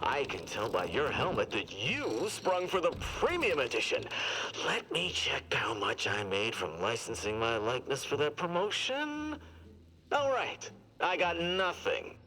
I can tell by your helmet that you sprung for the premium edition. Let me check how much I made from licensing my likeness for that promotion. All right, I got nothing.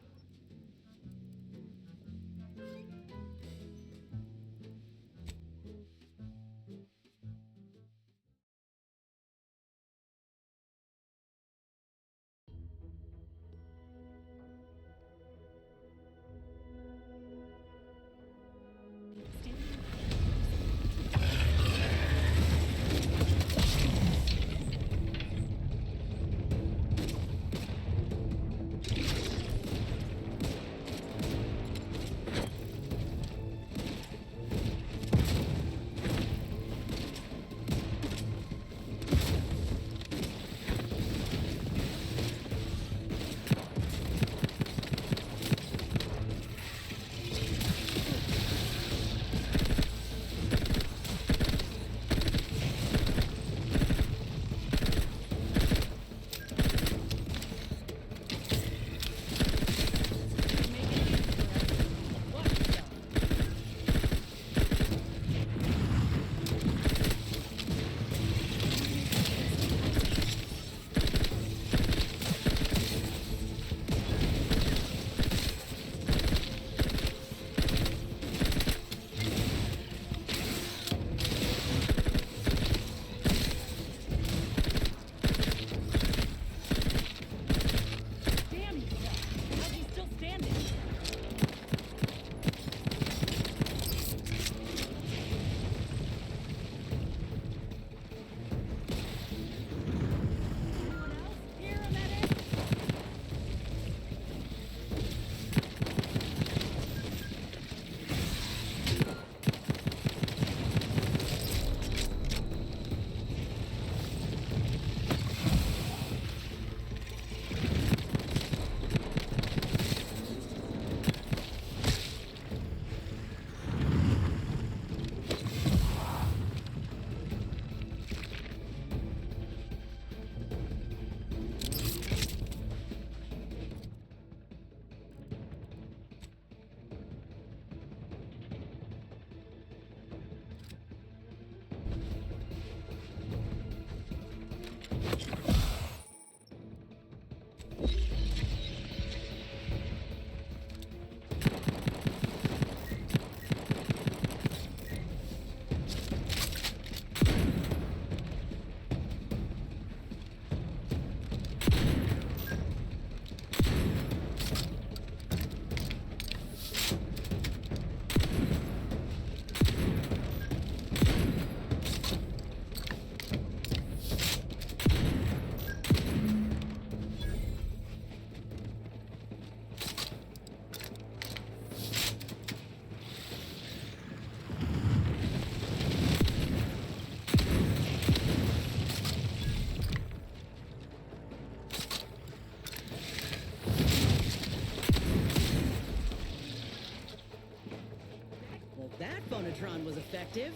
Well, that phonotron was effective.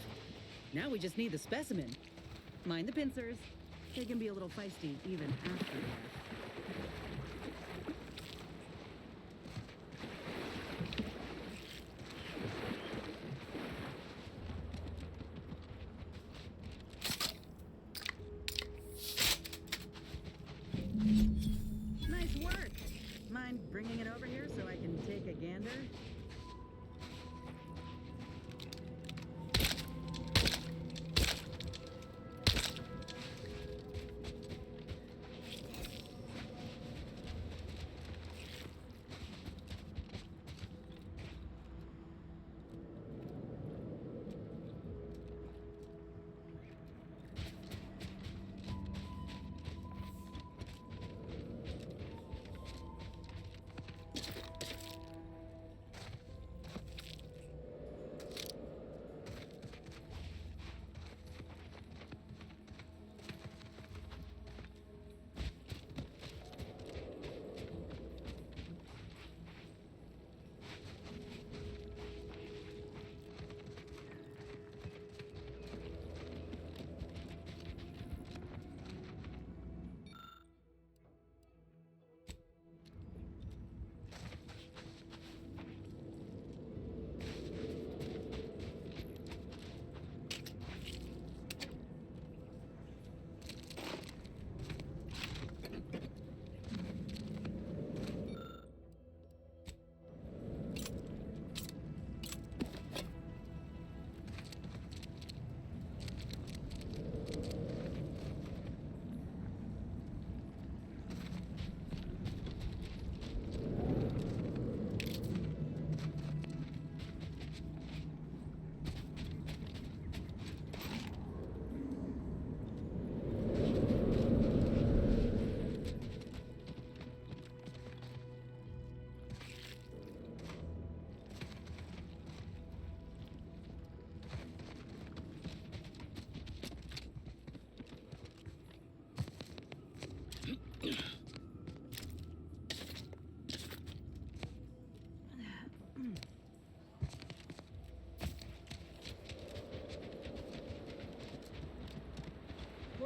Now we just need the specimen. Mind the pincers. They can be a little feisty even after death. Nice work. Mind bringing it over here so I can take a gander?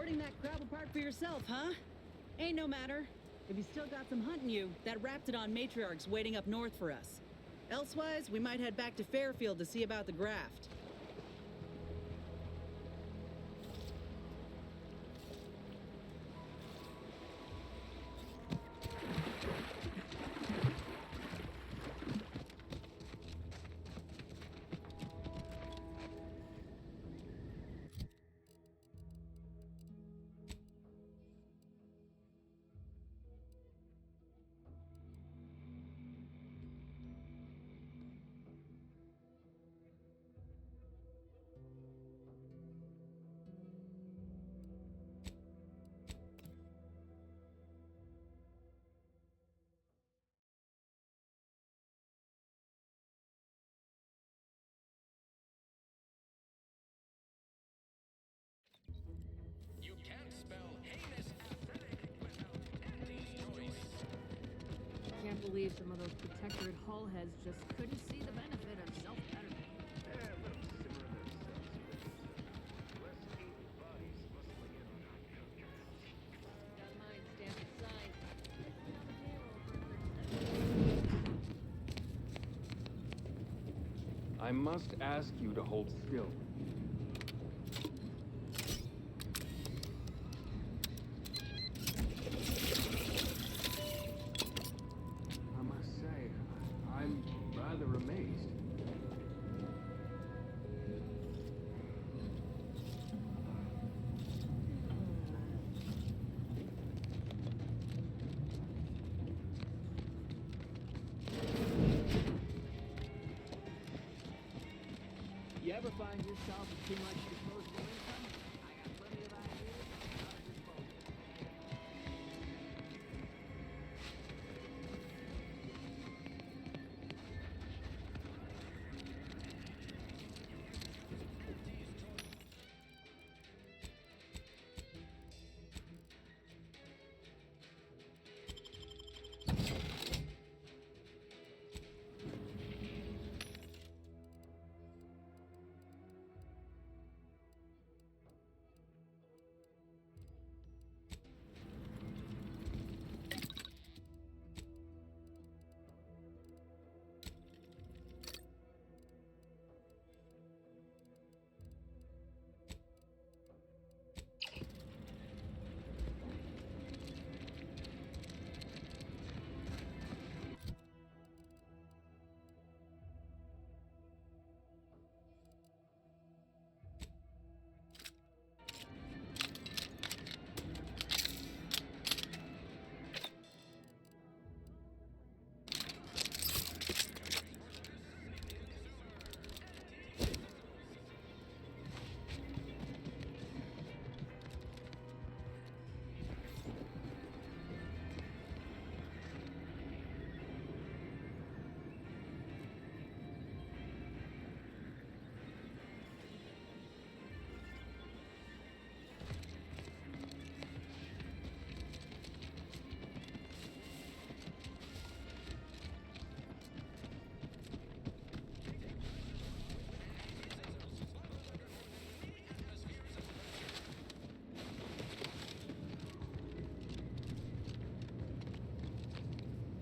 hoarding that crab apart for yourself, huh? Ain't no matter. If you still got some hunting you, that Raptidon matriarch's waiting up north for us. Elsewise, we might head back to Fairfield to see about the graft. You can't spell heinous aesthetic without Andy's choice. Can't believe some of those protectorate hull heads just couldn't see the benefit of self-betterment. Got mine stamped aside. It's been on the payroll for another 10. I must ask you to hold still. I must say, I'm rather amazed. You ever find yourself with too much disposable income? I got plenty of ideas on how to dispose of it.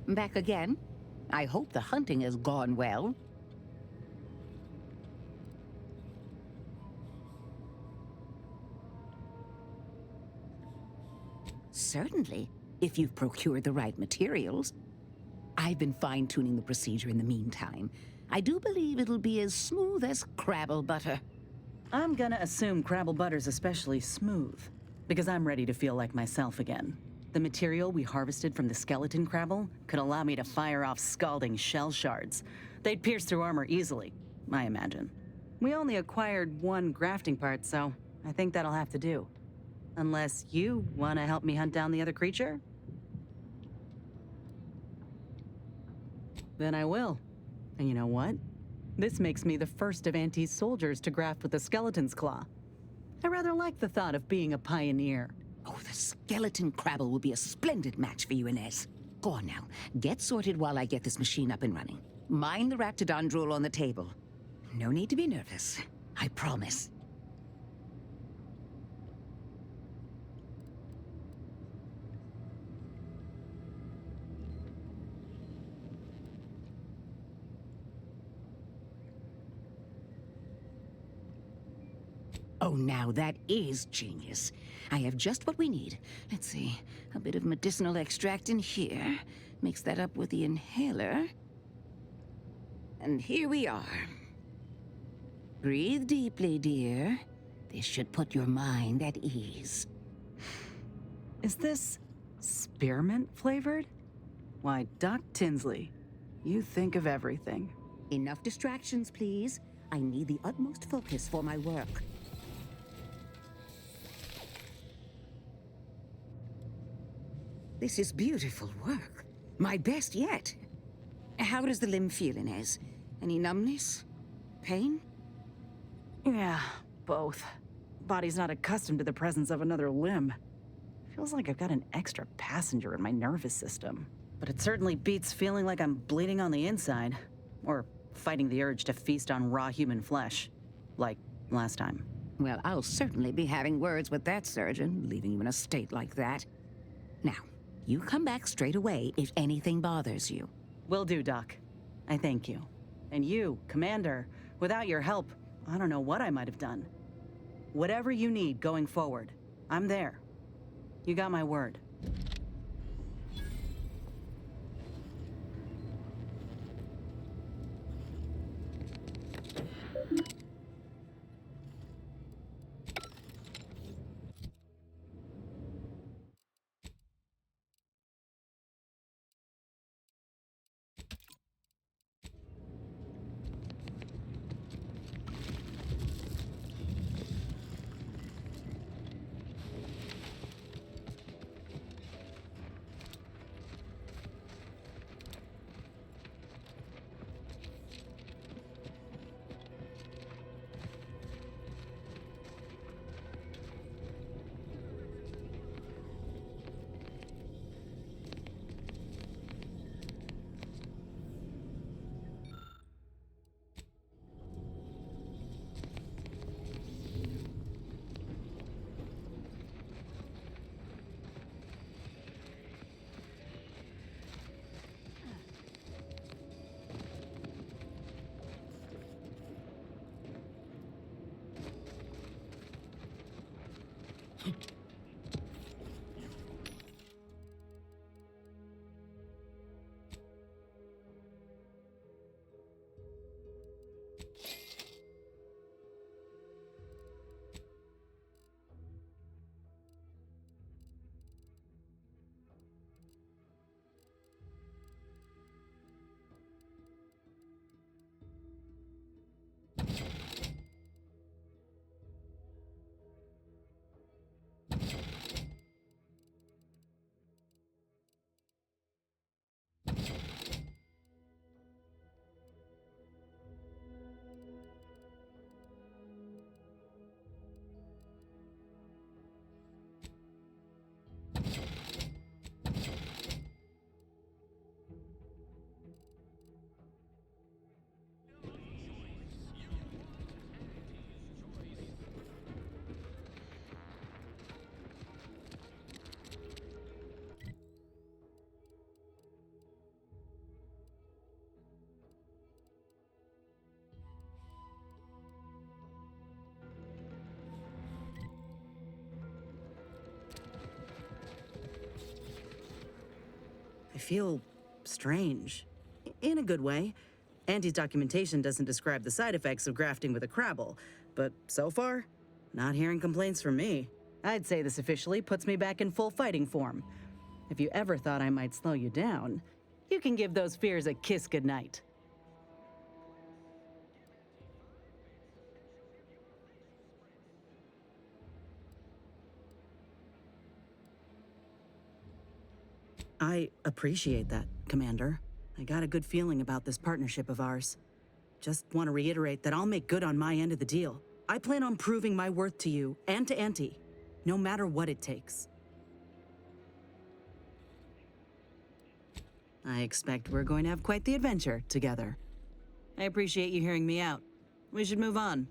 Back again? I hope the hunting has gone well. Certainly, if you've procured the right materials. I've been fine-tuning the procedure in the meantime. I do believe it'll be as smooth as crabble butter. I'm gonna assume crabble butter's especially smooth, because I'm ready to feel like myself again. The material we harvested from the skeleton crabble could allow me to fire off scalding shell shards. They'd pierce through armor easily, I imagine. We only acquired one grafting part, so I think that'll have to do. Unless you want to help me hunt down the other creature? Then I will. And you know what? This makes me the first of Auntie's soldiers to graft with the skeleton's claw. I rather like the thought of being a pioneer. Oh, the skeleton crabble will be a splendid match for you, Inez. Go on now. Get sorted while I get this machine up and running. Mind the Raptidon drool on the table. No need to be nervous. I promise. Oh, now that is genius. I have just what we need. Let's see, a bit of medicinal extract in here. Mix that up with the inhaler. And here we are. Breathe deeply, dear. This should put your mind at ease. Is this spearmint flavored? Why, Doc Tinsley, you think of everything. Enough distractions, please. I need the utmost focus for my work. This is beautiful work. My best yet. How does the limb feel, Inez? Any numbness? Pain? Yeah, both. Body's not accustomed to the presence of another limb. Feels like I've got an extra passenger in my nervous system. But it certainly beats feeling like I'm bleeding on the inside. Or fighting the urge to feast on raw human flesh. Like last time. Well, I'll certainly be having words with that surgeon, leaving you in a state like that. Now, you come back straight away if anything bothers you. Will do, Doc. I thank you. And you, Commander, without your help, I don't know what I might have done. Whatever you need going forward, I'm there. You got my word. I feel strange. In a good way. Auntie's documentation doesn't describe the side effects of grafting with a Crabble, but so far, not hearing complaints from me. I'd say this officially puts me back in full fighting form. If you ever thought I might slow you down, you can give those fears a kiss goodnight. I appreciate that, Commander. I got a good feeling about this partnership of ours. Just want to reiterate that I'll make good on my end of the deal. I plan on proving my worth to you and to Auntie, no matter what it takes. I expect we're going to have quite the adventure together. I appreciate you hearing me out. We should move on.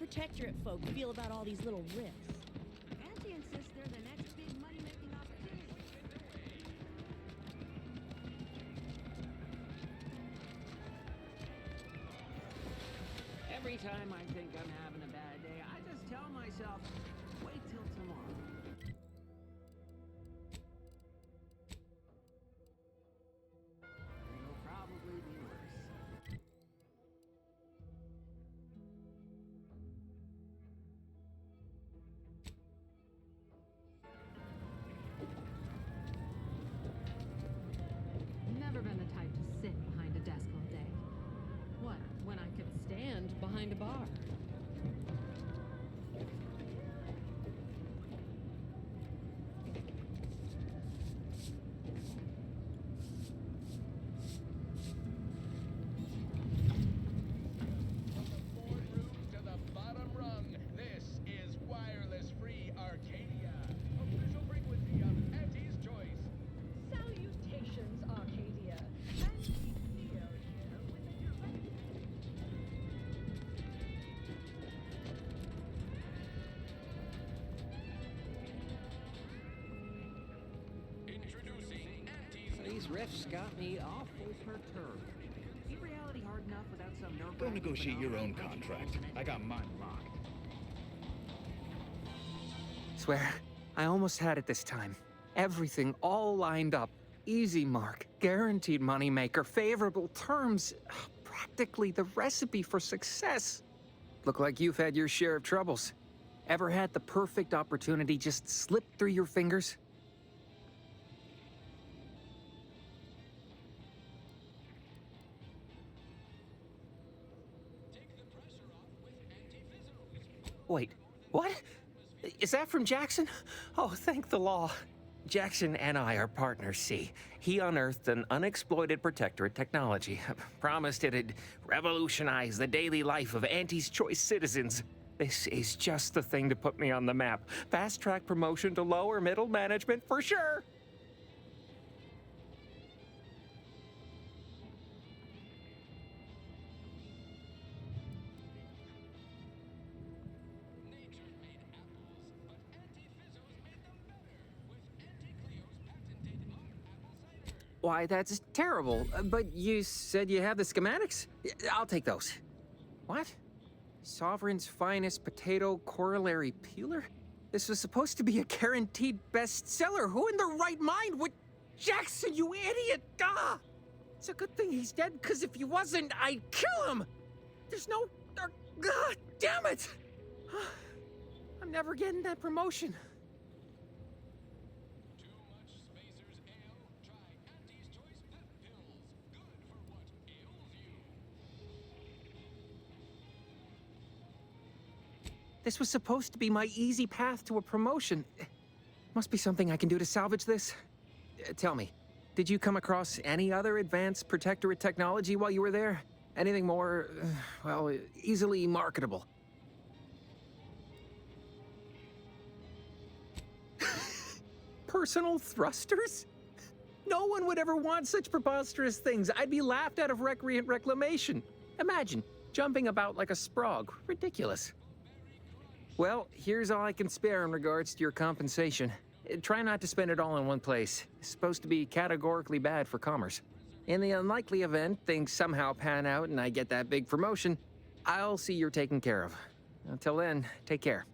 Protectorate folk feel about all these little rifts? Auntie insists they're the next big money-making opportunity. Every time I think I'm having a bad day, I just tell myself, wait till tomorrow. It'll probably be worse. Never been the type to sit behind a desk all day. What, when I could stand behind a bar? Boardroom to the bottom rung. This is wireless free Arcadia. Official frequency of Auntie's choice. Salutations, Arcadia. And Theo here with a direct... Introducing Auntie's These riffs got me awful perturbed. Is reality hard enough without some nerve? Go negotiate your own contract. I got mine locked. Swear, I almost had it this time. Everything all lined up. Easy mark, guaranteed moneymaker, favorable terms. Practically the recipe for success. Look like you've had your share of troubles. Ever had the perfect opportunity just slip through your fingers? Wait, what? Is that from Jackson? Oh, thank the law. Jackson and I are partners, see. He unearthed an unexploited protectorate technology. Promised it'd revolutionize the daily life of Auntie's Choice citizens. This is just the thing to put me on the map. Fast-track promotion to lower middle management for sure. Nature made apples, but Auntie Fizzos made them better with Auntie Cleo's patented apple cider. Why, that's terrible. But you said you have the schematics? I'll take those. What? Sovereign's finest potato corollary peeler? This was supposed to be a guaranteed bestseller. Who in their right mind would... Jackson, you idiot! Ah! It's a good thing he's dead, because if he wasn't, I'd kill him! There's no... God damn it! I'm never getting that promotion. Too much Spacer's Ale? Try Auntie's Choice Pep Pills. Good for what ails you. This was supposed to be my easy path to a promotion. Must be something I can do to salvage this. Tell me, did you come across any other advanced protectorate technology while you were there? Anything more, well, easily marketable? Personal thrusters? No one would ever want such preposterous things. I'd be laughed out of recreant reclamation. Imagine, jumping about like a sprog. Ridiculous. Well, here's all I can spare in regards to your compensation. Try not to spend it all in one place. It's supposed to be categorically bad for commerce. In the unlikely event things somehow pan out and I get that big promotion, I'll see you're taken care of. Until then, take care.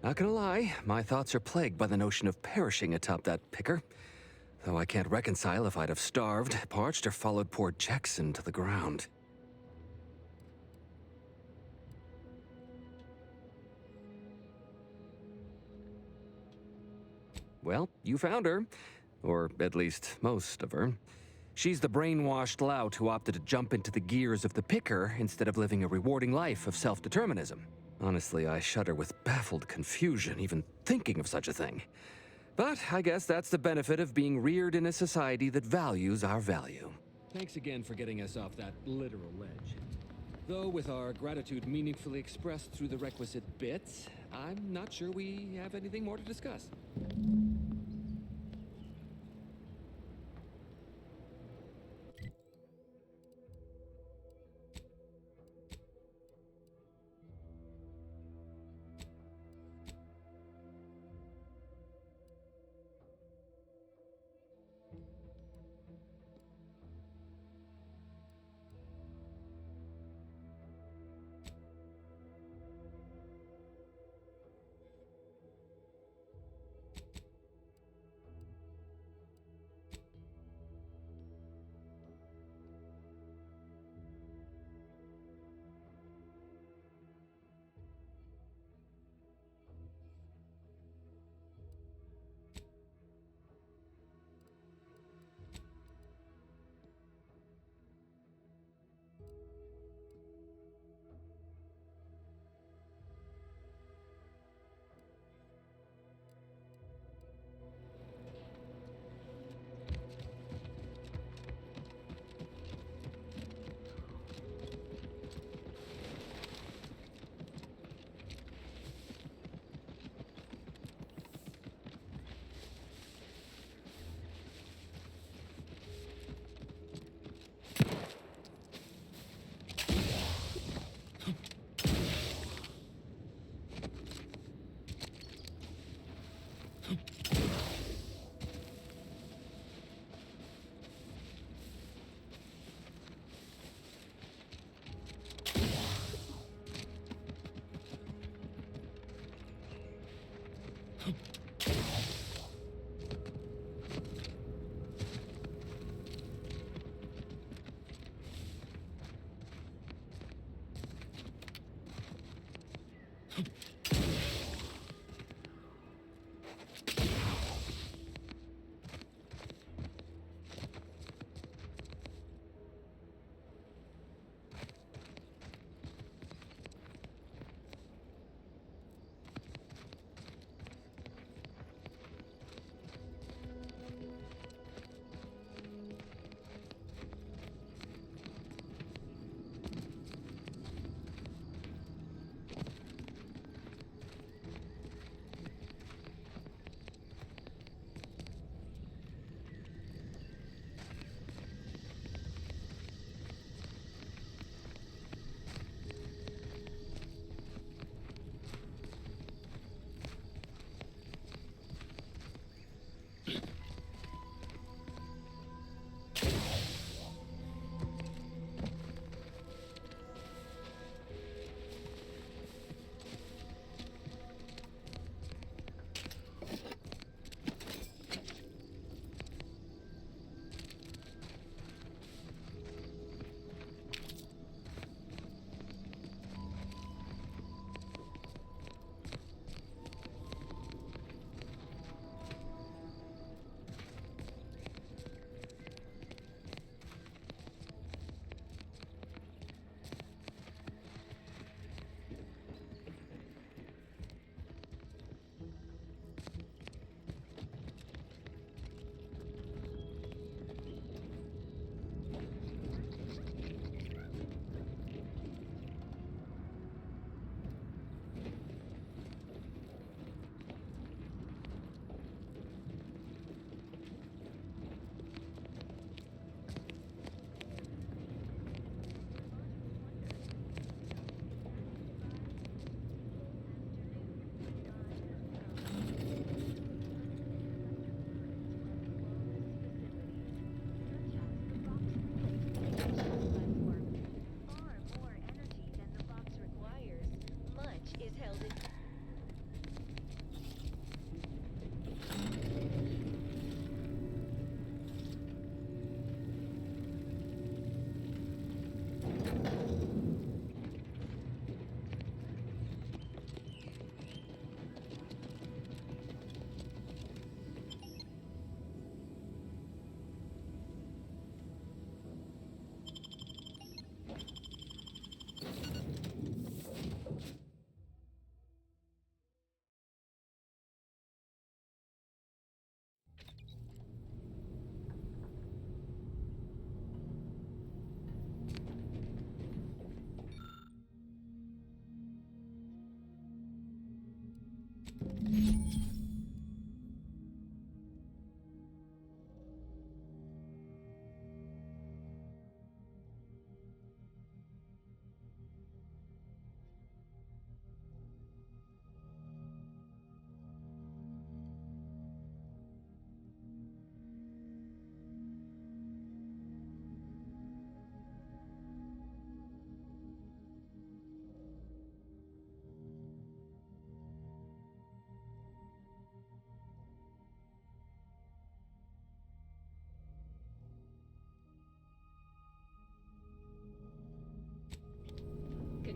Not gonna lie, my thoughts are plagued by the notion of perishing atop that picker. Though I can't reconcile if I'd have starved, parched, or followed poor Jackson to the ground. Well, you found her. Or at least most of her. She's the brainwashed lout who opted to jump into the gears of the picker instead of living a rewarding life of self-determinism. Honestly, I shudder with baffled confusion even thinking of such a thing. But I guess that's the benefit of being reared in a society that values our value. Thanks again for getting us off that literal ledge. Though with our gratitude meaningfully expressed through the requisite bits, I'm not sure we have anything more to discuss.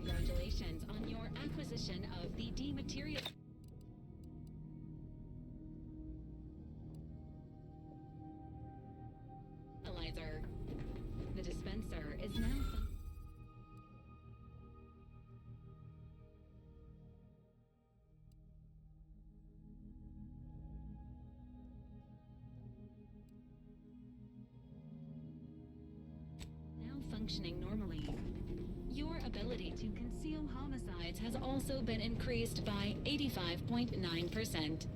Congratulations on your acquisition of the dematerial. The dispenser is now. Functioning normally. Your ability to conceal homicides has also been increased by 85.9%.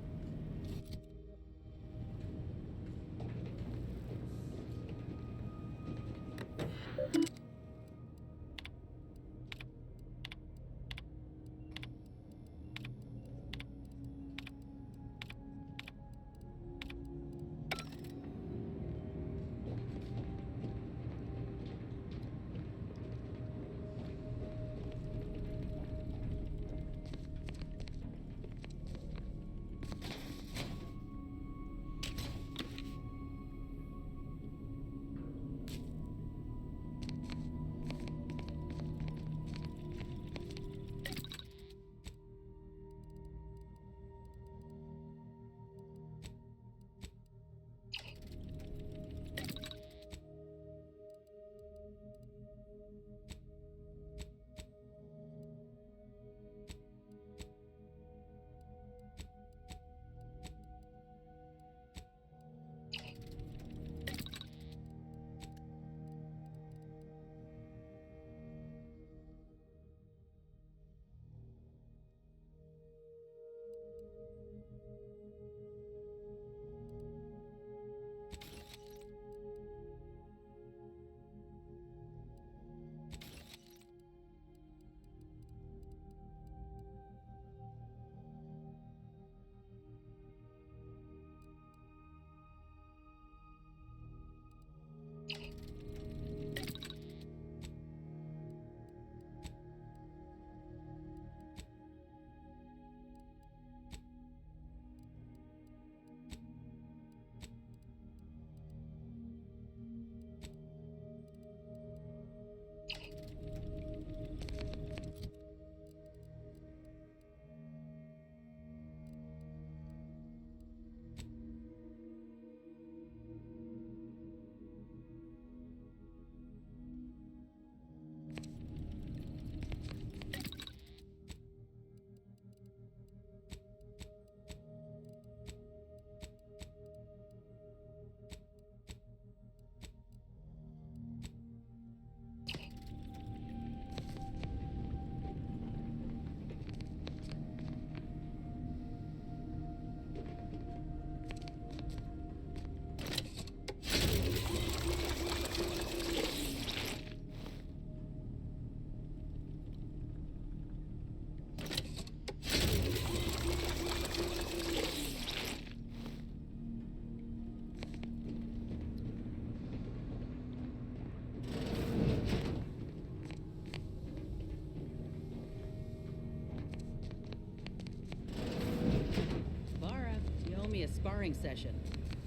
A sparring session.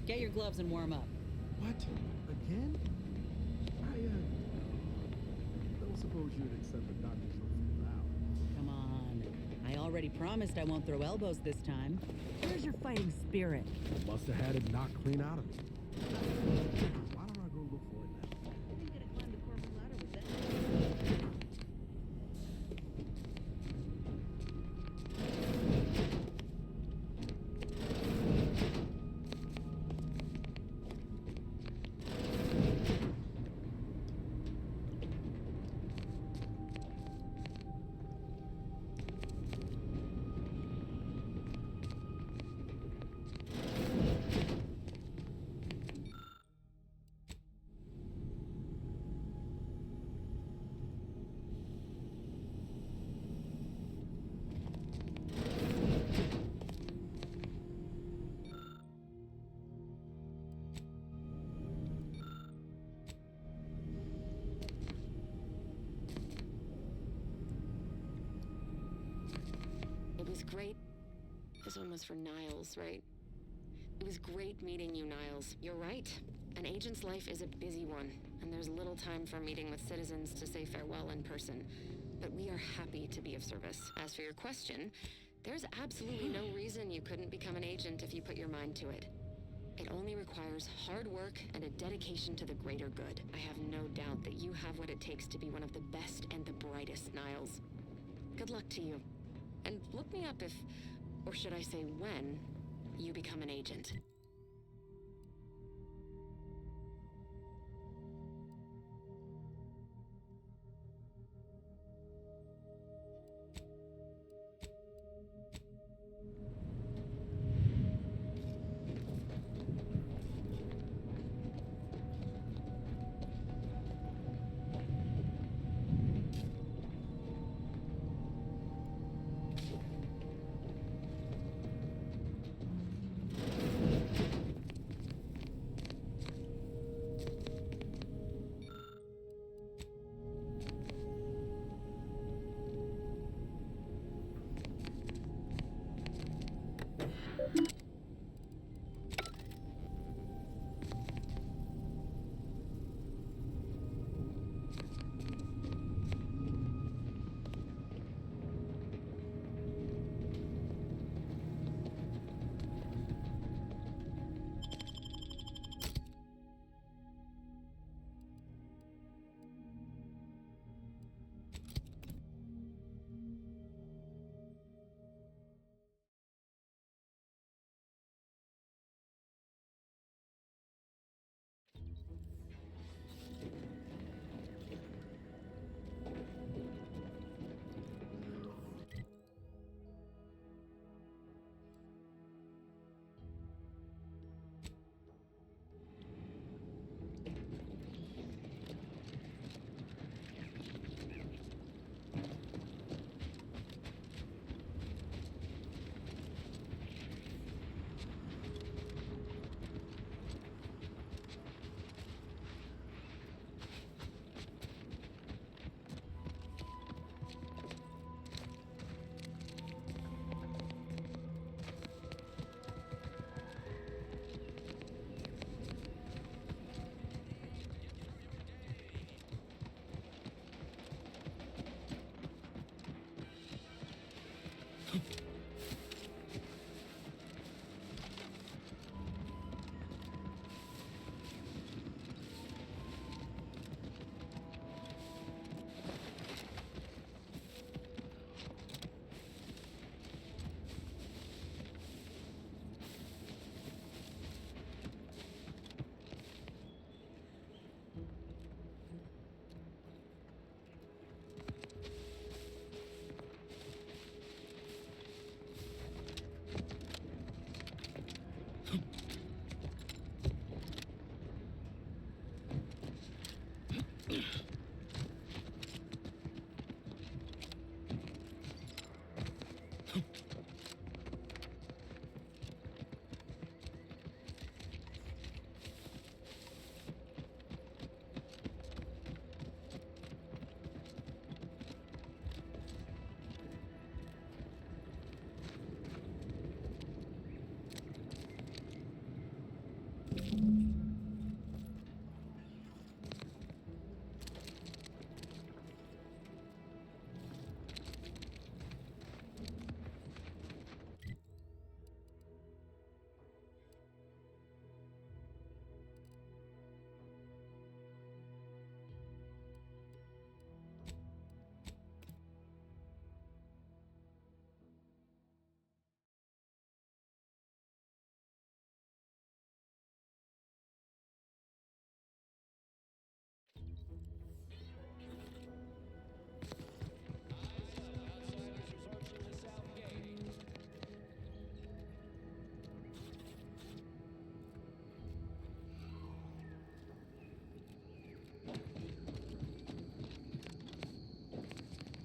Get your gloves and warm up. What? Again? I don't suppose you'd accept the doctor's note now. Come on. I already promised I won't throw elbows this time. Where's your fighting spirit? Must have had it knocked clean out of me. Why don't I go look for it now? I think I'd climb the corporate ladder with that. It was great. This one was for Niles, right? It was great meeting you, Niles. You're right. An agent's life is a busy one, and there's little time for meeting with citizens to say farewell in person. but we are happy to be of service. As for your question, there's absolutely no reason you couldn't become an agent if you put your mind to it. It only requires hard work and a dedication to the greater good. I have no doubt that you have what it takes to be one of the best and the brightest, Niles. Good luck to you. And look me up if, or should I say when, you become an agent.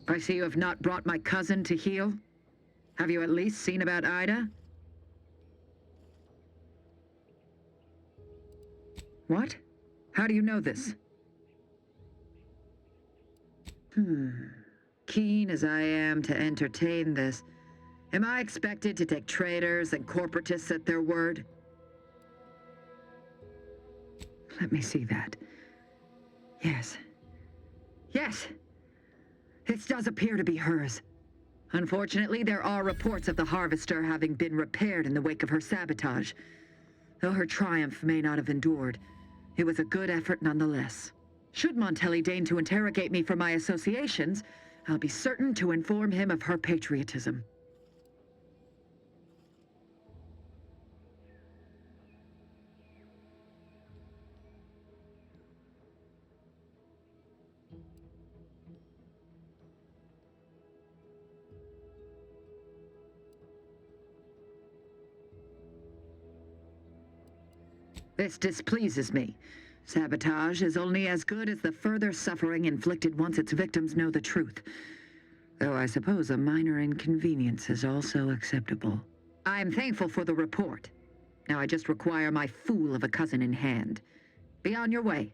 I see you have not brought my cousin to heal. Have you at least seen about Ida? What? How do you know this? Keen as I am to entertain this, am I expected to take traitors and corporatists at their word? Let me see that. Yes. Yes! This does appear to be hers. Unfortunately, there are reports of the Harvester having been repaired in the wake of her sabotage. Though her triumph may not have endured, it was a good effort nonetheless. Should Montelli deign to interrogate me for my associations, I'll be certain to inform him of her patriotism. This displeases me. Sabotage is only as good as the further suffering inflicted once its victims know the truth. Though I suppose a minor inconvenience is also acceptable. I'm thankful for the report. Now I just require my fool of a cousin in hand. Be on your way.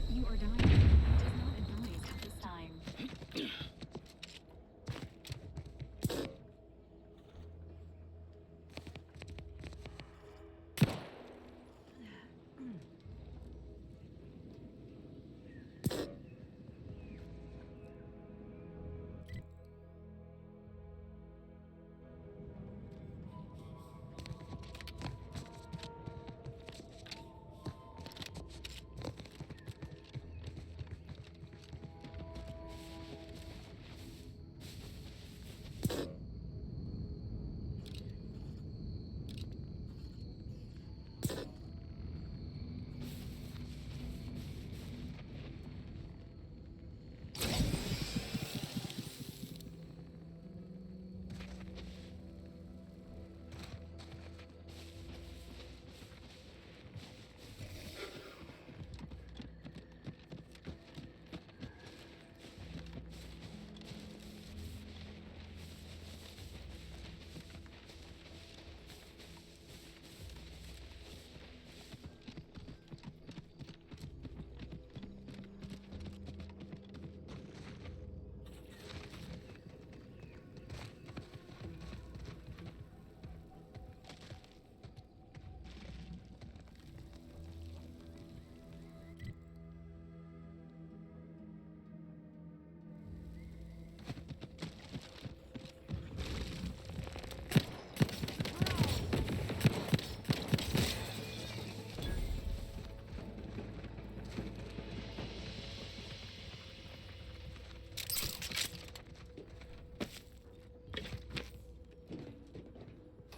You are dying. It is not advised at this time.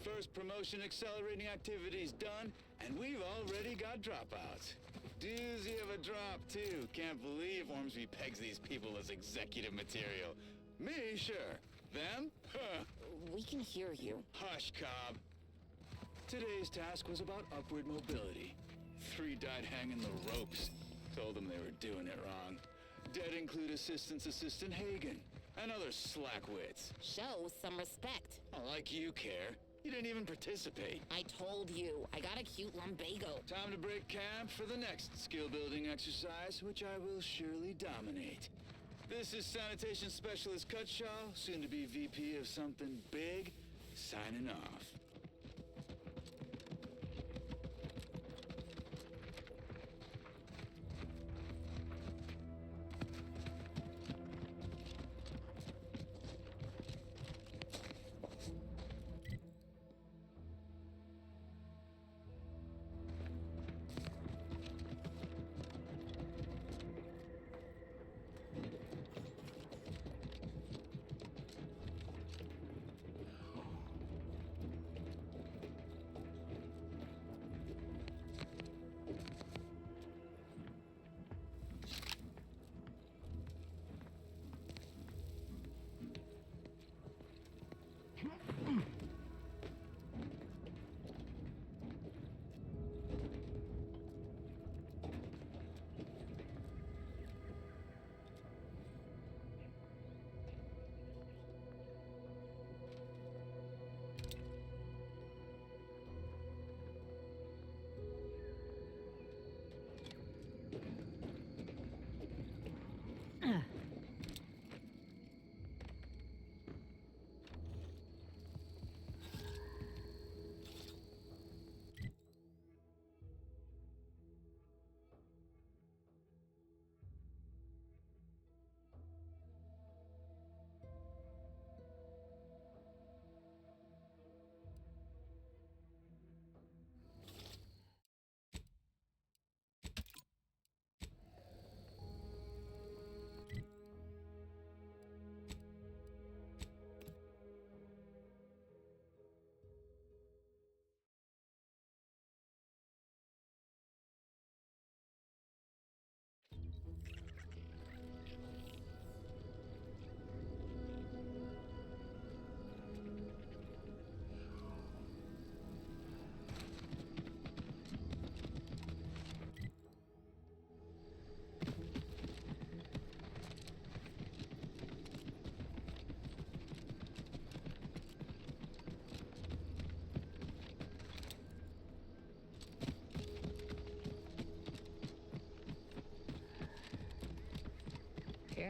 First promotion accelerating activities done, and we've already got dropouts. Doozy of a drop, too. Can't believe Ormsby pegs these people as executive material. Me, sure. Them? Huh. We can hear you. Hush, Cobb. Today's task was about upward mobility. 3 died hanging the ropes. Told them they were doing it wrong. Dead include Assistant Hagen and other slackwits. Show some respect. Oh, like you care. You didn't even participate. I told you. I got a cute lumbago. Time to break camp for the next skill-building exercise, which I will surely dominate. This is Sanitation Specialist Cutshaw, soon to be VP of something big, signing off.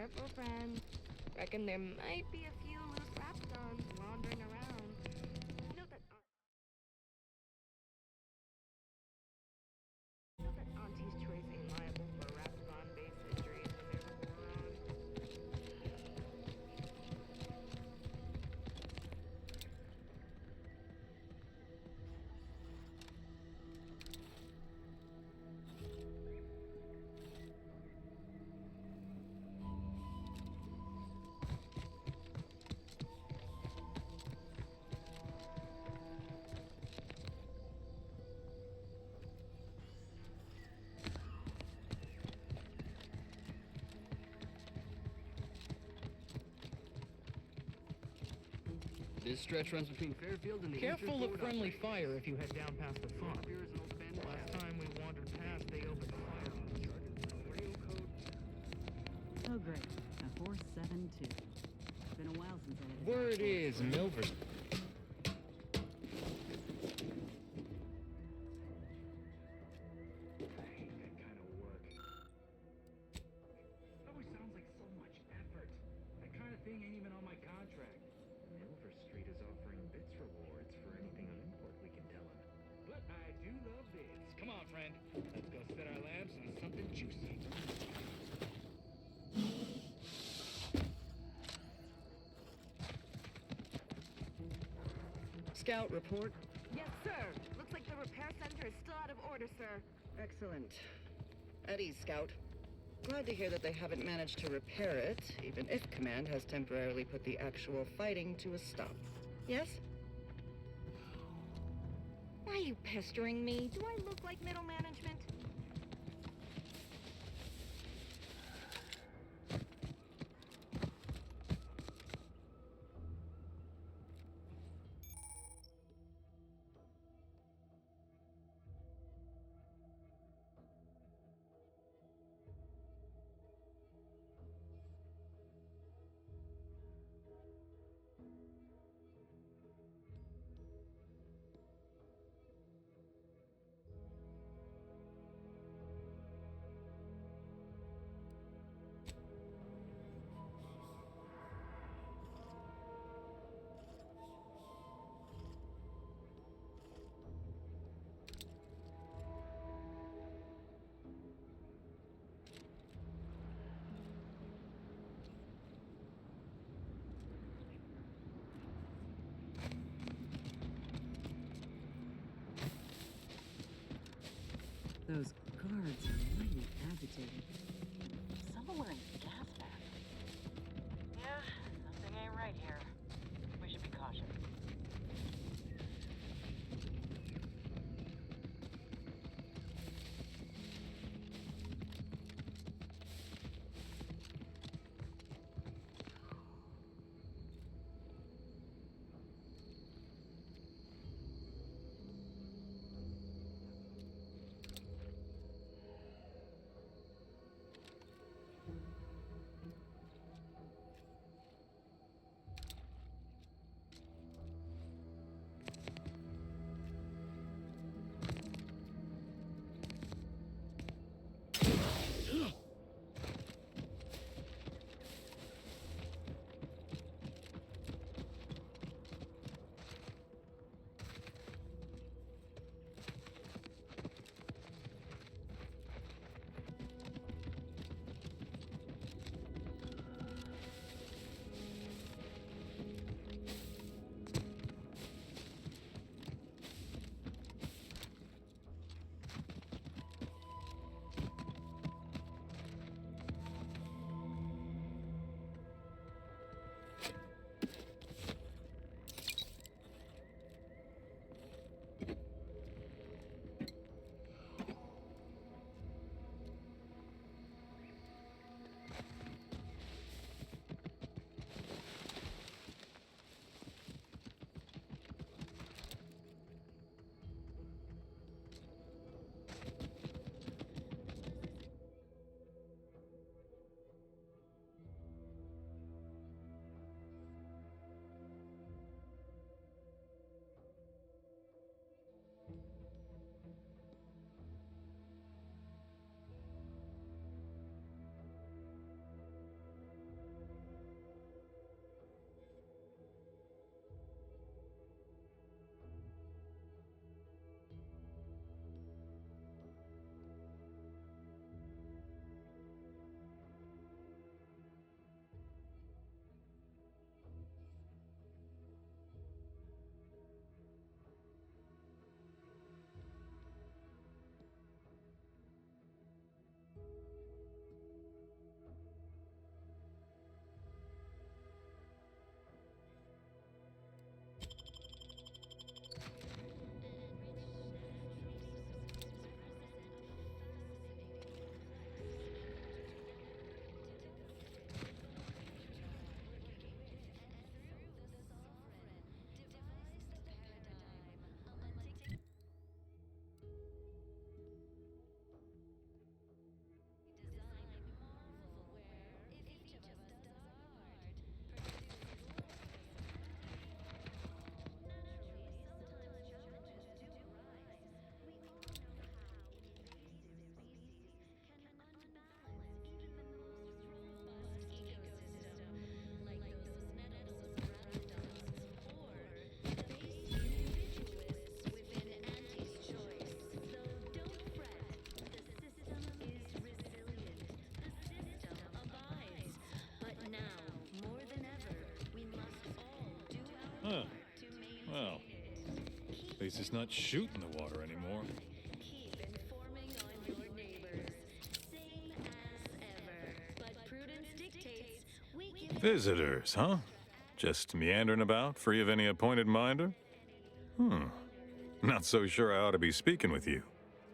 Careful, friend. Reckon there might be a few loose raptons wandering around. Note that Auntie's Choice ain't liable for rapton-based injuries when there's a war on. This stretch runs between Fairfield and the Careful Eastern of friendly fire if you head down past the farm. Last time we wandered past, they opened fire on us. Radio code. Oh, great. A 472. It's been a while since I had a Word is Milver. Always sounds like so much effort. That kind of thing ain't even on my contract. Milver Street is offering bits rewards for anything of import we can tell him. But I do love bits. Come on, friend. Let's go set our lamps on something juicy. Scout report. Yes, sir. Looks like the repair center is still out of order, sir. Excellent. At ease, Scout. Glad to hear that they haven't managed to repair it, even if Command has temporarily put the actual fighting to a stop. Yes? Why are you pestering me? Do I look like middle management? Those guards are mighty agitated. Some are wearing gas masks. Yeah, something ain't right here. We should be cautious. least it's not shooting the water anymore. Keep informing on your neighbors. Same as ever. But prudence dictates we give Visitors, huh? Just meandering about, free of any appointed minder? Not so sure I ought to be speaking with you.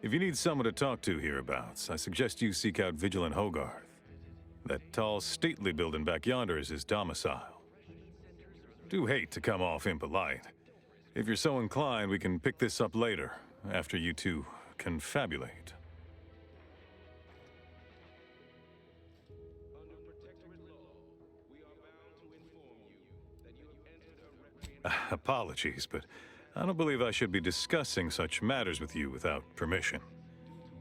If you need someone to talk to hereabouts, I suggest you seek out Vigilant Hogarth. That tall, stately building back yonder is his domicile. Do hate to come off impolite. If you're so inclined, we can pick this up later, after you two confabulate. Apologies, but I don't believe I should be discussing such matters with you without permission.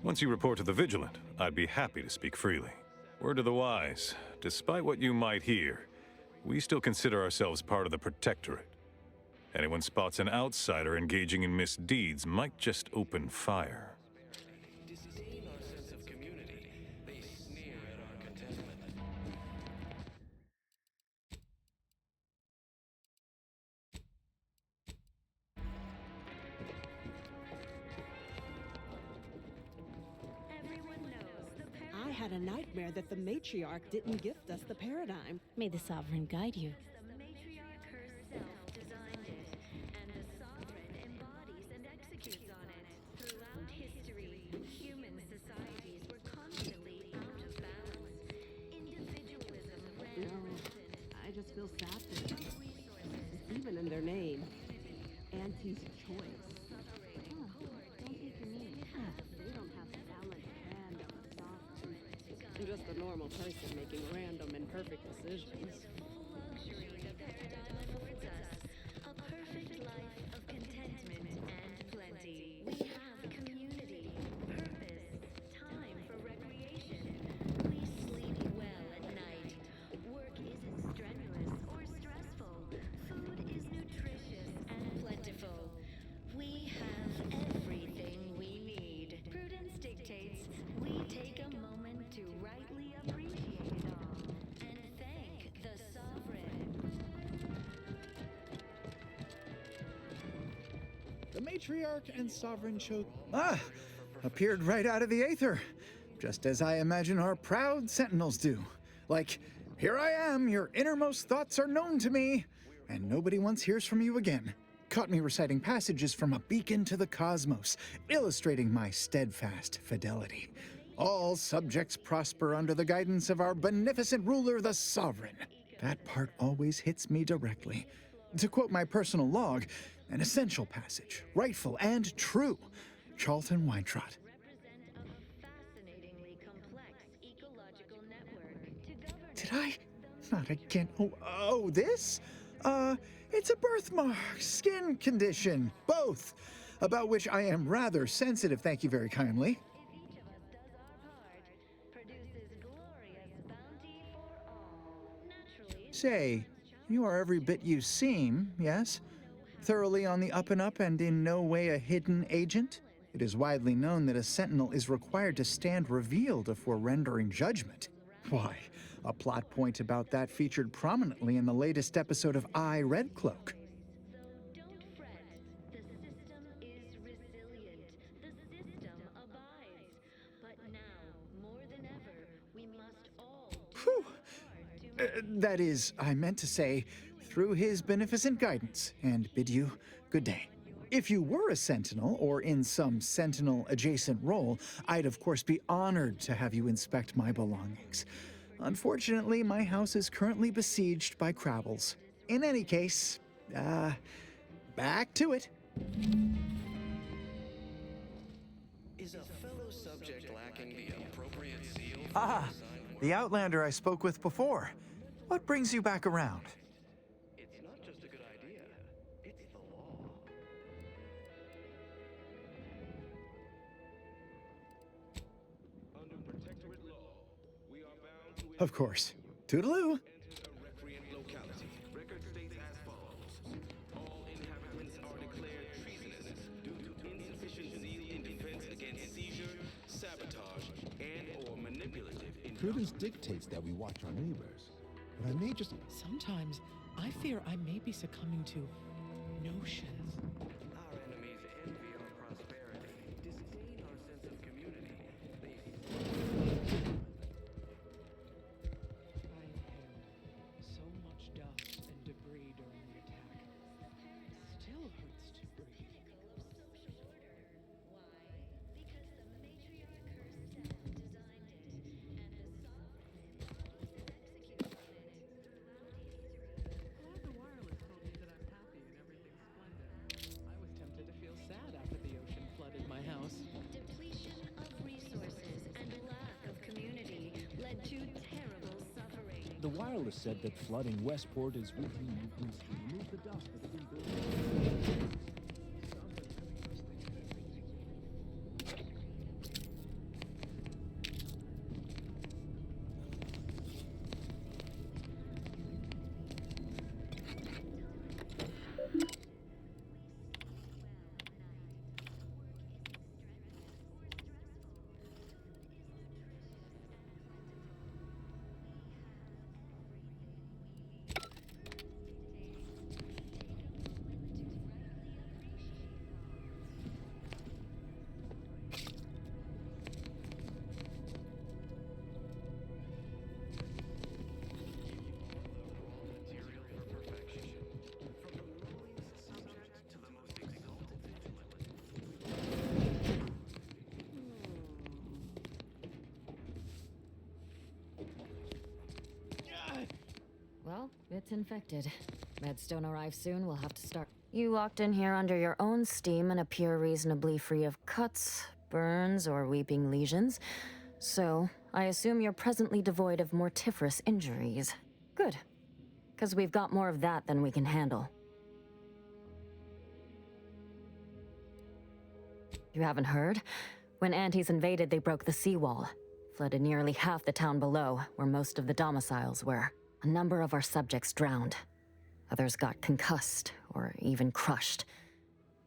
Once you report to the Vigilant, I'd be happy to speak freely. Word to the wise, despite what you might hear, we still consider ourselves part of the Protectorate. Anyone spots an outsider engaging in misdeeds might just open fire. Disdain our sense of community. They sneer at our contentment. I had a nightmare that the matriarch didn't gift us the paradigm. May the Sovereign guide you. the matriarch herself designed it, and the sovereign embodies and executes on it. Throughout history, human societies were constantly out of balance. Individualism ran rampant. I just feel sad for them. It's even in their name. Auntie's choice. They don't have talent, random, sovereign. I'm just a normal person making random and perfect decisions. Luxury the paradigm affords us. A perfect life of contentment and plenty. We have community, purpose, time for recreation. We sleep well at night. Work isn't strenuous or stressful. Food is nutritious and plentiful. We have everything we need. Prudence dictates we take a moment to rightly appreciate it all and thank the sovereign. The matriarch and sovereign showed... appeared right out of the aether. Just as I imagine our proud sentinels do. Like, here I am, your innermost thoughts are known to me, and nobody once hears from you again. Caught me reciting passages from a beacon to the cosmos, illustrating my steadfast fidelity. All subjects prosper under the guidance of our beneficent ruler, the sovereign. That part always hits me directly. To quote my personal log, an essential passage, rightful and true. Charlton Weintrott. Fascinatingly complex ecological network to govern. Did I? Not again. Oh, this? It's a birthmark, skin condition, both, about which I am rather sensitive, thank you very kindly. Say, you are every bit you seem, yes? Thoroughly on the up and up and in no way a hidden agent? It is widely known that a sentinel is required to stand revealed before rendering judgment. Why, a plot point about that featured prominently in the latest episode of I, Red Cloak. Don't fret. The system is resilient. The system abides. But now, more than ever, we must all Whew. That is, I meant to say, through his beneficent guidance, and bid you good day. If you were a sentinel, or in some sentinel-adjacent role, I'd of course be honored to have you inspect my belongings. Unfortunately, my house is currently besieged by Crabbles. In any case, back to it. Is a fellow subject lacking the appropriate seal? The Outlander I spoke with before. What brings you back around? It's not just a good idea, it's the law. Under Protectorate law, we are bound to Of course. Toodaloo. enter a recreant locality. Record states as follows. All inhabitants are declared treasonous due to insufficient zeal in defense against seizure, sabotage, and/or manipulative. Prudence dictates that we watch our neighbors. But I may just... Sometimes I fear I may be succumbing to notions. Our enemies The wireless said that flooding Westport is routine maintenance to remove the dust between buildings. Well, it's infected. Meds don't arrive soon, we'll have to start. You walked in here under your own steam and appear reasonably free of cuts, burns, or weeping lesions. So, I assume you're presently devoid of mortiferous injuries. Good. Because we've got more of that than we can handle. You haven't heard? When Antes invaded, they broke the seawall. Flooded nearly half the town below, where most of the domiciles were. A number of our subjects drowned. Others got concussed, or even crushed.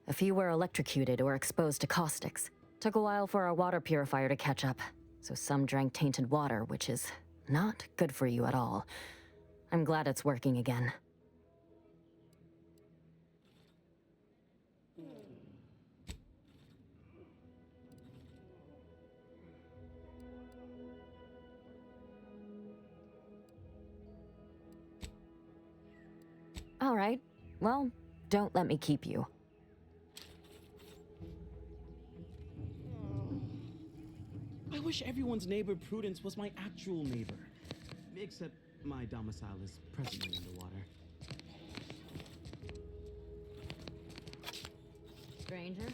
A few were electrocuted or exposed to caustics. Took a while for our water purifier to catch up, so some drank tainted water, which is not good for you at all. I'm glad it's working again. All right. Well, don't let me keep you. I wish everyone's neighbor Prudence was my actual neighbor. Except my domicile is presently underwater. Stranger?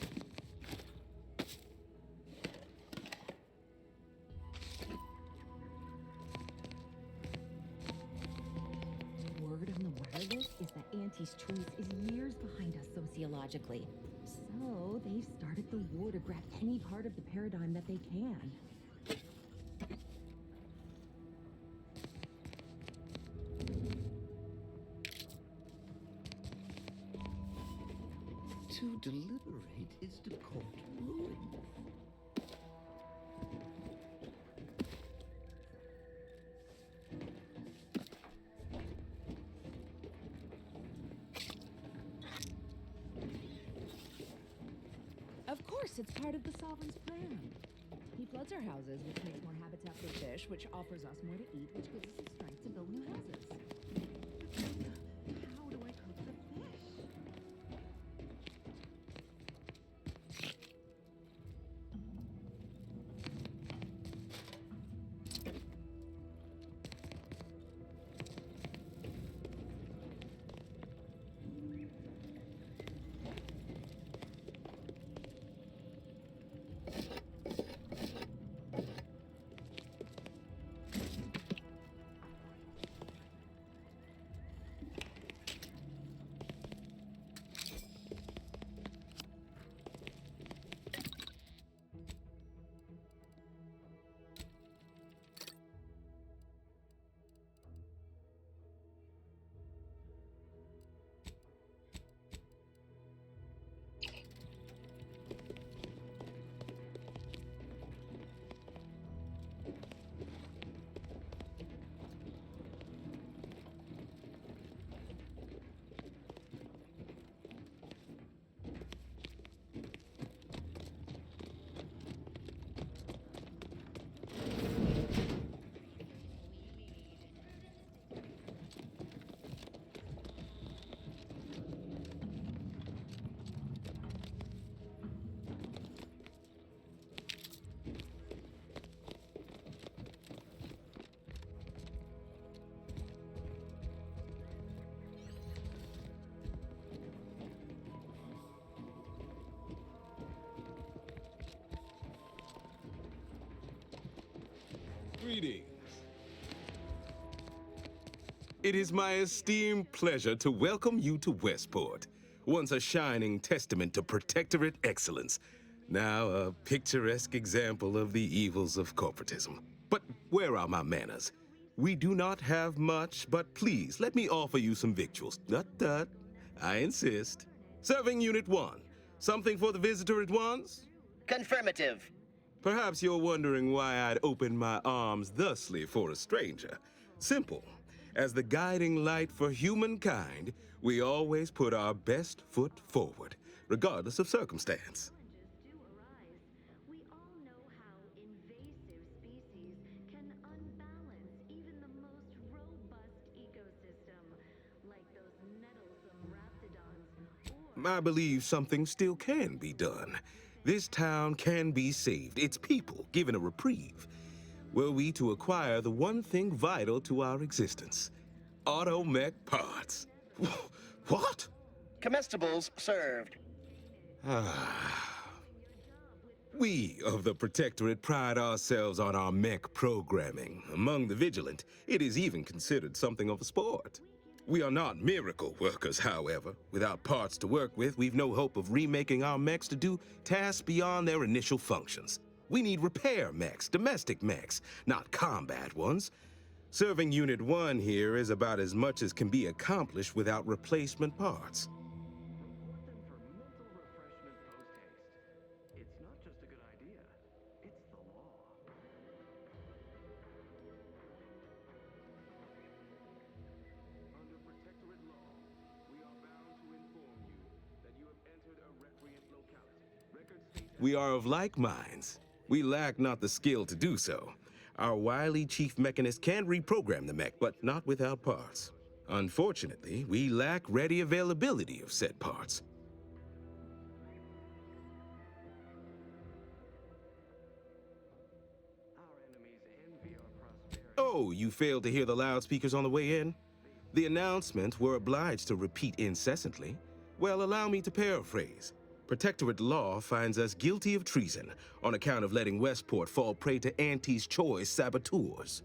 Word on the wireless is that Auntie's choice is years behind us sociologically. So they've started the war to grab any part of the paradigm that they can. To deliberate is to court ruin. Of course, it's part of the Sovereign's plan. He floods our houses, which makes more habitat for fish, which offers us more to eat, which gives us the strength to build new houses. How do I cook the fish? Greetings. It is my esteemed pleasure to welcome you to Westport, once a shining testament to protectorate excellence, now a picturesque example of the evils of corporatism. But where are my manners? We do not have much, but please let me offer you some victuals. Tut. I insist. Serving Unit 1. Something for the visitor at once? Confirmative. Perhaps you're wondering why I'd open my arms thusly for a stranger. Simple. As the guiding light for humankind, we always put our best foot forward, regardless of circumstance. We all know how invasive species can unbalance even the most robust ecosystem, like those nettlesome raptidons. I believe something still can be done. This town can be saved, its people given a reprieve. Were we to acquire the one thing vital to our existence, automech parts. What? Comestibles served. We of the Protectorate pride ourselves on our mech programming. Among the vigilant, it is even considered something of a sport. We are not miracle workers, however. Without parts to work with, we've no hope of remaking our mechs to do tasks beyond their initial functions. We need repair mechs, domestic mechs, not combat ones. Serving Unit 1 here is about as much as can be accomplished without replacement parts. It's not just a good idea, it's the law. Under Protectorate law, we are bound to inform you that you have entered a recreant locality. We are of like minds. We lack not the skill to do so. Our wily chief mechanist can reprogram the mech, but not without parts. Unfortunately, we lack ready availability of said parts. Oh, you failed to hear the loudspeakers on the way in? The announcement we're obliged to repeat incessantly. Well, allow me to paraphrase. Protectorate law finds us guilty of treason on account of letting Westport fall prey to Auntie's choice saboteurs.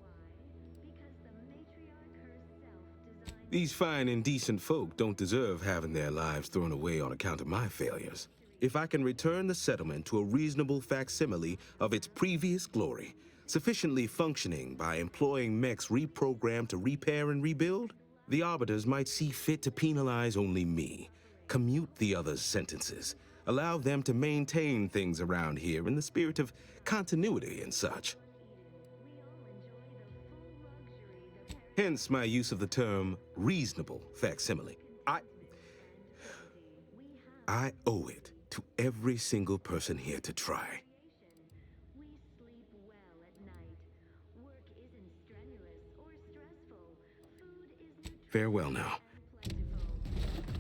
These fine and decent folk don't deserve having their lives thrown away on account of my failures. If I can return the settlement to a reasonable facsimile of its previous glory, sufficiently functioning by employing mechs reprogrammed to repair and rebuild, the arbiters might see fit to penalize only me, commute the others' sentences, allow them to maintain things around here in the spirit of continuity and such. Hence my use of the term reasonable facsimile. I owe it to every single person here to try. Farewell now.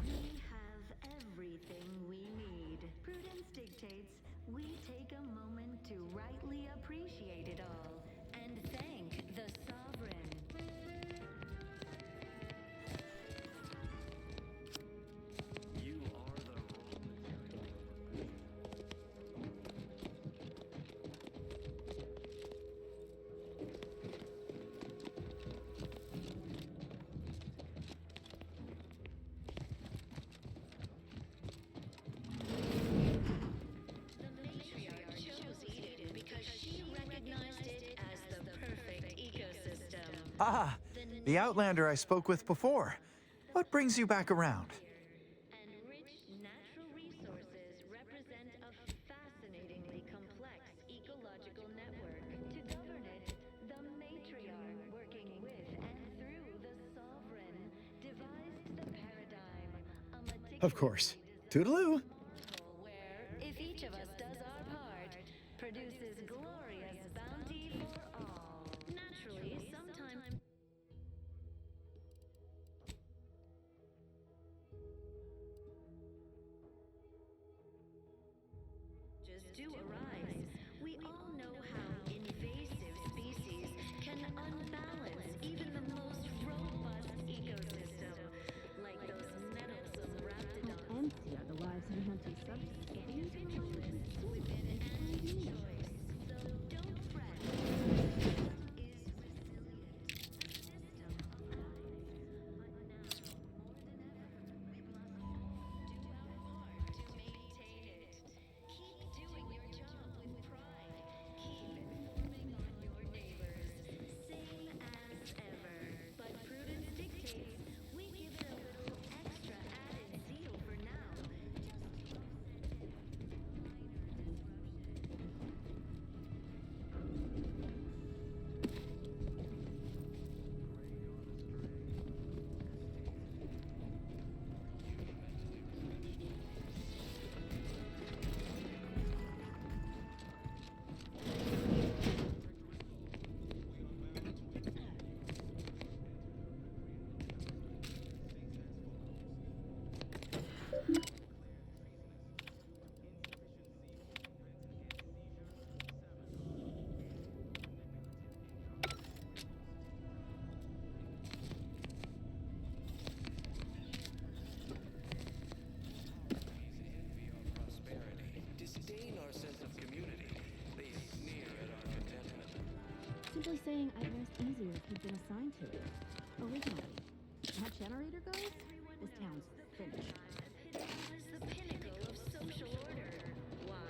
We have everything we need. Prudence dictates we take a moment to rightly appreciate it all and thank the sovereign. You are the raw material. Ah, the Outlander I spoke with before. What brings you back around? Enriched natural resources represent a fascinatingly complex ecological network. To govern it, the matriarch, working with and through the sovereign, devised the paradigm, a meticulous Of course. Toodaloo. where, if each of us does our part, produces glorious bounty for all. Naturally, sometimes do arise. We all know how invasive species can unbalance even the most robust ecosystem, like those nettlesome raptidons. How empty are the lives of anti-subjects? Within anti-choice, so don't fret. Is resilient. The system abides. essentially saying I'd rest easier if he'd been assigned to it. Originally. That generator goes, this town's finished. Was the pinnacle of social order. Why?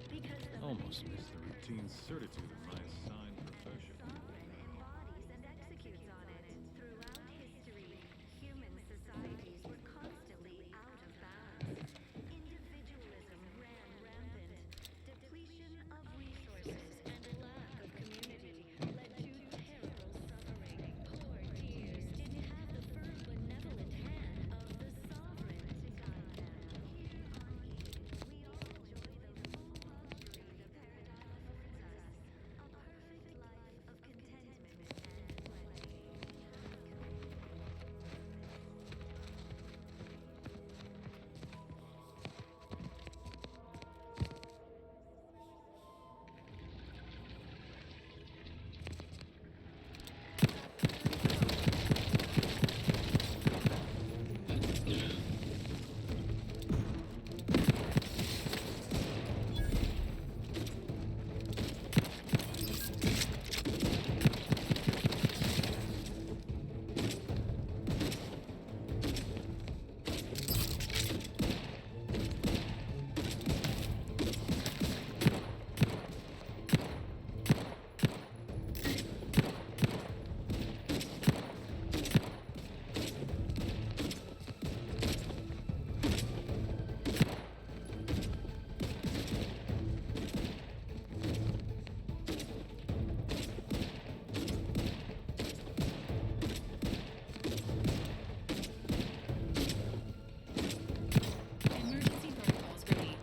Because the Almost missed the routine certitude of my assigned profession. embodies and executes on it. Throughout history, human societies were constantly out of balance. Individualism ran rampant. Depletion of resources and lack of community led to terrible suffering. Poor dears didn't have the firm benevolent hand of the sovereign to guide them. Here on Eden, we all enjoy the full luxury the paradise offers us. A perfect life of contentment and plenty. Emergency protocols ready.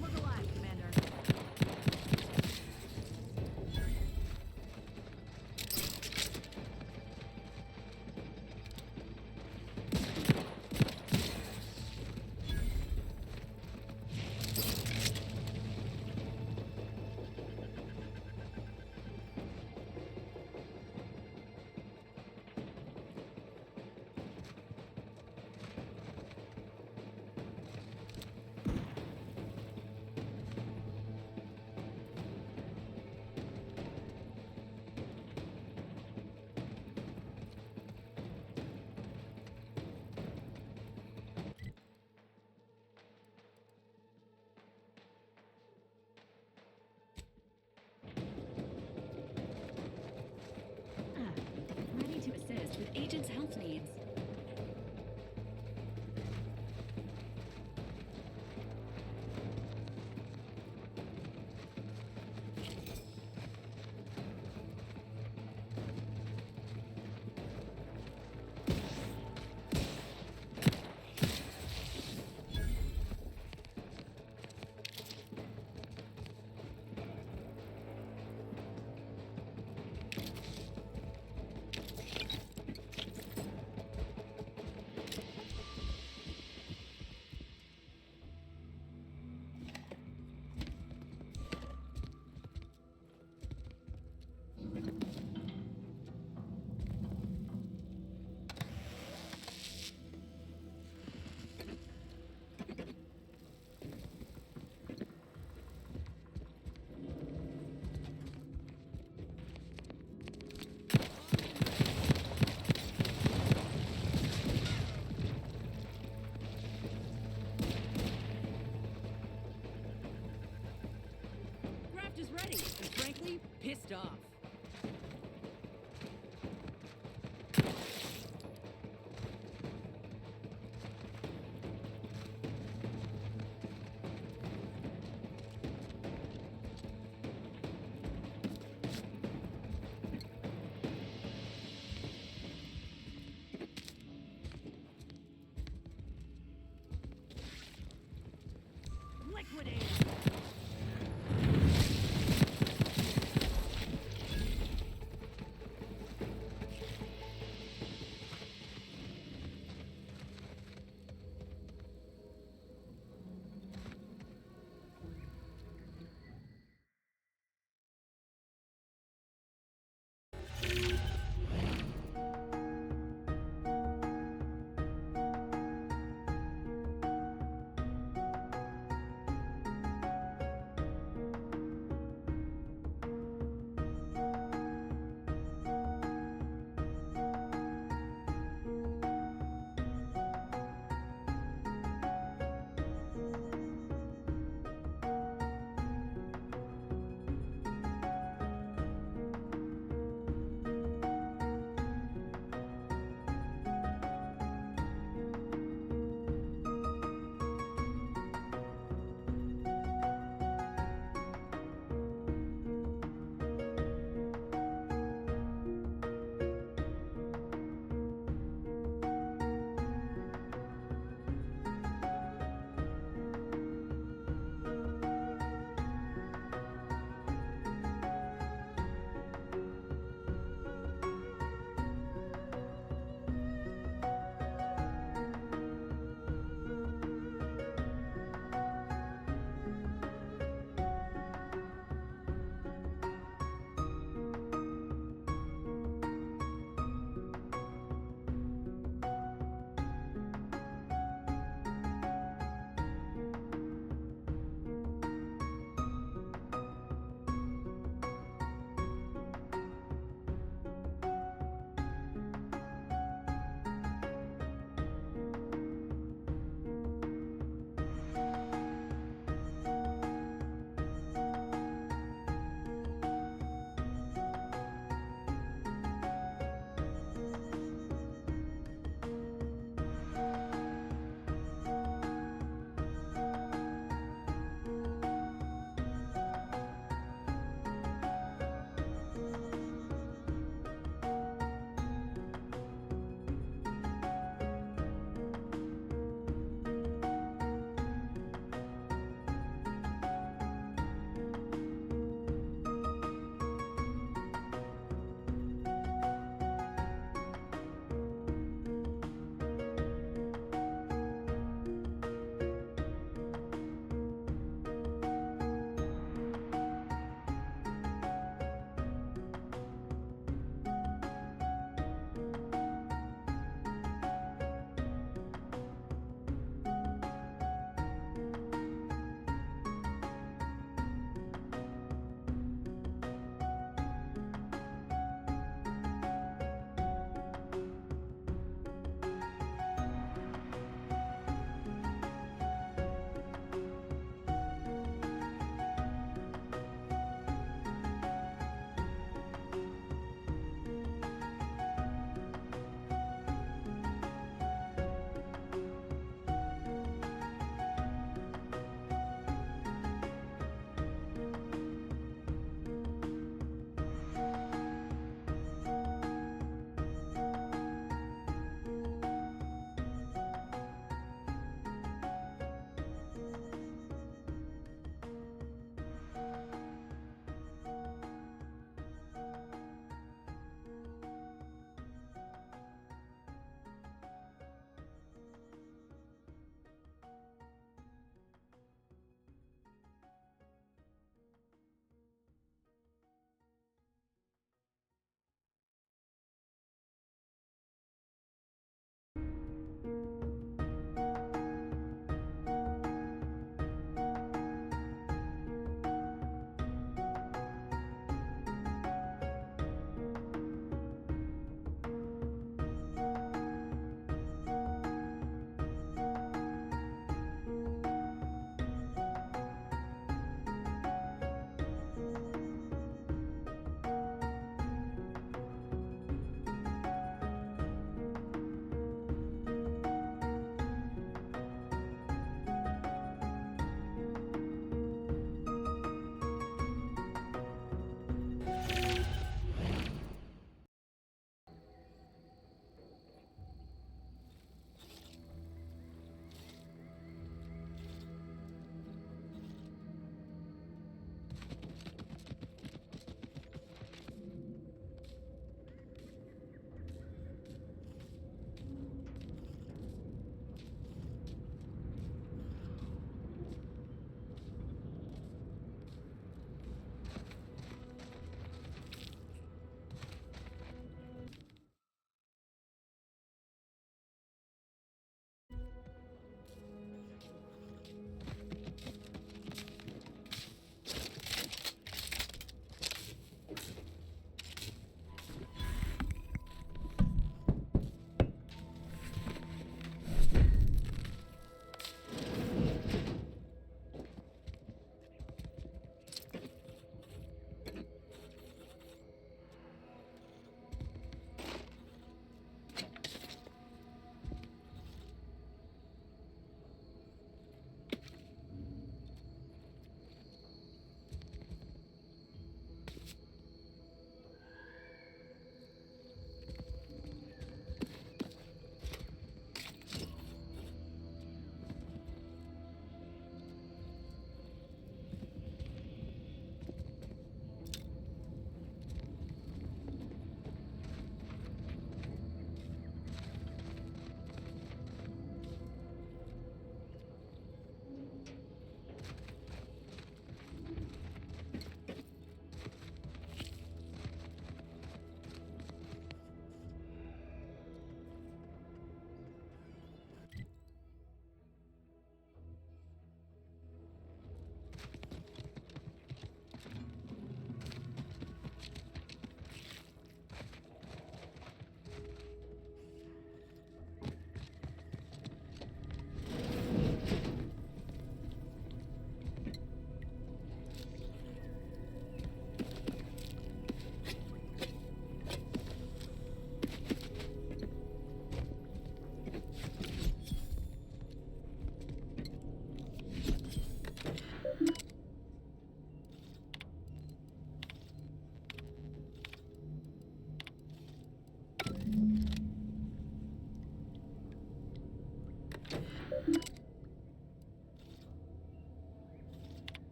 Look alive, Commander. Ready to assist with agents' health needs. Craft is ready, and frankly, pissed off.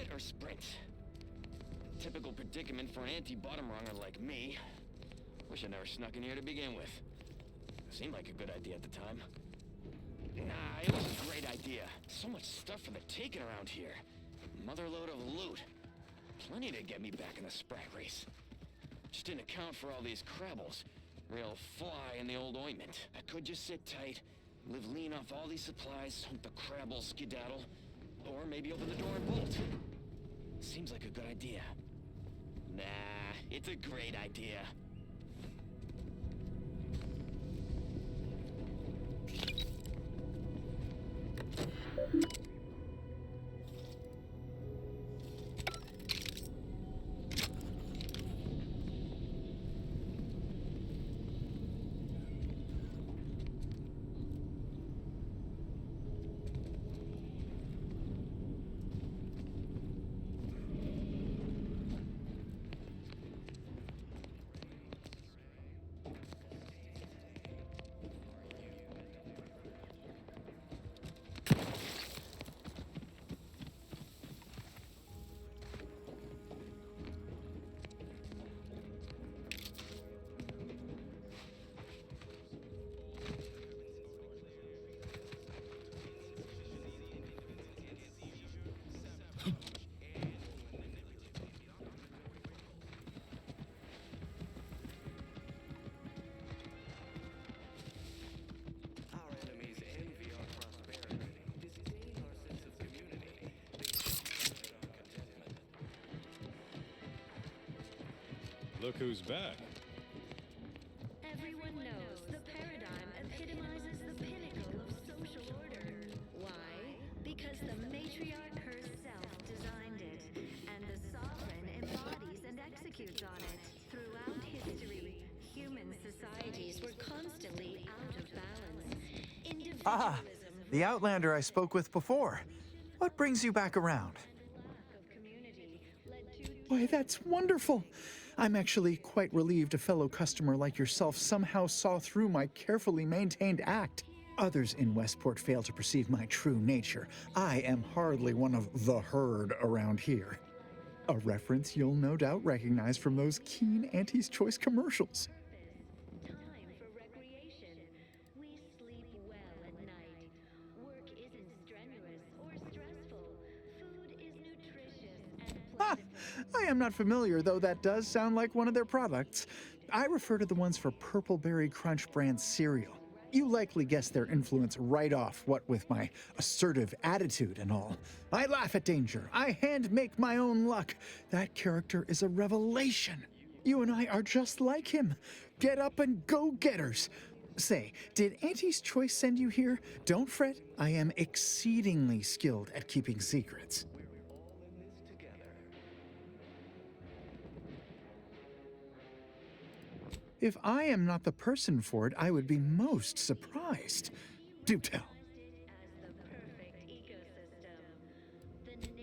it or sprint. Typical predicament for an anti-bottom runger like me. Wish I never snuck in here to begin with. Seemed like a good idea at the time. Nah, it was a great idea. So much stuff for the taking around here. Motherload of loot. Plenty to get me back in the sprag race. Just didn't account for all these crabbles. Real fly in the old ointment. I could just sit tight, live lean off all these supplies, hope the crabbles skedaddle, or maybe open the door and bolt. Seems like a good idea. Nah, it's a great idea. Look who's back. Everyone knows the paradigm epitomizes the pinnacle of social order. Why? Because the matriarch herself designed it, and the sovereign embodies and executes on it. Throughout history, human societies were constantly out of balance. Ah, the Outlander I spoke with before. What brings you back around? Why, that's wonderful. I'm actually quite relieved a fellow customer like yourself somehow saw through my carefully maintained act. Others in Westport fail to perceive my true nature. I am hardly one of the herd around here. A reference you'll no doubt recognize from those keen Auntie's Choice commercials. Time for recreation. We sleep well at night. Work isn't strenuous or stressful. Food is nutritious and Ah, I am not familiar, though that does sound like one of their products. I refer to the ones for Purple Berry Crunch brand cereal. You likely guessed their influence right off, what with my assertive attitude and all. I laugh at danger. I hand make my own luck. That character is a revelation. You and I are just like him. Get up and go-getters. Say, did Auntie's Choice send you here? Don't fret. I am exceedingly skilled at keeping secrets. If I am not the person for it, I would be most surprised. Do tell.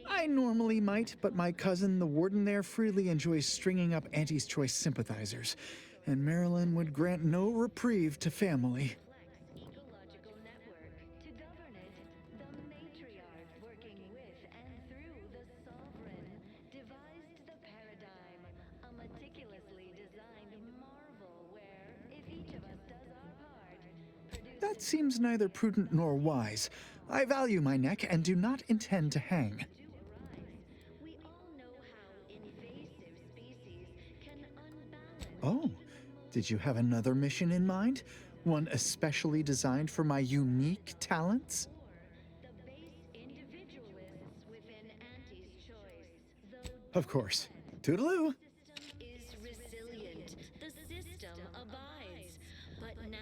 I normally might, but my cousin, the warden there, freely enjoys stringing up Auntie's Choice sympathizers, and Marilyn would grant no reprieve to family. ecological network. To govern it, the matriarch, working with and through the sovereign, devised the paradigm, a meticulously designed marvel where, if each of us does our part, That seems neither prudent nor wise. I value my neck and do not intend to hang. we all know how invasive species can unbalance. Oh, did you have another mission in mind? One especially designed for my unique talents? Individualists within Auntie's Choice. Of course. Toodaloo. Is resilient. The system abides. But now,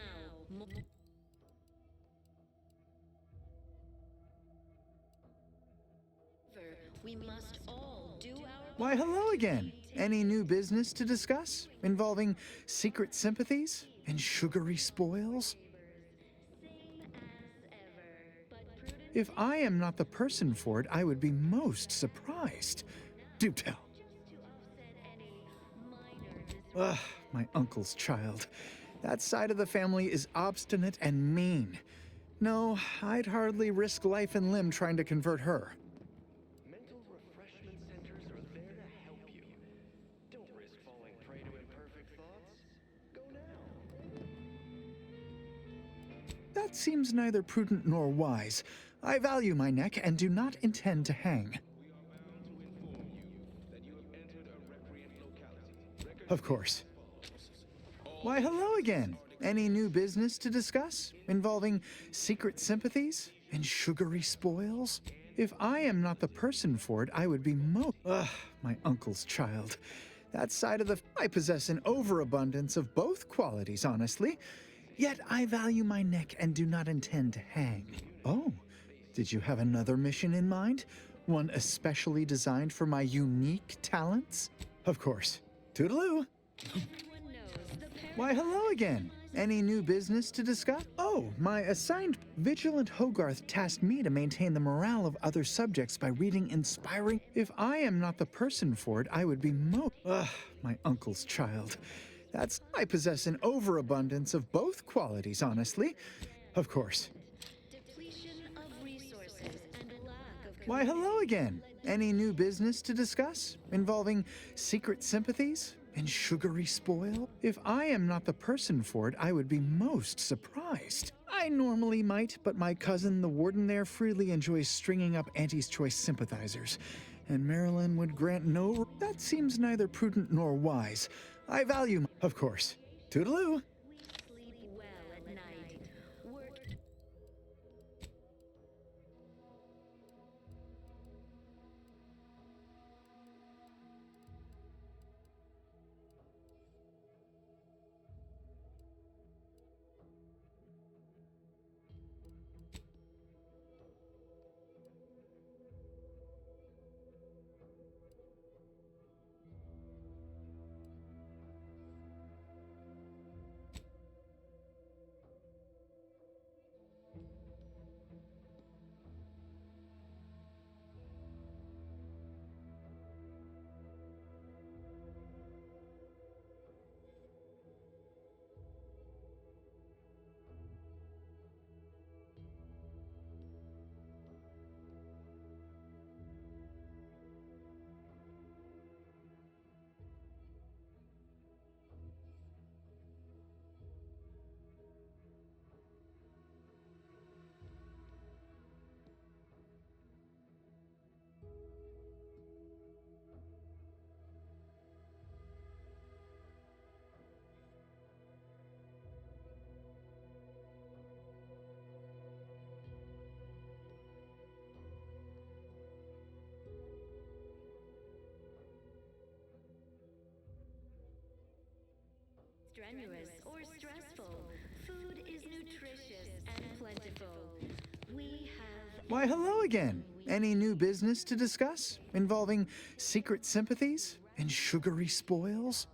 we must all do our Why, hello again. Any new business to discuss? Involving secret sympathies and sugary spoils? If I am not the person for it, I would be most surprised. Do tell. Ugh, my uncle's child. That side of the family is obstinate and mean. No, I'd hardly risk life and limb trying to convert her. Mental refreshment That seems neither prudent nor wise. I value my neck and do not intend to hang. Of course. Why, hello again. Any new business to discuss involving secret sympathies and sugary spoils? If I am not the person for it, I would be Ugh, my uncle's child. That side of I possess an overabundance of both qualities, honestly. Yet I value my neck and do not intend to hang. Oh, did you have another mission in mind? One especially designed for my unique talents? Of course. Toodaloo. Why, hello again. Any new business to discuss? Oh, my assigned Vigilant Hogarth tasked me to maintain the morale of other subjects by reading inspiring. If I am not the person for it, I would be Ugh, my uncle's child. I possess an overabundance of both qualities, honestly. Of course. Why, hello again. Any new business to discuss involving secret sympathies and sugary spoil? If I am not the person for it, I would be most surprised. I normally might, but my cousin, the warden there, freely enjoys stringing up Auntie's Choice sympathizers. And Marilyn would grant no... That seems neither prudent nor wise. I value... Of course. Toodaloo. Strenuous or stressful, food is nutritious and plentiful. We have... Why, hello again. Any new business to discuss involving secret sympathies and sugary spoils?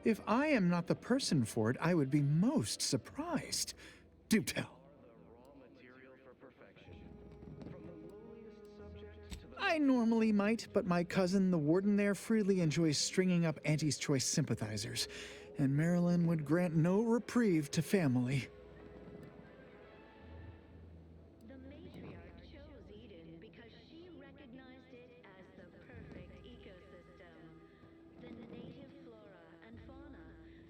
If I am not the person for it, I would be most surprised. Do tell. I normally might, but my cousin, the warden there, freely enjoys stringing up Auntie's Choice sympathizers. And Marilyn would grant no reprieve to family. The matriarch chose Eden because she recognized it as the perfect ecosystem. The native flora and fauna,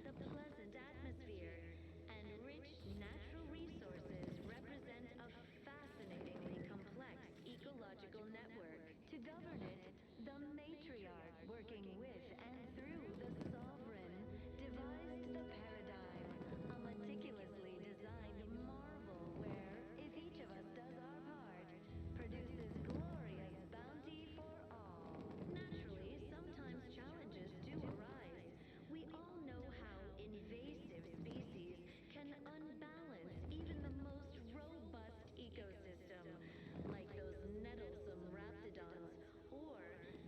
the pleasant atmosphere, and rich natural resources represent a fascinatingly complex ecological network. To govern it, the matriarch, working with and through the sovereign, devised the paradigm, a meticulously designed marvel where, if each of us does our part, produces glorious bounty for all. Naturally, sometimes challenges do arise. We all know how invasive species can unbalance even the most robust ecosystem, like those nettlesome raptidons or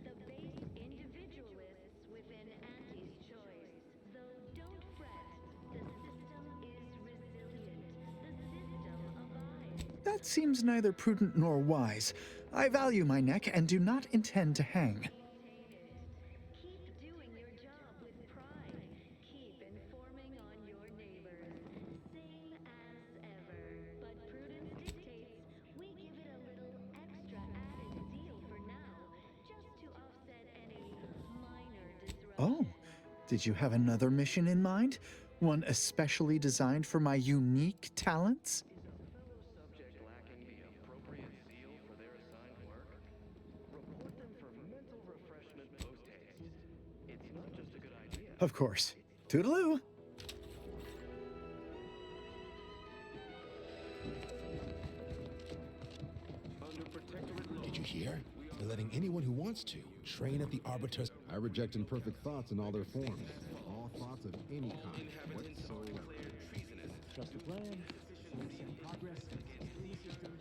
the base individualists within Auntie's Choice. Though don't fret, the system is resilient. The system abides. That seems neither prudent nor wise. I value my neck and do not intend to hang. Keep doing your job with pride. Keep informing on your neighbors. Same as ever. But prudence dictates we give it a little extra added zeal for now, just to offset any minor disruption. Oh, did you have another mission in mind? One especially designed for my unique talents? Subject lacking the appropriate zeal for their assigned work? Report them for mental refreshment post-haste. It's not just a good idea. Of course. Toodaloo! Did you hear? They're letting anyone who wants to train at the Arbiter's. I reject imperfect thoughts in all their forms. All thoughts of any kind whatsoever. Trust the plan. Send progress. Clean system.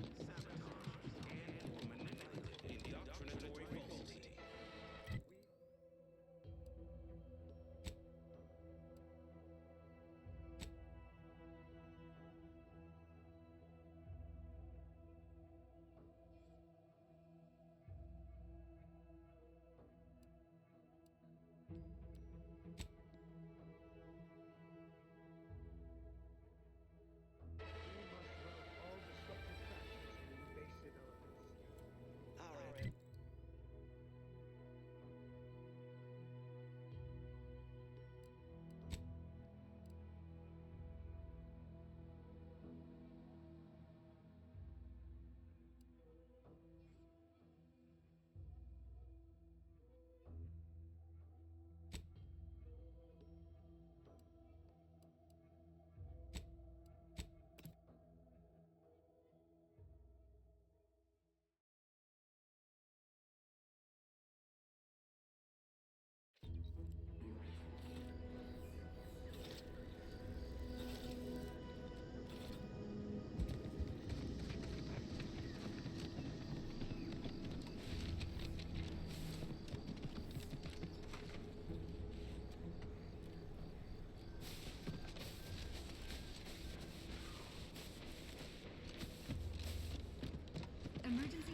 Emergency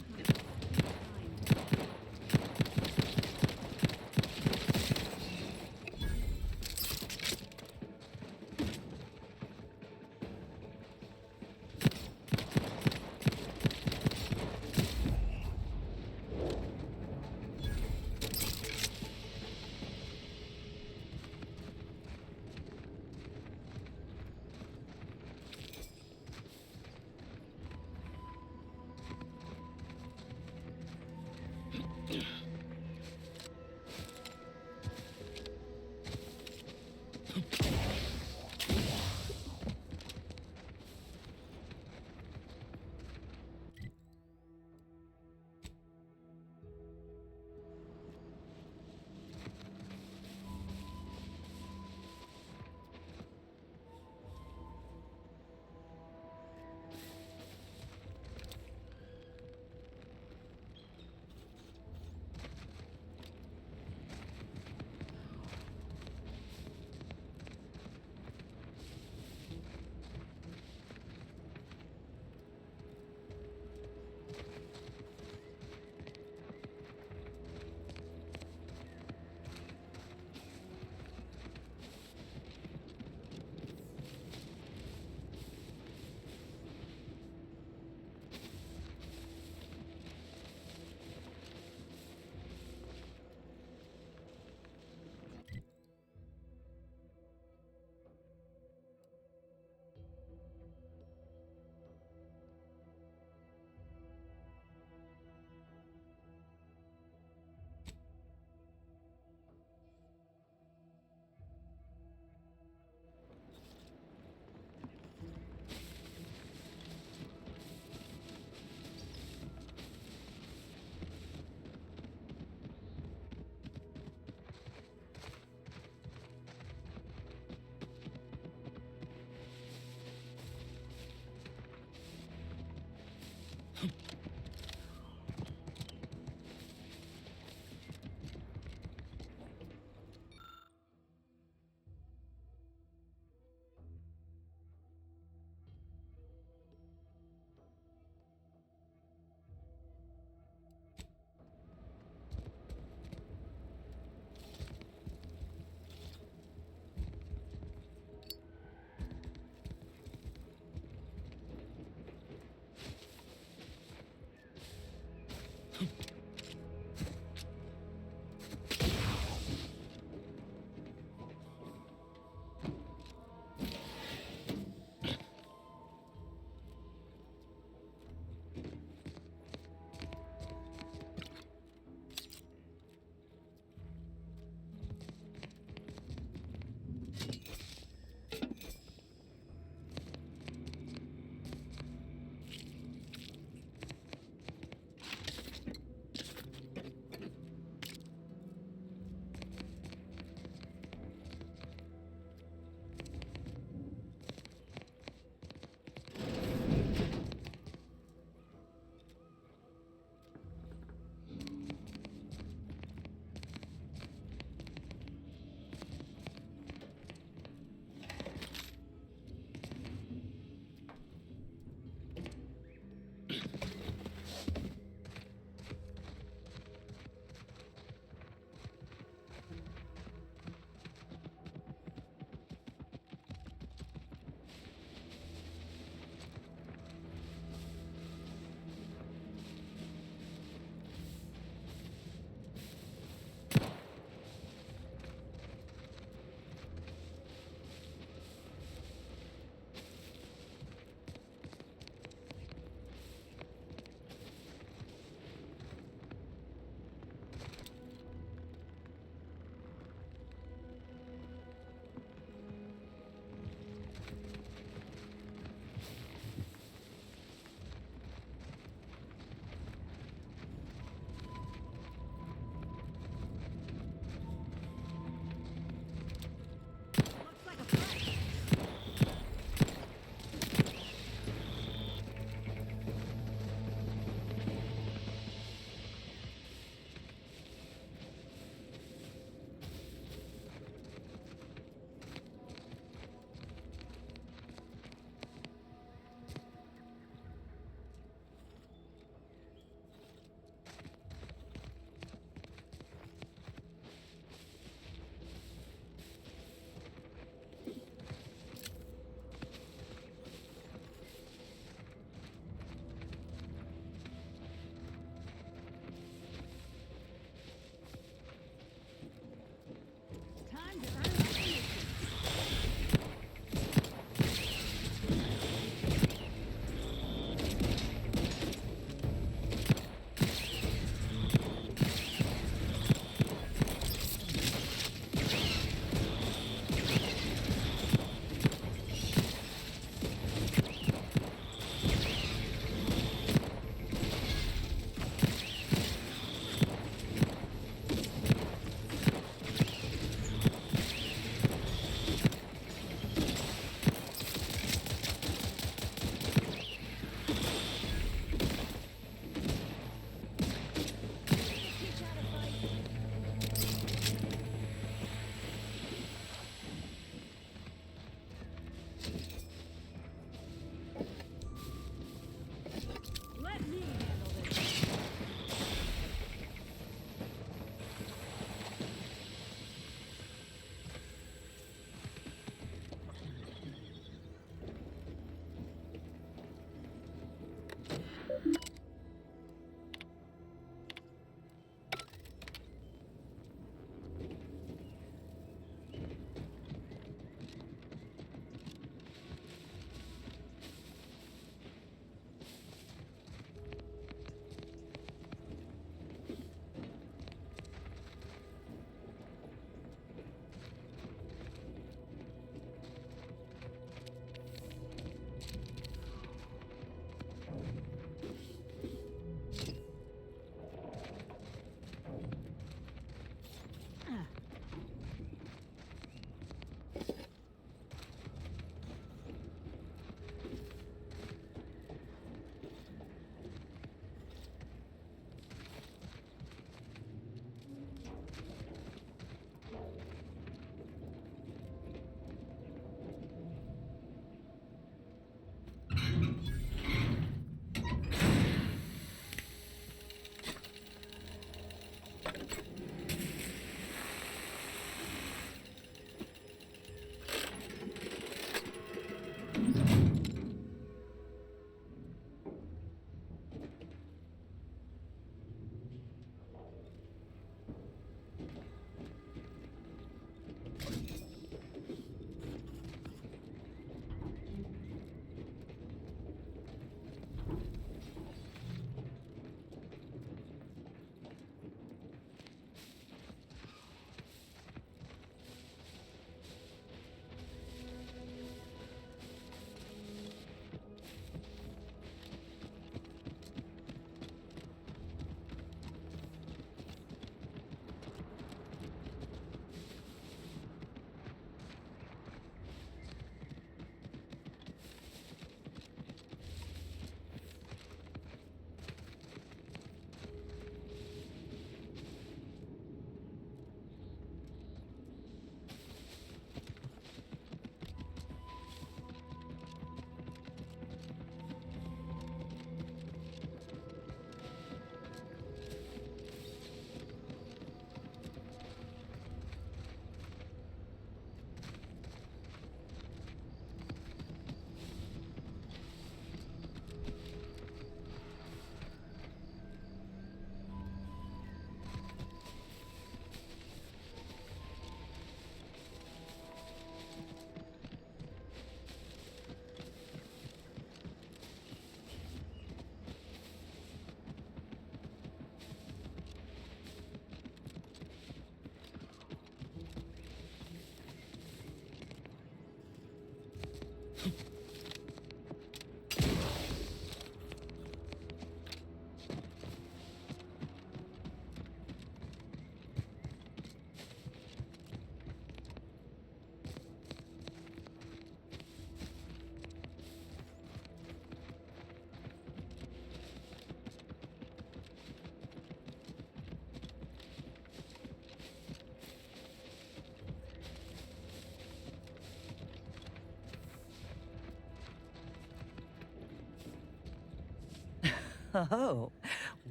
Oh,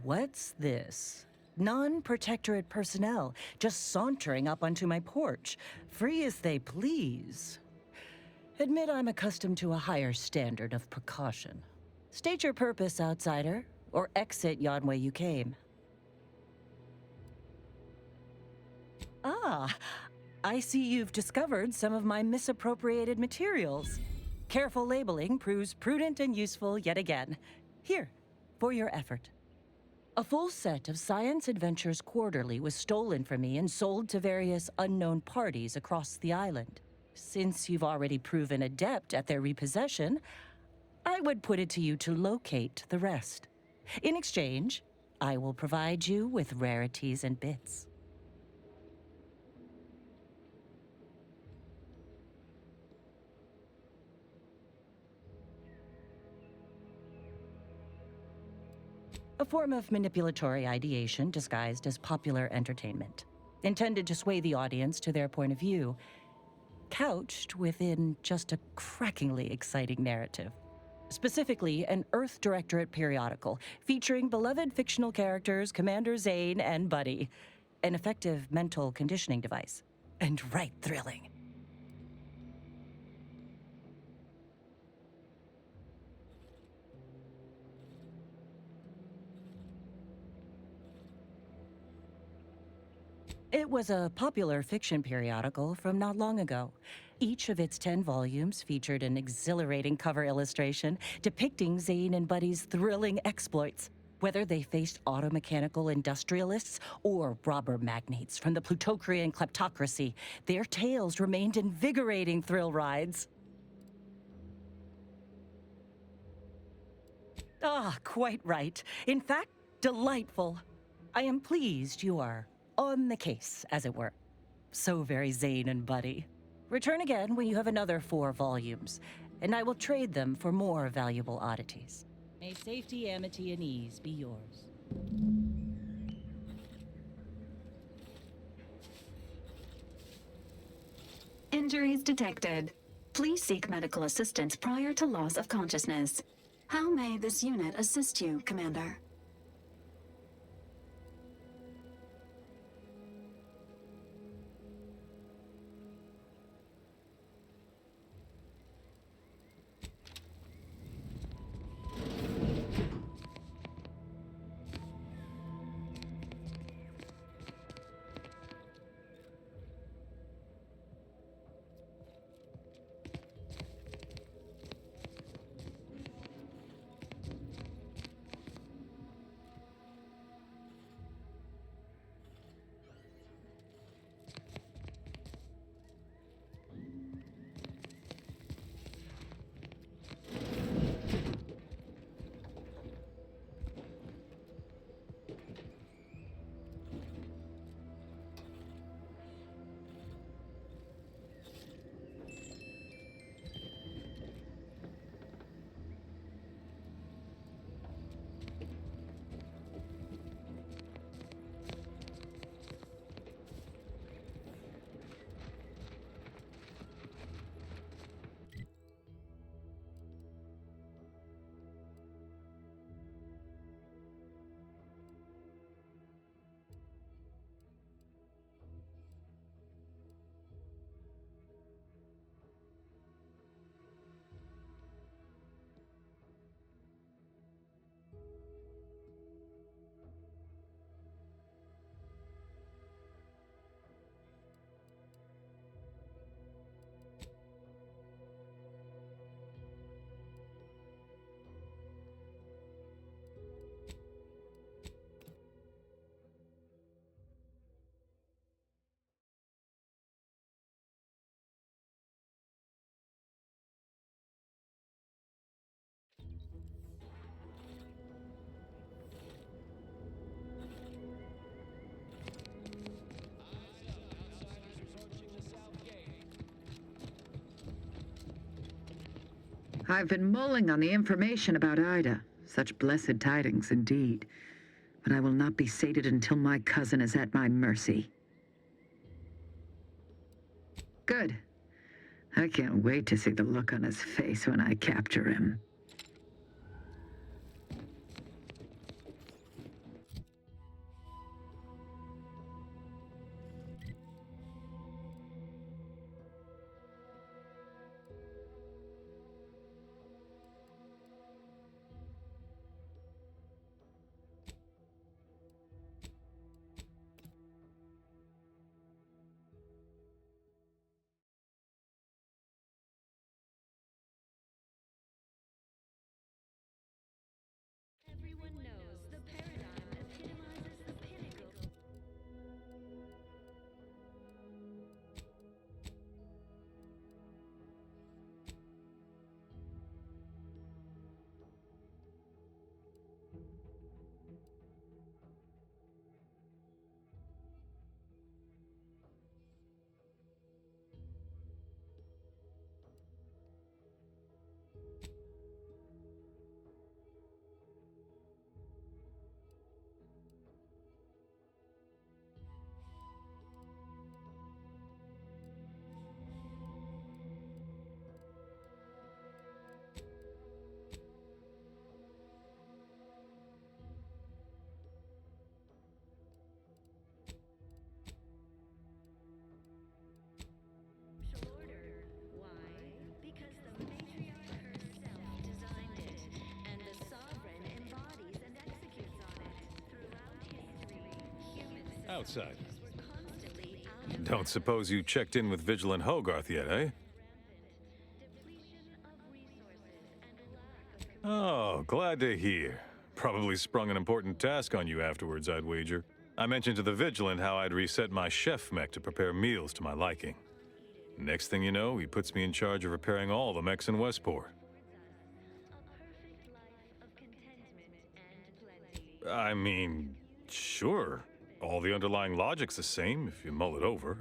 what's this? Non-protectorate personnel just sauntering up onto my porch, free as they please. Admit I'm accustomed to a higher standard of precaution. State your purpose, outsider, or exit yon way you came. Ah, I see you've discovered some of my misappropriated materials. Careful labeling proves prudent and useful yet again. Here, for your effort. A full set of Science Adventures Quarterly was stolen from me and sold to various unknown parties across the island. Since you've already proven adept at their repossession, I would put it to you to locate the rest. In exchange, I will provide you with rarities and bits. A form of manipulatory ideation disguised as popular entertainment, intended to sway the audience to their point of view, couched within just a crackingly exciting narrative. Specifically, an Earth Directorate periodical featuring beloved fictional characters Commander Zane and Buddy. An effective mental conditioning device. And right thrilling. It was a popular fiction periodical from not long ago. Each of its 10 volumes featured an exhilarating cover illustration depicting Zane and Buddy's thrilling exploits. Whether they faced automechanical industrialists or robber magnates from the Plutocrian kleptocracy, their tales remained invigorating thrill rides. Ah, quite right. In fact, delightful. I am pleased you are on the case, as it were. So very Zane and Buddy. Return again when you have another 4 volumes, and I will trade them for more valuable oddities. May safety, amity, and ease be yours. Injuries detected. Please seek medical assistance prior to loss of consciousness. How may this unit assist you, Commander? I've been mulling on the information about Ida. Such blessed tidings indeed. But I will not be sated until my cousin is at my mercy. Good. I can't wait to see the look on his face when I capture him. Everyone knows the paradigm epitomizes the pinnacle. Outside. Don't suppose you checked in with Vigilant Hogarth yet, eh? Oh, glad to hear. Probably sprung an important task on you afterwards, I'd wager. I mentioned to the Vigilant how I'd reset my chef mech to prepare meals to my liking. Next thing you know, he puts me in charge of repairing all the mechs in Westport. I mean, sure. All the underlying logic's the same, if you mull it over.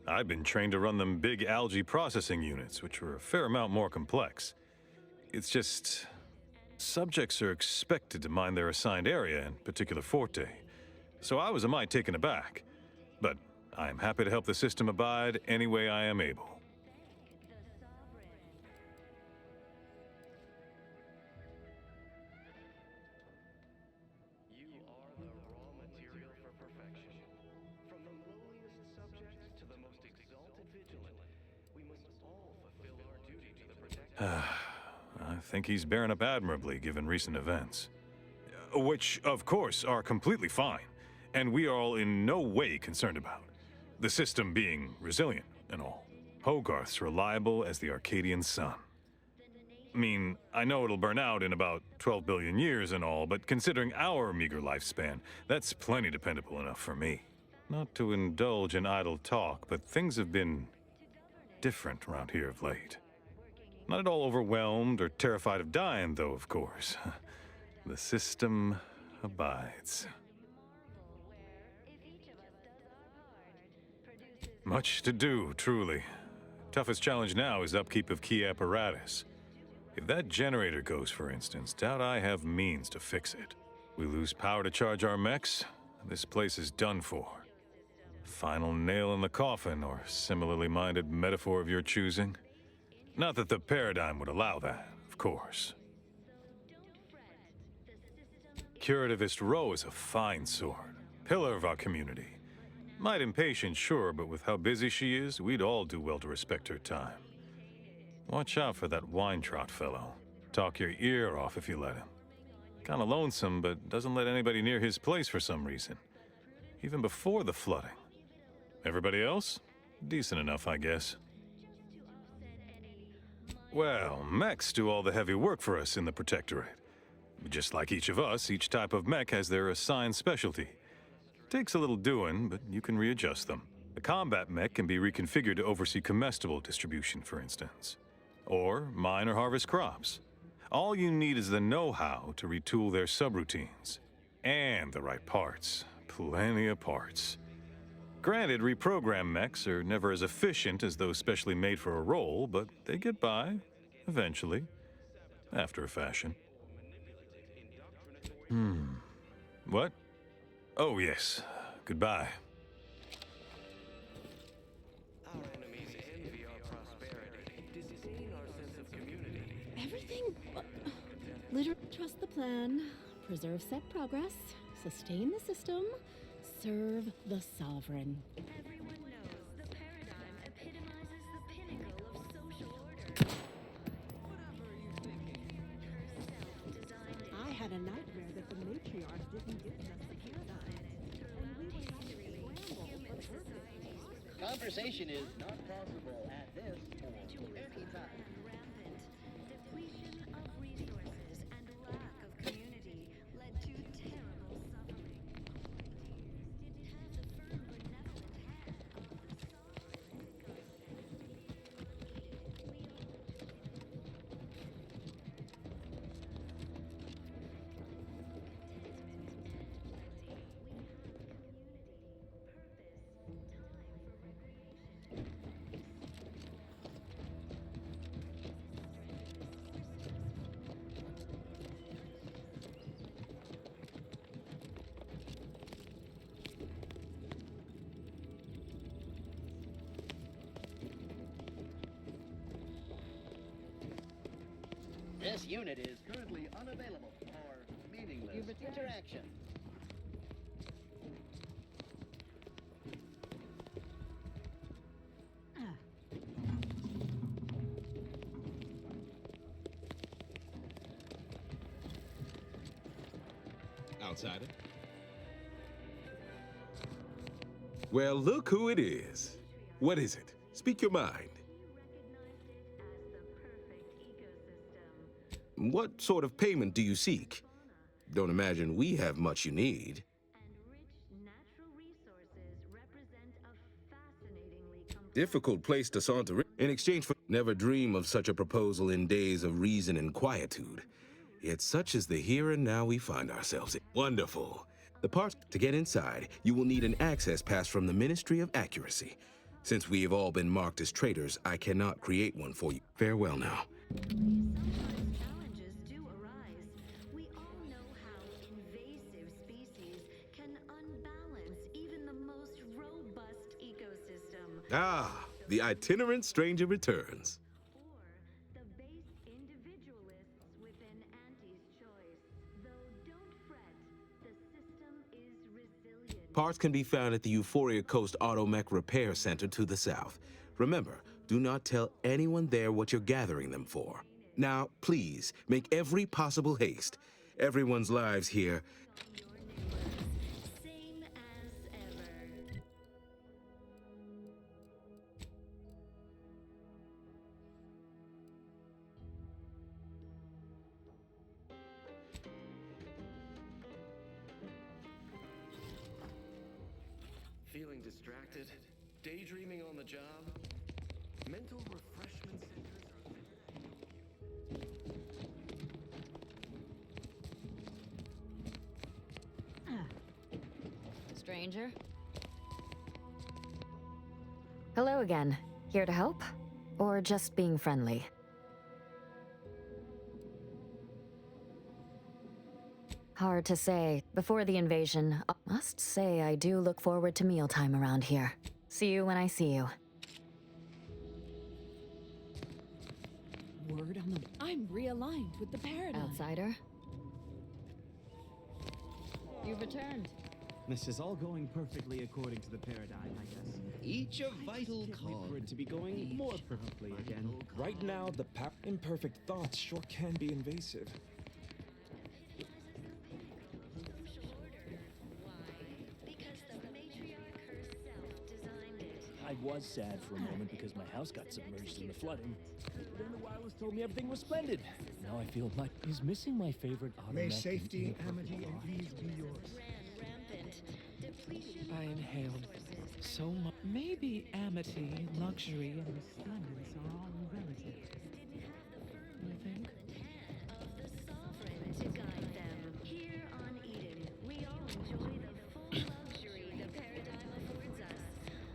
I've been trained to run them big algae processing units, which are a fair amount more complex. It's just... subjects are expected to mind their assigned area and particular forte. So I was a mite taken aback. But I am happy to help the system abide any way I am able. I think he's bearing up admirably given recent events. Which, of course, are completely fine, and we are all in no way concerned about. The system being resilient and all. Hogarth's reliable as the Arcadian sun. I mean, I know it'll burn out in about 12 billion years and all, but considering our meager lifespan, that's plenty dependable enough for me. Not to indulge in idle talk, but things have been different around here of late. Not at all overwhelmed or terrified of dying, though, of course. The system abides. Much to do, truly. Toughest challenge now is upkeep of key apparatus. If that generator goes, for instance, doubt I have means to fix it. We lose power to charge our mechs, this place is done for. Final nail in the coffin, or similarly minded metaphor of your choosing. Not that the paradigm would allow that, of course. Curativist Row is a fine sword, pillar of our community. Might impatient, sure, but with how busy she is, we'd all do well to respect her time. Watch out for that Weintraut fellow. Talk your ear off if you let him. Kinda lonesome, but doesn't let anybody near his place for some reason. Even before the flooding. Everybody else? Decent enough, I guess. Well, mechs do all the heavy work for us in the Protectorate. Just like each of us, each type of mech has their assigned specialty. Takes a little doing, but you can readjust them. A combat mech can be reconfigured to oversee comestible distribution, for instance. Or mine or harvest crops. All you need is the know-how to retool their subroutines. And the right parts. Plenty of parts. Granted, reprogrammed mechs are never as efficient as those specially made for a role, but they get by, eventually. After a fashion. What? Oh, yes. Goodbye. Our enemies envy our prosperity, disdain our sense of community. Everything. Literally trust the plan, preserve set progress, sustain the system, serve the sovereign. Everyone knows the paradigm epitomizes the pinnacle of social order. Whatever are you thinking? Her self-designed it. I had a nightmare that the matriarch didn't give us the paradigm. And we would have to scramble for purpose. Conversation is not possible at this or any time. Rampant depletion of resources and lack of community led to terrible suffering. Did it have the firm benevolent hand of the sovereign This unit is currently unavailable for meaningless interaction. Outsider? Well, look who it is. What is it? Speak your mind. What sort of payment do you seek? Don't imagine we have much you need. Difficult place to saunter in exchange for... Never dream of such a proposal in days of reason and quietude. Yet such is the here and now we find ourselves in. Wonderful. The part to get inside, you will need an access pass from the Ministry of Accuracy. Since we have all been marked as traitors, I cannot create one for you. Farewell now. challenges do arise. We all know how invasive species can unbalance even the most robust ecosystem. Ah, the itinerant stranger returns. The base individualists within Auntie's choice. Though don't fret, the system is resilient. Parts can be found at the Euphoria Coast Automech Repair Center to the south. Remember, do not tell anyone there what you're gathering them for. Now, please, make every possible haste. Everyone's lives here. Same as ever. Feeling distracted? Daydreaming on the job? Mental refreshment centers are there to help you. Stranger? Hello again. Here to help? Or just being friendly? Hard to say. Before the invasion, I must say I do look forward to mealtime around here. See you when I see you. Word on the... I'm realigned with the paradigm. Outsider? You've returned. This is all going perfectly according to the paradigm, I guess. Each a vital Can't wait cog. for it to be going more perfectly again. Right now, the imperfect thoughts sure can be invasive. Social order. Why? Because the matriarch herself designed it. I was sad for a moment because my house got submerged in the flooding. Then the wireless told me everything was splendid. Now I feel my is missing my favorite auto. May safety, amity, and ease be yours. Rampant depletion. I inhaled so much. Maybe amity, luxury, and resplendence are all relative. You think? Of the sovereign to guide them. Here on Eden, we all enjoy the full luxury the paradigm affords us.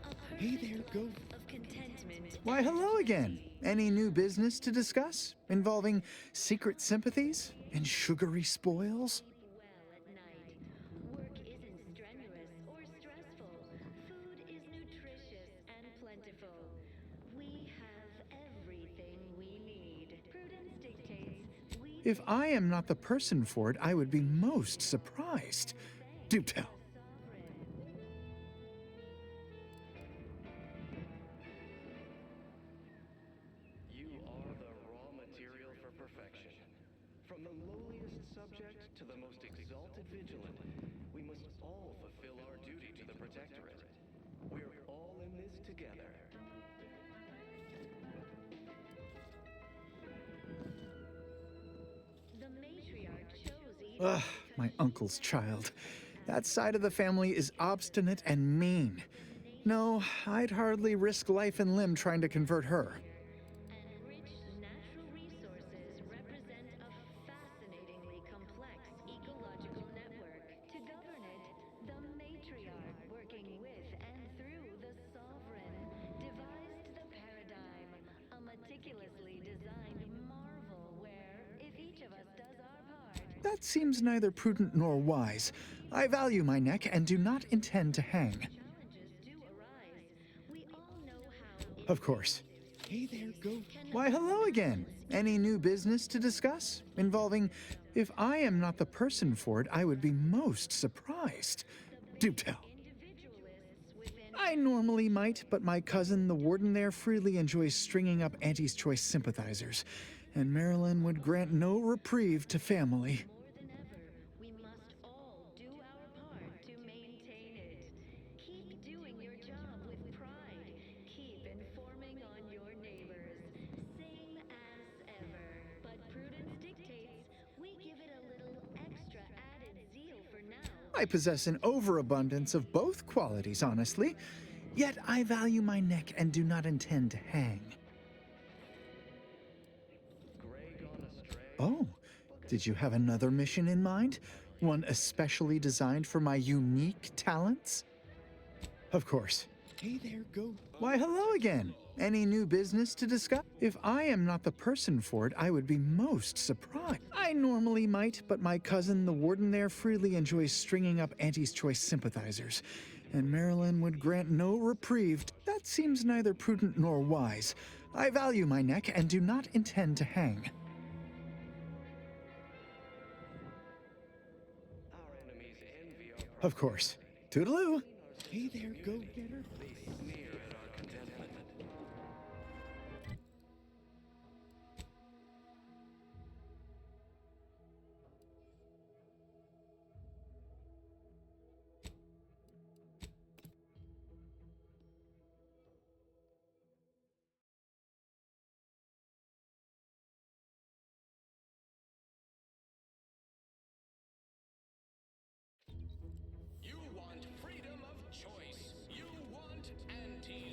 A Hey perfect there, go. life of contentment. Why, hello again. Any new business to discuss involving secret sympathies and sugary spoils? Work isn't strenuous or stressful. Food is nutritious and plentiful. We have everything we need. Prudence dictates we If I am not the person for it, I would be most surprised. Do tell. You are the raw material for perfection. From the lowliest subject to the most exalted vigilant, we must all fulfill our duty to the Protectorate. We're all in this together. The matriarch chose each Ugh, my uncle's child. That side of the family is obstinate and mean. No, I'd hardly risk life and limb trying to convert her. natural resources represent a fascinatingly complex ecological network. To govern it, the matriarch, working with and through the sovereign, devised the paradigm, a meticulously designed marvel where, if each of us does our part, That seems neither prudent nor wise. I value my neck and do not intend to hang. Of course. Hey there, go. Why, hello again. Any new business to discuss involving... If I am not the person for it, I would be most surprised. Do tell. I normally might, but my cousin, the warden there, freely enjoys stringing up Auntie's Choice sympathizers, and Marilyn would grant no reprieve to family. we must all do our part to maintain it. Keep doing your job with pride. Keep informing on your neighbors. Same as ever. But prudence dictates we give it a little extra added zeal for now. I possess an overabundance of both qualities, honestly, yet I value my neck and do not intend to hang. Oh, did you have another mission in mind? One especially designed for my unique talents? Of course. Hey there, go. Why, hello again. Any new business to discuss? If I am not the person for it, I would be most surprised. I normally might, but my cousin, the warden there, freely enjoys stringing up Auntie's Choice sympathizers, and Marilyn would grant no reprieve. That seems neither prudent nor wise. I value my neck and do not intend to hang. Of course. Toodaloo. Hey there, go-getter. They sneer at our contentment. You want freedom of choice. You want Auntie.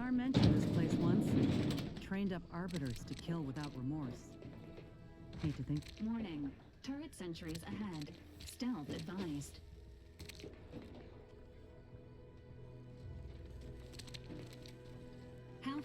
Star mentioned this place once. Trained up arbiters to kill without remorse. Hate to think. Warning. Turret sentries ahead. Stealth advised. How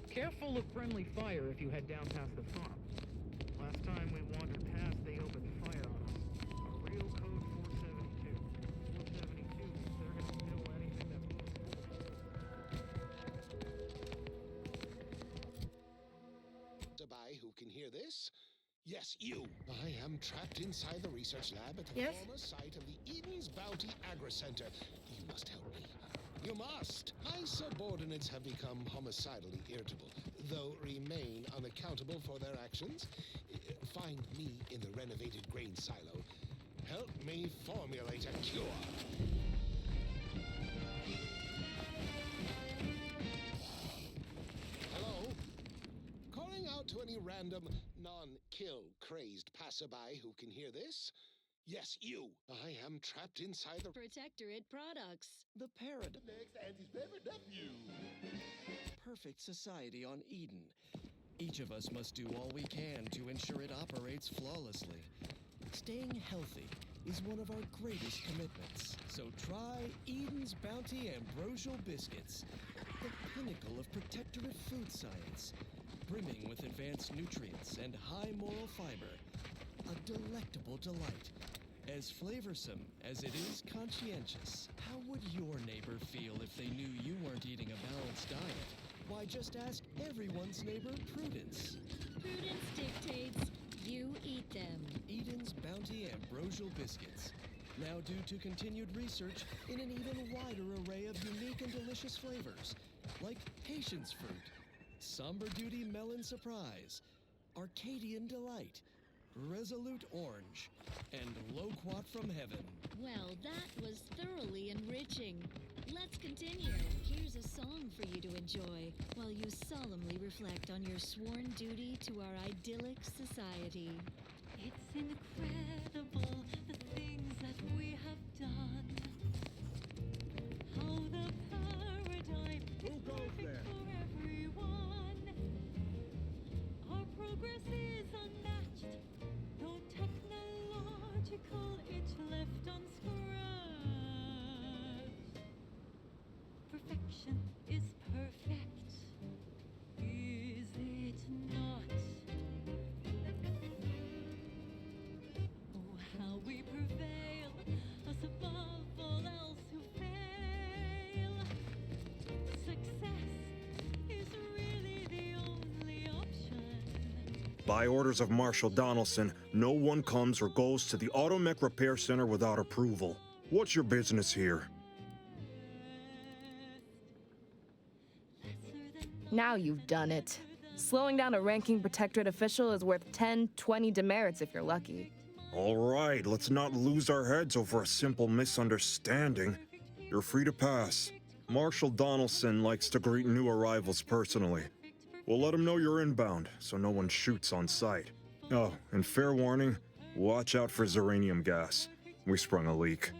Careful of friendly fire if you head down past the farm. Last time we wandered past, they opened fire on us. Our real code 472. 472 means they're gonna kill anything that moves forward. Sabai, who can hear this? Yes, you. I am trapped inside the research lab at the former site of the Eden's Bounty Agri Center. You must help me. You must! My subordinates have become homicidally irritable, though remain unaccountable for their actions. Find me in the renovated grain silo. Help me formulate a cure. Hello? Calling out to any random, non-kill crazed passerby who can hear this? Yes, you. I am trapped inside the Protectorate products. The paradigm. Next, Auntie's favorite nephew. Perfect society on Eden. Each of us must do all we can to ensure it operates flawlessly. Staying healthy is one of our greatest commitments. So try Eden's Bounty Ambrosial Biscuits, the pinnacle of protectorate food science, brimming with advanced nutrients and high moral fiber. A delectable delight, as flavorsome as it is conscientious. How would your neighbor feel if they knew you weren't eating a balanced diet? Why, just ask everyone's neighbor, Prudence. Prudence dictates you eat them. Eden's Bounty Ambrosial Biscuits. Now due to continued research in an even wider array of unique and delicious flavors, like Patience Fruit, Somber Duty Melon Surprise, Arcadian Delight, Resolute Orange, and Loquat from Heaven. Well, that was thoroughly enriching. Let's continue. Here's a song for you to enjoy while you solemnly reflect on your sworn duty to our idyllic society. It's incredible the things that we have done. How the paradigm is perfect for everyone. Our progress is unmatched, though technological it left unscratched. Perfection is perfect, is it not? Oh, how we prevail, us above all else who fail. Success is really the only option. By orders of Marshal Donaldson, no one comes or goes to the Automech Repair Center without approval. What's your business here? Now you've done it. Slowing down a ranking protectorate official is worth 10, 20 demerits if you're lucky. All right, let's not lose our heads over a simple misunderstanding. You're free to pass. Marshal Donaldson likes to greet new arrivals personally. We'll let him know you're inbound, so no one shoots on sight. Oh, and fair warning, watch out for xeranium gas. We sprung a leak.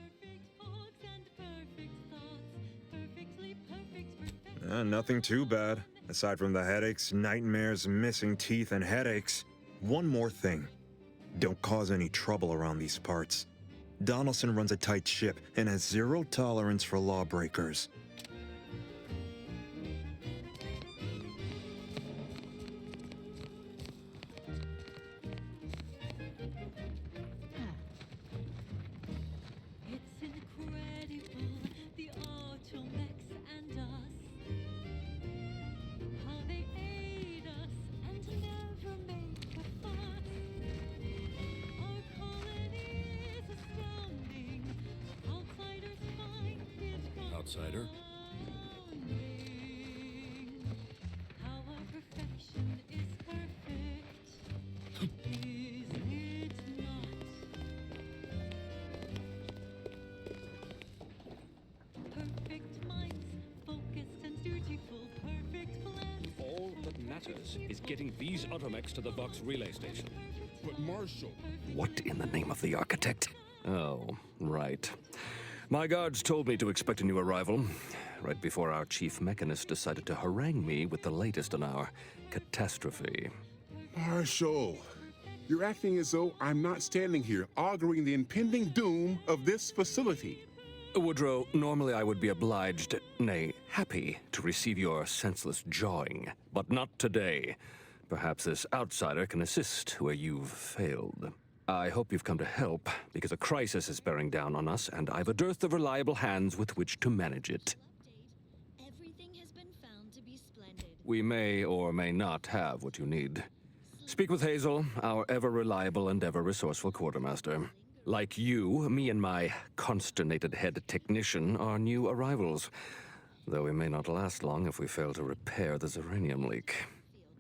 Nothing too bad. Aside from the headaches, nightmares, missing teeth, and headaches, one more thing. Don't cause any trouble around these parts. Donaldson runs a tight ship and has zero tolerance for lawbreakers. It's incredible, the Automex and us. How they aid us and never make a fuss. Our colony is astounding. Outsiders find it Outsider? confounding. How our perfection is perfect. Is it not? Perfect minds, focused and dutiful, perfect plans. All that matters is getting these Automex to the Vox relay station. But Marshal... What in the name of the architect? Oh, right. My guards told me to expect a new arrival, right before our chief mechanist decided to harangue me with the latest in our catastrophe. Marshal, you're acting as though I'm not standing here auguring the impending doom of this facility. Woodrow, normally I would be obliged, nay, happy, to receive your senseless jawing, but not today. Perhaps this outsider can assist where you've failed. I hope you've come to help, because a crisis is bearing down on us, and I've a dearth of reliable hands with which to manage it. Everything has been found to be splendid. We may or may not have what you need. Speak with Hazel, our ever-reliable and ever-resourceful quartermaster. Like you, me and my consternated head technician are new arrivals, though we may not last long if we fail to repair the uranium leak.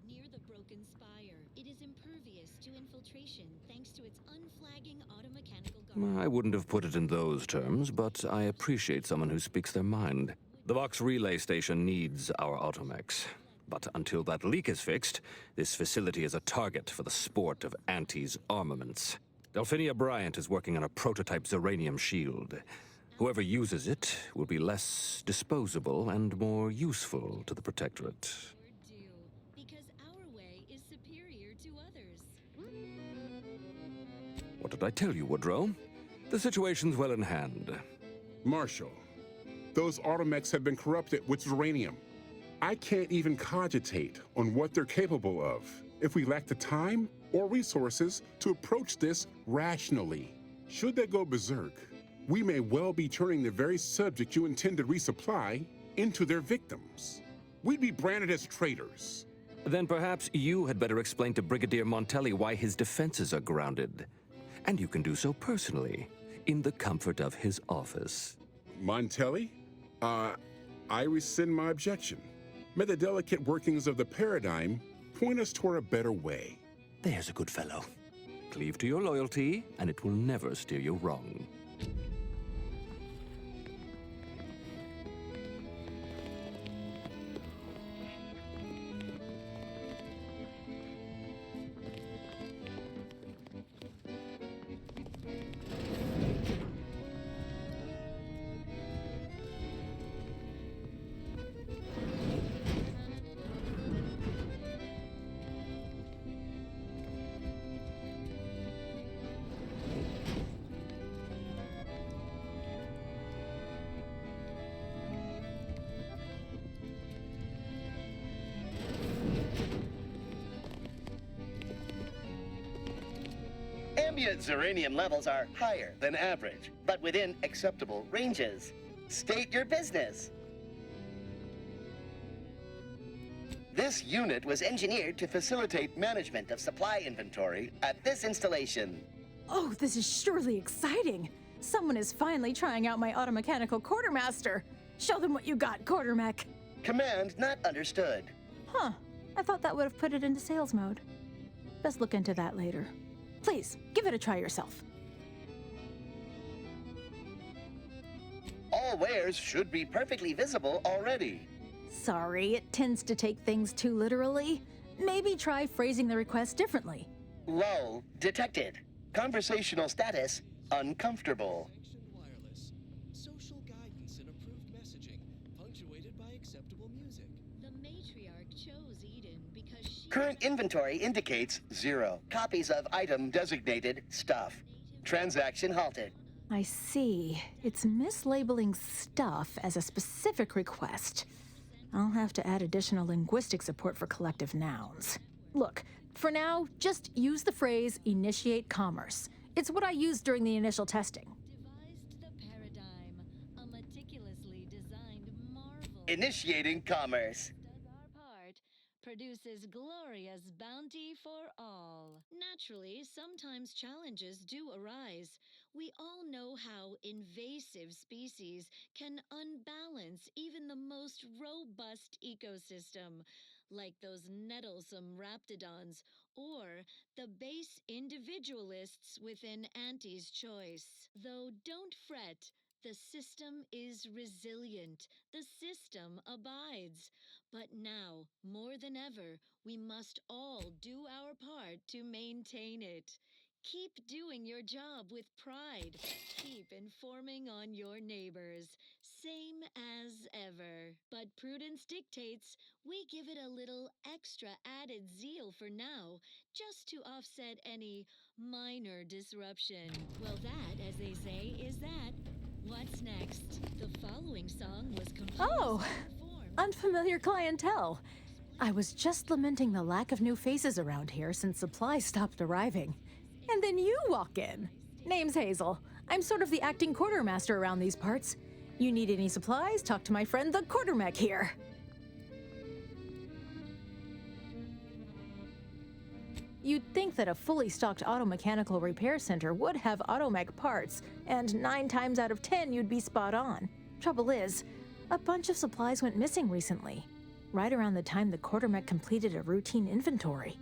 Near the broken spire, it is impervious to infiltration thanks to its unflagging automechanical guard. I wouldn't have put it in those terms, but I appreciate someone who speaks their mind. The Vox relay station needs our Automex. But until that leak is fixed, this facility is a target for the sport of Auntie's armaments. Delphinia Bryant is working on a prototype Zeranium shield. Whoever uses it will be less disposable and more useful to the Protectorate. Because our way is superior to others. What did I tell you, Woodrow? The situation's well in hand. Marshal, those Automex have been corrupted with uranium. I can't even cogitate on what they're capable of if we lack the time or resources to approach this rationally. Should they go berserk, we may well be turning the very subject you intend to resupply into their victims. We'd be branded as traitors. Then perhaps you had better explain to Brigadier Montelli why his defenses are grounded. And you can do so personally, in the comfort of his office. Montelli? I rescind my objection. May the delicate workings of the paradigm point us toward a better way. There's a good fellow. Cleave to your loyalty, and it will never steer you wrong. Ambient Zeranium levels are higher than average, but within acceptable ranges. State your business. This unit was engineered to facilitate management of supply inventory at this installation. Oh, this is surely exciting. Someone is finally trying out my automechanical quartermaster. Show them what you got, Quartermech. Command not understood. Huh. I thought that would have put it into sales mode. Best look into that later. Please, give it a try yourself. All wares should be perfectly visible already. Sorry, it tends to take things too literally. Maybe try phrasing the request differently. Lull detected. Conversational status uncomfortable. Wireless. Social guidance and approved messaging, punctuated by acceptable music. The matriarch chose Eden because she Current inventory indicates 0 copies of item designated stuff. Transaction halted. I see. It's mislabeling stuff as a specific request. I'll have to add additional linguistic support for collective nouns. Look, for now, just use the phrase initiate commerce. It's what I used during the initial testing. devised the paradigm, a meticulously designed marvel. Initiating commerce. Our part produces glorious bounty for all. Naturally, sometimes challenges do arise. We all know how invasive species can unbalance even the most robust ecosystem, like those nettlesome raptidons or the base individualists within Auntie's choice. Though don't fret, the system is resilient. The system abides. But now, more than ever, we must all do our part to maintain it. Keep doing your job with pride. Keep informing on your neighbors. Same as ever. But prudence dictates we give it a little extra added zeal for now, just to offset any minor disruption. Well, that, as they say, is that. What's next? The following song was composed Oh, unfamiliar clientele. I was just lamenting the lack of new faces around here since supplies stopped arriving. And then you walk in. Name's Hazel. I'm sort of the acting quartermaster around these parts. You need any supplies? Talk to my friend the quartermech here. You'd think that a fully stocked auto-mechanical repair center would have automech parts, and 9 times out of 10 you'd be spot on. Trouble is, a bunch of supplies went missing recently, right around the time the quartermech completed a routine inventory.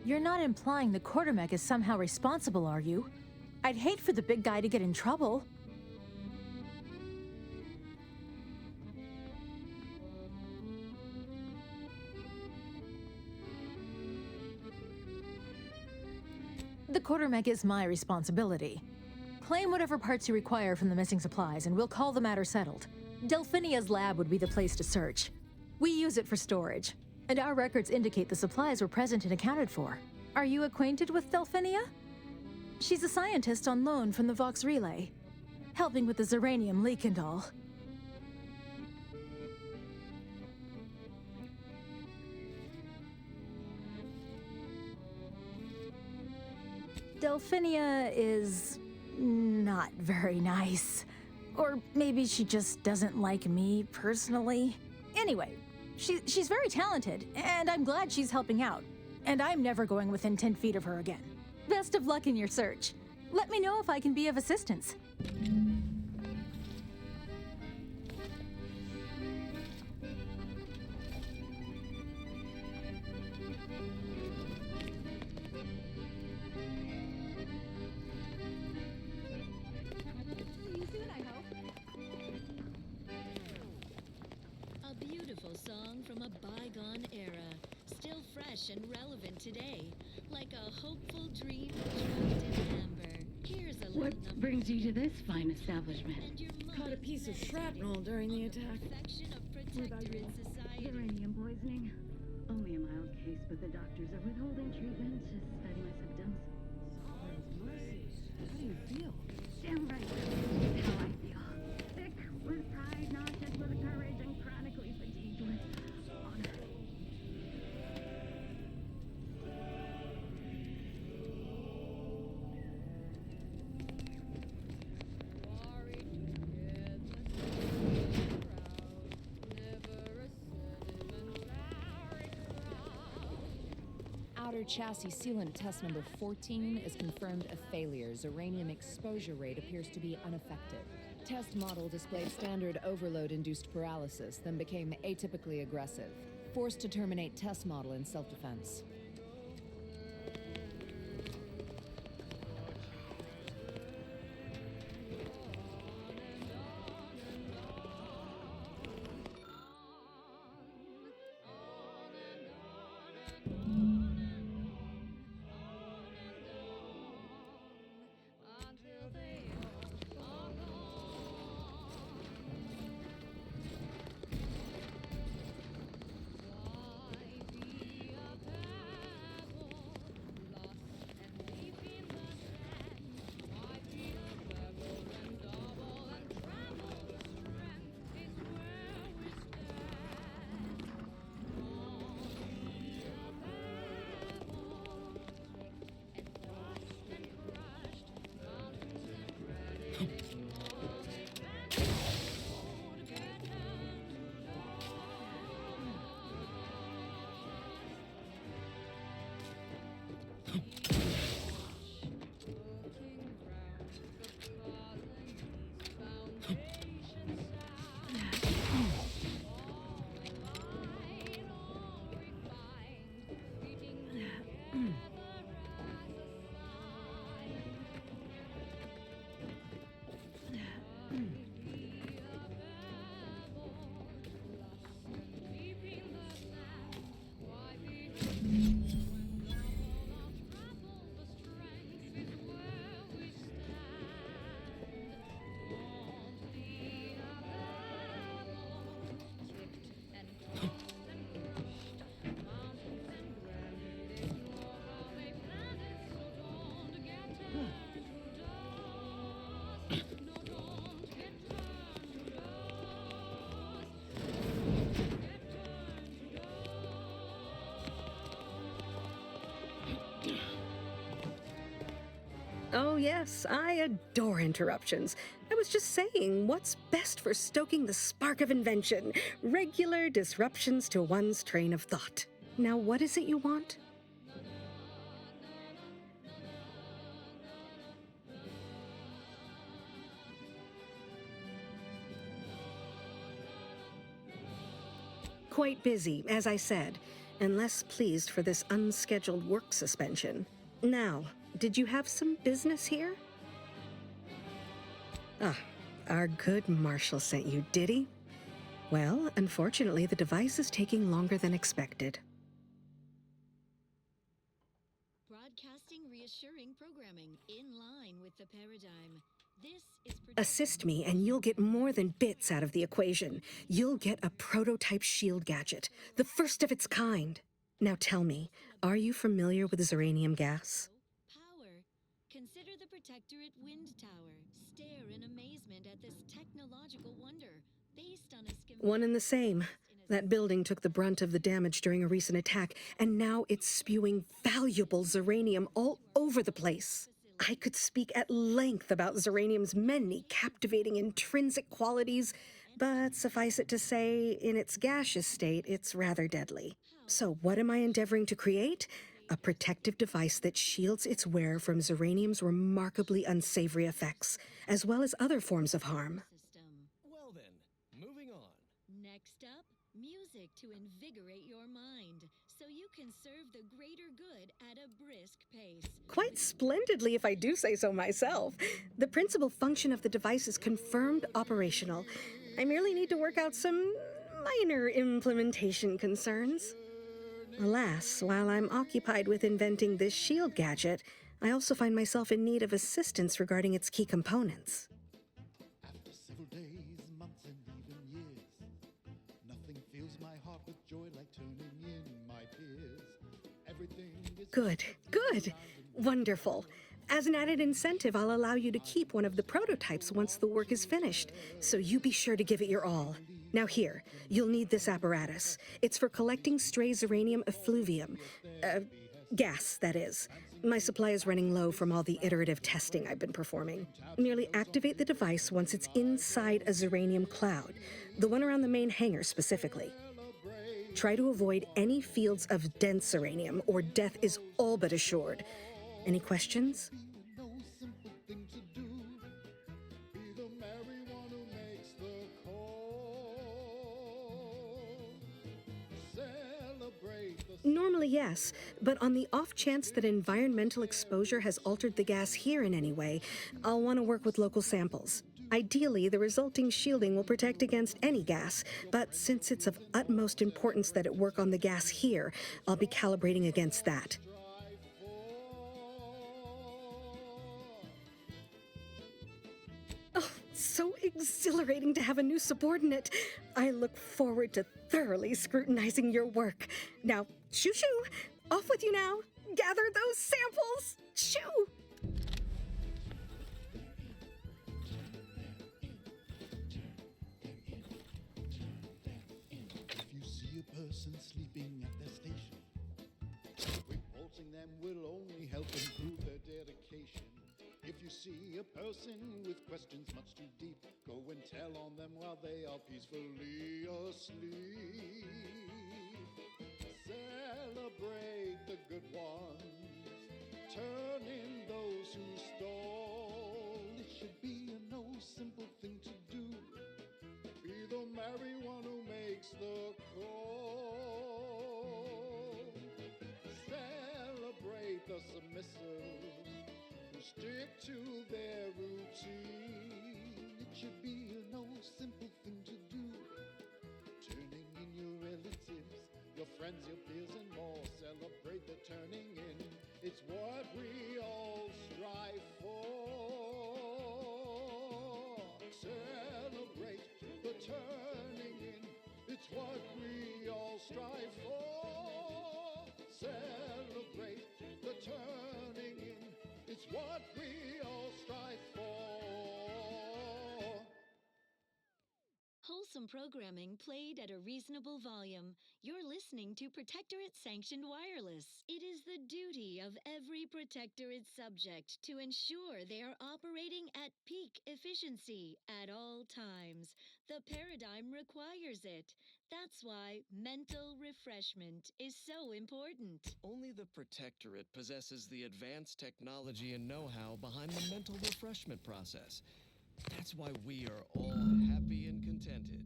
You're not implying the quartermech is somehow responsible, are you? I'd hate for the big guy to get in trouble. The quartermech is my responsibility. Claim whatever parts you require from the missing supplies, and we'll call the matter settled. Delphinia's lab would be the place to search. We use it for storage, and our records indicate the supplies were present and accounted for. Are you acquainted with Delphinia? She's a scientist on loan from the Vox Relay, helping with the Zeranium leak and all. Delphinia is not very nice. Or maybe she just doesn't like me personally. Anyway, she's very talented, and I'm glad she's helping out. And I'm never going within 10 feet of her again. Best of luck in your search. Let me know if I can be of assistance. A beautiful song from a bygone era, still fresh and relevant today, like a hopeful dream trapped in amber. Here's a little What brings you to this fine establishment? Caught a piece of shrapnel during the attack. What about you? Uranium poisoning. Only a mild case, but the doctors are withholding treatment to study my symptoms. Mercy. How do you feel? Damn right. That's how I feel. Sick with pride, nauseous with courage, and chronically fatigued with honor. Outer chassis sealant test number 14 is confirmed a failure. Uranium exposure rate appears to be unaffected. Test model displayed standard overload-induced paralysis, then became atypically aggressive. Forced to terminate test model in self-defense. Oh, yes, I adore interruptions. I was just saying, what's best for stoking the spark of invention? Regular disruptions to one's train of thought. Now, what is it you want? Quite busy, as I said, and less pleased for this unscheduled work suspension. Now, did you have some business here? Ah, our good Marshal sent you, did he? Well, unfortunately, the device is taking longer than expected. Broadcasting reassuring programming in line with the paradigm. This is Assist me, and you'll get more than bits out of the equation. You'll get a prototype shield gadget, the first of its kind. Now tell me, are you familiar with Zeranium gas? power. Consider the Protectorate Wind Tower. Stare in amazement at this technological wonder, based on a schematic. One and the same. That building took the brunt of the damage during a recent attack, and now it's spewing valuable Zeranium all over the place. I could speak at length about Zeranium's many captivating intrinsic qualities, but suffice it to say, in its gaseous state, it's rather deadly. So what am I endeavoring to create? A protective device that shields its wearer from Zeranium's remarkably unsavory effects, as well as other forms of harm. Well then, moving on. Next up, music to invigorate your mind, so you can serve the greater good at a brisk pace. Quite splendidly, if I do say so myself. The principal function of the device is confirmed operational. I merely need to work out some minor implementation concerns. Alas, while I'm occupied with inventing this shield gadget, I also find myself in need of assistance regarding its key components. After several days, months, and even years, nothing fills my heart with joy like turning in my peers. Everything is Good. Wonderful. As an added incentive, I'll allow you to keep one of the prototypes once the work is finished, so you be sure to give it your all. Now here, you'll need this apparatus. It's for collecting stray Zeranium effluvium. Gas, that is. My supply is running low from all the iterative testing I've been performing. Merely activate the device once it's inside a Zeranium cloud, the one around the main hangar specifically. Try to avoid any fields of dense Zeranium, or death is all but assured. Any questions? Normally, yes, but on the off chance that environmental exposure has altered the gas here in any way, I'll want to work with local samples. Ideally, the resulting shielding will protect against any gas, but since it's of utmost importance that it work on the gas here, I'll be calibrating against that. Oh, so exhilarating to have a new subordinate. I look forward to thoroughly scrutinizing your work. Now, shoo-shoo! Off with you now! Gather those samples! Shoo! If you see a person sleeping at their station, reporting them will only help improve their dedication. If you see a person with questions much too deep, go and tell on them while they are peacefully asleep. Celebrate the good ones, turn in those who stole. It should be a no simple thing to do. Be the merry one who makes the call. Celebrate the submissive who stick to their routine. It should be a no simple thing to do. Turning in your relatives, your friends, your peers, and more. Celebrate the turning in. It's what we all strive for. Celebrate the turning in. It's what we all strive for. Celebrate the turning in. It's what we all strive for. Wholesome programming played at a reasonable volume. You're listening to Protectorate Sanctioned Wireless. It is the duty of every Protectorate subject to ensure they are operating at peak efficiency at all times. The paradigm requires it. That's why mental refreshment is so important. Only the Protectorate possesses the advanced technology and know-how behind the mental refreshment process. That's why we are all happy and contented,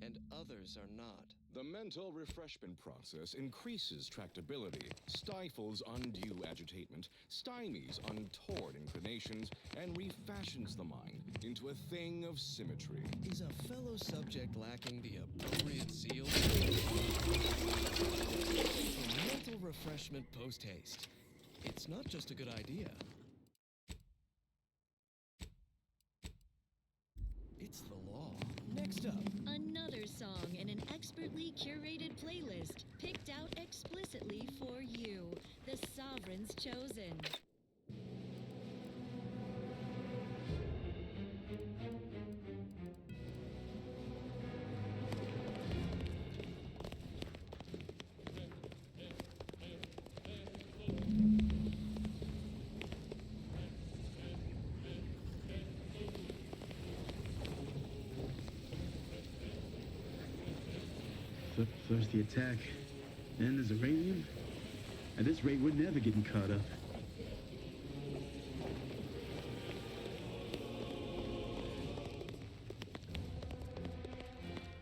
and others are not. The mental refreshment process increases tractability, stifles undue agitation, stymies untoward inclinations, and refashions the mind into a thing of symmetry. Is a fellow subject lacking the appropriate seal? For mental refreshment post-haste. It's not just a good idea. It's the law. Next up, another song in an expertly curated playlist picked out explicitly for you, the Sovereign's Chosen. First the attack, then there's uranium. At this rate, we're never getting caught up.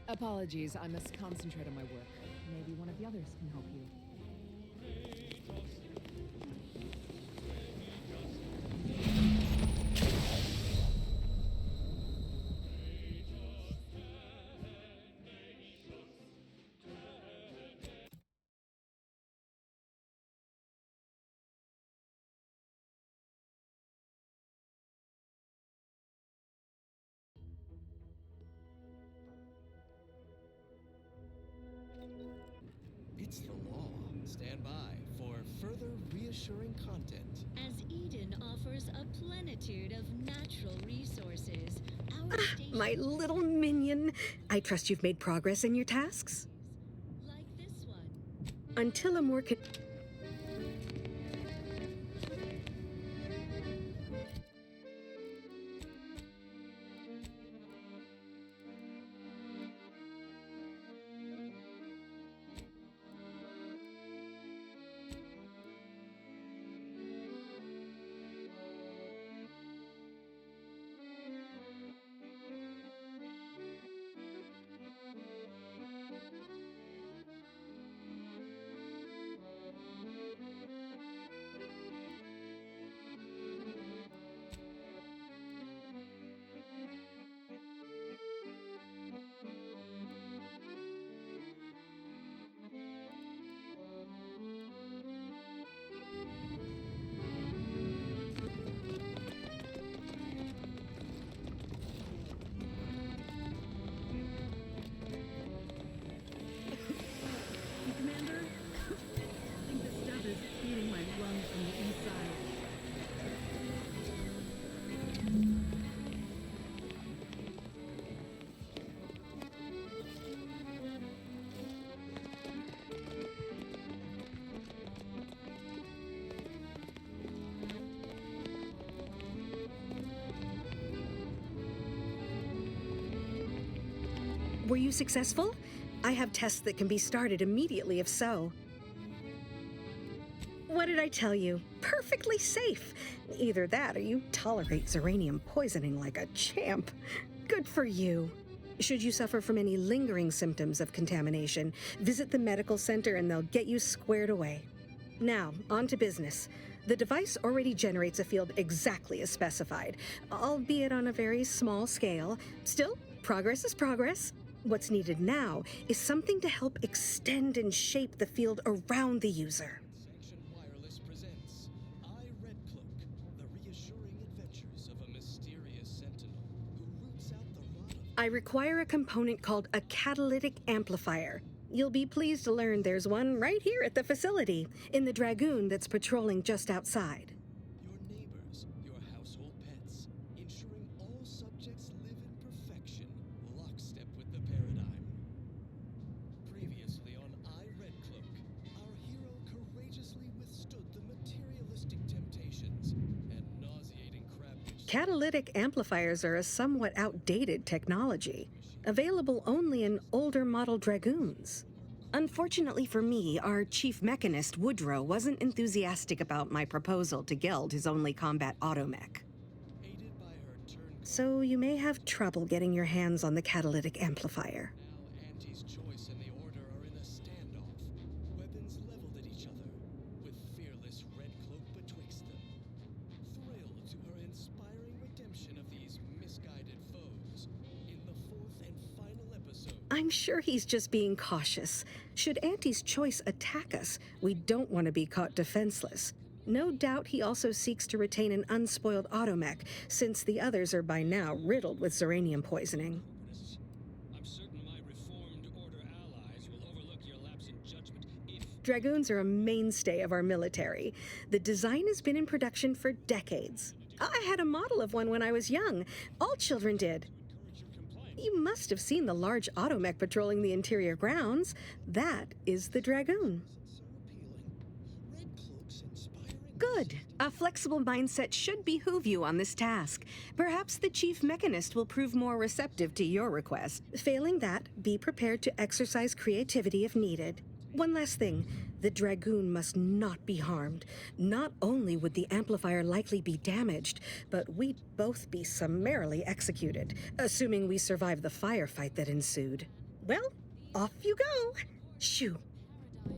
Apologies, I must concentrate on my work. Maybe one of the others can help you. it's the law. Stand by for further reassuring content. As Eden offers a plenitude of natural resources, our station... My little minion. I trust you've made progress in your tasks? Like this one. Until a more... Were you successful? I have tests that can be started immediately if so. What did I tell you? Perfectly safe. Either that or you tolerate Zeranium poisoning like a champ. Good for you. Should you suffer from any lingering symptoms of contamination, visit the medical center and they'll get you squared away. Now, on to business. The device already generates a field exactly as specified, albeit on a very small scale. Still, progress is progress. What's needed now is something to help extend and shape the field around the user. Sanction Wireless presents Red Cloak, the reassuring adventures of a mysterious sentinel who roots out the rot of... I require a component called a catalytic amplifier. You'll be pleased to learn there's one right here at the facility, in the Dragoon that's patrolling just outside. Your neighbors, your household pets, ensuring all subjects live in perfection, lockstep with the paradigm. Previously on Red Cloak, our hero courageously withstood the materialistic temptations and nauseating crab-pitch... Catalytic amplifiers are a somewhat outdated technology, available only in older model Dragoons. Unfortunately for me, our chief mechanist, Woodrow, wasn't enthusiastic about my proposal to Geld his only combat automech. So you may have trouble getting your hands on the catalytic amplifier. Now Auntie's choice and the Order are in a standoff, weapons leveled at each other, with fearless Red Cloak betwixt them. Thrilled to her inspiring redemption of these misguided foes, in the fourth and final episode... I'm sure he's just being cautious. Should Auntie's choice attack us, we don't want to be caught defenseless. No doubt he also seeks to retain an unspoiled automech, since the others are by now riddled with Zeranium poisoning. I'm certain my reformed Order allies will overlook your lapse in judgment if... Dragoons are a mainstay of our military. The design has been in production for decades. I had a model of one when I was young. All children did. You must have seen the large automech patrolling the interior grounds. That is the Dragoon. Good. A flexible mindset should behoove you on this task. Perhaps the chief mechanist will prove more receptive to your request. Failing that, be prepared to exercise creativity if needed. One last thing. The Dragoon must not be harmed. Not only would the amplifier likely be damaged, but we'd both be summarily executed, assuming we survive the firefight that ensued. Well, off you go. Shoo.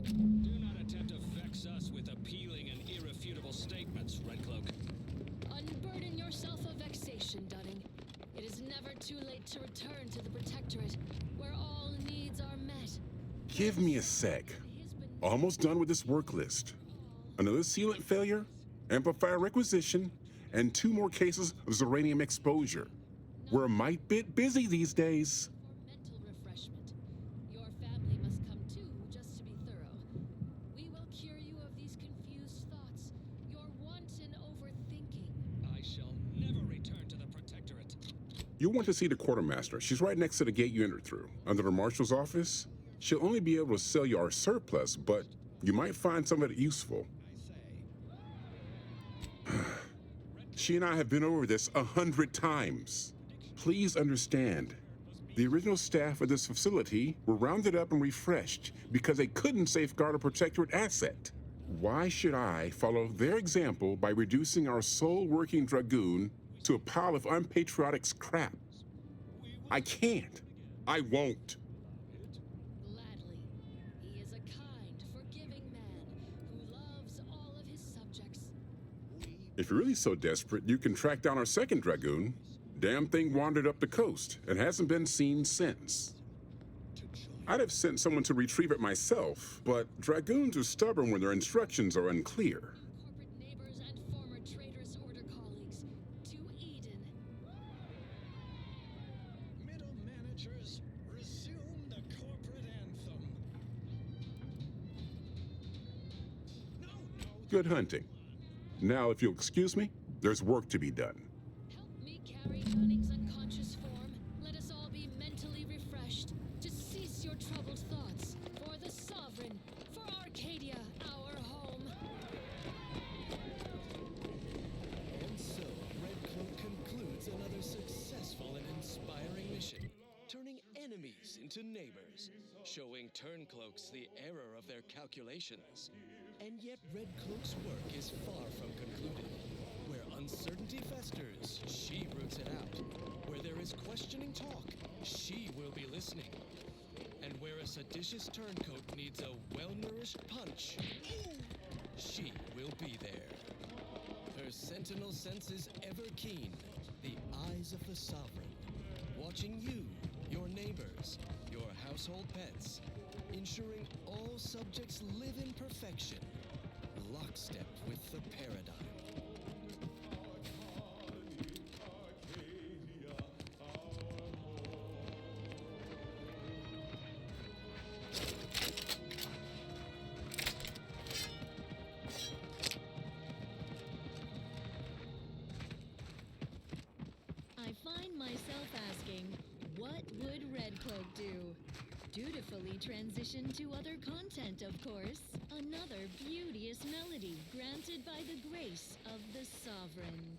Do not attempt to vex us with appealing and irrefutable statements, Red Cloak. Unburden yourself of vexation, Dunning. It is never too late to return to the Protectorate, where all needs are met. Give me a sec. Almost done with this work list. Another sealant failure, amplifier requisition, and 2 more cases of Zeranium exposure. We're a mite bit busy these days. For mental refreshment, your family must come too, just to be thorough. We will cure you of these confused thoughts, your wanton overthinking. I shall never return to the Protectorate. You'll want to see the quartermaster. She's right next to the gate you entered through, under the marshal's office. She'll only be able to sell you our surplus, but you might find some of it useful. She and I have been over this 100 times. Please understand, the original staff of this facility were rounded up and refreshed because they couldn't safeguard a Protectorate asset. Why should I follow their example by reducing our sole working Dragoon to a pile of unpatriotic scrap? I can't. I won't. He is a kind, forgiving man who loves all of his subjects. If you're really so desperate, you can track down our second Dragoon. Damn thing wandered up the coast and hasn't been seen since. I'd have sent someone to retrieve it myself, but Dragoons are stubborn when their instructions are unclear. Corporate neighbors and former traitorous Order colleagues, to Eden. Middle managers, resume the corporate anthem. Good hunting. Now, if you'll excuse me, there's work to be done. Help me carry Dunning's unconscious form. Let us all be mentally refreshed to cease your troubled thoughts. For the Sovereign, for Arcadia, our home. And so, Red Cloak concludes another successful and inspiring mission, turning enemies into to Neighbors, showing Turncloaks the error of their calculations. And yet Red Cloak's work is far from concluded. Where uncertainty festers, she roots it out. Where there is questioning talk, she will be listening. And where a seditious turncoat needs a well-nourished punch, she will be there. Her sentinel sense is ever keen, the eyes of the sovereign, watching you, your neighbors, your household pets, ensuring all subjects live in perfection, lockstep with the paradigm. I find myself asking, what would Red Cloak do? Dutifully transition to other content, of course. Another beauteous melody granted by the grace of the Sovereign.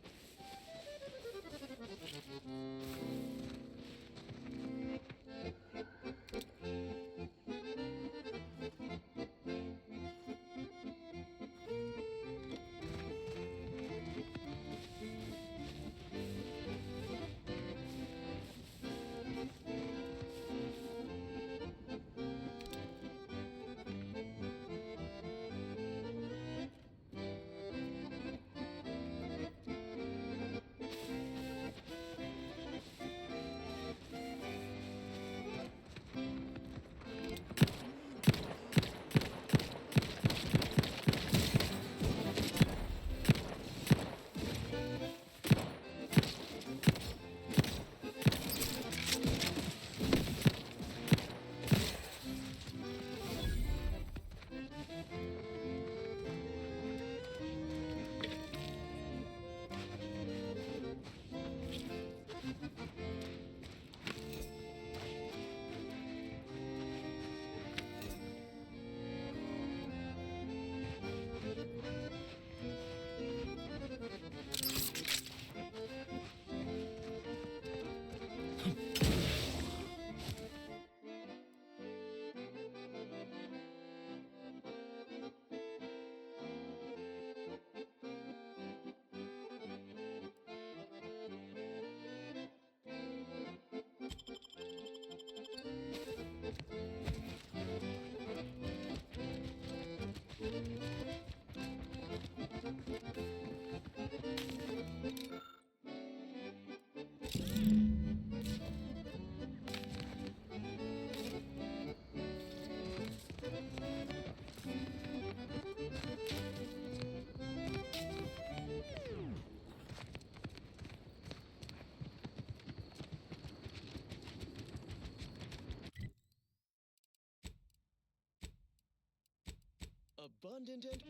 Abundant and...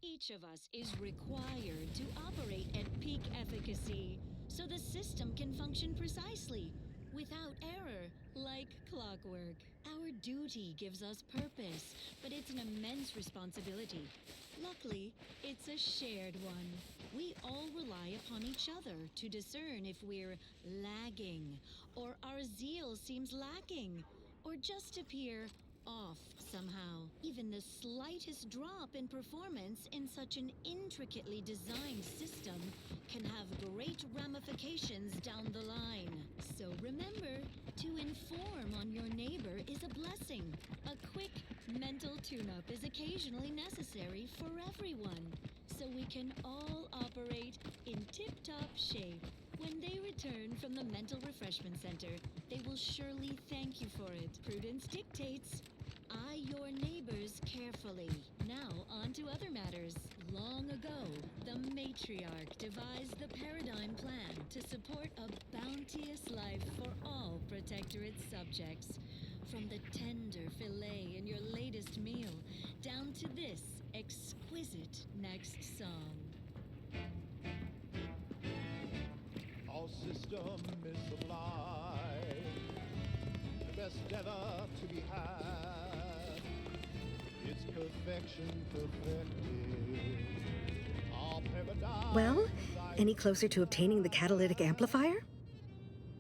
Each of us is required to operate at peak efficacy so the system can function precisely, without error, like clockwork. Our duty gives us purpose, but it's an immense responsibility. Luckily, it's a shared one. We all rely upon each other to discern if we're lagging, or our zeal seems lacking, or just appear off somehow. Even the slightest drop in performance in such an intricately designed system can have great ramifications down the line. So remember, to inform on your neighbor is a blessing. A quick mental tune-up is occasionally necessary for everyone, so we can all operate in tip-top shape. When they return from the Mental Refreshment Center, they will surely thank you for it. Prudence dictates, eye your neighbors carefully. Now on to other matters. Long ago, the matriarch devised the paradigm plan to support a bounteous life for all Protectorate subjects. From the tender fillet in your latest meal, down to this exquisite next song. Our system is sublime, the best ever to be had. It's perfection perfected. Our paradise Well, any closer to obtaining the catalytic amplifier?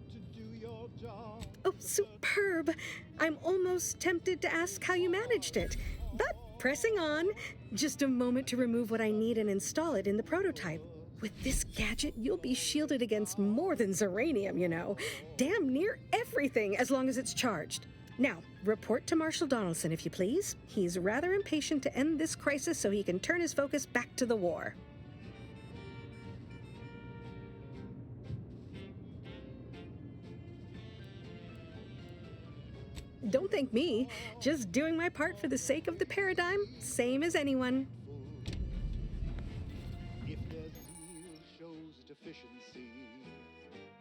to do your job. Oh, superb! I'm almost tempted to ask how you managed it. But pressing on, just a moment to remove what I need and install it in the prototype. With this gadget, you'll be shielded against more than Zeranium, you know. Damn near everything, as long as it's charged. Now, report to Marshal Donaldson, if you please. He's rather impatient to end this crisis so he can turn his focus back to the war. Don't thank me. Just doing my part for the sake of the paradigm, same as anyone. If their zeal shows deficiency,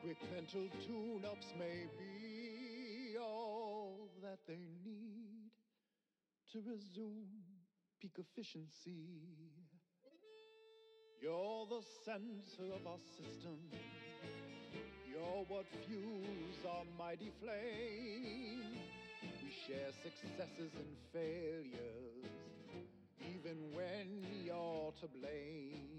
quick mental tune-ups may be all that they need to resume peak efficiency. You're the center of our system. You're what fuels our mighty flame. We share successes and failures, even when you're to blame.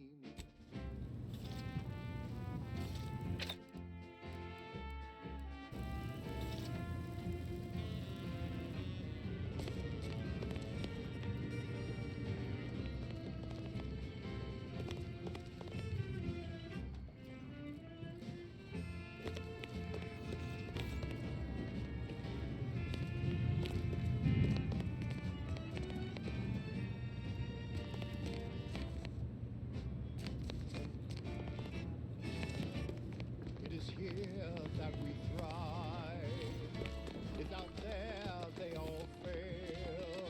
It is here that we thrive. It's out there they all fail.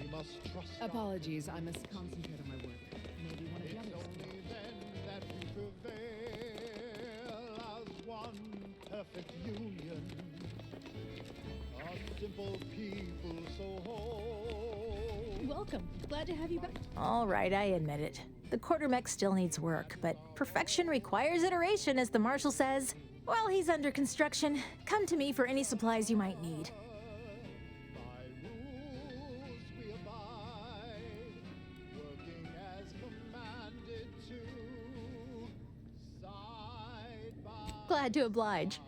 We must trust. Apologies, I must concentrate on my work. Maybe one of the It's others. only then that we prevail as one perfect union. A simple people so whole. Welcome. Glad to have you back. All right, I admit it. The quartermech still needs work, but perfection requires iteration, as the Marshal says. While he's under construction, come to me for any supplies you might need. By rules we abide, working as commanded to, side by Glad to oblige. side.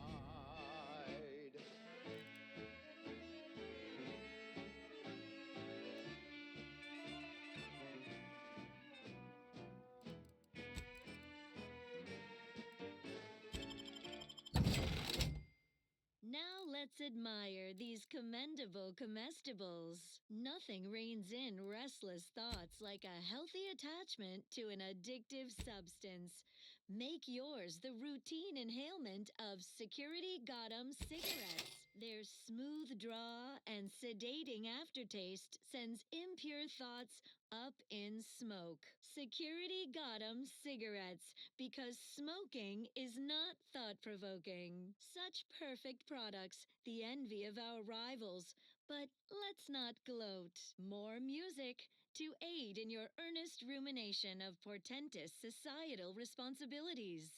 Now let's admire these commendable comestibles. Nothing reins in restless thoughts like a healthy attachment to an addictive substance. Make yours the routine inhalement of Security Gotham cigarettes. Their smooth draw and sedating aftertaste sends impure thoughts up in smoke. Security Gotham cigarettes, because smoking is not thought-provoking. Such perfect products, the envy of our rivals. But let's not gloat. More music to aid in your earnest rumination of portentous societal responsibilities.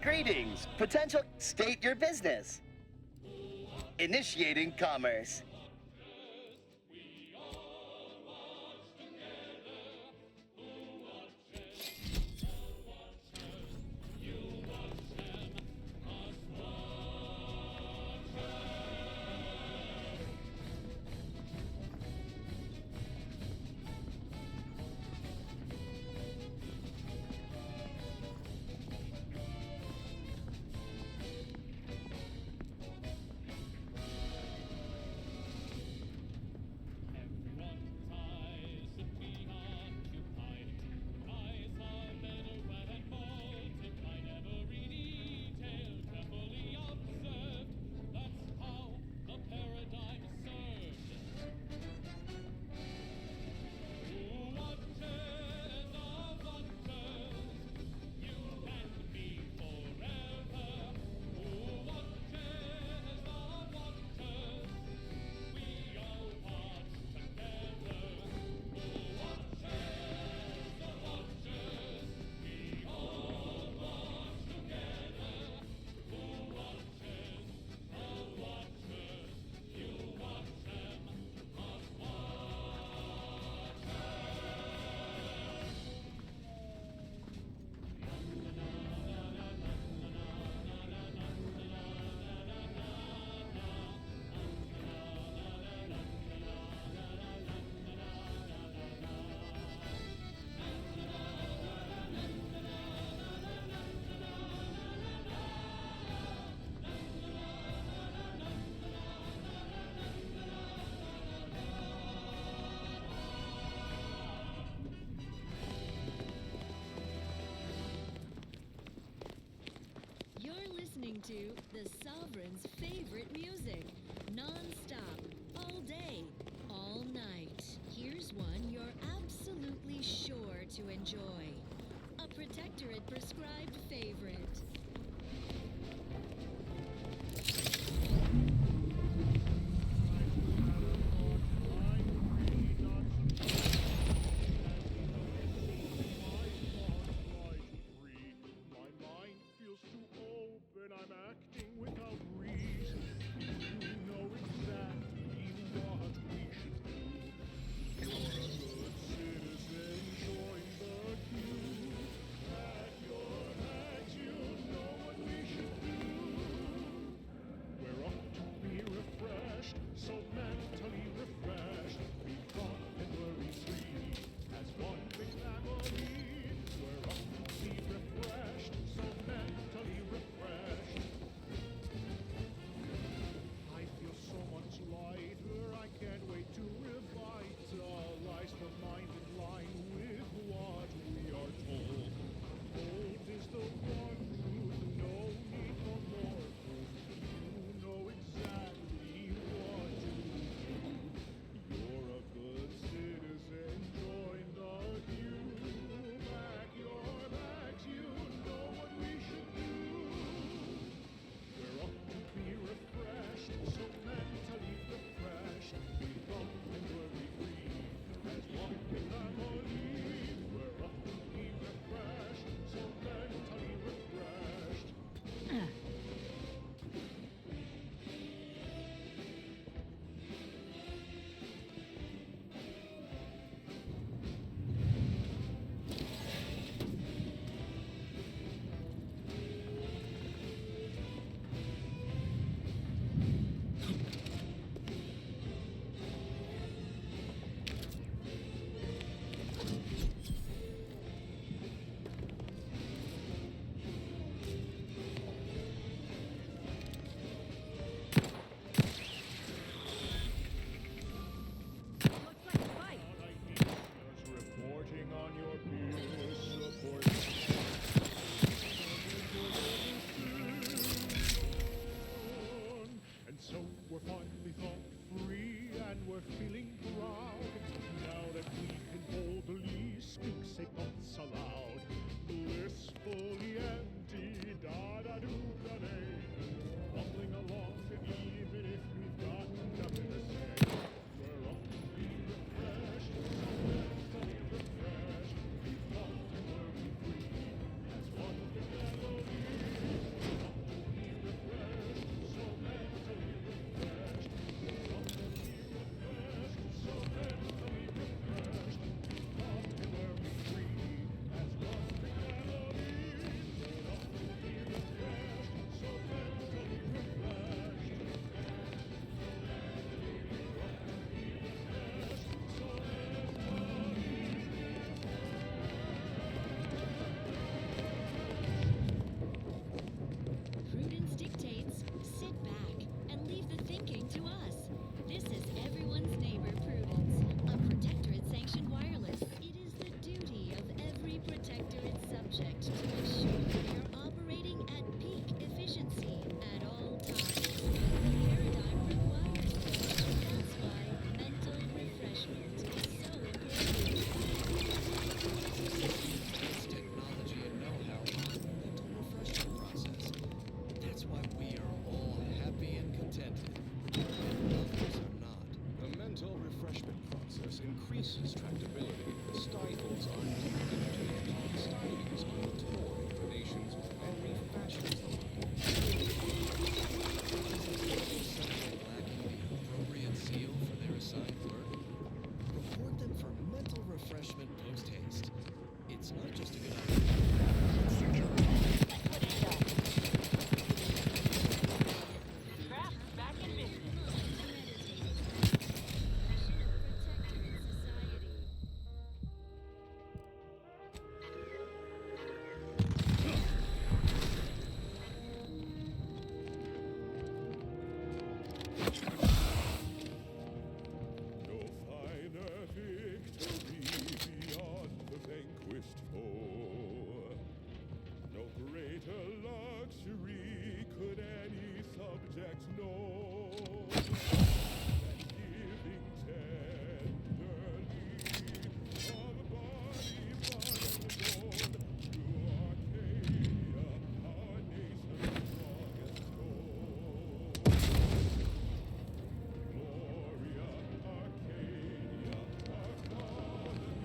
Greetings, potential. State your business. Initiating commerce. Listening to the Sovereign's favorite music, non-stop, all day, all night. Here's one you're absolutely sure to enjoy. A Protectorate prescribed favorite. I'm acting without reason. You know exactly what we should do. You're a good citizen, join the queue. At your head, you subject to ensure they are operating at peak efficiency at all times. The paradigm requires this. That's why mental refreshment is so important. It's technology and know-how behind the mental refreshment process. That's why we are all happy and contented, and others are not. The mental refreshment process increases tractability, stifles undue agitation, stymies untoward inclinations, and refashions the mind. Subject lacking the appropriate zeal for their assigned work? Report them for mental refreshment post-haste. It's not just a good idea. Traps back in business. No finer victory beyond the vanquished foe. No greater luxury could any subject know than giving tenderly of body, blood, and bone to Arcadia, our nation's strongest foe. Gloria, Arcadia, our colony of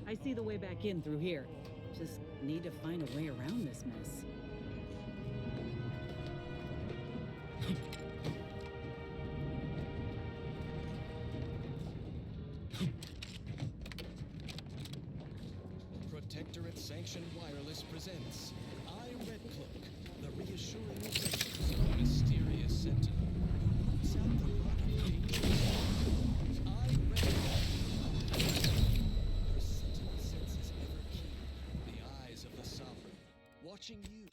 I see the way back in through here. Just need to find a way around this mess. Protectorate Sanctioned Wireless presents I Red Cloak, the reassuring adventures of a mysterious sentinel who roots out the rot of danger. I Red Cloak. Her sentinel senses ever keen, the eyes of the sovereign, watching you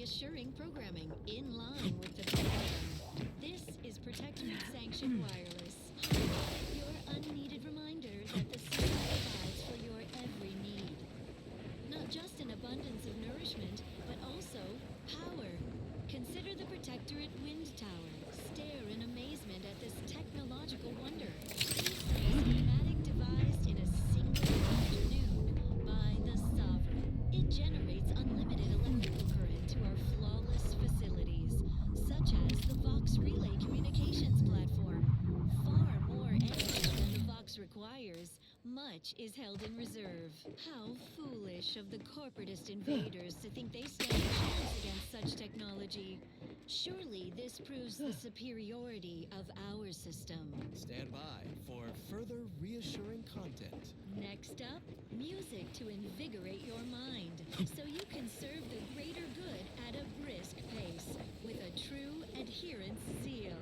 reassuring programming in line with the program. This is Protectorate Sanctioned Wireless. Your unneeded reminder that the system provides for your every need. Not just an abundance of nourishment, but also power. Consider the Protectorate Wind Tower. Stare in amazement at this technological wonder. A schematic devised in a single afternoon by the Sovereign. It generates unlimited electrical current to our flawless facilities, such as the Vox Relay Communications Platform. Far more energy than the Vox requires. Much is held in reserve. How foolish of the corporatist invaders to think they stand a chance against such technology. Surely this proves the superiority of our system. Stand by for further reassuring content. Next up, music to invigorate your mind, so you can serve the greater good at a brisk pace, with a true adherence zeal.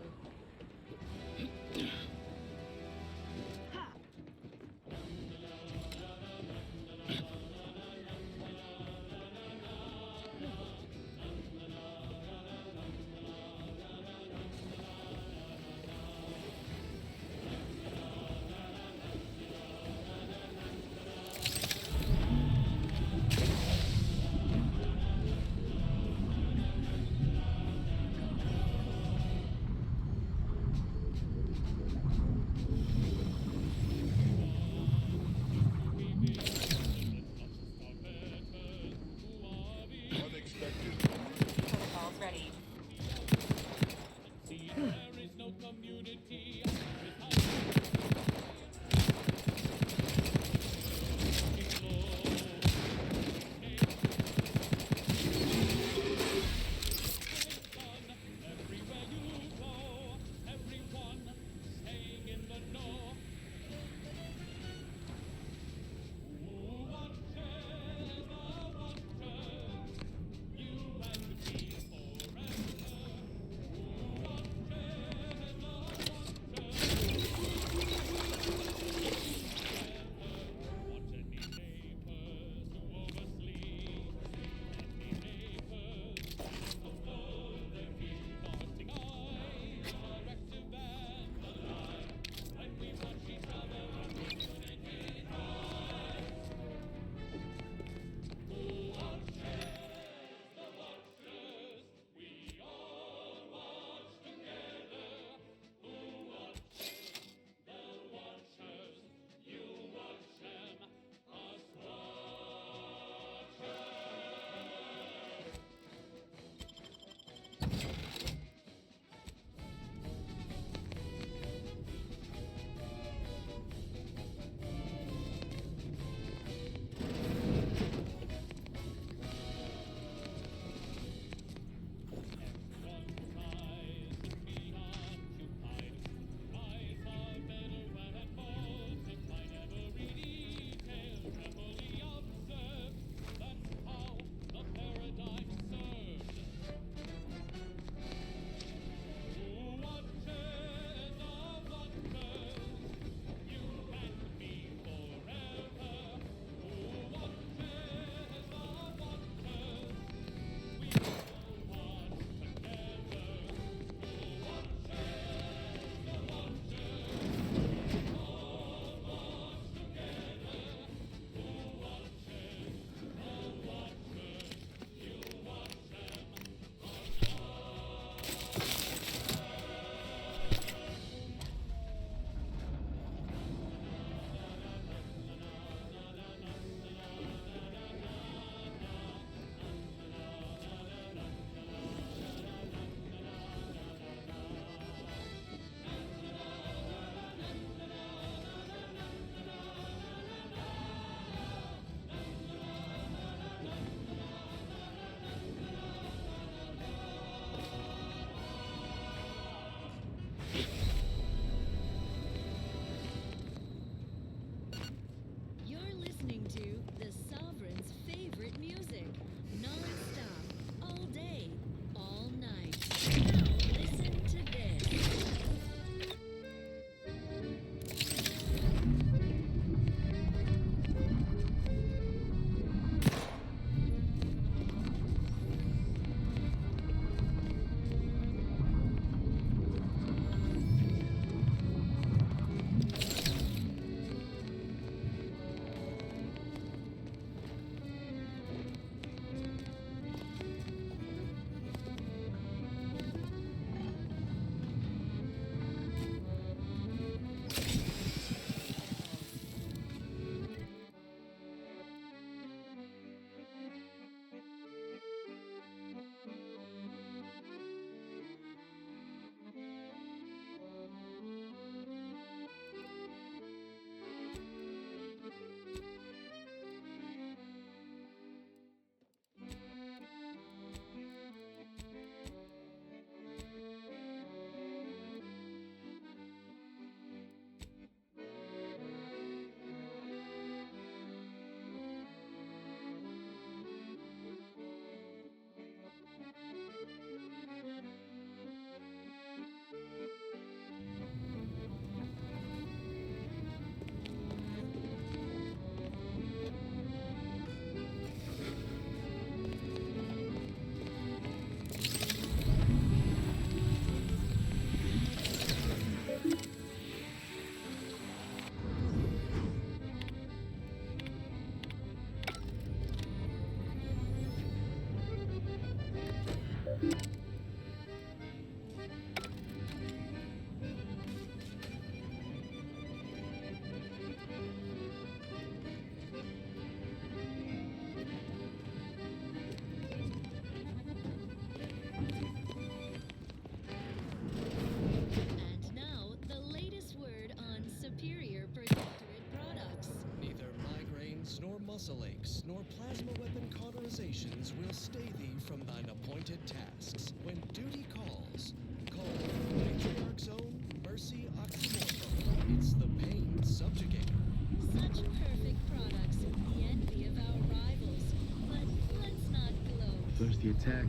attack,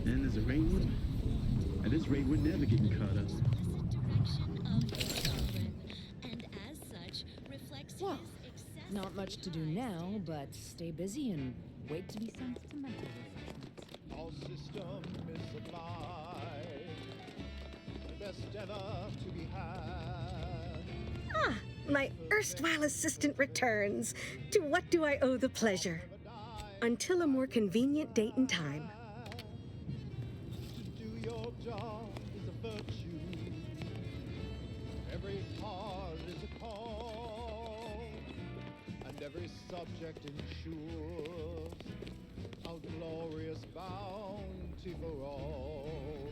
and there's uranium. At this rate, we're never getting caught up. Direction of the sovereign, and as such, reflects Well, his excessive not much to do now, but stay busy and wait to be sent to mental refreshments. All system is supplied. The best ever to be had. Ah, my erstwhile assistant returns. To what do I owe the pleasure? Until a more convenient date and time. To do your job is a virtue. Every heart is a call. And every subject ensures a glorious bounty for all.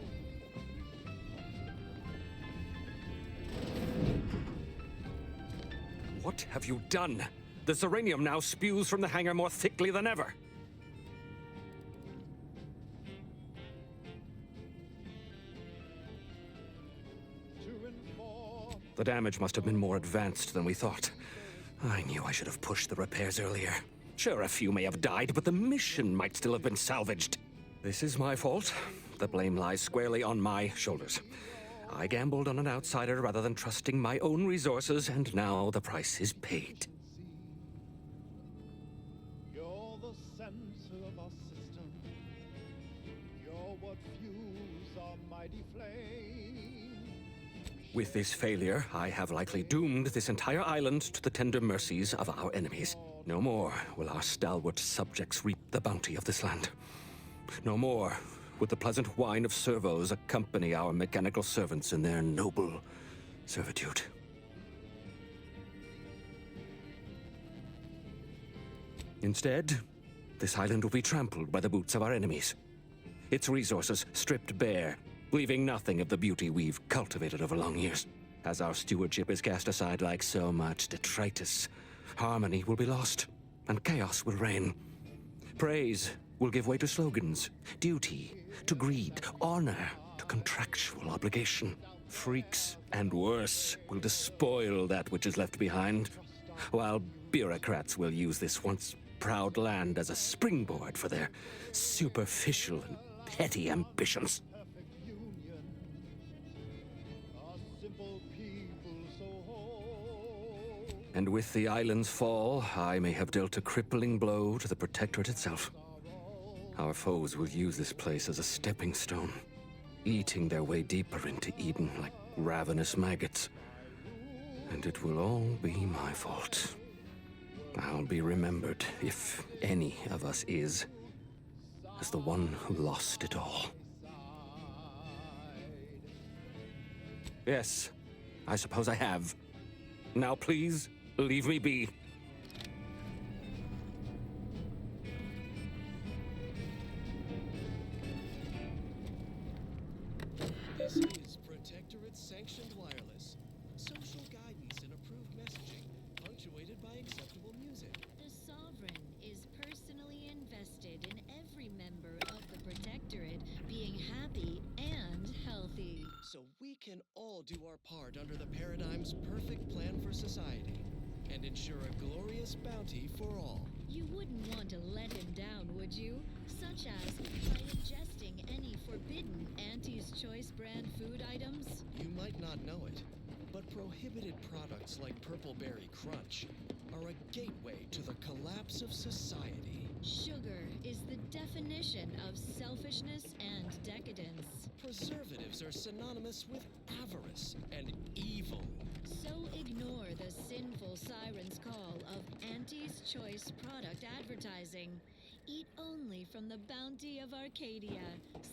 What have you done? The Zeranium now spews from the hangar more thickly than ever. The damage must have been more advanced than we thought. I knew I should have pushed the repairs earlier. Sure, a few may have died, but the mission might still have been salvaged. This is my fault. The blame lies squarely on my shoulders. I gambled on an outsider rather than trusting my own resources, and now the price is paid. You're the center of our system. You're what fuels our mighty flame. With this failure, I have likely doomed this entire island to the tender mercies of our enemies. No more will our stalwart subjects reap the bounty of this land. No more would the pleasant whine of servos accompany our mechanical servants in their noble servitude. Instead, this island will be trampled by the boots of our enemies. Its resources stripped bare, leaving nothing of the beauty we've cultivated over long years. As our stewardship is cast aside like so much detritus, harmony will be lost, and chaos will reign. Praise will give way to slogans, duty to greed, honor to contractual obligation. Freaks and worse will despoil that which is left behind, while bureaucrats will use this once proud land as a springboard for their superficial and petty ambitions. And with the island's fall, I may have dealt a crippling blow to the Protectorate itself. Our foes will use this place as a stepping stone, eating their way deeper into Eden like ravenous maggots. And it will all be my fault. I'll be remembered, if any of us is, as the one who lost it all. Yes, I suppose I have. Now please, leave me be. This is Protectorate-sanctioned wireless. Social guidance and approved messaging, punctuated by acceptable music. The Sovereign is personally invested in every member of the Protectorate being happy and healthy. So we can all do our part under the Paradigm's perfect plan for society and ensure a glorious bounty for all. You wouldn't want to let him down, would you? Such as by ingesting any forbidden Auntie's Choice brand food items? You might not know it, but prohibited products like Purple Berry Crunch are a gateway to the collapse of society. Sugar is the definition of selfishness and decadence. Preservatives are synonymous with avarice and evil. So ignore the sinful siren's call of Auntie's Choice product advertising. Eat only from the bounty of Arcadia.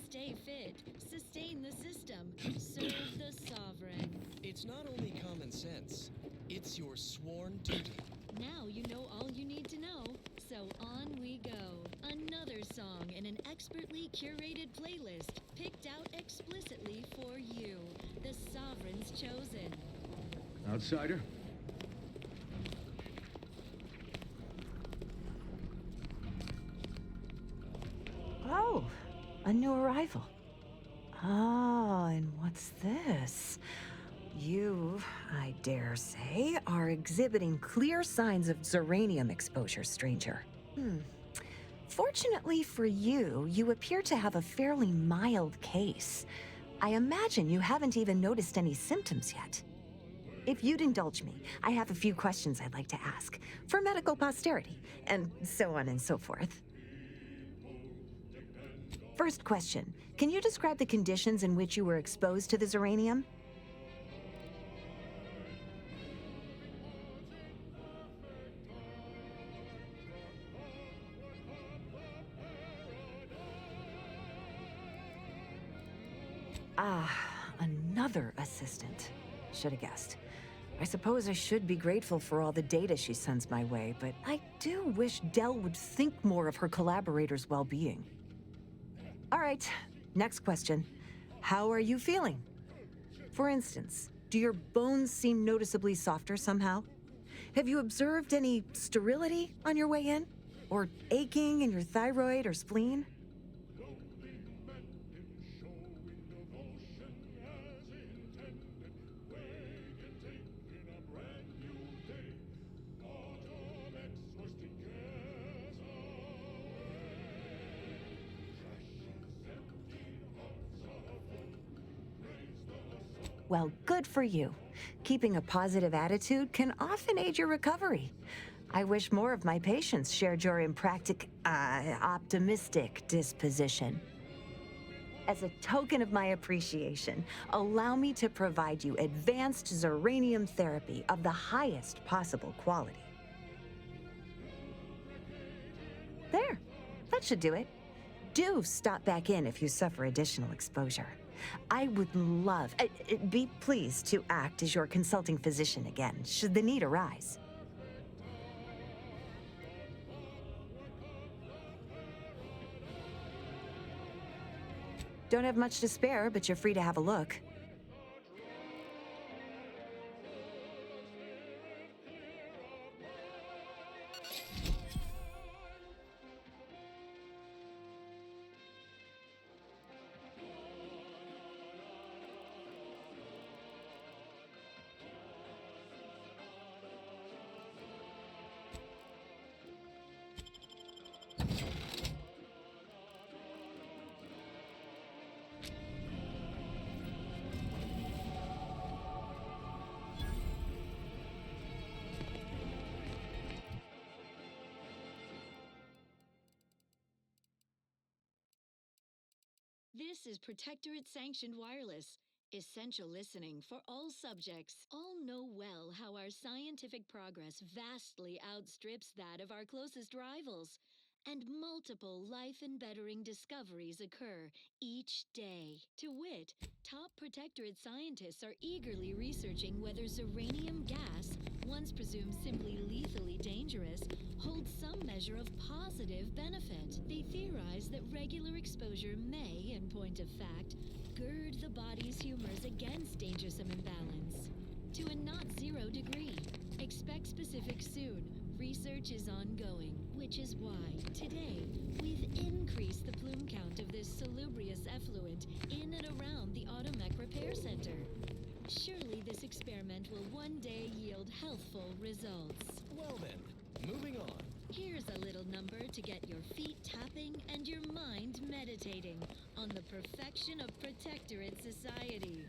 Stay fit, sustain the system, serve the Sovereign. It's not only common sense, it's your sworn duty. Now you know all you need to know, so on we go. Another song in an expertly curated playlist, picked out explicitly for you. The Sovereign's chosen. Outsider? Oh, a new arrival. Ah, and what's this? You, I dare say, are exhibiting clear signs of Zeranium exposure, stranger. Fortunately for you, you appear to have a fairly mild case. I imagine you haven't even noticed any symptoms yet. If you'd indulge me, I have a few questions I'd like to ask, for medical posterity, and so on and so forth. First question, can you describe the conditions in which you were exposed to the Zeranium? Ah, another assistant. Should have guessed. I suppose I should be grateful for all the data she sends my way, but I do wish Dell would think more of her collaborators' well-being. All right, next question. How are you feeling? For instance, do your bones seem noticeably softer somehow? Have you observed any sterility on your way in? Or aching in your thyroid or spleen? Well, good for you. Keeping a positive attitude can often aid your recovery. I wish more of my patients shared your optimistic disposition. As a token of my appreciation, allow me to provide you advanced Zeranium therapy of the highest possible quality. There, that should do it. Do stop back in if you suffer additional exposure. I would love, be pleased to act as your consulting physician again, should the need arise. Don't have much to spare, but you're free to have a look. This is Protectorate Sanctioned Wireless. Essential listening for all subjects. All know well how our scientific progress vastly outstrips that of our closest rivals, and multiple life-embettering discoveries occur each day. To wit, top Protectorate scientists are eagerly researching whether Zeranium gas, once presumed simply lethally dangerous, holds some measure of positive benefit. They theorize that regular exposure may, in point of fact, gird the body's humors against dangersome imbalance. To a not-zero degree. Expect specifics soon. Research is ongoing, which is why, today, we've increased the plume count of this salubrious effluent in and around the Automech Repair Center. Surely this experiment will one day yield healthful results. Well then, moving on. Here's a little number to get your feet tapping and your mind meditating on the perfection of Protectorate society.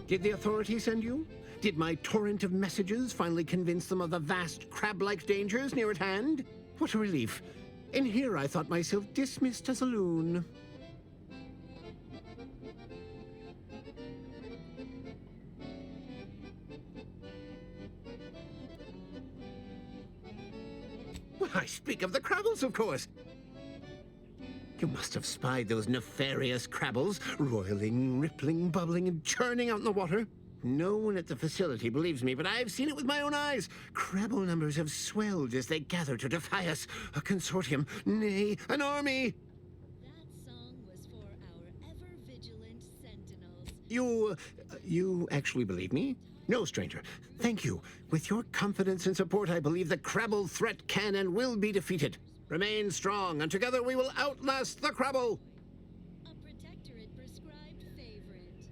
Did the authorities send you? Did my torrent of messages finally convince them of the vast crab-like dangers near at hand? What a relief. In here I thought myself dismissed as a loon. Well, I speak of the Crabbles, of course. You must have spied those nefarious Crabbles, roiling, rippling, bubbling, and churning out in the water. No one at the facility believes me, but I've seen it with my own eyes. Crabble numbers have swelled as they gather to defy us. A consortium, nay, an army. That song was for our ever-vigilant sentinels. You actually believe me? No, stranger. Thank you. With your confidence and support, I believe the Crabble threat can and will be defeated. Remain strong, and together we will outlast the Crabble. A Protectorate-prescribed favorite.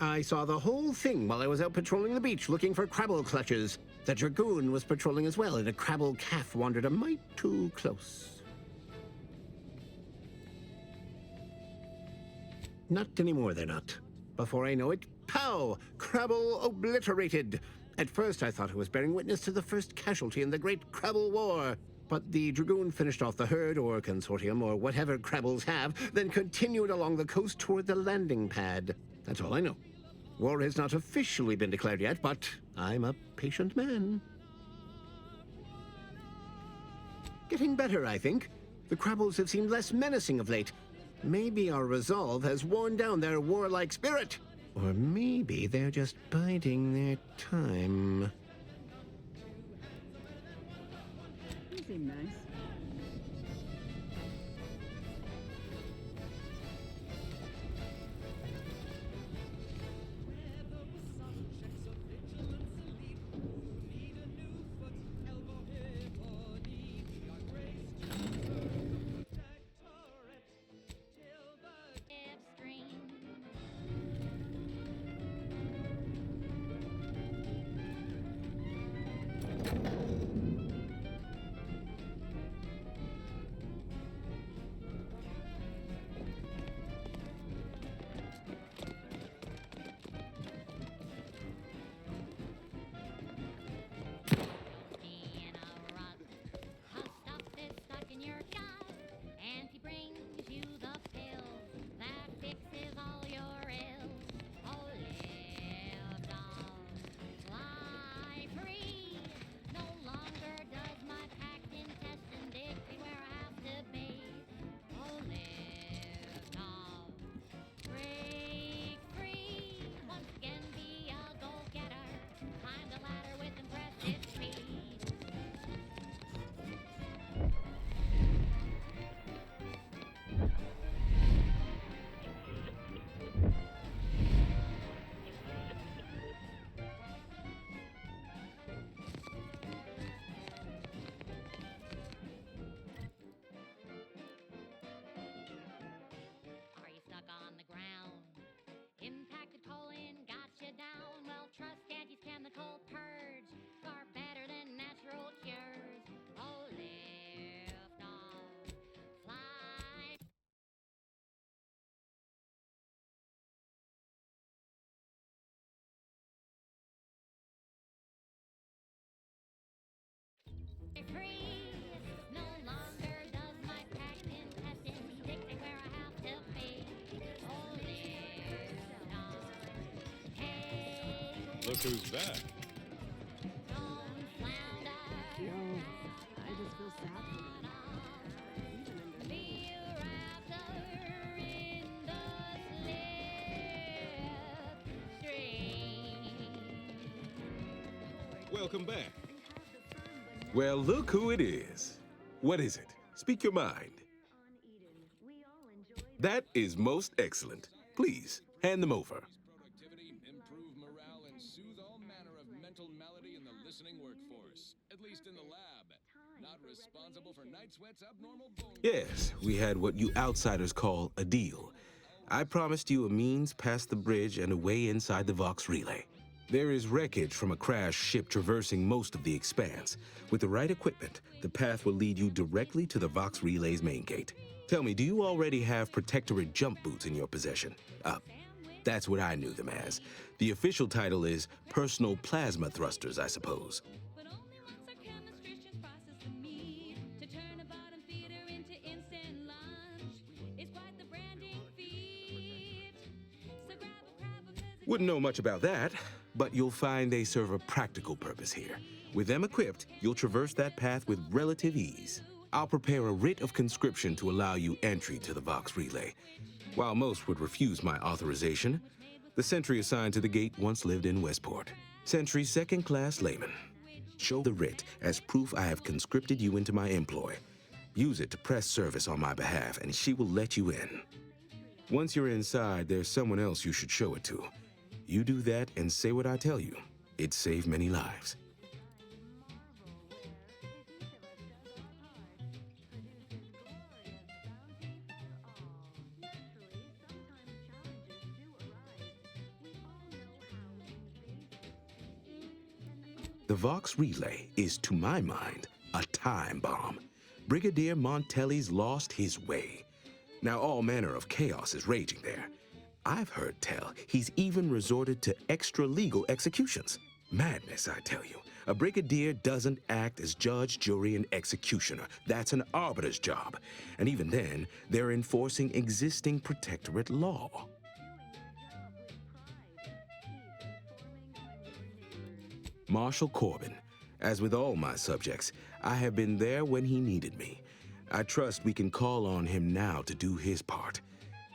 I saw the whole thing while I was out patrolling the beach looking for Crabble clutches. The Dragoon was patrolling as well, and a Crabble calf wandered a mite too close. Not anymore, they're not. Before I know it, pow! Crabble obliterated. At first I thought I was bearing witness to the first casualty in the Great Crabble War. But the Dragoon finished off the herd, or consortium, or whatever Crabbles have, then continued along the coast toward the landing pad. That's all I know. War has not officially been declared yet, but I'm a patient man. Getting better, I think. The Crabbles have seemed less menacing of late. Maybe our resolve has worn down their warlike spirit. Or maybe they're just biding their time. You seem nice. Look who's back. No, I just feel sad for them. Welcome back. Well, look who it is. What is it? Speak your mind. That is most excellent. Please, hand them over. Productivity, improve morale, and soothe all manner of mental malady in the listening workforce. At least in the lab. Not responsible for night sweats, abnormal bone... Yes, we had what you outsiders call a deal. I promised you a means past the bridge and a way inside the Vox relay. There is wreckage from a crashed ship traversing most of the expanse. With the right equipment, the path will lead you directly to the Vox relay's main gate. Tell me, do you already have Protectorate jump boots in your possession? That's what I knew them as. The official title is Personal Plasma Thrusters, I suppose. Wouldn't know much about that, but you'll find they serve a practical purpose here. With them equipped, you'll traverse that path with relative ease. I'll prepare a writ of conscription to allow you entry to the Vox Relay. While most would refuse my authorization, the sentry assigned to the gate once lived in Westport. Sentry second-class layman. Show the writ as proof I have conscripted you into my employ. Use it to press service on my behalf, and she will let you in. Once you're inside, there's someone else you should show it to. You do that and say what I tell you. It'd save many lives. The Vox Relay is, to my mind, a time bomb. Brigadier Montelli's lost his way. Now all manner of chaos is raging there. I've heard tell he's even resorted to extra-legal executions. Madness, I tell you. A brigadier doesn't act as judge, jury, and executioner. That's an arbiter's job. And even then, they're enforcing existing protectorate law. Marshal Corbin. As with all my subjects, I have been there when he needed me. I trust we can call on him now to do his part.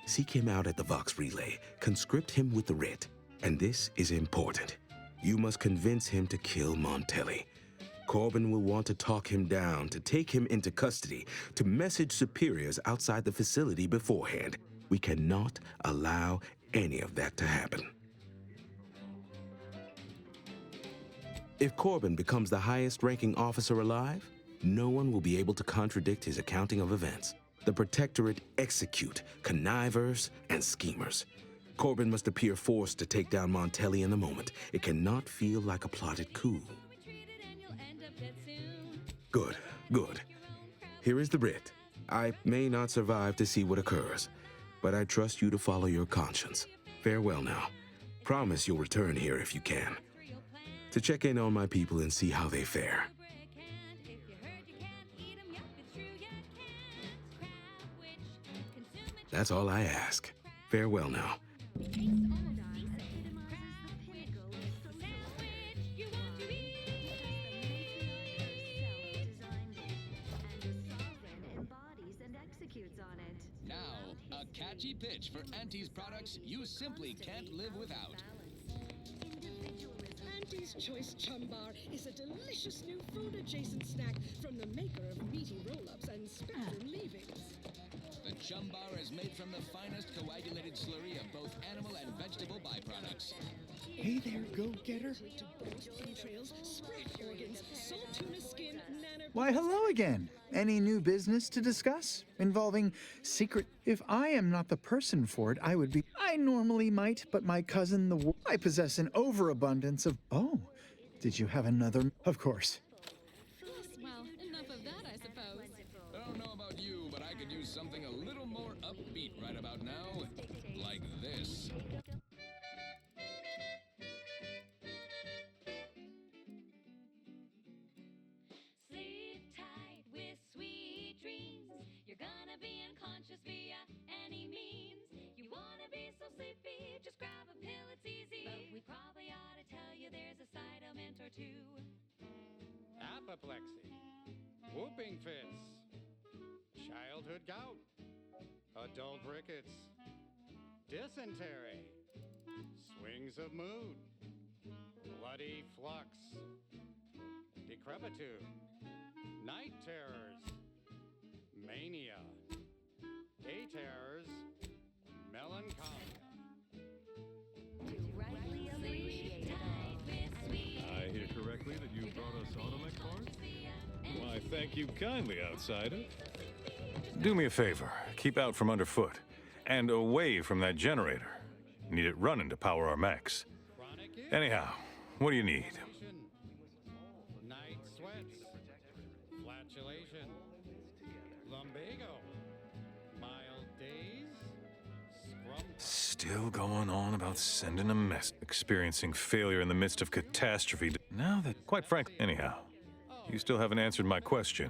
Seek him out at the Vox Relay, conscript him with the writ. And this is important. You must convince him to kill Montelli. Corbin will want to talk him down, to take him into custody, to message superiors outside the facility beforehand. We cannot allow any of that to happen. If Corbin becomes the highest-ranking officer alive, no one will be able to contradict his accounting of events. The Protectorate execute connivers and schemers. Corbin must appear forced to take down Montelli in the moment. It cannot feel like a plotted coup. Good, good. Here is the writ. I may not survive to see what occurs, but I trust you to follow your conscience. Farewell now. Promise you'll return here if you can, to check in on my people and see how they fare. That's all I ask. Farewell now. Now, a catchy pitch for Auntie's products you simply can't live without. Auntie's Choice Chum Bar is a delicious new food-adjacent snack from the maker of meaty roll-ups and spectrum leavings. The Chum Bar is made from the finest coagulated slurry of both animal and vegetable byproducts. Hey there, go-getter. Trails, spread organs, salt tuna skin, Why, hello again. Any new business to discuss involving secret? If I am not the person for it, I would be. I normally might, but my cousin, I possess an overabundance of. Oh, did you have another? Of course. Well, enough of that, I suppose. I don't know about you, but I could use something a little more upbeat right about now. Like this. Sleep tight with sweet dreams. You're gonna be unconscious via any means. You wanna be so sleepy, just grab a pill, it's easy. But we probably ought to tell you there's a side element or two. Apoplexy, whooping fits, childhood gout, adult rickets, dysentery, swings of mood, bloody flux, decrepitude, night terrors, mania, day terrors, melancholia. I hear correctly that you brought us Automech parts? Why, thank you kindly, outsider. Do me a favor. Keep out from underfoot. And away from that generator. Need it running to power our mechs. Anyhow, what do you need? Night sweats, flatulation, lumbago, mild days, scrum. Still going on about sending a mess, experiencing failure in the midst of catastrophe. Now that, quite frankly, anyhow, you still haven't answered my question.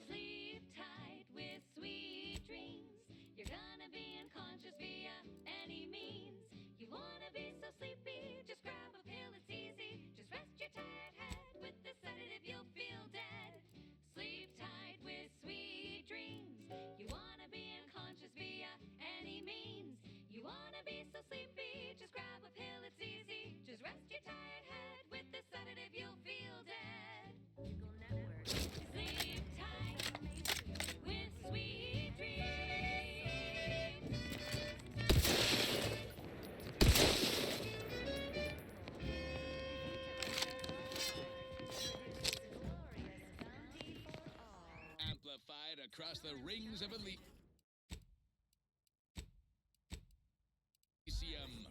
Sleep tight with sweet dreams. You're gonna be unconscious via any means. You wanna be so sleepy, just grab a pill, it's easy. Just rest your tired head with the sedative, you'll feel dead. Sleep tight with sweet dreams. You wanna be unconscious via any means. You wanna be so sleepy, just grab a pill, it's easy. Just rest your tired head with the sedative, you'll feel dead. Sleep tight with sweet dreams. Amplified across the rings of Elysium.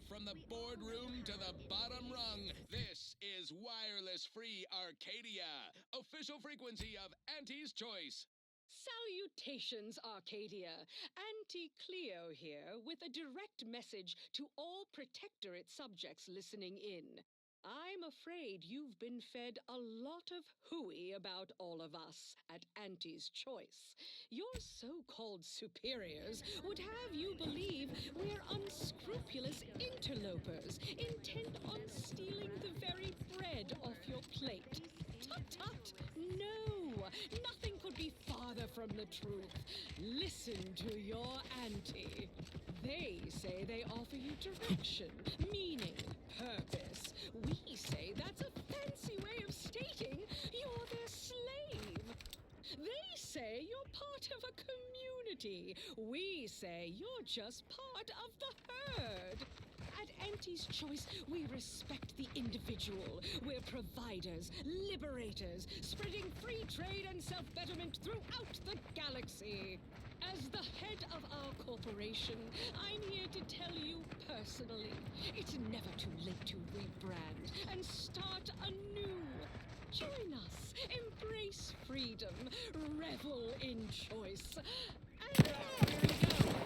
From the boardroom to the bottom rung, this is Wireless Free Arcadia, official frequency of Auntie's Choice. Salutations, Arcadia. Auntie Cleo here with a direct message to all Protectorate subjects listening in. I'm afraid you've been fed a lot of hooey about all of us at Auntie's Choice. Your so-called superiors would have you believe we're unscrupulous interlopers, intent on stealing the very bread off your plate. Tut-tut! No! Nothing could be farther from the truth. Listen to your auntie. They say they offer you direction, meaning, purpose. We say that's a fancy way of stating you're their slave. They say you're part of a community. We say you're just part of the herd. At Auntie's Choice, we respect the individual. We're providers, liberators, spreading free trade and self-betterment throughout the galaxy. As the head of our corporation, I'm here to tell you personally, it's never too late to rebrand and start anew. Join us, embrace freedom, revel in choice, and there we go.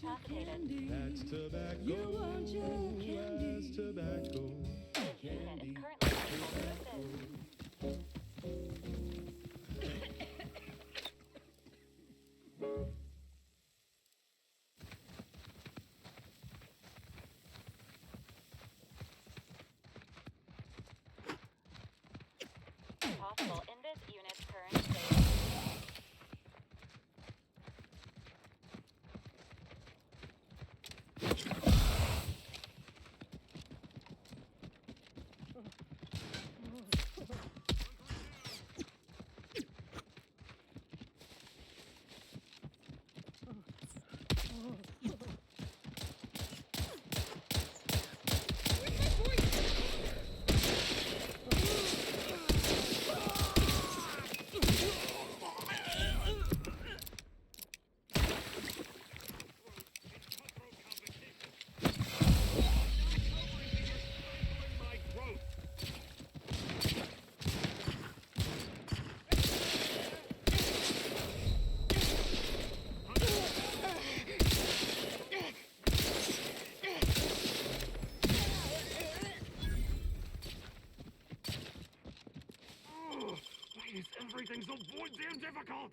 intoxicated. That's tobacco. You want your candy. That's tobacco. Unit is currently unable to assist. Possible invis unit's current state. Why is everything so damn difficult?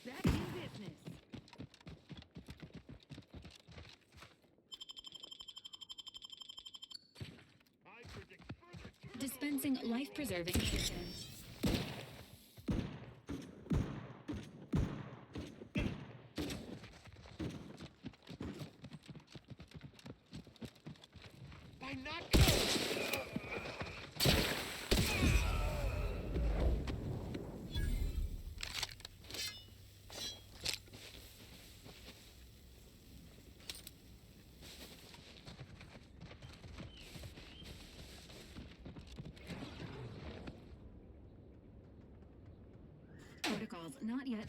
Back in business. Dispensing life-preserving medicine. I'm not. Protocols, not yet.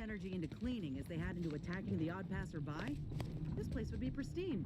energy into cleaning as they had into attacking the odd passerby, this place would be pristine.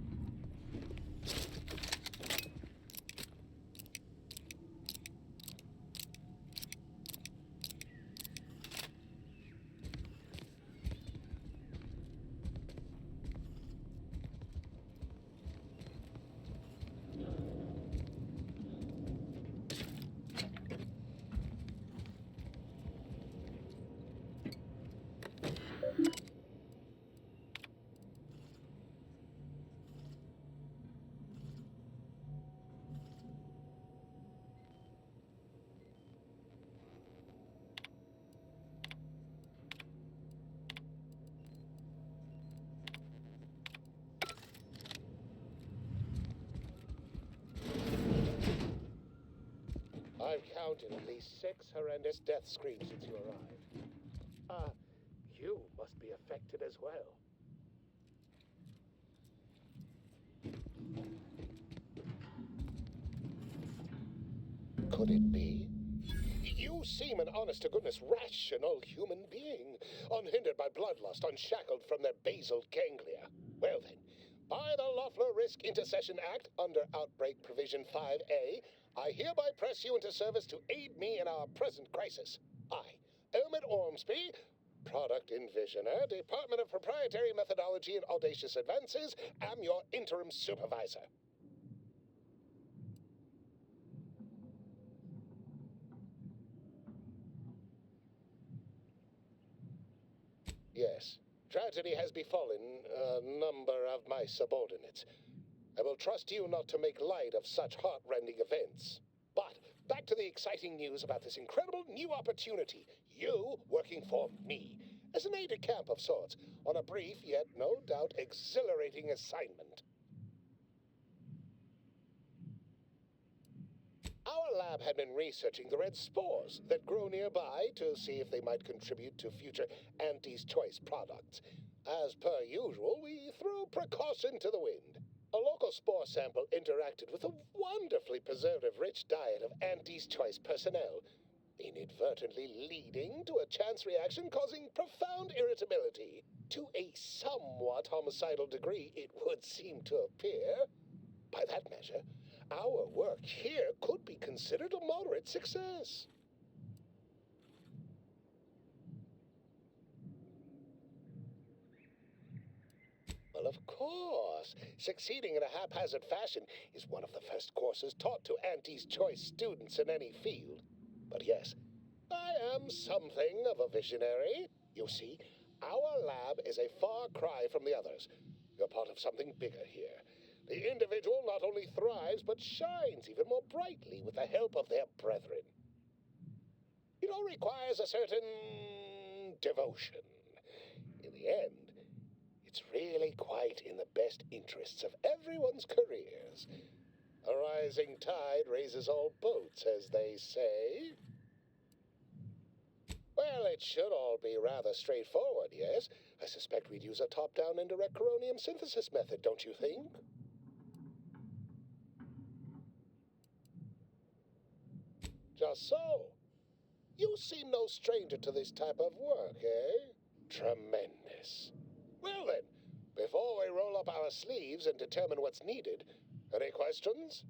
I've counted at least 6 horrendous death screams since you arrived. You must be affected as well. Could it be? You seem an honest-to-goodness rational human being, unhindered by bloodlust, unshackled from their basal ganglia. Well then, by the Loeffler Risk Intercession Act, under Outbreak Provision 5A, I hereby press you into service to aid me in our present crisis. I, Elmet Ormsby, Product Envisioner, Department of Proprietary Methodology and Audacious Advances, am your interim supervisor. Yes, tragedy has befallen a number of my subordinates. I will trust you not to make light of such heart-rending events. But back to the exciting news about this incredible new opportunity. You working for me, as an aide-de-camp of sorts, on a brief yet no doubt exhilarating assignment. Our lab had been researching the red spores that grow nearby to see if they might contribute to future Auntie's Choice products. As per usual, we threw precaution to the wind. A local spore sample interacted with a wonderfully preservative-rich diet of Auntie's Choice personnel, inadvertently leading to a chance reaction causing profound irritability. To a somewhat homicidal degree, it would seem to appear. By that measure, our work here could be considered a moderate success. Well, of course. Succeeding in a haphazard fashion is one of the first courses taught to Auntie's Choice students in any field. But yes, I am something of a visionary. You see, our lab is a far cry from the others. You're part of something bigger here. The individual not only thrives, but shines even more brightly with the help of their brethren. It all requires a certain devotion. In the end, it's really quite in the best interests of everyone's careers. A rising tide raises all boats, as they say. Well, it should all be rather straightforward, yes? I suspect we'd use a top-down indirect coronium synthesis method, don't you think? Just so. You seem no stranger to this type of work, eh? Tremendous. Well then, before we roll up our sleeves and determine what's needed, any questions?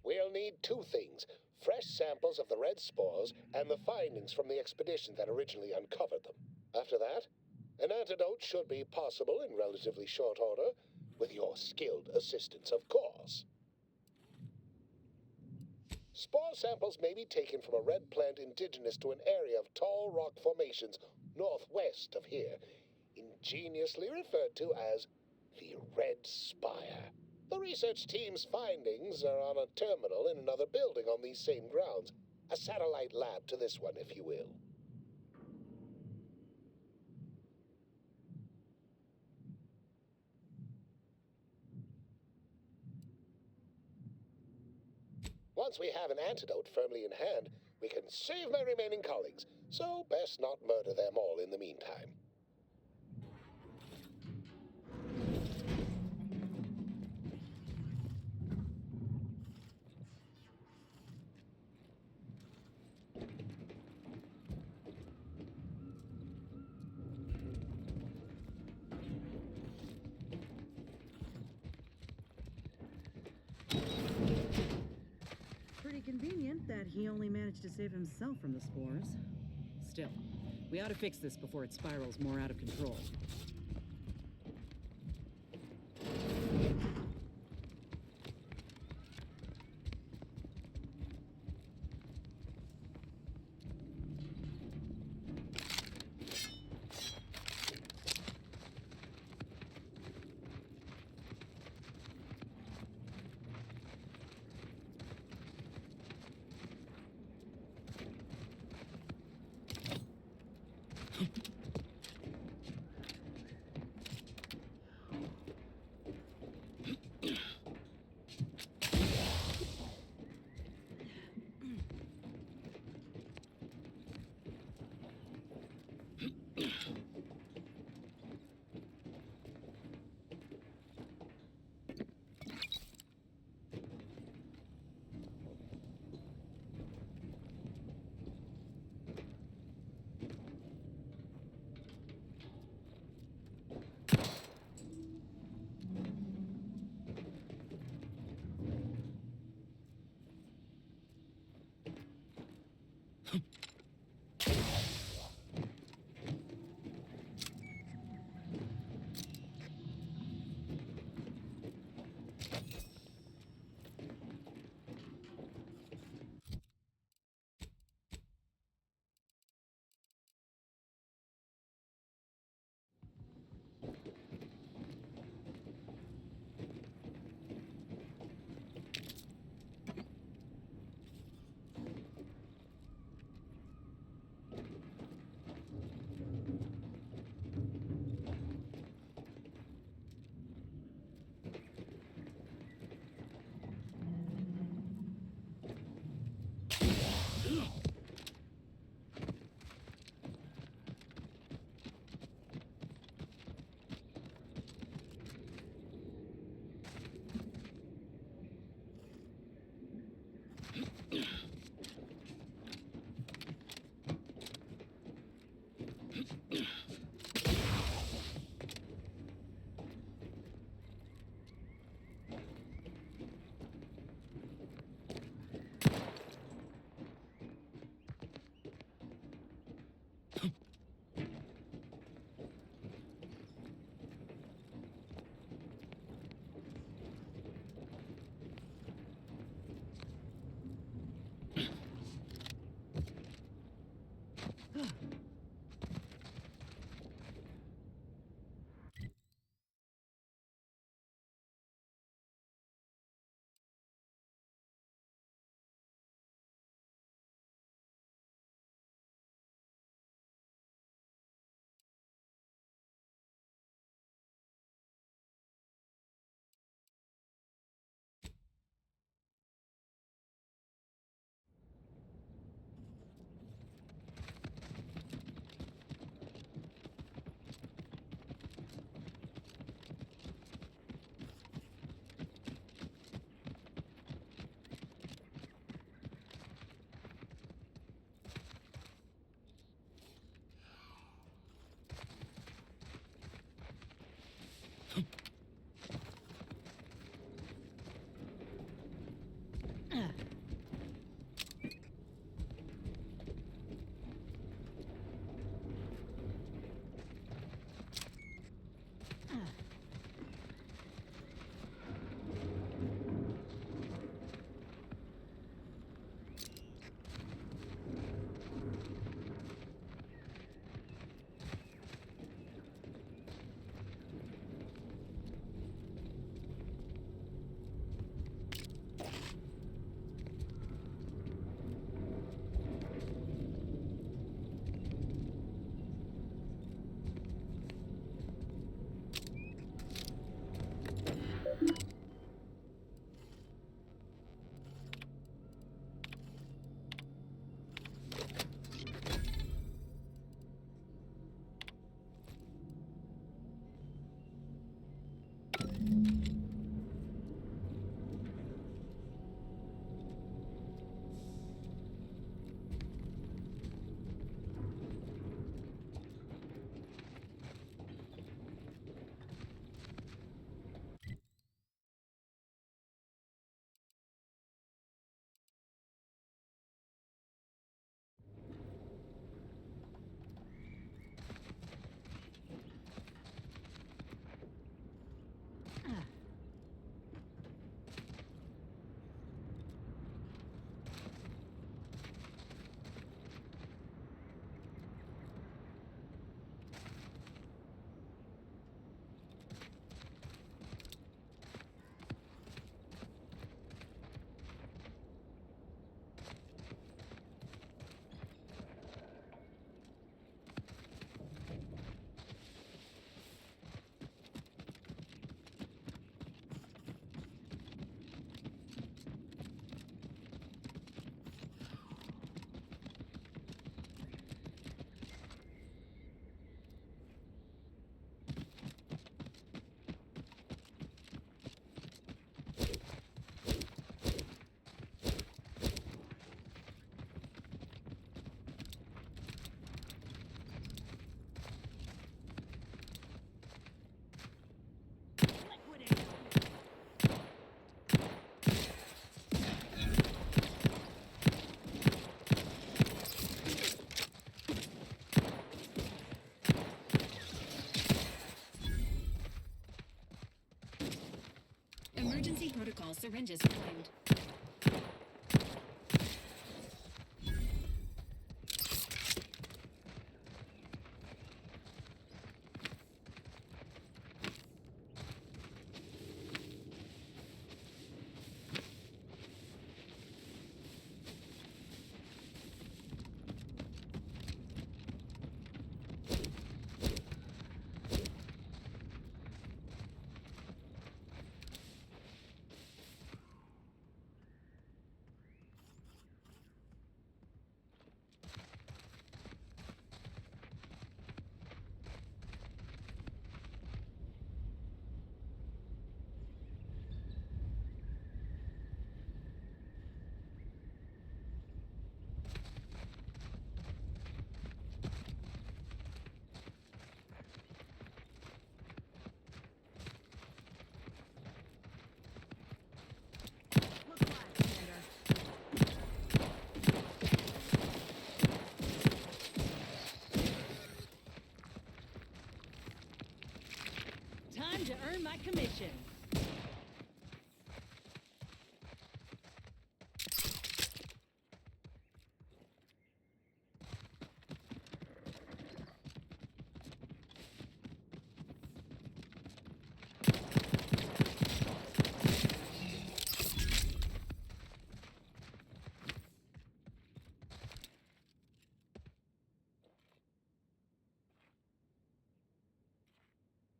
We'll need 2 things. Fresh samples of the red spores and the findings from the expedition that originally uncovered them. After that, an antidote should be possible in relatively short order, with your skilled assistance, of course. Spore samples may be taken from a red plant indigenous to an area of tall rock formations northwest of here, ingeniously referred to as the Red Spire. The research team's findings are on a terminal in another building on these same grounds, a satellite lab to this one, if you will. Once we have an antidote firmly in hand, we can save my remaining colleagues, so best not murder them all in the meantime. he only managed to save himself from the spores. Still, we ought to fix this before it spirals more out of control. All syringes primed. Time to earn my commission.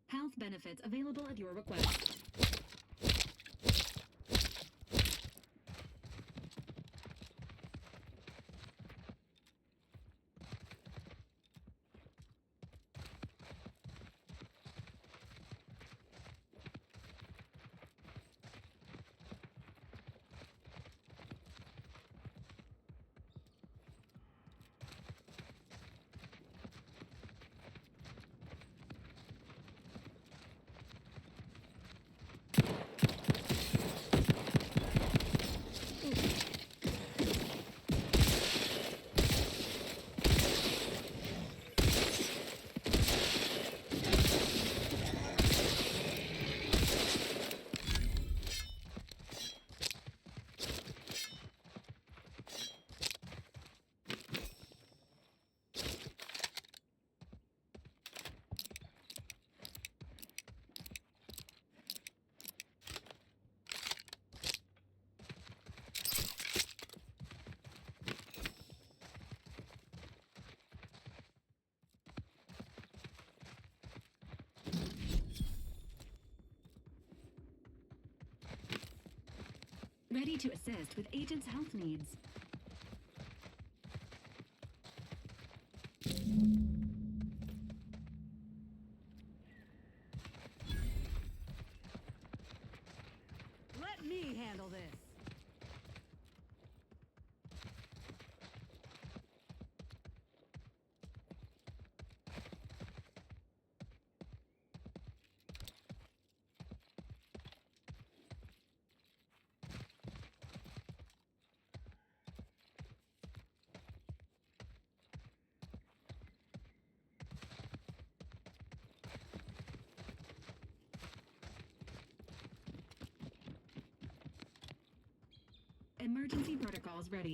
Health benefits available at your request. Ready to assist with agent's health needs. Let me handle this. Emergency protocols ready.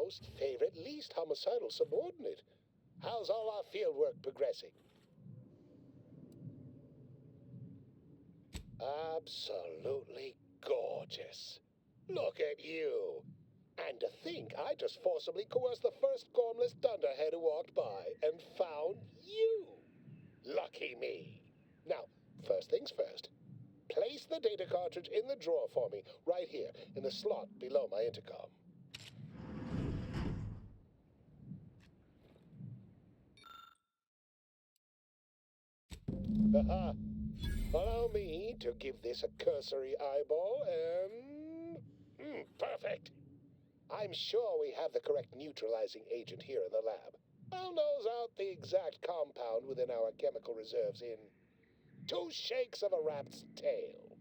most favorite, least homicidal subordinate. How's all our field work progressing? Absolutely gorgeous. Look at you. And to think I just forcibly coerced the first gormless dunderhead who walked by and found you. Lucky me. Now, first things first. Place the data cartridge in the drawer for me, right here, in the slot below my intercom. Haha. Allow me to give this a cursory eyeball and... perfect. I'm sure we have the correct neutralizing agent here in the lab. I'll nose out the exact compound within our chemical reserves in 2 shakes of a rat's tail.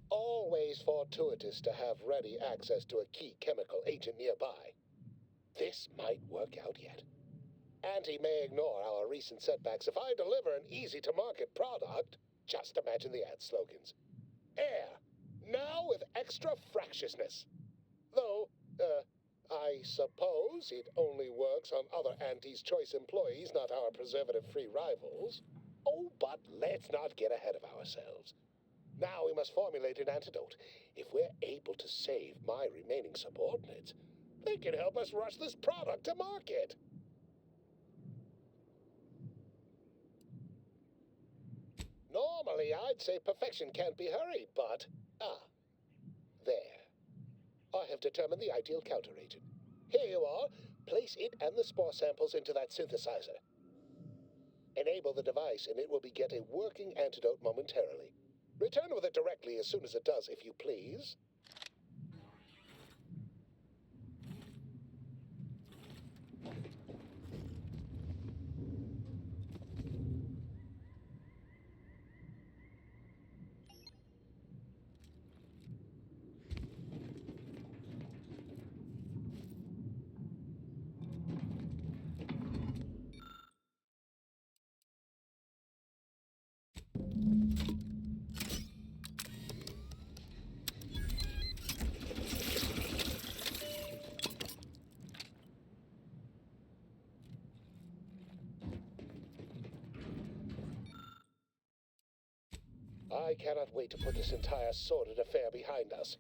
Always fortuitous to have ready access to a key chemical agent nearby. This might work out yet. Auntie may ignore our recent setbacks if I deliver an easy-to-market product. Just imagine the ad slogans. Air, now with extra fractiousness. Though, I suppose it only works on other Auntie's Choice employees, not our preservative-free rivals. Oh, but let's not get ahead of ourselves. Now we must formulate an antidote. If we're able to save my remaining subordinates, they can help us rush this product to market. Normally, I'd say perfection can't be hurried, but... there. I have determined the ideal counteragent. Here you are. Place it and the spore samples into that synthesizer. Enable the device, and it will beget a working antidote momentarily. Return with it directly as soon as it does, if you please. I cannot wait to put this entire sordid affair behind us.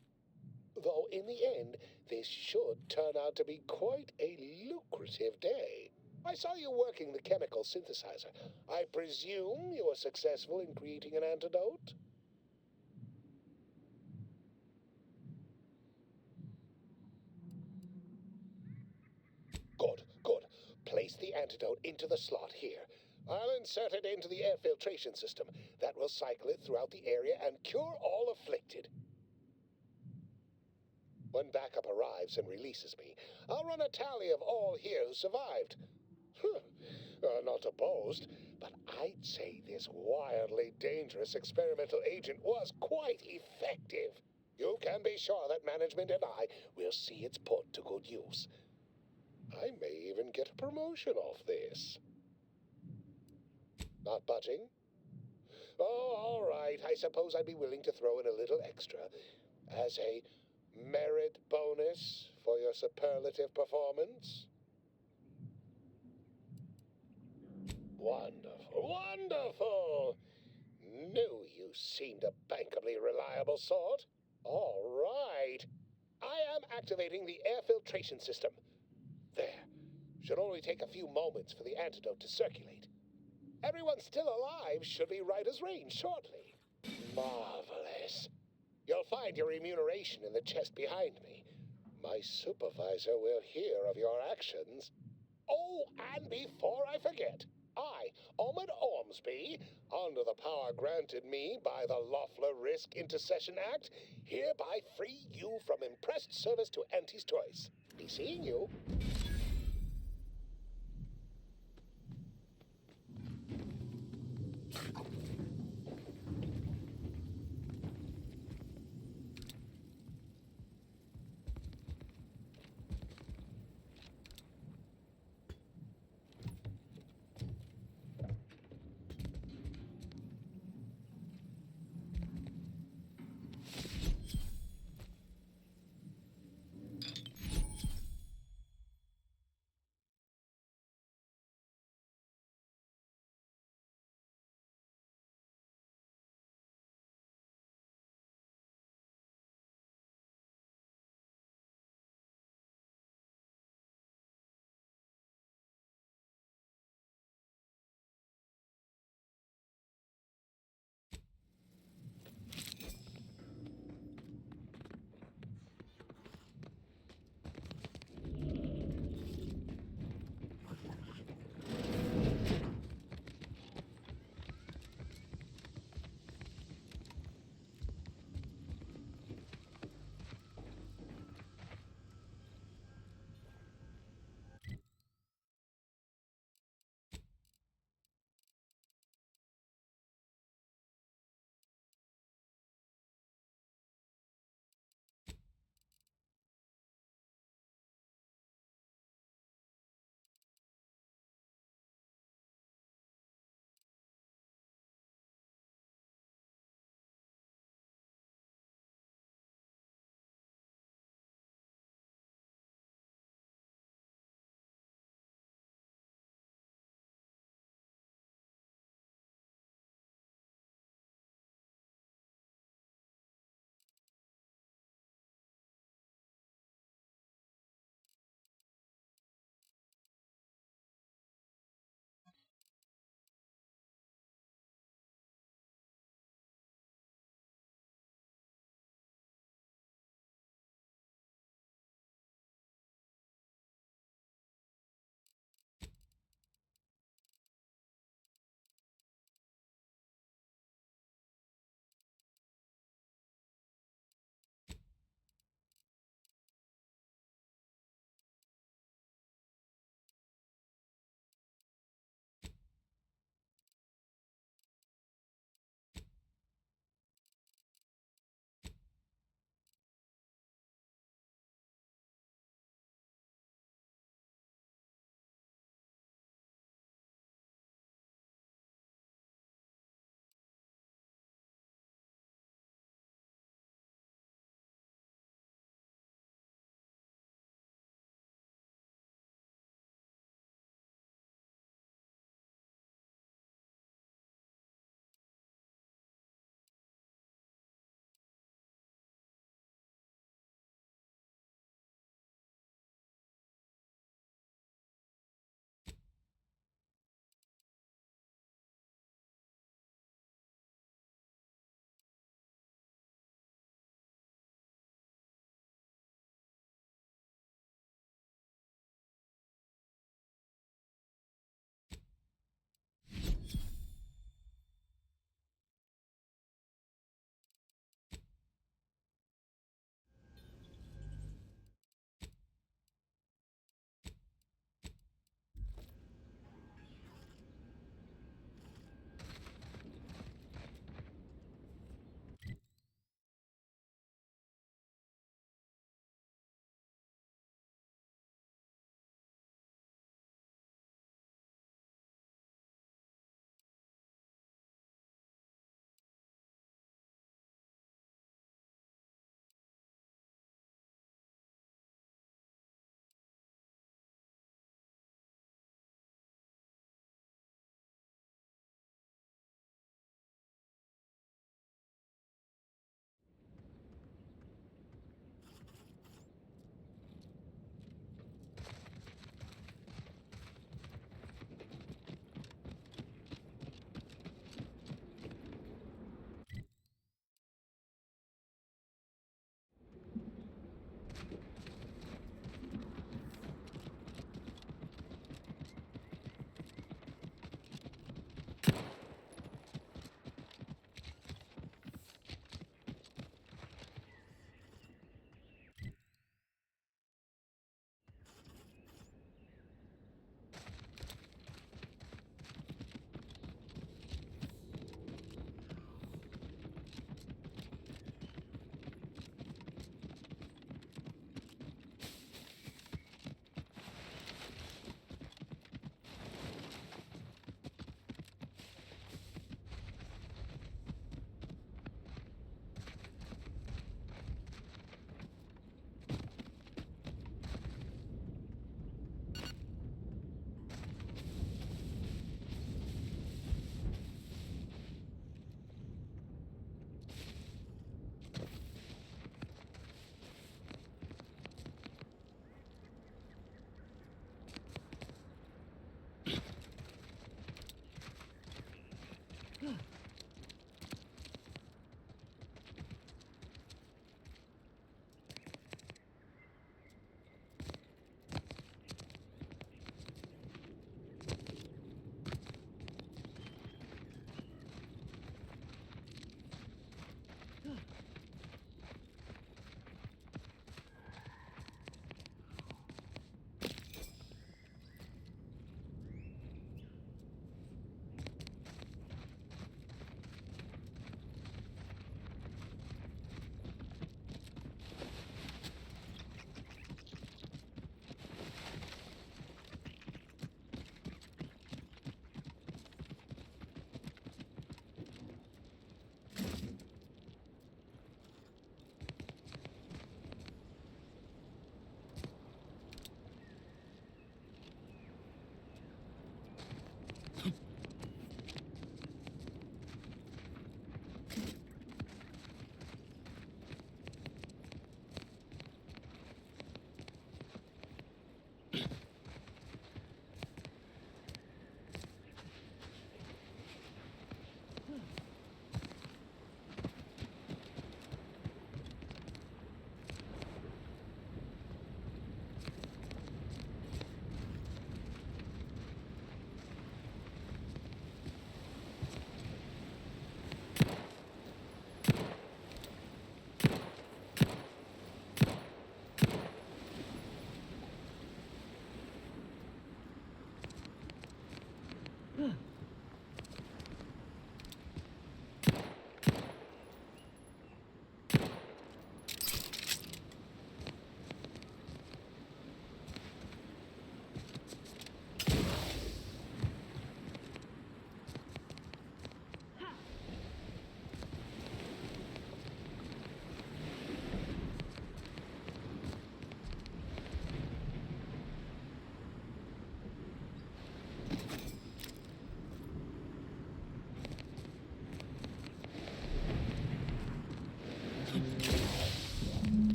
Though in the end, this should turn out to be quite a lucrative day. I saw you working the chemical synthesizer. I presume you were successful in creating an antidote? Good, good. Place the antidote into the slot here. I'll insert it into the air filtration system. That will cycle it throughout the area and cure all afflicted. When backup arrives and releases me, I'll run a tally of all here who survived. Not to boast, but I'd say this wildly dangerous experimental agent was quite effective. You can be sure that management and I will see it's put to good use. I may even get a promotion off this. Not budging? Oh, all right. I suppose I'd be willing to throw in a little extra as a merit bonus for your superlative performance. Wonderful, wonderful! Knew you seemed a bankably reliable sort. All right. I am activating the air filtration system. There. Should only take a few moments for the antidote to circulate. Everyone still alive should be right as rain shortly. Marvelous. You'll find your remuneration in the chest behind me. My supervisor will hear of your actions. Oh, and before I forget, I, Omid Ormsby, under the power granted me by the Loeffler Risk Intercession Act, hereby free you from impressed service to Auntie's Choice. Be seeing you.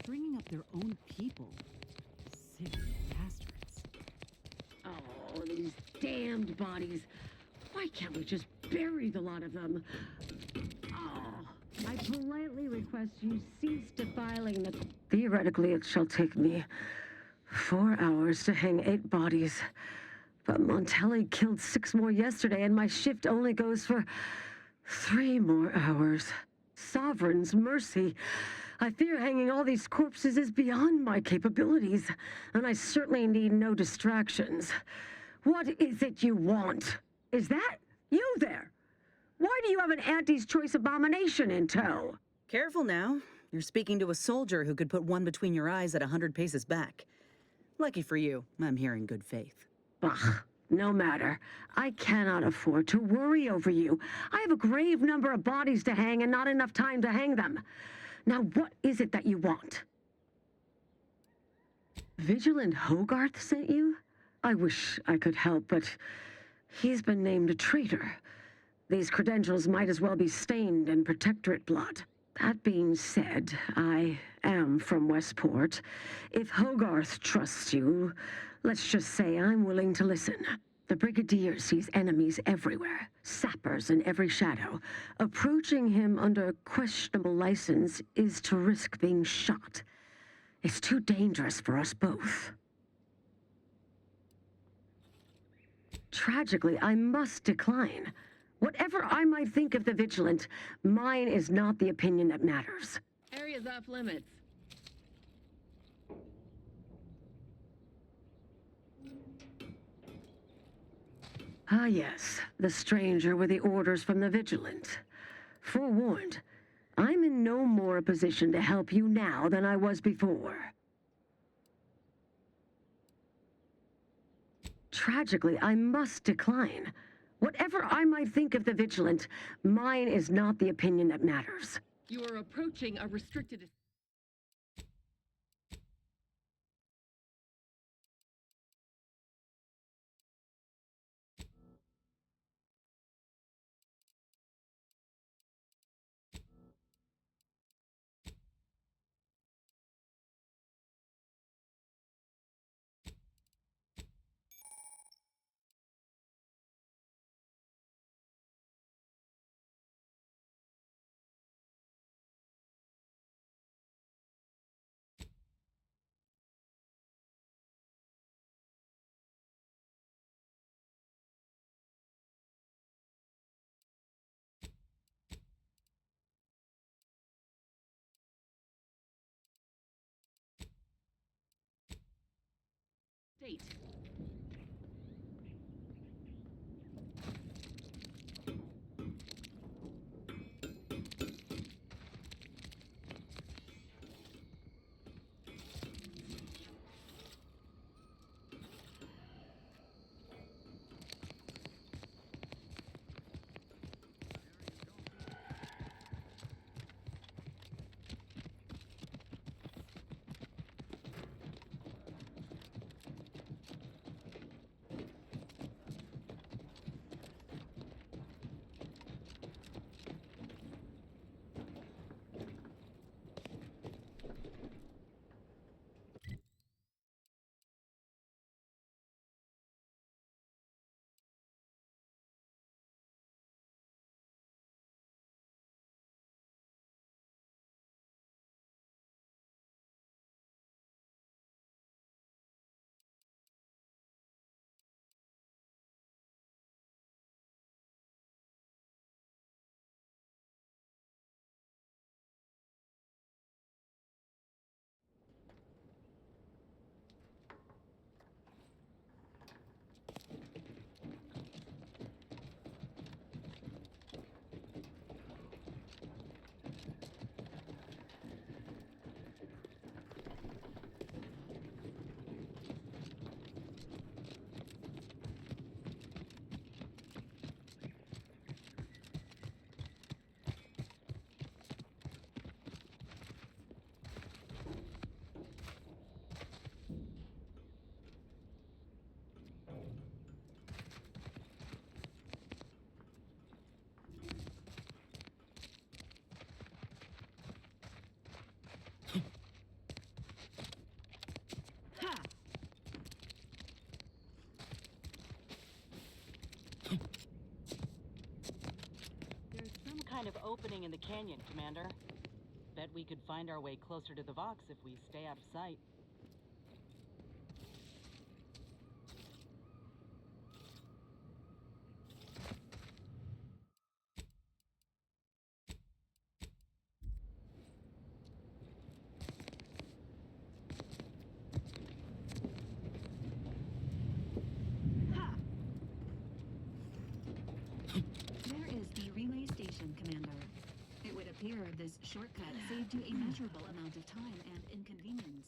Stringing up their own people. Sick bastards. Oh, these damned bodies. Why can't we just bury the lot of them? Oh, I politely request you cease defiling the... Theoretically, it shall take me 4 hours to hang 8 bodies. But Montelli killed 6 more yesterday, and my shift only goes for 3 more hours. Sovereign's mercy. I fear hanging all these corpses is beyond my capabilities, and I certainly need no distractions. What is it you want? Is that you there? Why do you have an Auntie's Choice abomination in tow? Careful now. You're speaking to a soldier who could put one between your eyes at 100 paces back. Lucky for you, I'm here in good faith. Bah, No matter. I cannot afford to worry over you. I have a grave number of bodies to hang and not enough time to hang them. Now, what is it that you want? Vigilant Hogarth sent you? I wish I could help, but he's been named a traitor. These credentials might as well be stained in Protectorate blood. That being said, I am from Westport. If Hogarth trusts you, let's just say I'm willing to listen. The Brigadier sees enemies everywhere, sappers in every shadow. Approaching him under questionable license is to risk being shot. It's too dangerous for us both. Tragically, I must decline. Whatever I might think of the Vigilant, mine is not the opinion that matters. Area's off limits. Ah yes, the stranger with the orders from the Vigilant. Forewarned, I'm in no more a position to help you now than I was before. Tragically, I must decline. Whatever I might think of the Vigilant, mine is not the opinion that matters. You are approaching a restricted... State. There's some kind of opening in the canyon, Commander. Bet we could find our way closer to the Vox if we stay out of sight. There is the relay station, Commander. It would appear this shortcut saved you a measurable amount of time and inconvenience.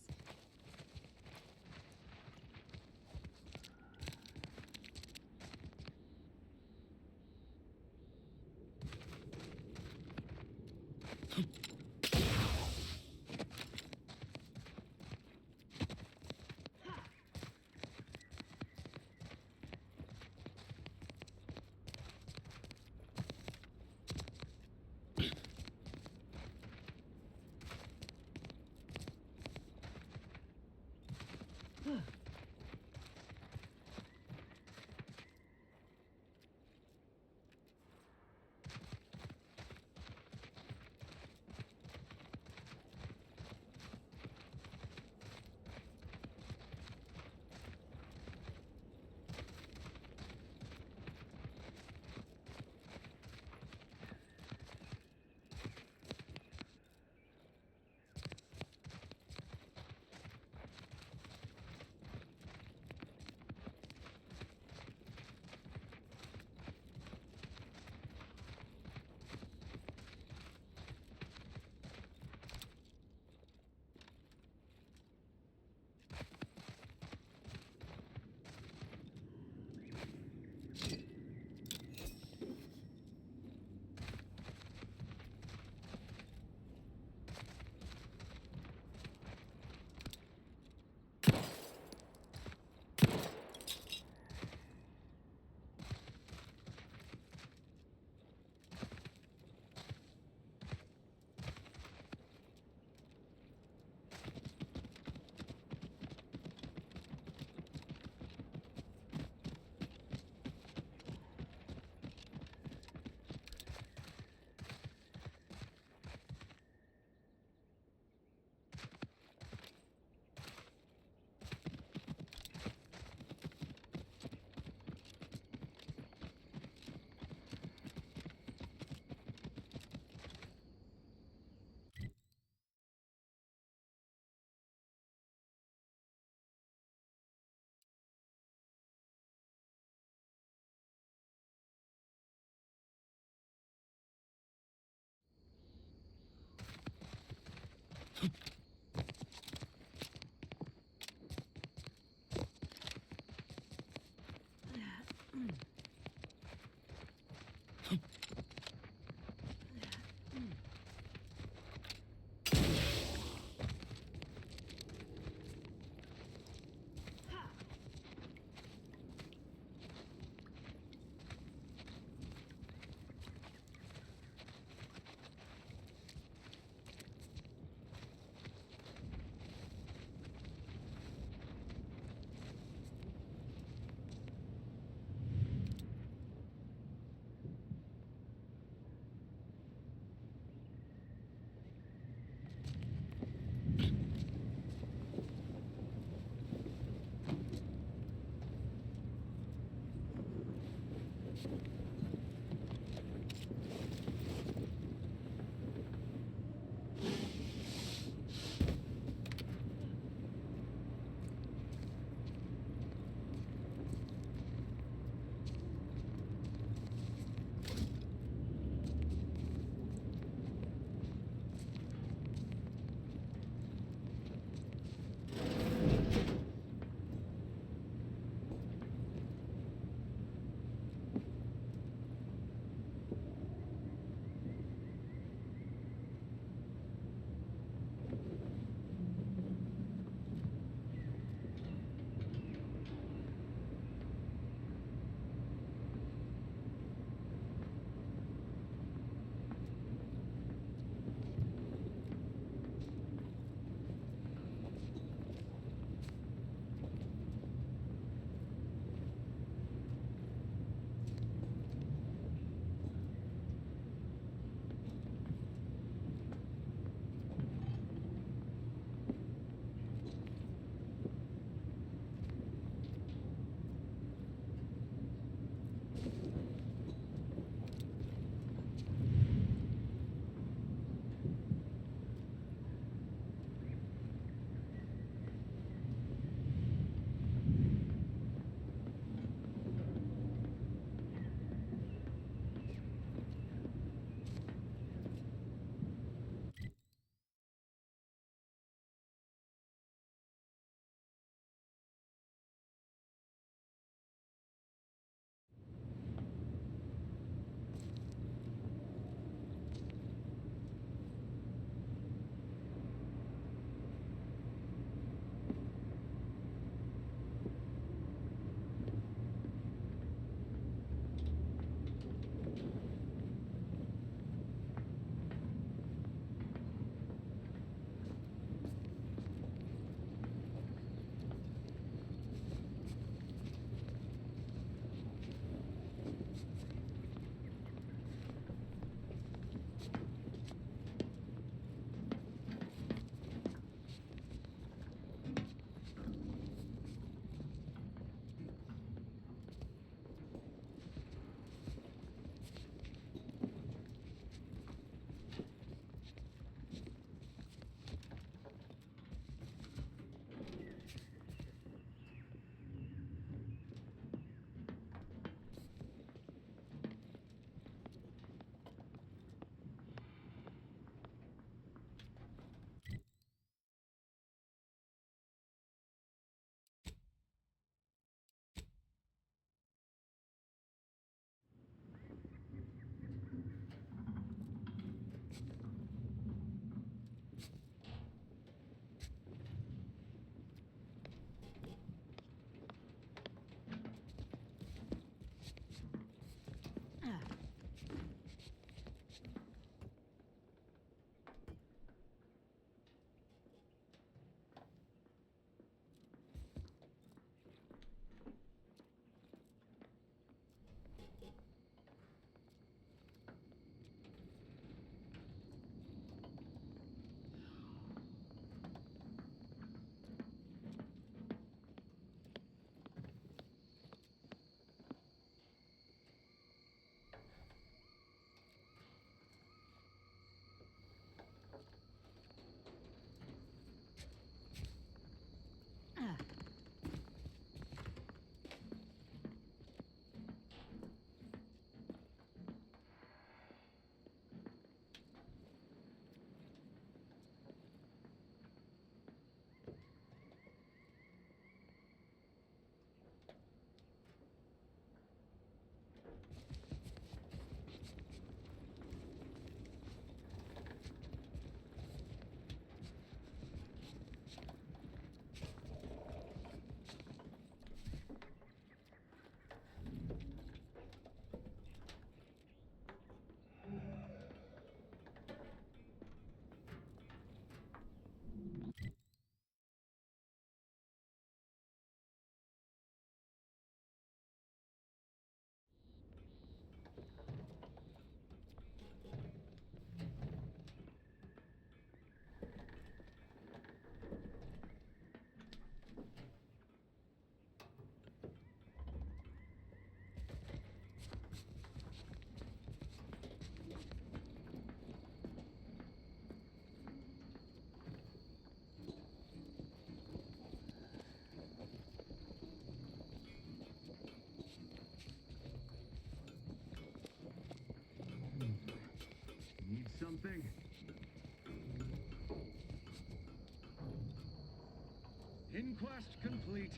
Conquest complete.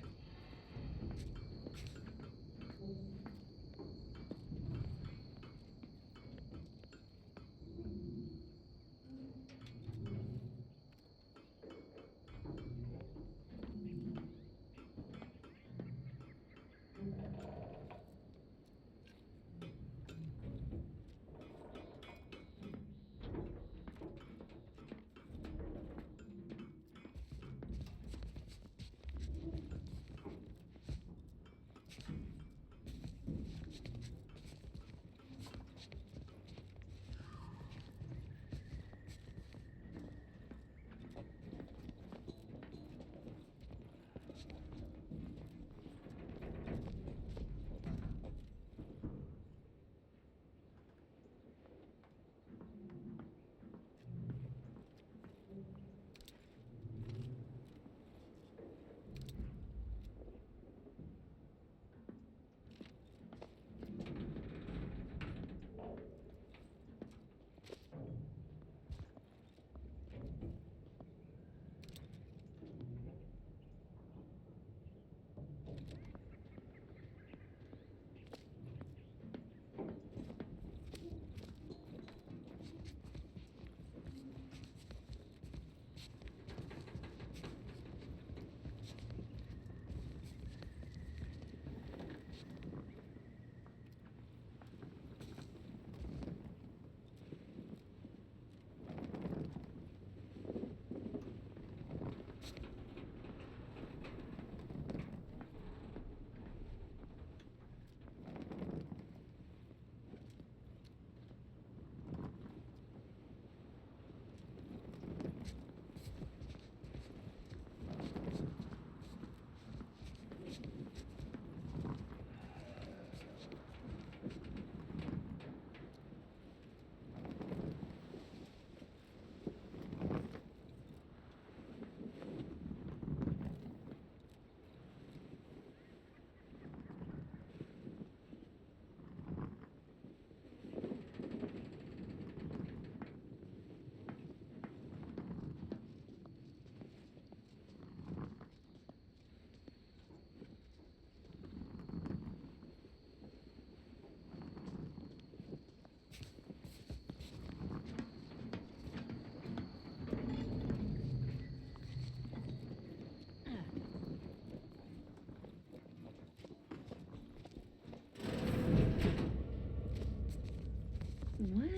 What?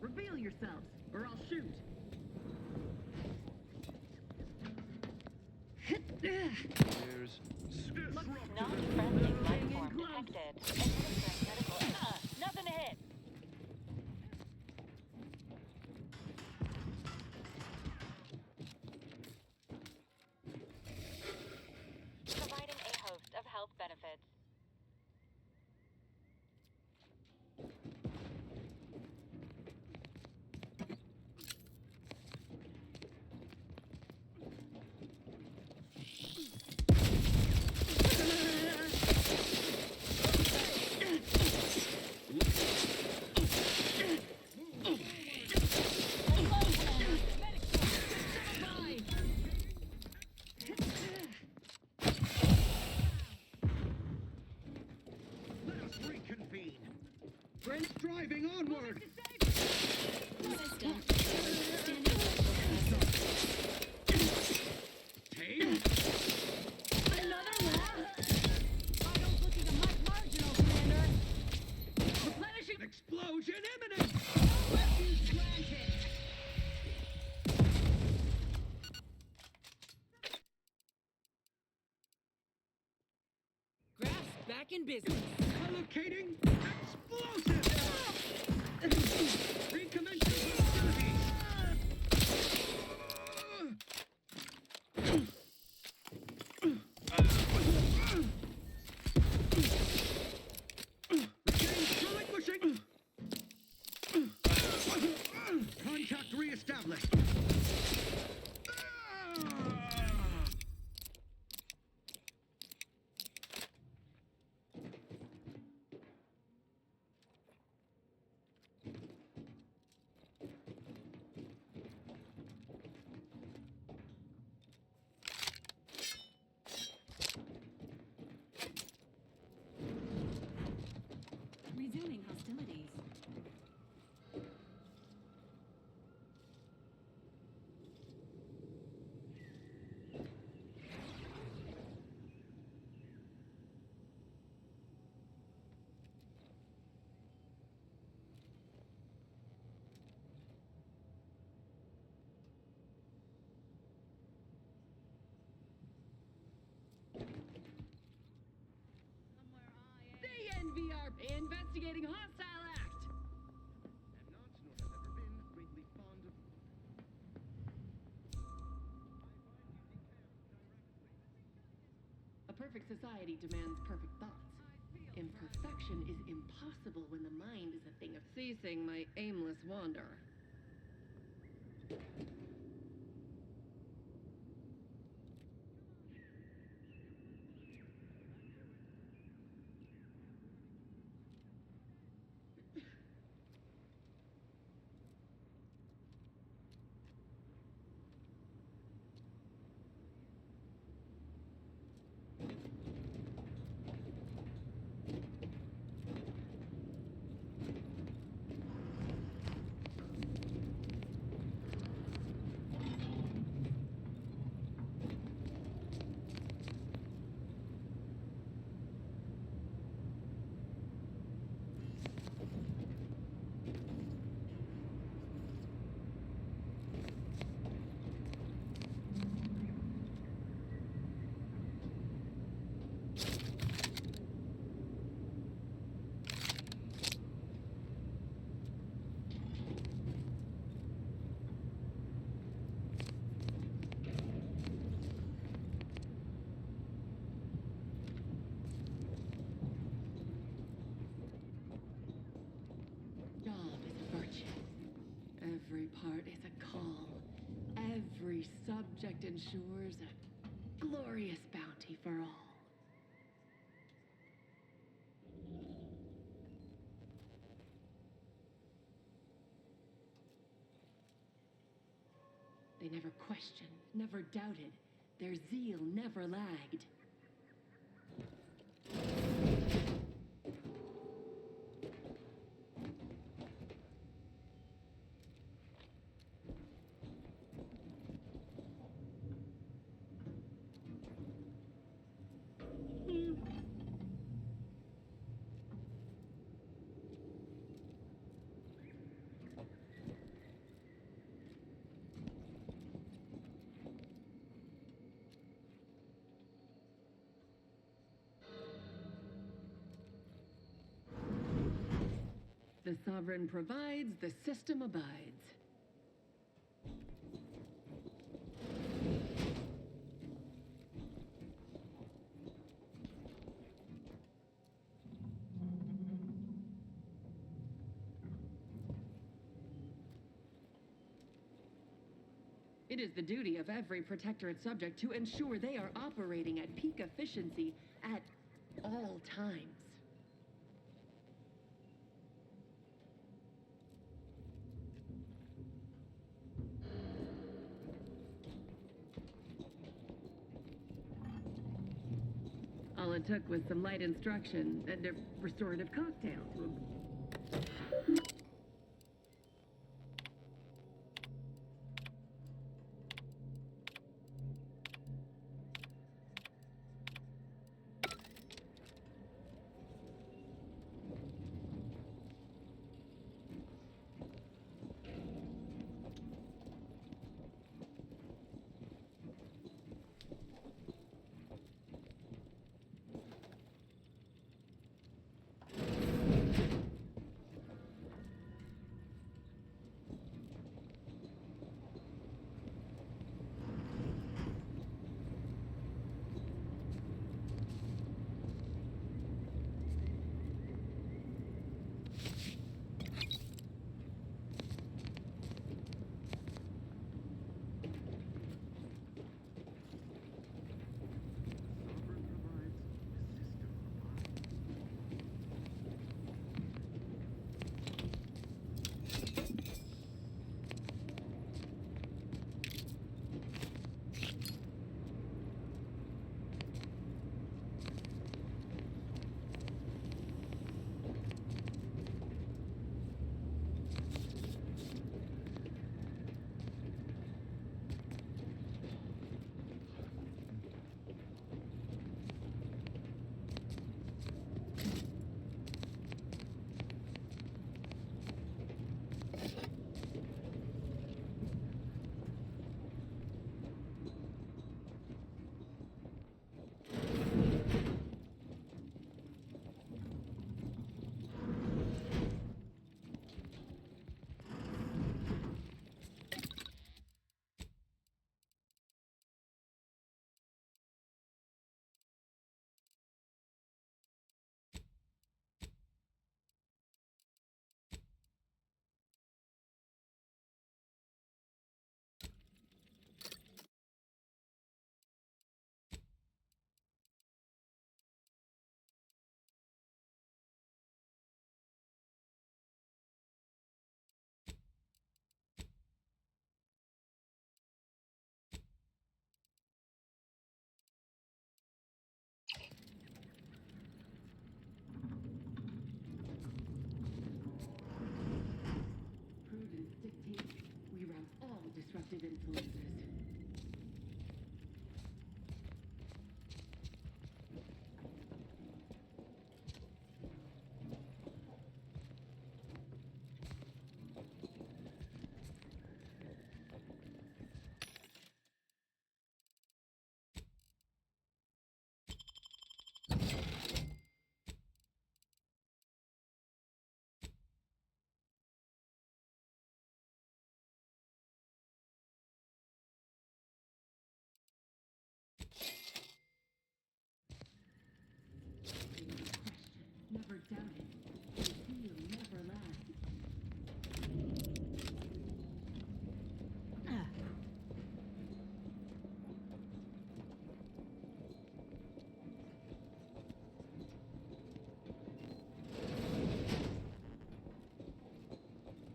Reveal yourselves, or I'll shoot. There's Non-friendly life form detected. Administering medical. Nothing to hit. Providing a host of health benefits. Let us reconvene. Friends driving onward. System. Standing Tame. Another lap? Vitals looking a much marginal, Commander. Replenishing. Explosion imminent. Refuge granted. Graph's back in business. Allocating explosive. Recommencing hostilities. Relinquishing. Contact reestablished. Investigating hostile act. Have not, nor have ever been, greatly fond of. A perfect society demands perfect thoughts. Imperfection is impossible when the mind is a thing of ceasing my aimless wander. Job is a virtue. Every part is a call. Every subject ensures a glorious bounty for all. They never questioned, never doubted. Their zeal never lagged. The sovereign provides, the system abides. It is the duty of every protectorate subject to ensure they are operating at peak efficiency at all times. All it took was some light instruction and a restorative cocktail.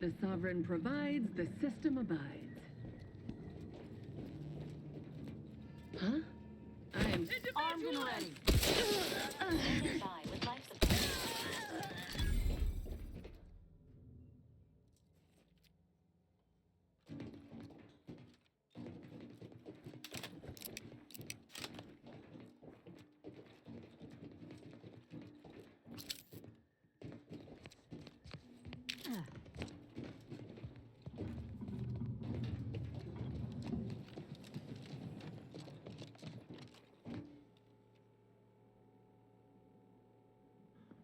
The sovereign provides, the system abides. Huh? I am Armed and ready. Stand by with life support.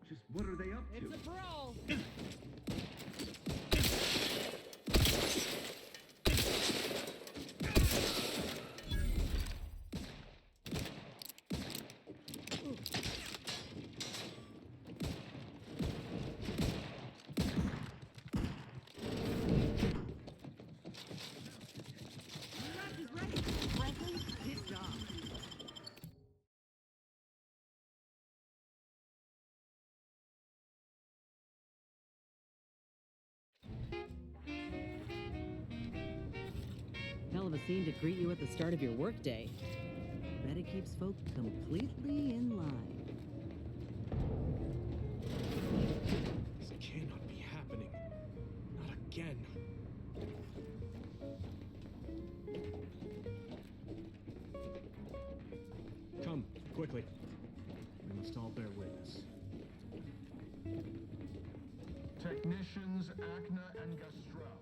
Just what are they up to? It's a brawl! Hell of a scene to greet you at the start of your workday. Bet it keeps folk completely in line. This cannot be happening. Not again. Come, quickly. We must all bear witness. Technicians Acna and Gastrell.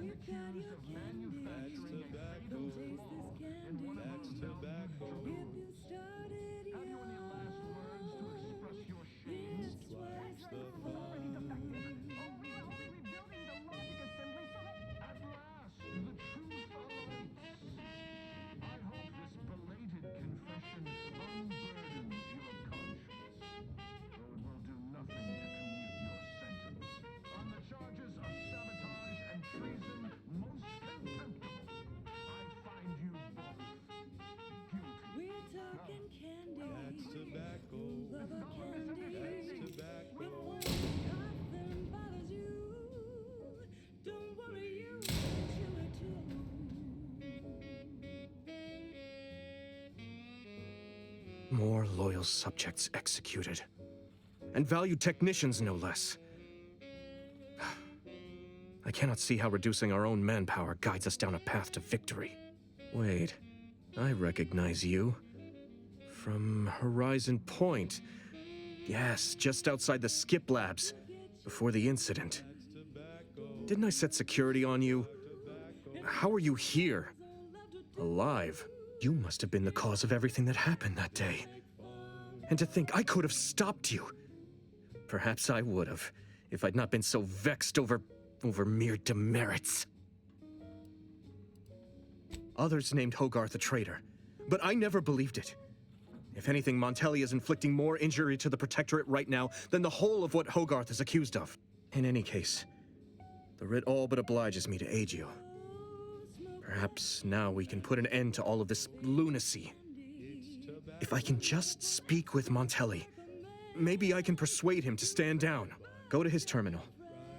You stand accused of manufacturing a fatal flaw in one of our valued drones. Have you any last words to express your shame? Already defected. Oh, we are only rebuilding the logic assembly so that... At last, the truth awaits. I hope this belated confession unburdens your conscience, though it will do nothing to commute your sentence. On the charges of sabotage and treason, most contemptible, I find you both guilty. We're talking candy. That's tobacco. Rubber candy. That's tobacco. Nothing bothers you. Don't worry, you chew it too. More loyal subjects executed. And valued technicians, no less. I cannot see how reducing our own manpower guides us down a path to victory. Wait, I recognize you. From Horizon Point. Yes, just outside the skip labs, before the incident. Didn't I set security on you? How are you here? Alive? You must have been the cause of everything that happened that day. And to think I could have stopped you. Perhaps I would have, if I'd not been so vexed over mere demerits. Others named Hogarth a traitor, but I never believed it. If anything, Montelli is inflicting more injury to the Protectorate right now than the whole of what Hogarth is accused of. In any case, the writ all but obliges me to aid you. Perhaps now we can put an end to all of this lunacy. If I can just speak with Montelli, maybe I can persuade him to stand down. Go to his terminal.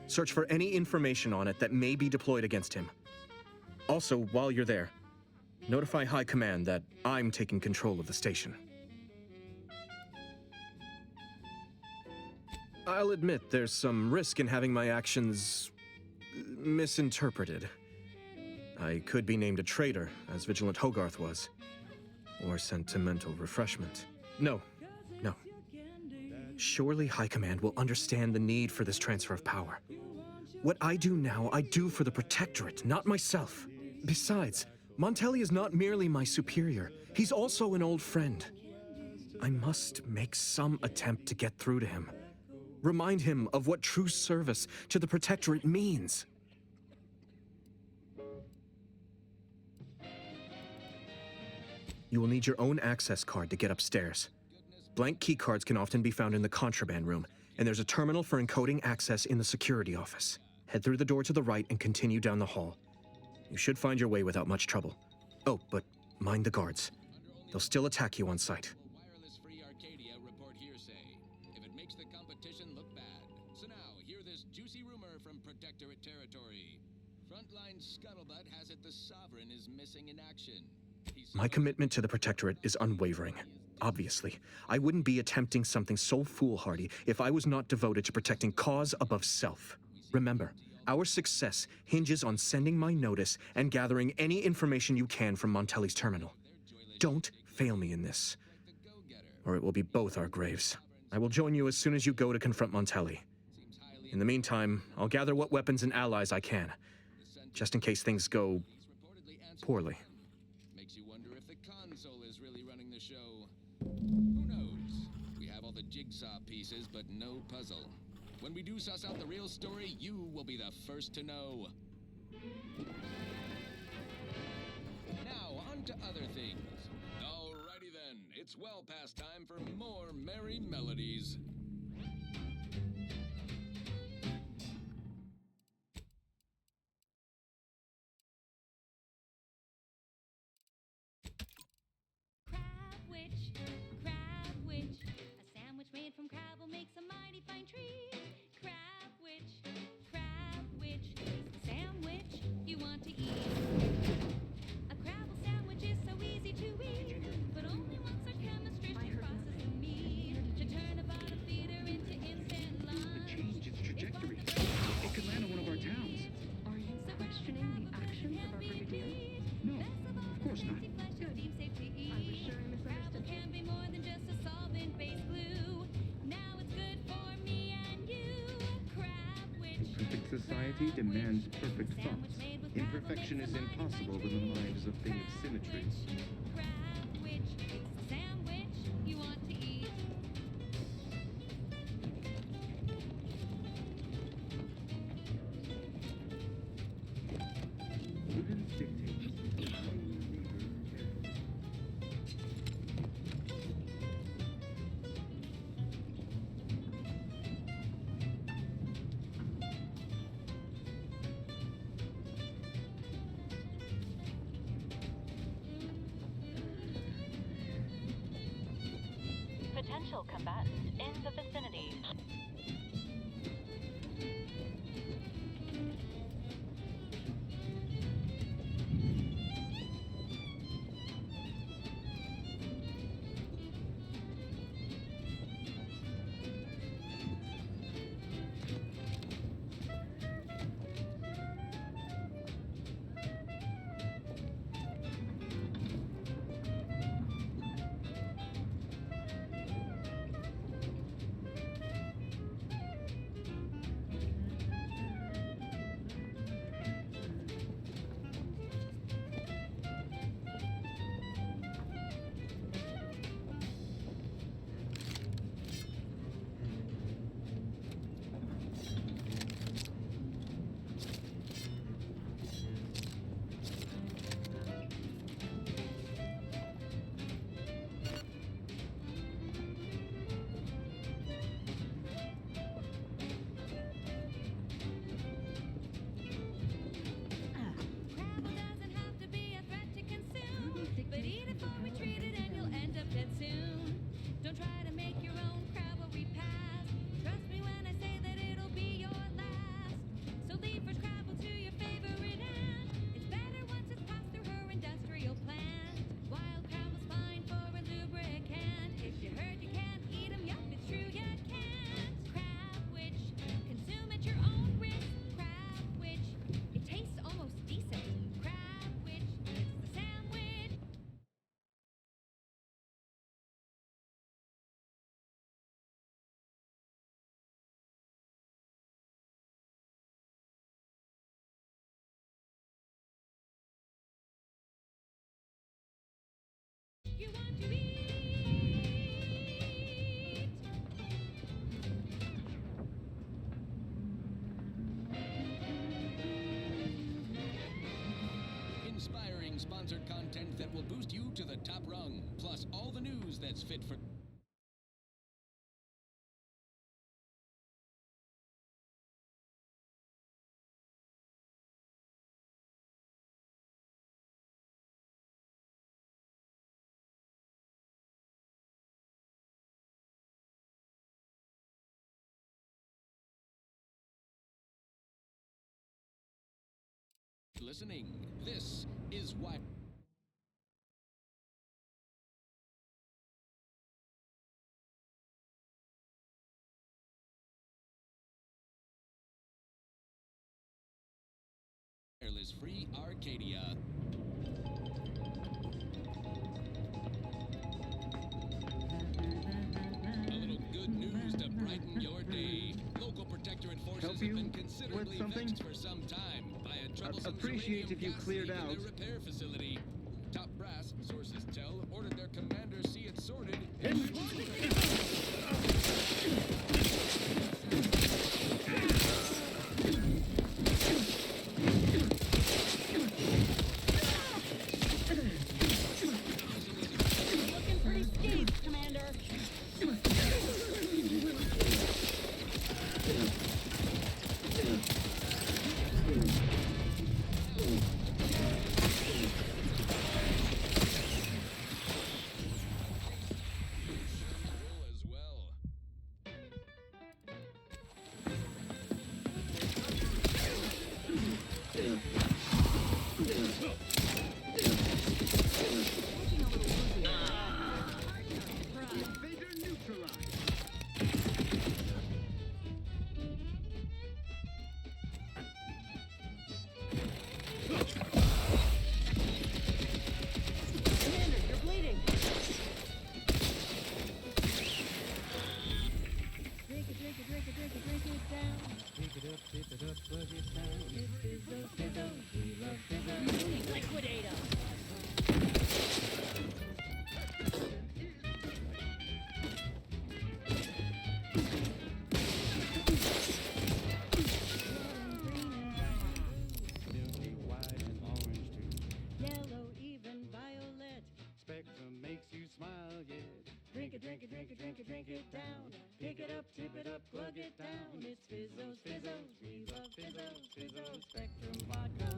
Search for any information on it that may be deployed against him. Also, while you're there, notify High Command that I'm taking control of the station. I'll admit there's some risk in having my actions misinterpreted. I could be named a traitor, as Vigilant Hogarth was. Or sent to mental refreshment. No. Surely High Command will understand the need for this transfer of power. What I do now, I do for the Protectorate, not myself. Besides, Montelli is not merely my superior. He's also an old friend. I must make some attempt to get through to him. Remind him of what true service to the Protectorate means. You will need your own access card to get upstairs. Blank keycards can often be found in the contraband room, and there's a terminal for encoding access in the security office. Head through the door to the right and continue down the hall. You should find your way without much trouble. Oh, but mind the guards. They'll still attack you on sight. Wireless-free Arcadia report hearsay. If it makes the competition look bad. So now, hear this juicy rumor from Protectorate territory. Frontline scuttlebutt has it the Sovereign is missing in action. My commitment to the Protectorate is unwavering. Obviously, I wouldn't be attempting something so foolhardy if I was not devoted to protecting cause above self. Remember, our success hinges on sending my notice and gathering any information you can from Montelli's terminal. Don't fail me in this, or it will be both our graves. I will join you as soon as you go to confront Montelli. In the meantime, I'll gather what weapons and allies I can, just in case things go poorly. Makes you wonder if the console is really running the show. Who knows? We have all the jigsaw pieces, but no puzzle. When we do suss out the real story, you will be the first to know. Now, on to other things. Alrighty then, it's well past time for more merry melodies. Crab witch. A sandwich made from crab will make some mighty fine treat. Crab witch. Taste the sandwich you want to eat. A crabble sandwich is so easy to eat, but only once our chemistry processes the meat to turn a bottom feeder into instant lunch. Change its trajectory. It could land on one of our towns. Are you questioning the actions of our brigadier? No, of course not. Crabble can be more than just a solvent-based glue. Now it's good for me and you. Crab witch. Perfect society demands perfect thoughts. Imperfection is impossible when the mind is a thing of symmetry. Crab witch. It's the sandwich you want to eat. Prudence dictates. Potential combatant in the vicinity. You want to eat. Inspiring sponsored content that will boost you to the top rung, plus all the news that's fit for listening. This is why. Wireless Free Arcadia. A little good news to brighten your day. Local protectorate forces Help have you been with considerably something? vexed for some time by a troublesome Appreciate uranium if you gas cleared leak in out. their repair facility. Top brass, sources tell, ordered their commander see it sorted. Looking pretty skeeved, Commander. As well. Invader neutralized. Commander, you're bleeding. Drink it, drink it, drink it, drink it, drink it down. Pick it up, tip it up, plug it down. It's Fizzos, Fizzos, we love Fizzos. Liquidate 'em. Milky white and orange too. Yellow, even violet. Spectrum makes you smile, yeah. Drink it, drink it, drink it, drink it, drink it down. Pick it up, tip it up, plug it down. It's Fizzos, Fizzos, we love Fizzos, Fizzos, Spectrum Vodka.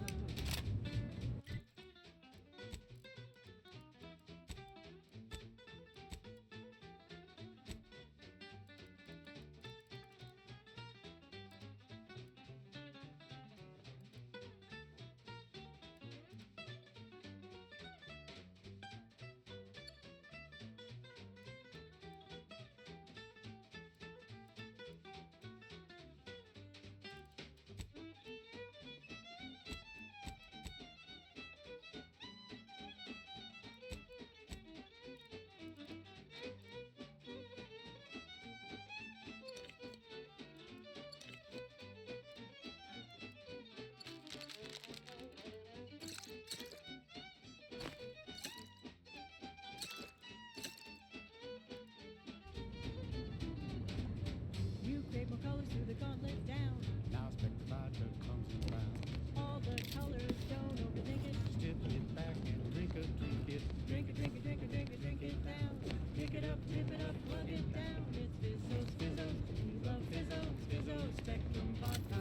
You create more colors through the gauntlet down. Now Spectrum Vodka comes around. All the colors, don't overthink it. Just get back and drink it, drink it. Drink it, drink it, drink it, drink it, drink it down. Pick it up, tip it up, plug it down. It's Fizzos, Fizzos, we love Fizzos, Fizzos, Spectrum Vodka.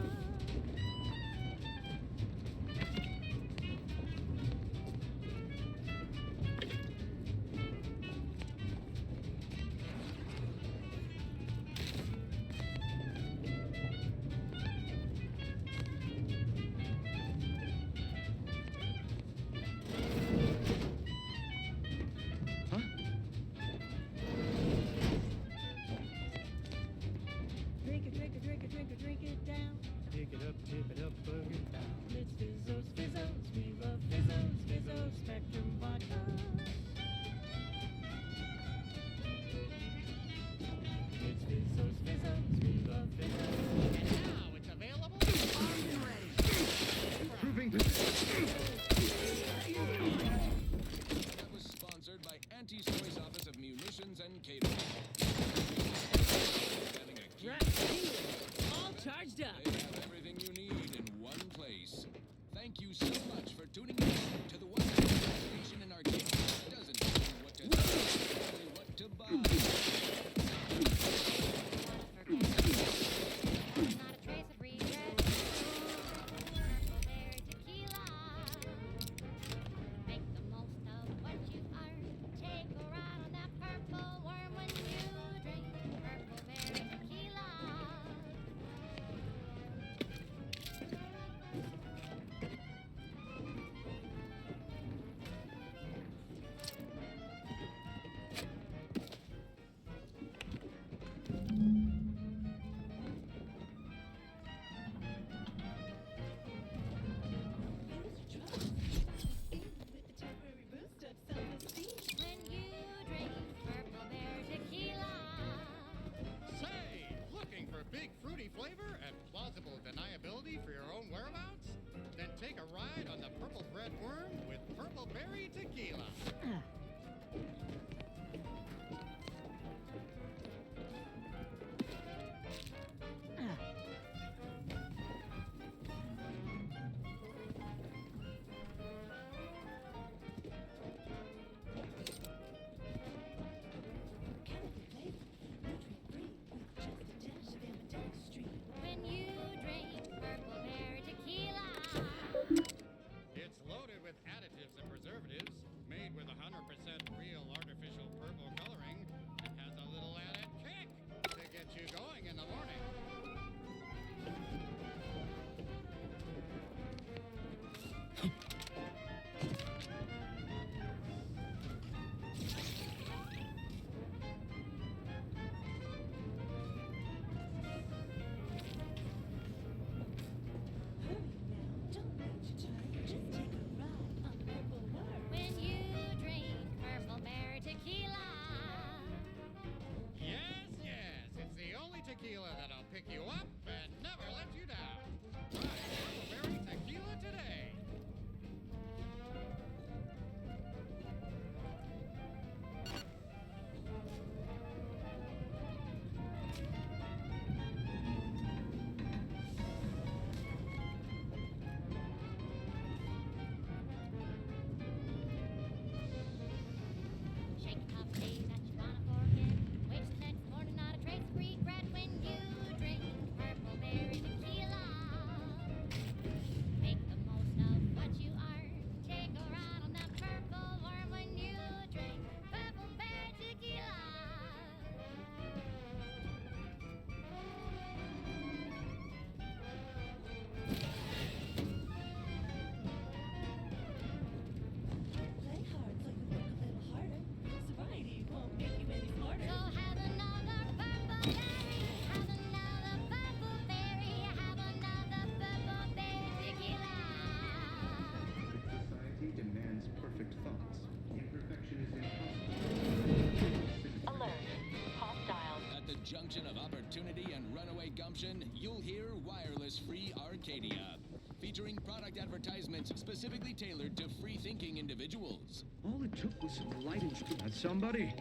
Drink it, drink it, drink it, drink it, drink it down. Pick it up, tip it up, plug it down. It's Fizzos, Fizzos, we love Fizzos, Fizzos, Spectrum Vodka. It's Fizzos, Fizzos, we love Fizzos. And now it's available. Armed and ready. Proving That was sponsored by Auntie's Choice Office of Munitions and Catering. Having a key. All charged up. They have everything you need in one place. Thank you so much for tuning in to the one station in Arcadia that doesn't tell you what to do, only what to buy. Make the most of what you are. Take a ride on that purple worm when you red worm with purple berry tequila. When you drink purple berry tequila. It's loaded with additives and preservatives, made with 100% real artificial purple coloring, and has a little added kick to get you going in the morning. When you drink purple berry tequila. Yes, yes, it's the only tequila that'll pick you up and never let you down. Try purple berry tequila today. Shake top days that you wanna forget. Wait till next morning, not a trace of regret when you drink purple berry tequila. Make the most of what you are. Take a ride on that purple worm when you drink purple berry tequila. Play hard so you work a little harder. Sobriety won't make you any smarter. So have another purple berry. Have another purple berry. Have another purple berry tequila. Society demands perfect thoughts. Imperfection is impossible. Alert. Hostiles. At the junction of opportunity and runaway gumption, you'll hear Wireless Free Arcadia, featuring product advertisements specifically tailored to free-thinking individuals. All it took was some light instrument. Somebody.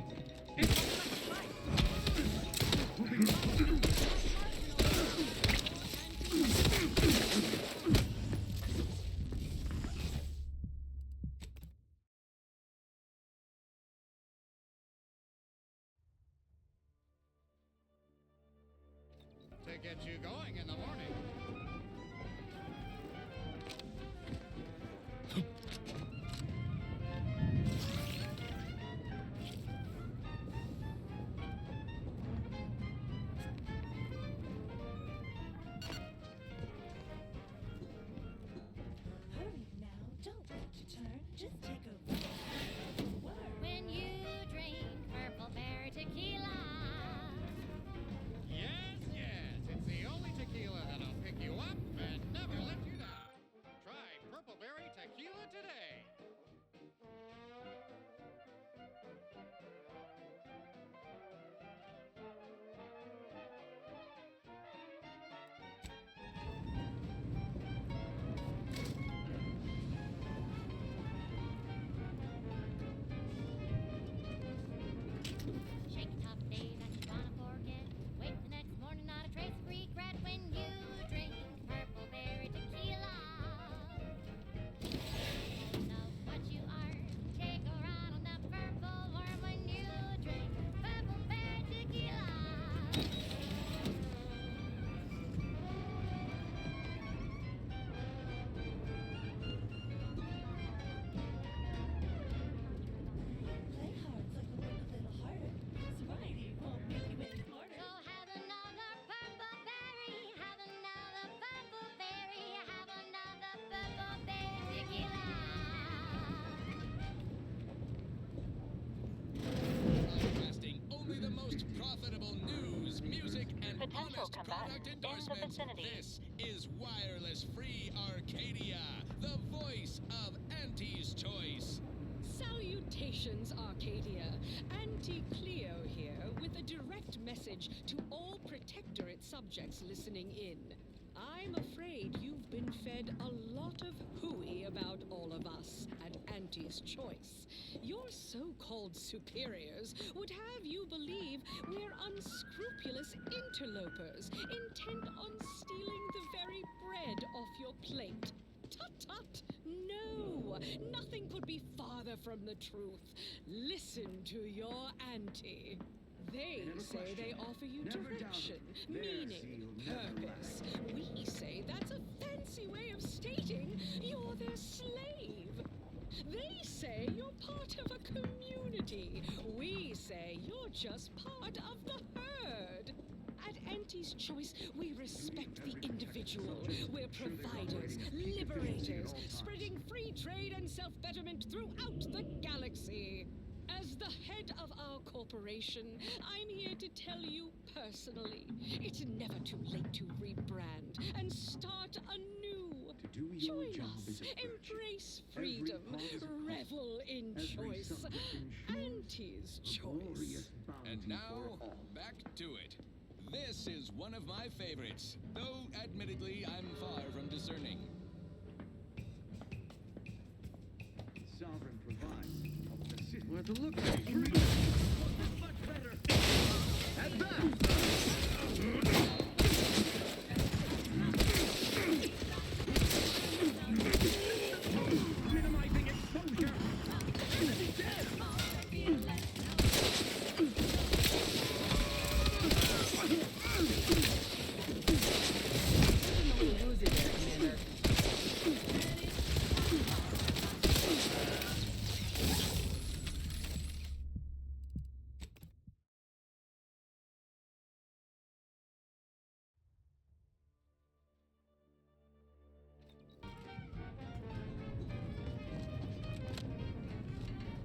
To get you going in the morning. Hurry now, don't wait your turn. Just take a ride. When you drink purple berry tequila. Yes, yes, it's the only tequila that'll pick you up and never let you down. Try purple berry tequila today. Shake top days that you wanna forget. Wait the next morning, not a trace of regret when you drink purple berry tequila. Know what you are. Take a ride on that purple worm when you drink purple berry tequila. Play hard so you work a little harder. Sobriety won't make you any smarter. So have another purple berry. Have another purple berry. Have another purple berry tequila. Broadcasting only the most profitable news, music, and Potential honest combatant product in the endorsements. vicinity. This is Wireless Free Arcadia, the voice of Auntie's Choice. Salutations, Arcadia. Auntie Cleo here with a direct message to all Protectorate subjects listening in. I'm afraid you've been fed a lot of hooey about all of us at Auntie's Choice. Your so-called superiors would have you believe we're unscrupulous interlopers, intent on stealing the very bread off your plate. Tut-tut! No! Nothing could be farther from the truth. Listen to your auntie. They say they offer you direction, meaning, purpose. We say that's a fancy way of stating you're their slave. They say you're part of a community. We say you're just part of the herd. At Auntie's Choice, we respect the individual. We're providers, liberators, spreading free trade and self-betterment throughout the galaxy. As the head of our corporation, I'm here to tell you personally, it's never too late to rebrand and start anew. To do your Join job us, is a virtue. embrace Every freedom, part is a puzzle. revel in Every choice. subject ensures Auntie's a Choice. glorious bounty And now, for all. back to it. This is one of my favorites, though admittedly I'm far from discerning. Sovereign provides. The system. Well, the look Much better. At Minimizing exposure. Enemy dead.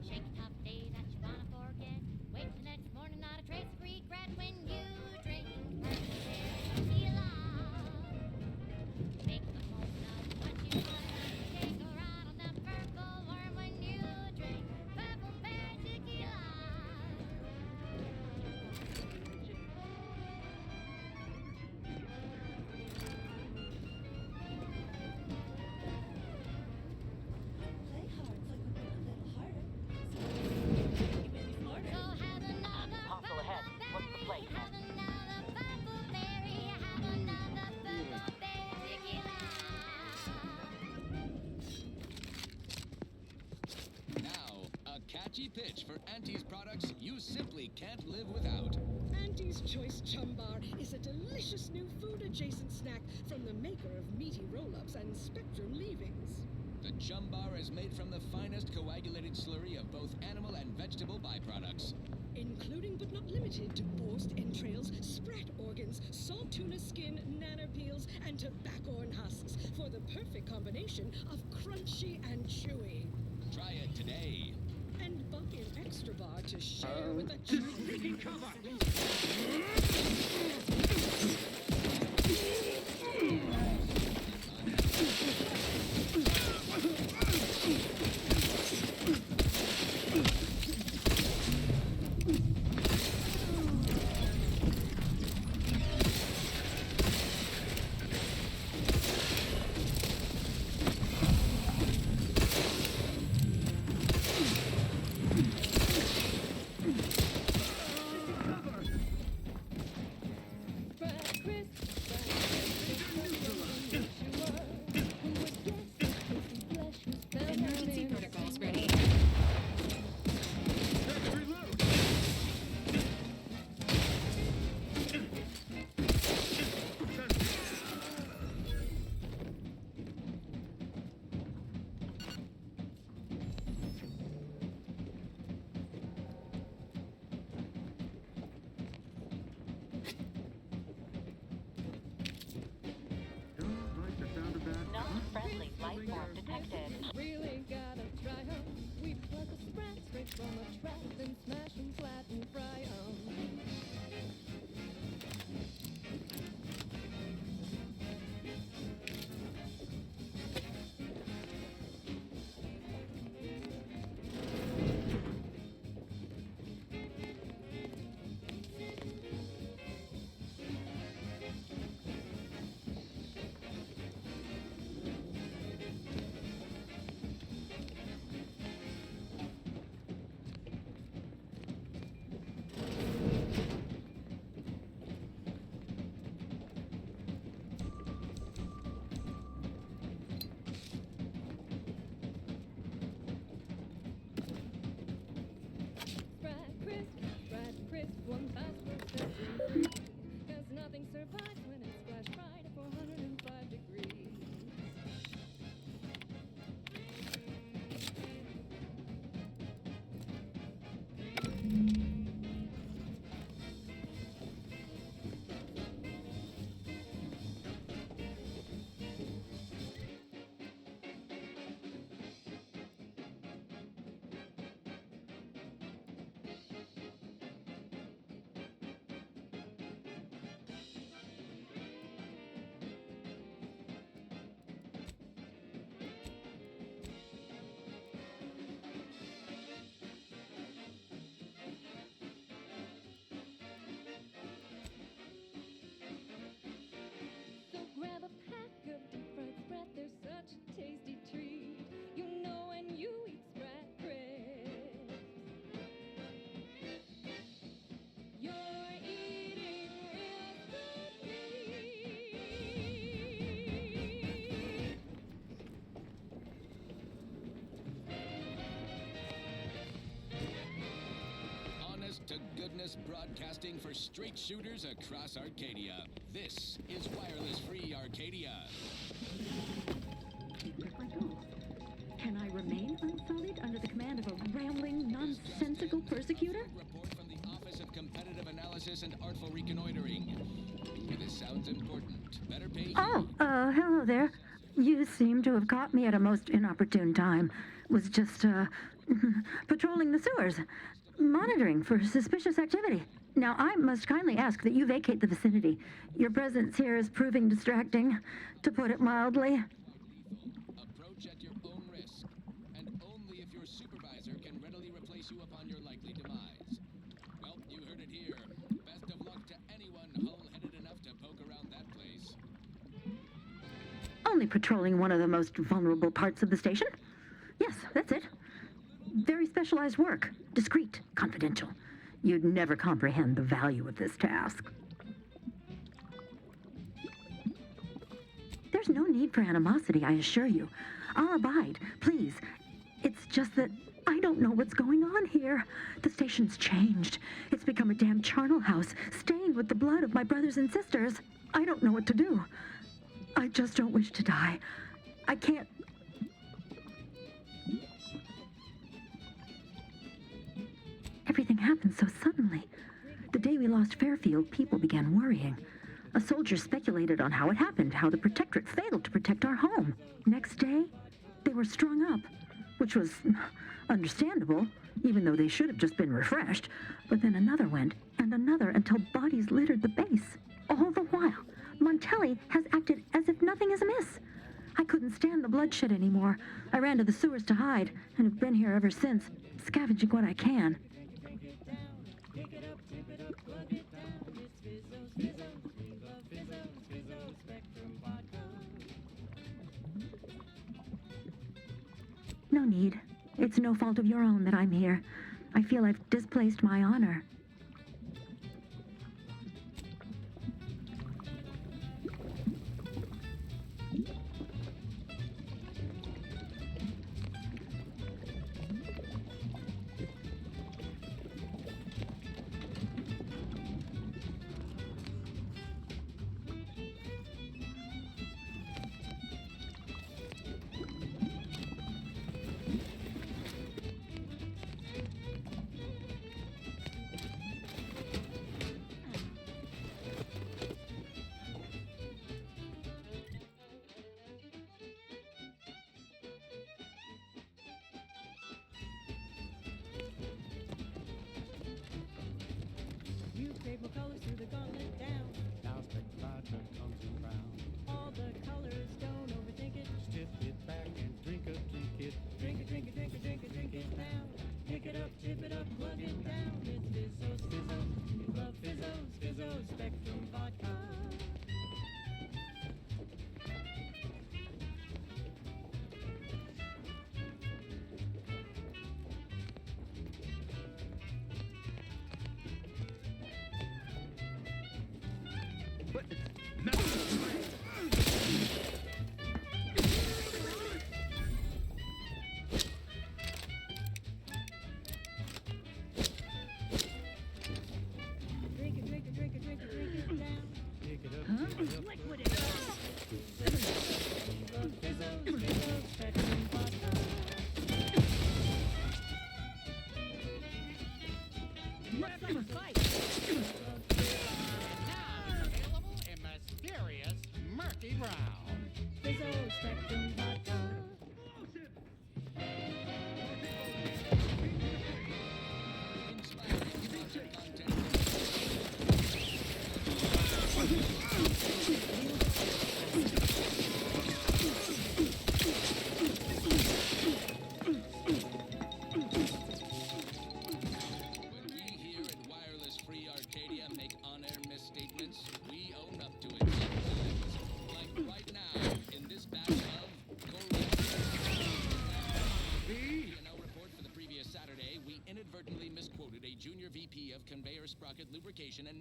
Shake tough day that you wanna forget. Wake the next morning, not a trace of regret when you drink tequila. Make the most of what you want. Take a ride on that purple worm when you drink purple berry tequila. Play hard so you work a little harder. You may be smarter. So have another Hostile ahead. What's the play? have another purple berry. Have another purple berry tequila. Now, a catchy pitch for Auntie's products you simply can't live without. Auntie's Choice Chum Bar is a delicious new food-adjacent snack from the maker of meaty roll-ups and spectrum leavings. The Chum Bar is made from the finest coagulated slurry of both animal and vegetable byproducts. Including but not limited to borscht entrails, sprat organs, salt tuna skin, nanner peels, and tobaccorn husks for the perfect combination of crunchy and chewy. Try it today. And buck an extra bar to share with a Just taking cover. Emergency protocols ready. Don't like the sound of that. Non-friendly life form detected. Really gotta try 'em. We pluck a sprat straight from a trap, then smash 'em flat and fry 'em. survives when it's flash bright at 405 degrees. So grab a pack of deep fried sprat, they're such a tasty treat. You know when you eat sprat crisps, you're eating real good meat. Honest to goodness broadcasting for straight shooters across Arcadia. This is Wireless Free Arcadia. Can I remain unsullied under the command of a rambling, nonsensical persecutor? Report from the Office of Competitive Analysis and Artful Reconnoitering. This sounds important. Better pay. Oh, hello there. You seem to have caught me at a most inopportune time. Was just, patrolling the sewers, monitoring for suspicious activity. Now, I must kindly ask that you vacate the vicinity. Your presence here is proving distracting, to put it mildly. Approach at your own risk, and only if your supervisor can readily replace you upon your likely demise. Well, you heard it here. Best of luck to anyone hull-headed enough to poke around that place. Only patrolling one of the most vulnerable parts of the station? Yes, that's it. Very specialized work. Discreet, confidential. You'd never comprehend the value of this task. There's no need for animosity, I assure you. I'll abide, please. It's just that I don't know what's going on here. The station's changed. It's become a damn charnel house, stained with the blood of my brothers and sisters. I don't know what to do. I just don't wish to die. I can't... Everything happened so suddenly. The day we lost Fairfield, people began worrying. A soldier speculated on how it happened, how the Protectorate failed to protect our home. Next day, they were strung up, which was understandable, even though they should have just been refreshed. But then another went, and another, until bodies littered the base. All the while, Montelli has acted as if nothing is amiss. I couldn't stand the bloodshed anymore. I ran to the sewers to hide, and have been here ever since, scavenging what I can. No need. It's no fault of your own that I'm here. I feel I've displaced my honor. Newspaper colors through the gauntlet down. Now spectator comes around. All the colors, don't overthink it. Just sit back and drink it. Drink it, drink it, drink it, drink it, drink it now. Pick it up, tip it up, plug it down. It's Fizzos, Fizzos. You love Fizzos, Fizzos, Spectrum Vodka. But it's not.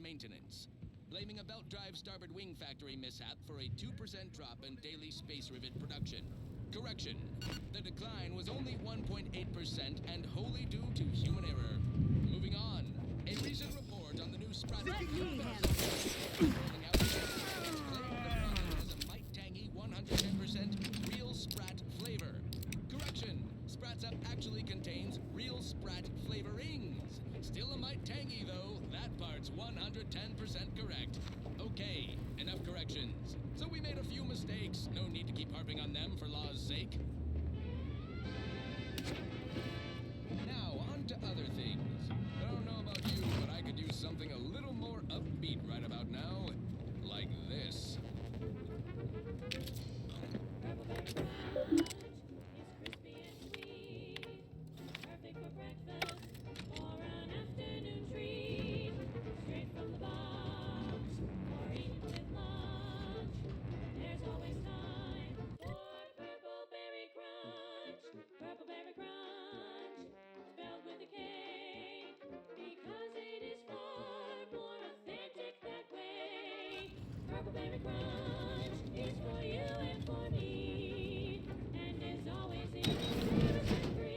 maintenance, blaming a belt drive starboard wing factory mishap for a 2% drop in daily space rivet production. Correction, the decline was only 1.8% and wholly due to human error. Moving on, a recent report on the new Sprat rolling out claimed the product has a might tangy 110% real Sprat flavor. Correction, Sprats Up actually contains real Sprat flavorings. Still a mite tangy though, that part's 110% correct. Okay, enough corrections. So we made a few mistakes, no need to keep harping on them for law's sake. Now, on to other things. I don't know about you, but I could use something a little more upbeat right about now. Like this. Perfect for breakfast or an afternoon treat. Straight from the box or eaten with lunch. There's always time for Purple Berry Crunch. Purple Berry Crunch, spelled with a K, because it is far more authentic that way. Purple Berry Crunch is for you and for me, and is always in gluten-free.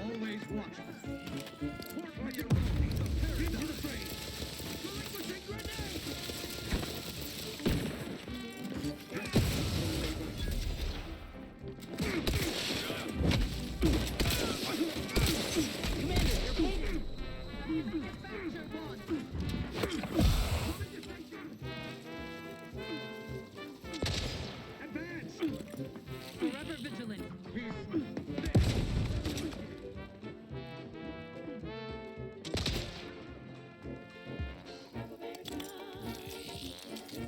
Always watchful. Into the frame. Relinquishing grenade! Commander, you're bleeding. Advance! Forever vigilant.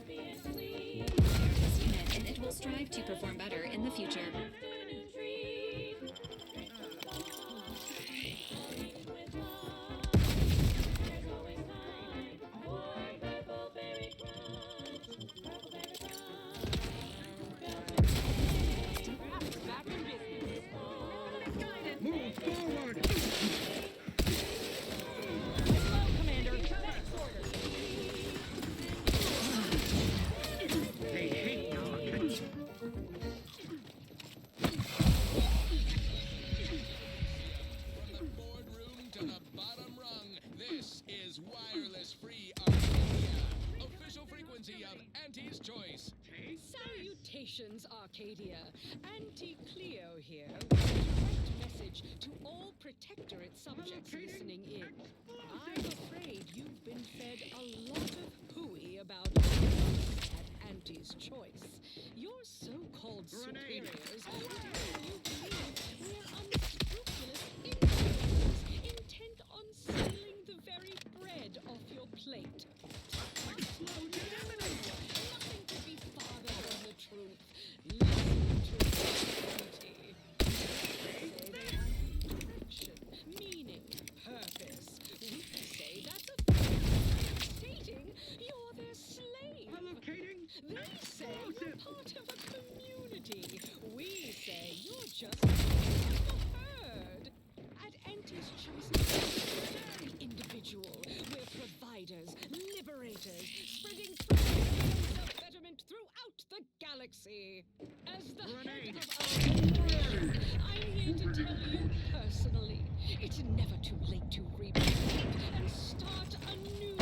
This unit, and it will strive to perform better in the future. Move forward! Commander, next order. They hate Pelican. From the boardroom to the bottom rung, this is Wireless Free Arcadia, official frequency of Auntie's Choice. Salutations, Arcadia. Auntie Cleo here with a direct message to all Protectorate subjects listening in. I'm afraid you've been fed a lot of hooey about us at Auntie's Choice. Your so-called superiors tell you believe we're unscrupulous influencers intent on stealing the very bread off your plate. Nothing could be farther from the truth. Listen to reality. They have direction, meaning, purpose. We say that's a fact. Stating you're their slave. Allocating? They say you're part of a community. We say you're just part of the herd. At Auntie's Choice, the individual, we're providers, liberators, spreading self-betterment throughout the galaxy. As the head of our corporation, I'm here to tell you personally, it's never too late to rebrand and start anew.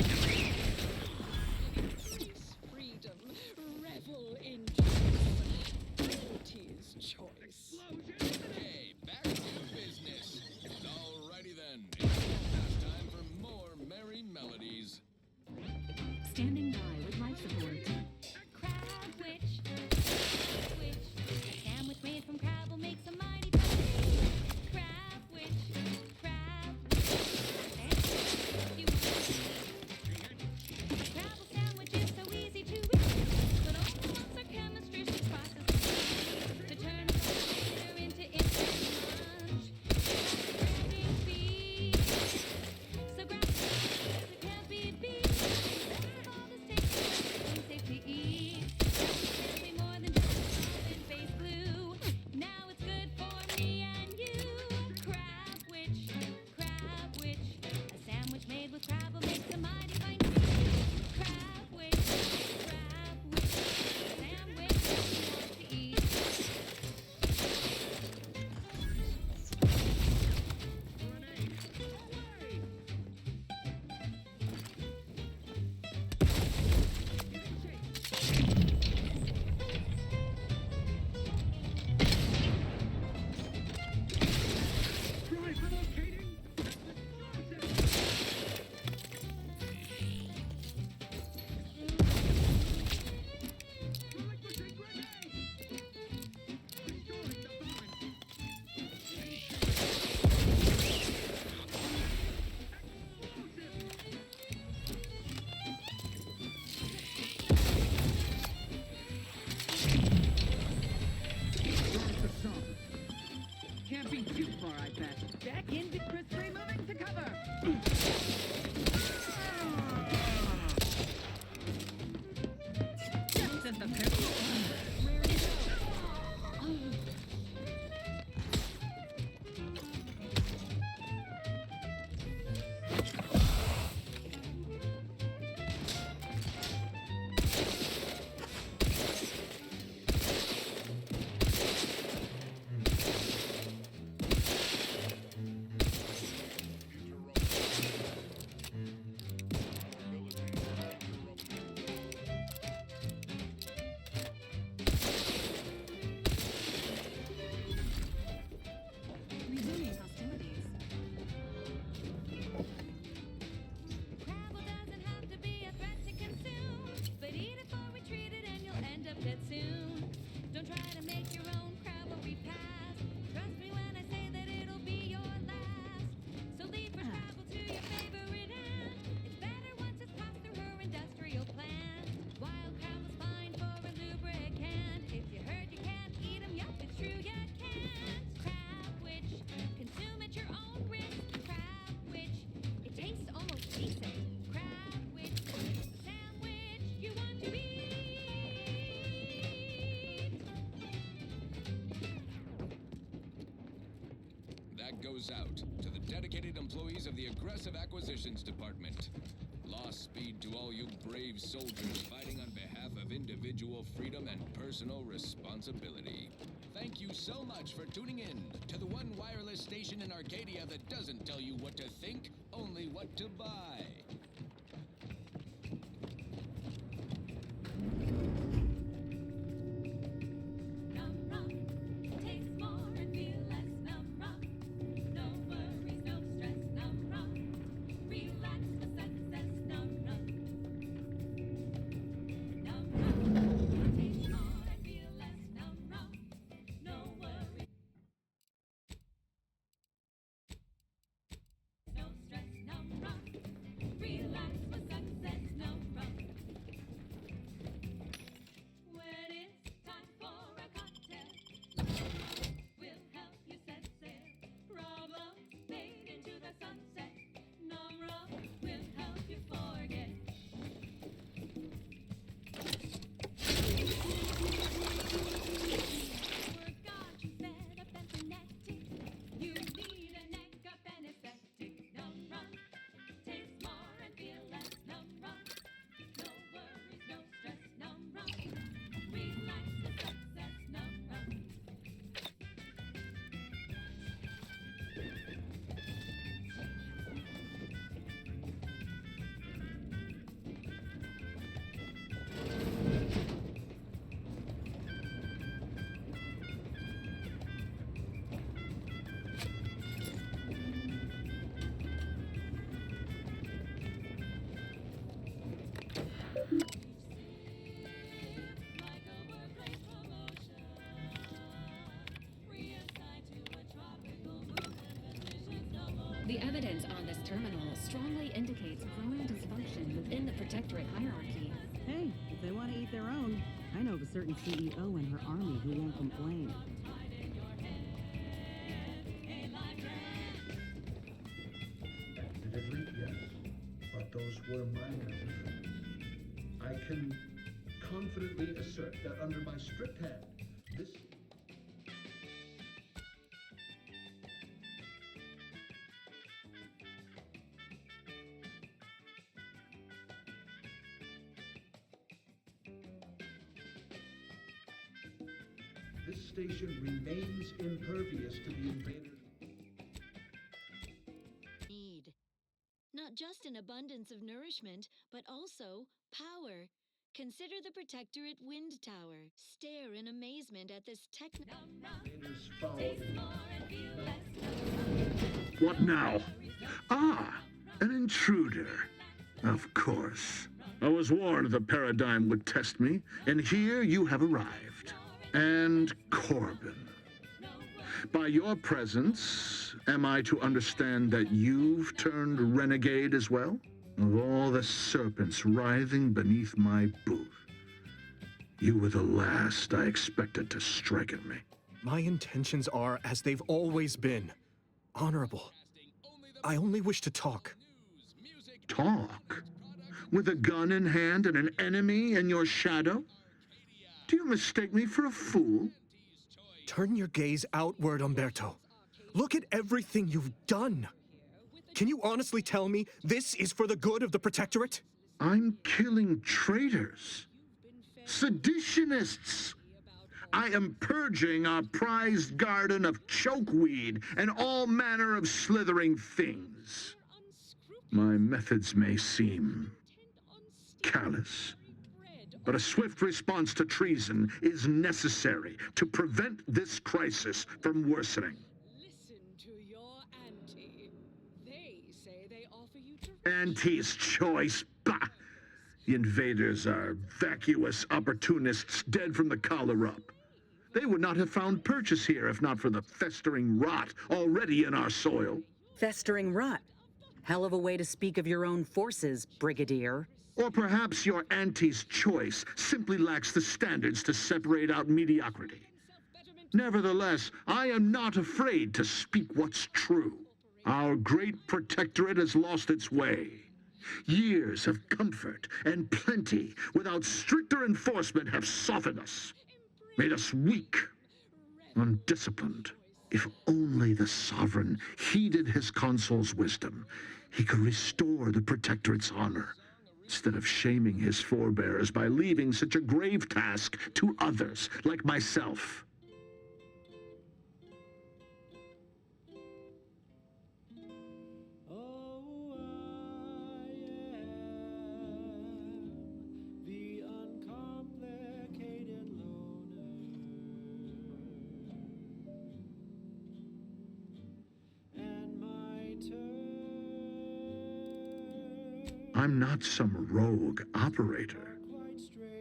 goes out to the dedicated employees of the Aggressive Acquisitions Department. Lost speed to all you brave soldiers fighting on behalf of individual freedom and personal responsibility. Thank you so much for tuning in to the one wireless station in Arcadia that doesn't tell you what to think, only what to buy. Taste more and feel less numb rum. No worries, no stress, numb rum. Relax with success, numb rum. Numb rum. Taste more and feel less numb rum. No worries, no stress, numb rum. Relax with success, numb rum. When it's time for a cocktail, will help you set sail. Problems fade into the sunset. Numb rum will help you forget. Work got you fed up and frenetic. You need a neck up anesthetic. Numb rum. Taste more and feel less. Numb rum. No worries, no stress. Numb rum. Relax with success. Numb rum. Like a workplace promotion, reassigned to a tropical movement, positions double. The evidence on this terminal strongly indicates growing dysfunction within the Protectorate hierarchy. Hey, if they want to eat their own, I know of a certain CEO and her army who won't complain. Admittedly, yes, but those were minor differences. I can confidently assert that under my strict hand, this station remains impervious to the invaders. Need. Not just an abundance of nourishment, but also power. Consider the Protectorate Wind Tower. Stare in amazement at this Invaders follow. What now? Ah, an intruder. Of course. I was warned the paradigm would test me, and here you have arrived. And Corbin. By your presence, am I to understand that you've turned renegade as well? Of all the serpents writhing beneath my boot, you were the last I expected to strike at me. My intentions are as they've always been. Honorable. I only wish to talk. Talk? With a gun in hand and an enemy in your shadow? Do you mistake me for a fool? Turn your gaze outward, Umberto. Look at everything you've done. Can you honestly tell me this is for the good of the Protectorate? I'm killing traitors. Seditionists. I am purging our prized garden of chokeweed and all manner of slithering things. My methods may seem callous, but a swift response to treason is necessary to prevent this crisis from worsening. Listen to your auntie. They say they offer you Auntie's choice. Bah! The invaders are vacuous opportunists dead from the collar up. They would not have found purchase here if not for the festering rot already in our soil. Festering rot. Hell of a way to speak of your own forces, Brigadier. Or perhaps your auntie's choice simply lacks the standards to separate out mediocrity. Nevertheless, I am not afraid to speak what's true. Our great protectorate has lost its way. Years of comfort and plenty without stricter enforcement have softened us, made us weak, undisciplined. If only the Sovereign heeded his consul's wisdom, he could restore the Protectorate's honor, instead of shaming his forebears by leaving such a grave task to others, like myself. The uncomplicated loner. And my turn. I'm not some rogue operator.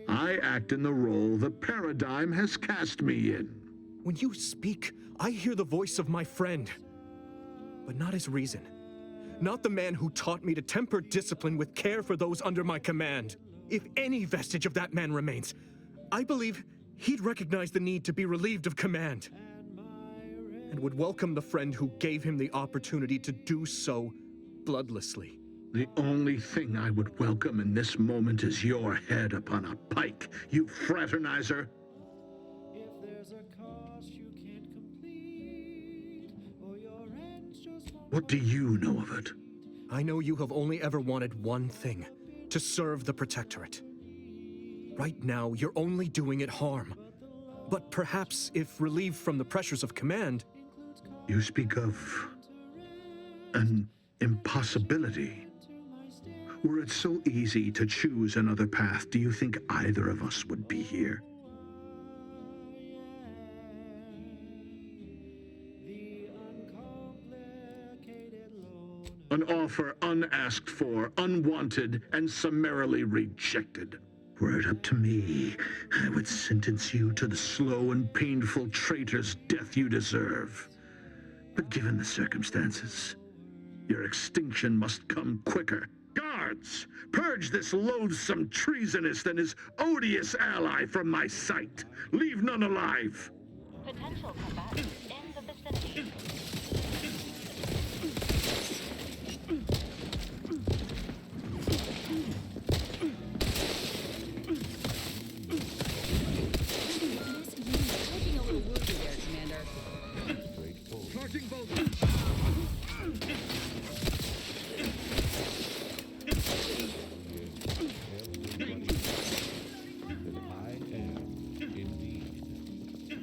I act in the role the paradigm has cast me in. When you speak, I hear the voice of my friend, but not his reason. Not the man who taught me to temper discipline with care for those under my command. If any vestige of that man remains, I believe he'd recognize the need to be relieved of command, and would welcome the friend who gave him the opportunity to do so bloodlessly. The only thing I would welcome in this moment is your head upon a pike, you fraternizer. If there's a cost you can't complete, or your ends just won't. What do you know of it? I know you have only ever wanted one thing, to serve the Protectorate. Right now, you're only doing it harm. But perhaps if relieved from the pressures of command... You speak of an impossibility. Were it so easy to choose another path, do you think either of us would be here? An offer unasked for, unwanted, and summarily rejected. Were it up to me, I would sentence you to the slow and painful traitor's death you deserve. But given the circumstances, your extinction must come quicker. Guards, purge this loathsome treasonist and his odious ally from my sight. Leave none alive. Potential combatants in the vicinity. Taking a little woozy there, Commander. Charging bolt. I am indeed the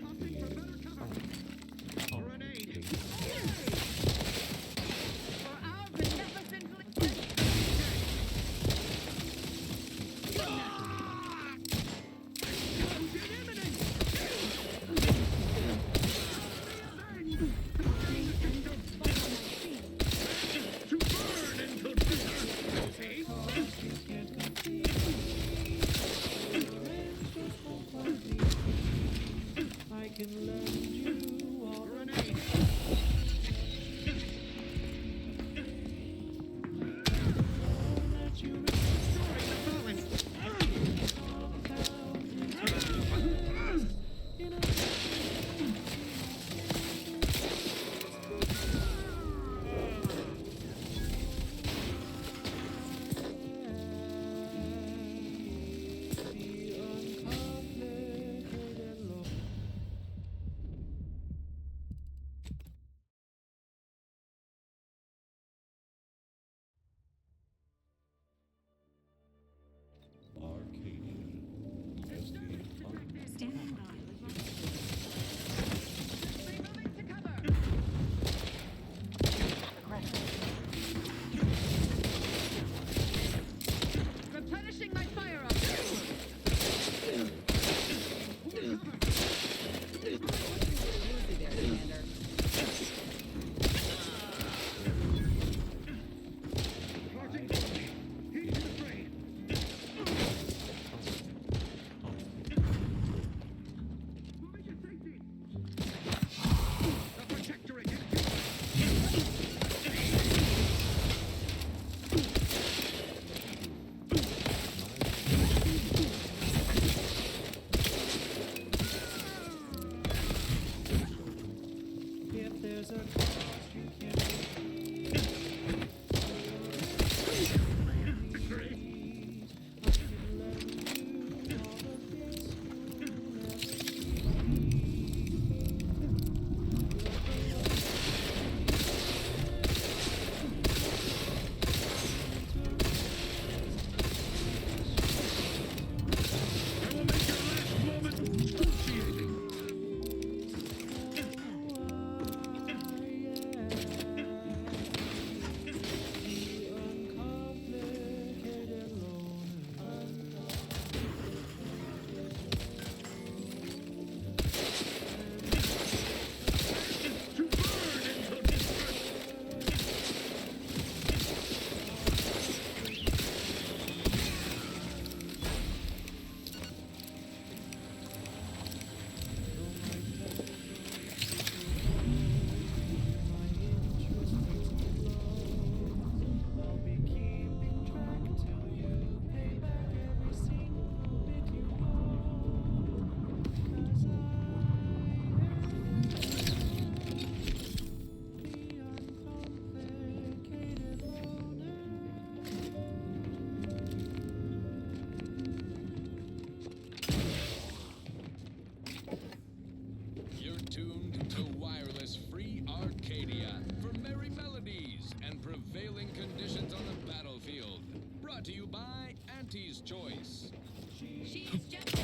Brought to you by Auntie's Choice. She's just a choice.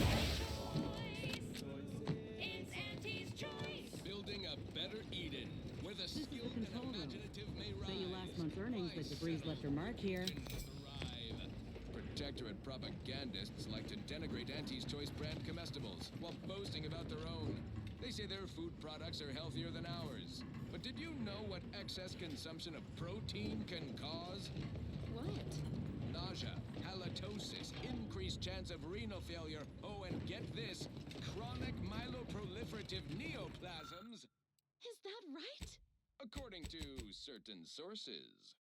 It's Auntie's choice. Building a better Eden, where the skilled and imaginative may rise. Bet you last month's earnings that debris left her mark here. Thrive. Protectorate propagandists like to denigrate Auntie's Choice brand comestibles while boasting about their own. They say their food products are healthier than ours. But did you know what excess consumption of protein can cause? What? Nausea, halitosis, increased chance of renal failure, oh, and get this, chronic myeloproliferative neoplasms. Is that right? According to certain sources.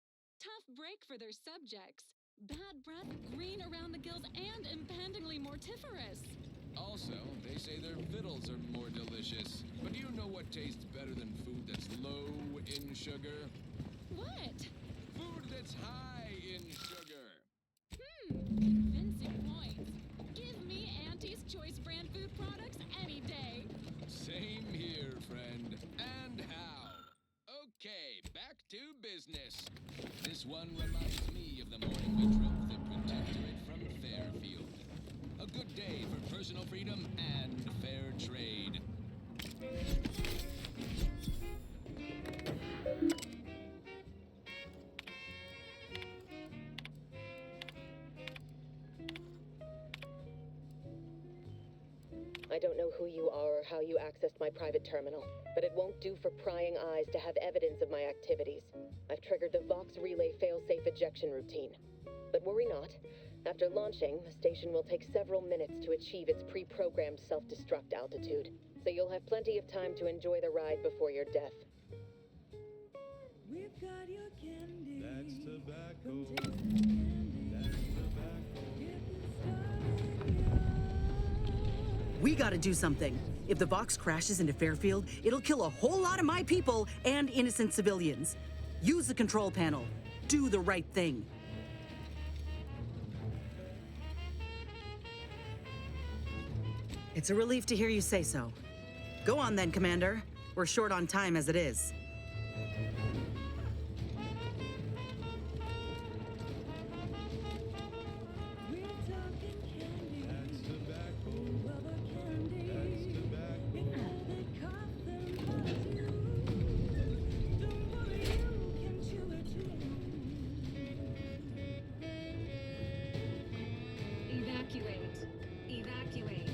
Tough break for their subjects. Bad breath, green around the gills, and impendingly mortiferous. Also, they say their victuals are more delicious. But do you know what tastes better than food that's low in sugar? What? Food that's high in sugar. Convincing points. Give me Auntie's Choice brand food products any day. Same here, friend. And how? Okay, back to business. This one reminds me of the morning we drove the Protectorate from Fairfield. A good day for personal freedom and fair trade. I don't know who you are or how you accessed my private terminal, but it won't do for prying eyes to have evidence of my activities. I've triggered the Vox Relay failsafe ejection routine. But worry not. After launching, the station will take several minutes to achieve its pre-programmed self-destruct altitude, so you'll have plenty of time to enjoy the ride before your death. We've got your candy. That's tobacco. Come taste this candy. That's tobacco. Get this started. We gotta do something. If the Vox crashes into Fairfield, it'll kill a whole lot of my people and innocent civilians. Use the control panel. Do the right thing. It's a relief to hear you say so. Go on then, Commander. We're short on time as it is. We're talking candy. That's tobacco. Rubber candy. That's tobacco. Before they cough them buzz you. Don't worry, you can chew it too. Evacuate. Evacuate.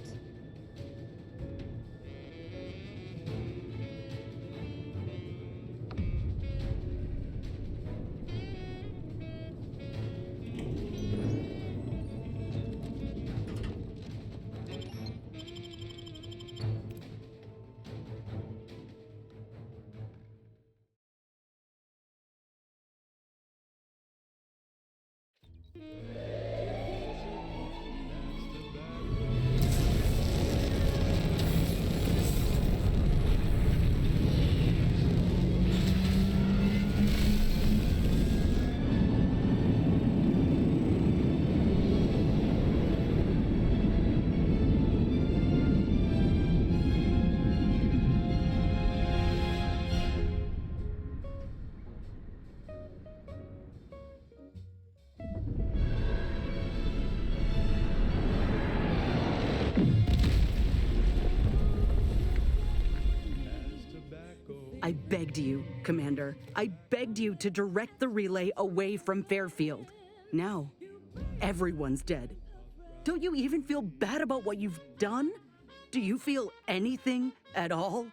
I begged you, Commander. I begged you to direct the relay away from Fairfield. Now, everyone's dead. Don't you even feel bad about what you've done? Do you feel anything at all?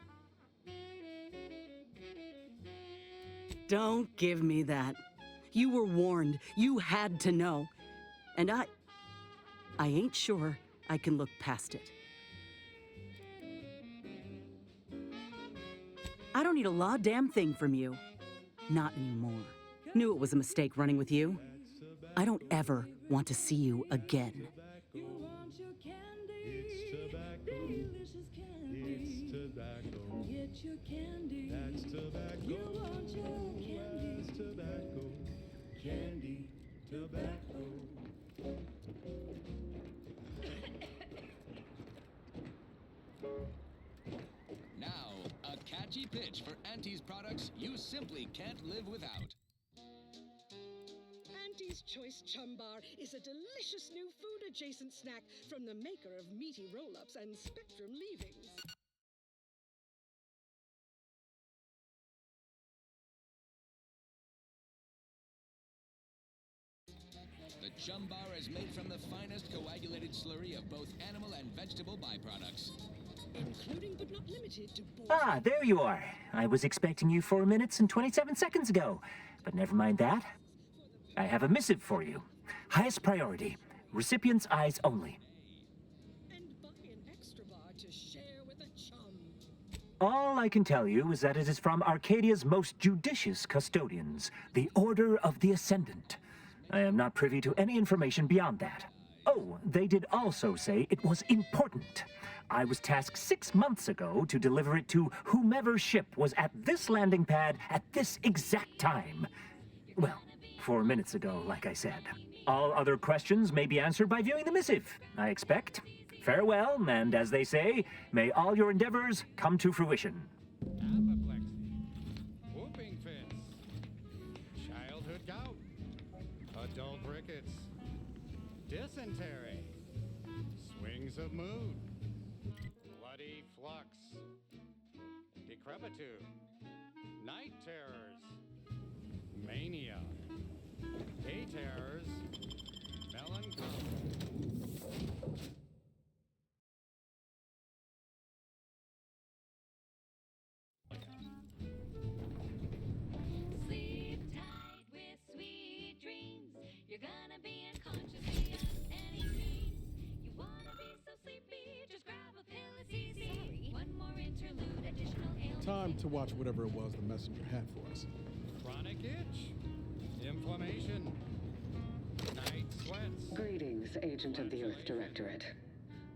Don't give me that. You were warned. You had to know. And I ain't sure I can look past it. I don't need a law damn thing from you. Not anymore. Knew it was a mistake running with you. I don't ever want to see you again. You want your candy. It's tobacco. Delicious candy. It's tobacco. Get your candy. That's tobacco. You want your candy. That's tobacco. Candy, tobacco. Now, a catchy pitch for Auntie's products you simply can't live without. Auntie's This choice chumbar is a delicious new food-adjacent snack from the maker of meaty roll-ups and Spectrum leavings. The chum bar is made from the finest coagulated slurry of both animal and vegetable byproducts. Including but not limited to Ah, there you are. I was expecting you 4 minutes and 27 seconds ago. But never mind that. I have a missive for you. Highest priority. Recipient's eyes only. and buy an extra bar to share with a chum. All I can tell you is that it is from Arcadia's most judicious custodians, the Order of the Ascendant. I am not privy to any information beyond that. Oh, they did also say it was important. I was tasked 6 months ago to deliver it to whomever ship was at this landing pad at this exact time. Well, 4 minutes ago, like I said. All other questions may be answered by viewing the missive, I expect. Farewell, and as they say, may all your endeavors come to fruition. Apoplexy, whooping fits, childhood gout, adult rickets, dysentery, swings of mood, bloody flux, decrepitude, night terrors, mania, day terrors, melancholy. Sleep tight with sweet dreams. You're gonna be unconscious via any means. You wanna be so sleepy, just grab a pill, it's easy. One more interlude, additional ailment. Time to watch whatever it was the messenger had for us. Chronic itch, inflammation, night sweats. Greetings, Agent of the Earth Directorate.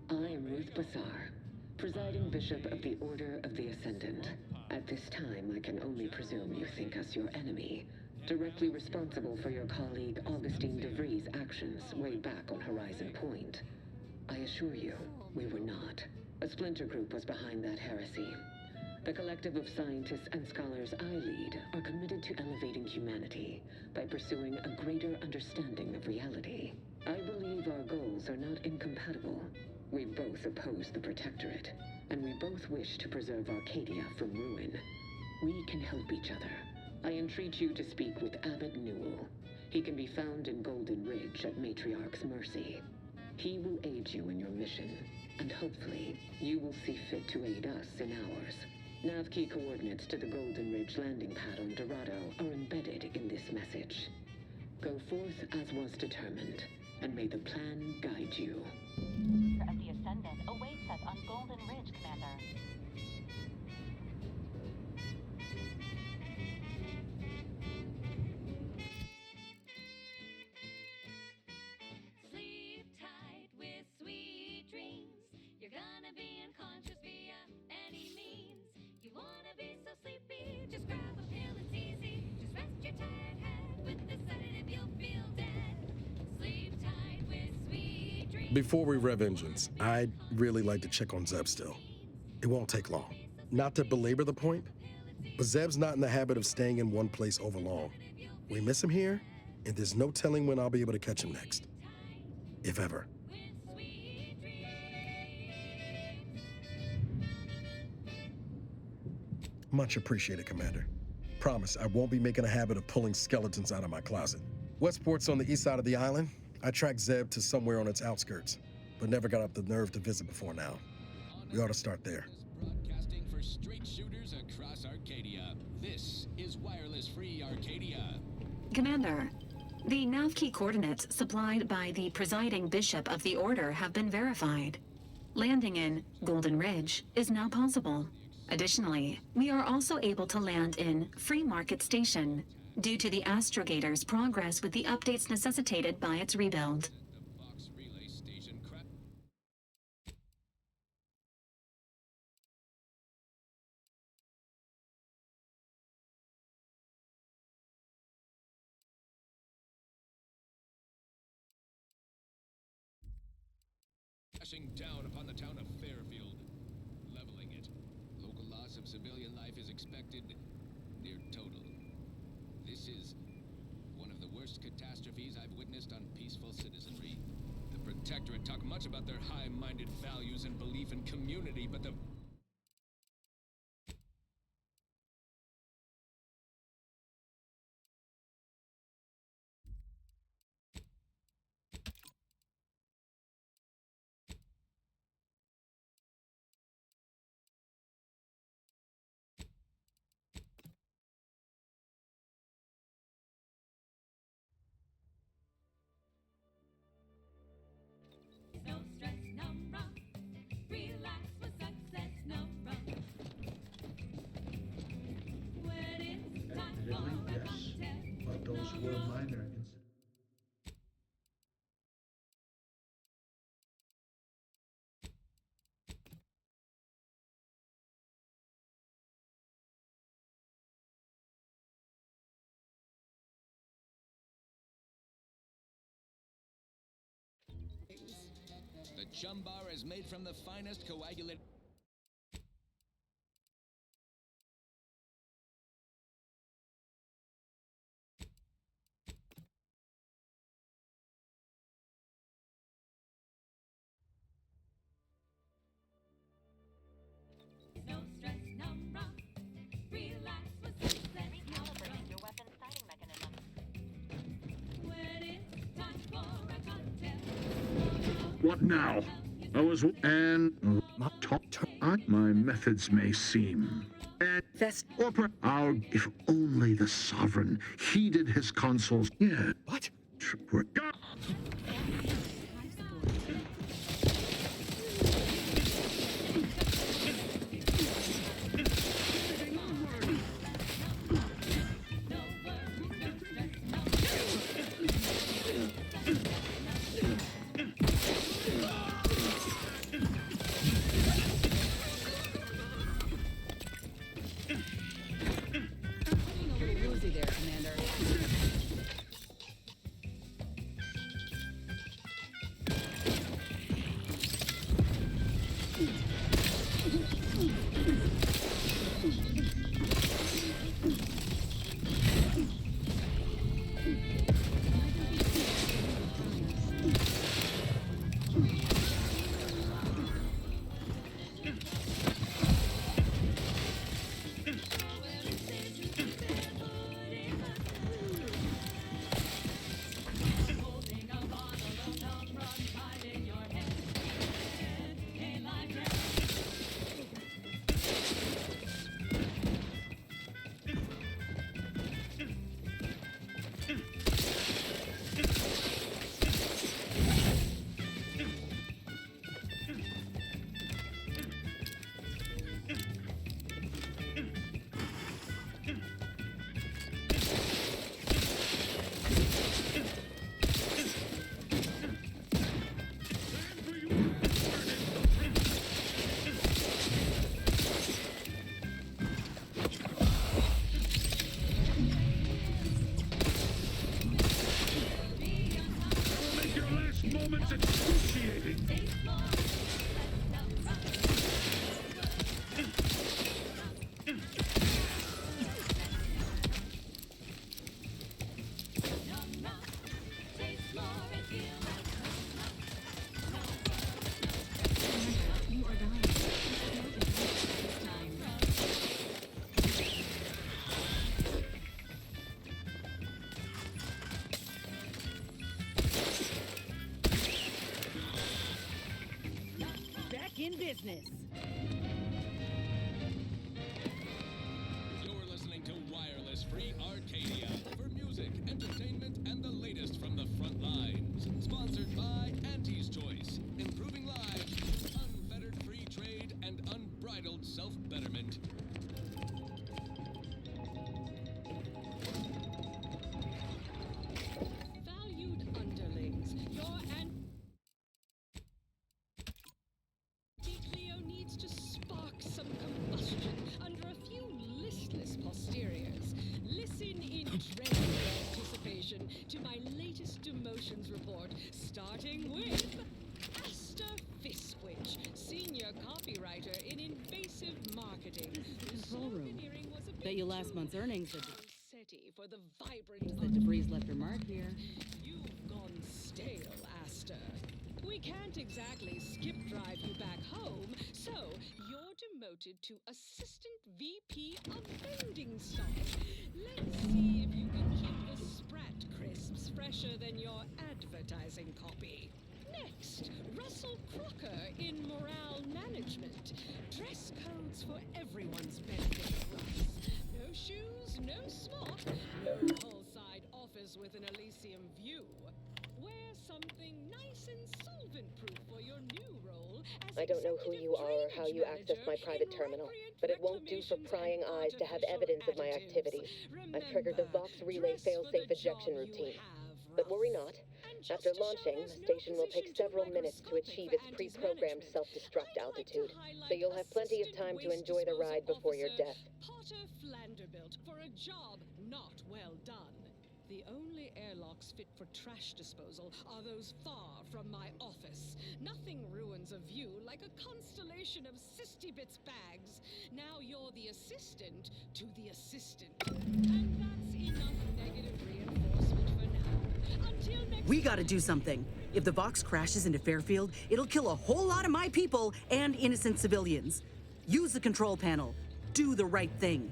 I am Ruth Bassar, presiding Bishop of the Order of the Ascendant. At this time, I can only presume you think us your enemy, directly responsible for your colleague Augustine DeVries' actions way back on Horizon Point. I assure you, we were not. A splinter group was behind that heresy. The collective of scientists and scholars I lead are committed to elevating humanity by pursuing a greater understanding of reality. I believe our goals are not incompatible. We both oppose the Protectorate, and we both wish to preserve Arcadia from ruin. We can help each other. I entreat you to speak with Abbot Newell. He can be found in Golden Ridge at Matriarch's Mercy. He will aid you in your mission, and hopefully, you will see fit to aid us in ours. Nav key coordinates to the Golden Ridge landing pad on Dorado are embedded in this message. Go forth as was determined, and may the plan guide you. Of the Ascendant awaits us on Golden Ridge, Commander. Sleep tight with sweet dreams. You're gonna be unconscious via any means. You wanna be so sleepy, just grab a pill, it's easy. Just rest your tired head with the sedative, you'll feel dead. Sleep tight with sweet dreams. Before we rev engines, I'd really like to check on Zeb still. It won't take long. Not to belabor the point, but Zeb's not in the habit of staying in one place over long. We miss him here, and there's no telling when I'll be able to catch him next. If ever. Much appreciated, Commander. Promise, I won't be making a habit of pulling skeletons out of my closet. Westport's on the east side of the island. I tracked Zeb to somewhere on its outskirts, but never got up the nerve to visit before now. We ought to start there. Broadcasting for straight shooters across Arcadia. This is Wireless Free Arcadia. Commander, the nav key coordinates supplied by the presiding bishop of the Order have been verified. Landing in Golden Ridge is now possible. Additionally, we are also able to land in Free Market Station due to the Astrogator's progress with the updates necessitated by its rebuild. Box relay station crashing down upon the town of Fairfield, leveling it. Local loss of civilian life is expected near total. This is one of the worst worst catastrophes I've witnessed on peaceful citizenry. The Protectorate talk much about their high-minded values and belief in community, but the No stress, no rum. Relax with success, no rum. When it's time for a cocktail, But those were minor incidents. the chum bar is made from the finest coagulated. no stress, no rum. Relax with success, no rum. Recalibrating your weapon sighting mechanism. When it's time for a cocktail, What now? I was and my methods may seem. And our if only the sovereign heeded his consul's. Yeah. What? Getting a little woozy there, Commander. holding a bottle of rum runs hide in your head. Hey, like that. Make your last moments excruciating. You are dying. This time. Back in business. You're listening to Wireless Free Arcadia for music, entertainment, and the latest from the front lines. Sponsored by Auntie's Choice, improving lives, unfettered free trade, and unbridled self-betterment. Valued underlings, your Cleo needs to spark some combustion under a few listless posteriors. Listen in dreadful anticipation to my latest demotions report, starting with Asta Fiskwich, senior copywriter in invasive marketing. Control room. Bet you last month's earnings are. SETI for for the vibrant. The debris left her mark here. You've gone stale, Aster. We can't exactly skip drive you back home, so you're demoted to Assistant VP of Vending Stock. Let's see if you can keep the Sprat crisps fresher than your advertising copy. Next, Russell Crocker in Morale Management. Dress codes for everyone's benefit, Russ. No shoes, no smock, no poolside office with an Elysium view. Wear something nice and solvent-proof for your new role as I don't know who you are or how you access my private terminal, but it won't do for prying eyes to have evidence of my activities. I've triggered the Vox Relay failsafe ejection routine. But worry not. After launching, the station will take several minutes to achieve its pre-programmed self-destruct altitude, so you'll have plenty of time to enjoy the ride before your death. Potter Flanderbilt for a job not well done. The only airlocks fit for trash disposal are those far from my office. Nothing ruins a view like a constellation of Sisty-Bits bags. Now you're the assistant to the assistant. And that's enough negative reinforcement for now. Until next We gotta do something. If the Vox crashes into Fairfield, it'll kill a whole lot of my people and innocent civilians. Use the control panel. Do the right thing.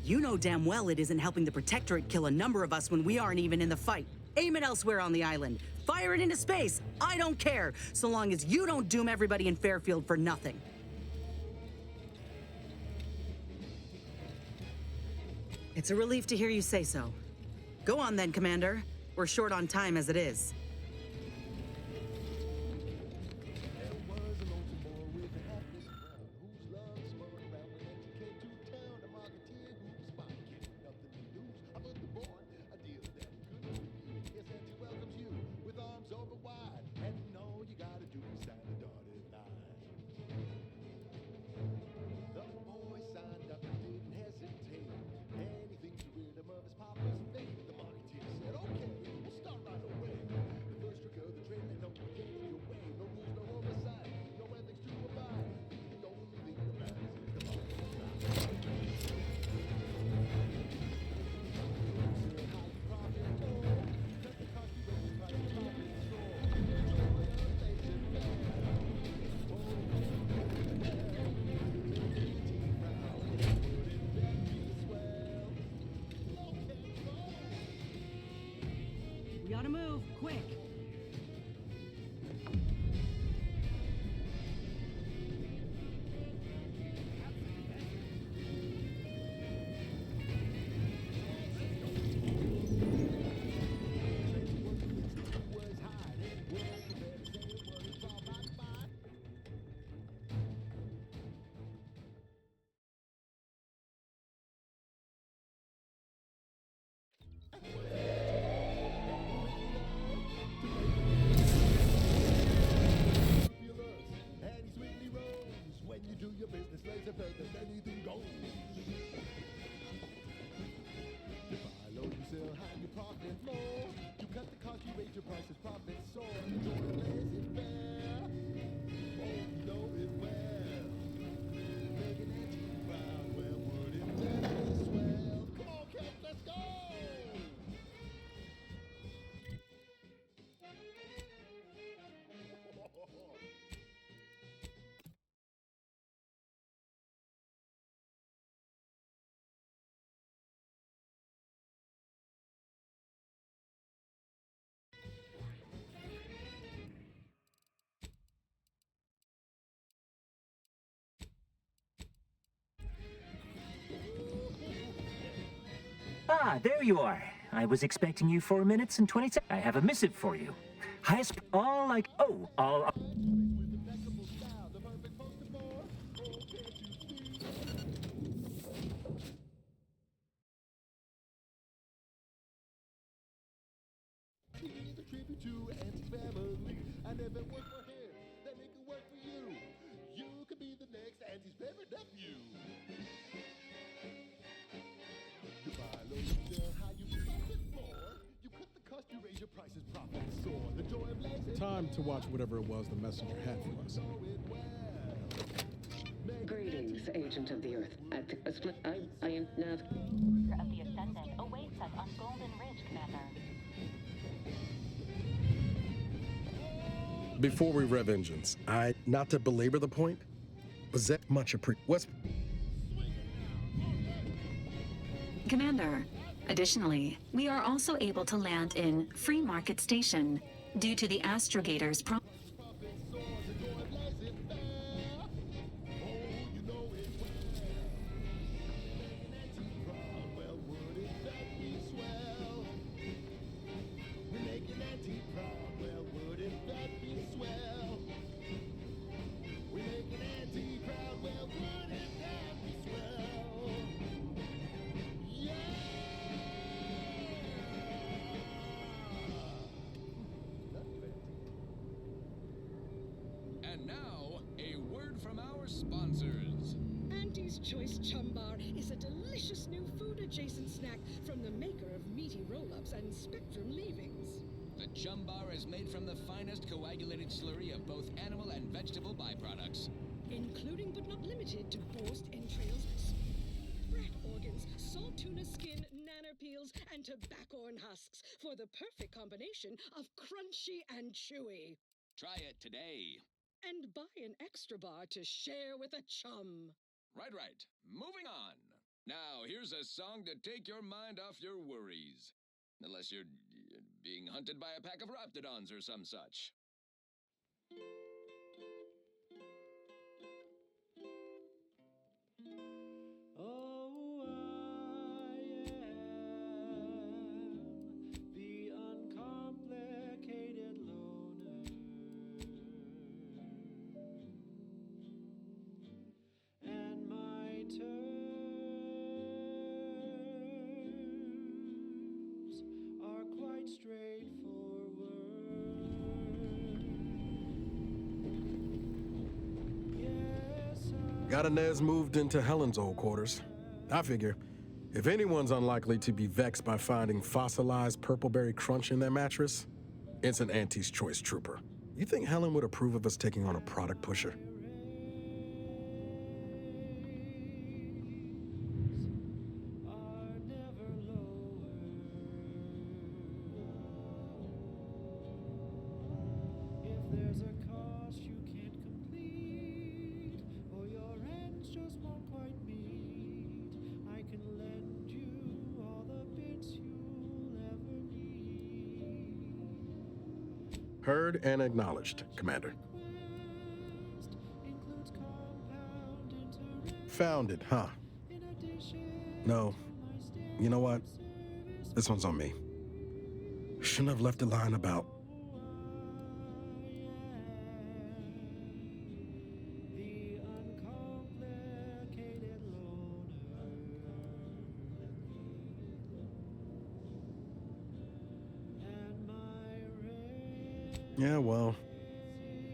You know damn well it isn't helping the Protectorate kill a number of us when we aren't even in the fight. Aim it elsewhere on the island. Fire it into space. I don't care, so long as you don't doom everybody in Fairfield for nothing. It's a relief to hear you say so. Go on then, Commander. We're short on time as it is. We gotta move, quick. Ah, there you are. I was expecting you 4 minutes and 20 seconds. I have a missive for you. Highest, all like, oh, all. Time to watch whatever it was the messenger had for us. Greetings, agent of the Earth. I am nav. Of the Ascendant awaits us on Golden Ridge, Commander. Before we rev engines, not to belabor the point, but Zeb much what's Commander, additionally, we are also able to land in Free Market Station due to the astrogator's And now, a word from our sponsors. Auntie's Choice Chum Bar is a delicious new food-adjacent snack from the maker of meaty roll-ups and Spectrum leavings. The Chum Bar is made from the finest coagulated slurry of both animal and vegetable byproducts, including but not limited to borscht entrails, rat organs, salt tuna skin, nanner peels, and tobaccorn husks for the perfect combination of crunchy and chewy. Try it today. And buy an extra bar to share with a chum. Right. Moving on. Now, here's a song to take your mind off your worries. Unless you're being hunted by a pack of raptidons or some such. Oh, I am the uncomplicated loner, and my terms are quite straightforward. Yes, got Inez moved into Helen's old quarters. I figure, if anyone's unlikely to be vexed by finding fossilized purpleberry crunch in their mattress, it's an Auntie's Choice trooper. You think Helen would approve of us taking on a product pusher? are never lower. If there's a cost you can't complete, or your ends just won't quite meet, I can lend you all the bits you'll ever need. Heard and acknowledged, Commander. Includes compound interest Found it, huh? in addition No. to my You know what? service. This one's on me. Shouldn't have left a line about The uncomplicated loner, and my Yeah, well,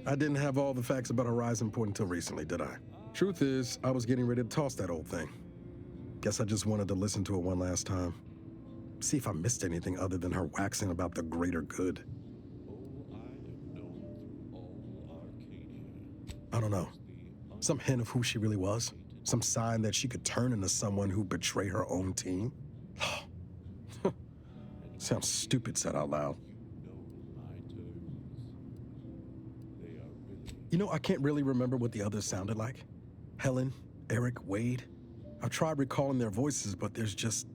I didn't have all the facts about Horizon Point until recently, did I? Truth is, I was getting ready to toss that old thing. Guess I just wanted to listen to it one last time. See if I missed anything other than her waxing about the greater good. I don't know. Some hint of who she really was? Some sign that she could turn into someone who betray her own team? Sounds stupid said out loud. You know, I can't really remember what the others sounded like. Helen, Eric, Wade. I've tried recalling their voices, but there's just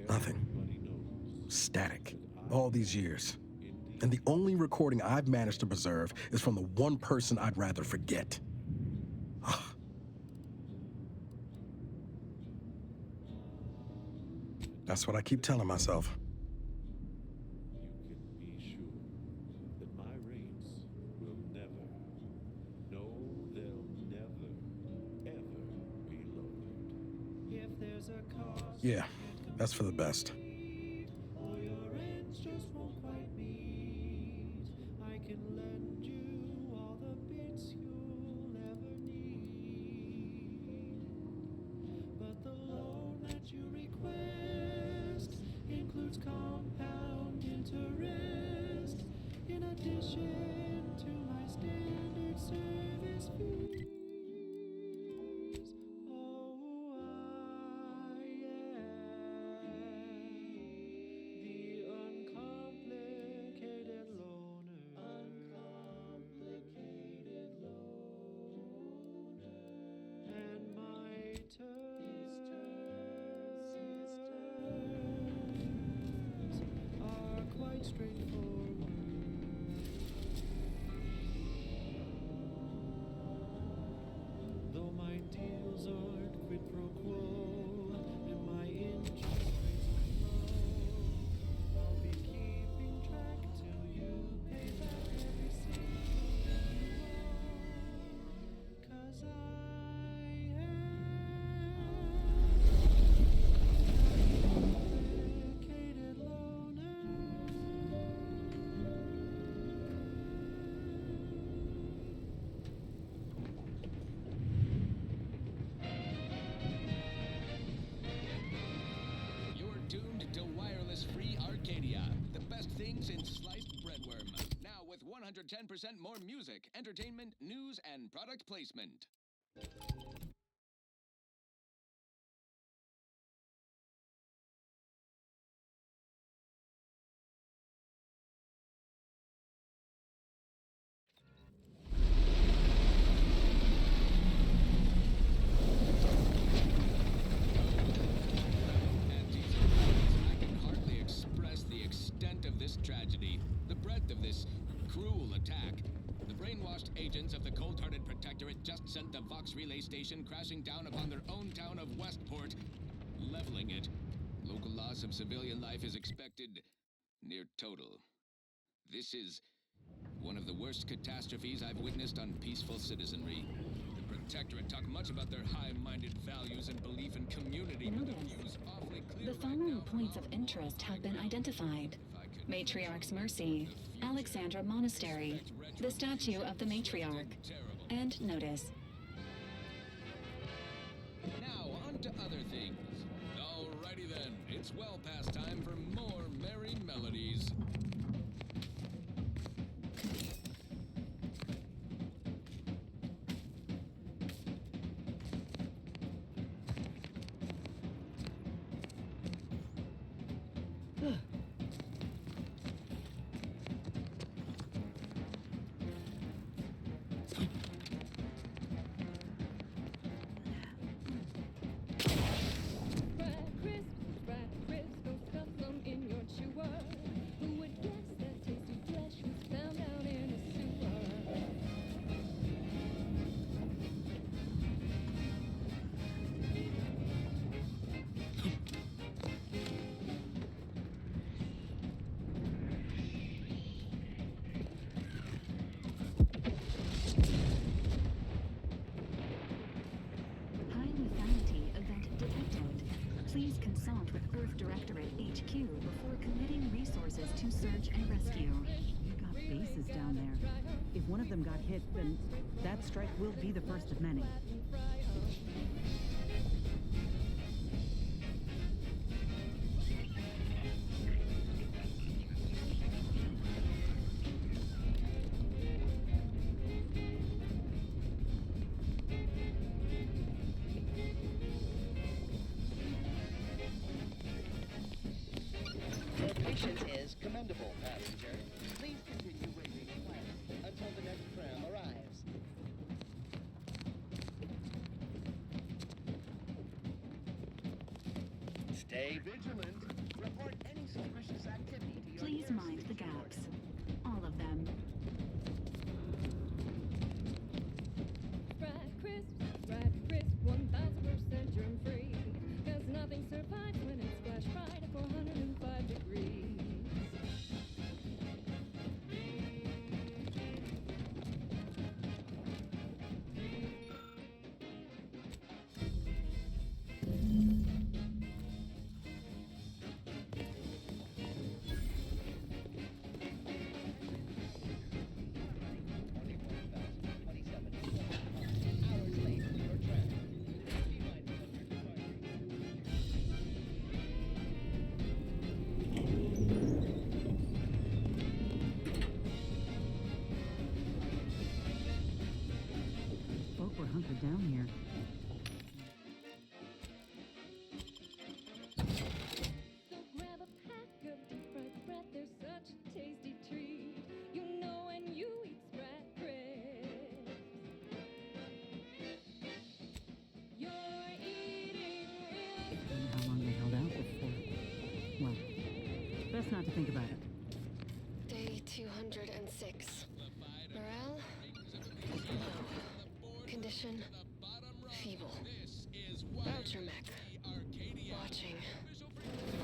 nothing. Static. All these years. And the only recording I've managed to preserve is from the one person I'd rather forget. That's what I keep telling myself. You can be sure that my rates will never, no, they'll never, ever be lowered. if there's a cost Yeah, that's for the best. or your ends just won't quite meet, I can lend you all the bits you'll ever need. But the loan that you request includes compound interest in addition to my standard service fee. tax-free Arcadia. The best thing since sliced breadworm. Now with 110% more music, entertainment, news, and product placement. I can hardly express the extent of this tragedy, the breadth of this cruel attack. The brainwashed agents of the cold-hearted Protectorate just sent the Vox relay station crashing down upon their own town of Westport, leveling it. Local loss of civilian life is expected near total. This is one of the worst catastrophes I've witnessed on peaceful citizenry. The Protectorate talk much about their high-minded values and belief in community, but the view's awfully clear. The following points of interest have been identified. Matriarch's Mercy, Alexandra Monastery, the statue of the Matriarch, and notice. Now, on to other things. Alrighty then, it's well past time for more merry melodies. Please consult with Earth Directorate HQ before committing resources to search and rescue. You got bases down there. If one of them got hit, then that strike will be the first of many. Your patience is commendable, passenger. Please continue waiting quietly until the next tram arrives. Stay vigilant. Report any suspicious activity to your Please nearest mind the station gaps. All of them. Fried crisp, 1000% germ free. Cause nothing survives when it's flash fried at 405 degrees. Folk were hunkered down here. So grab a pack of deep fried sprat, they're such a tasty treat. You know when you eat sprat crisps, you're eating real. Wonder how long they held out before. Well, best not to think about it. Day 206. Morale? Low. Condition? Feeble. Voucher mech. Watching.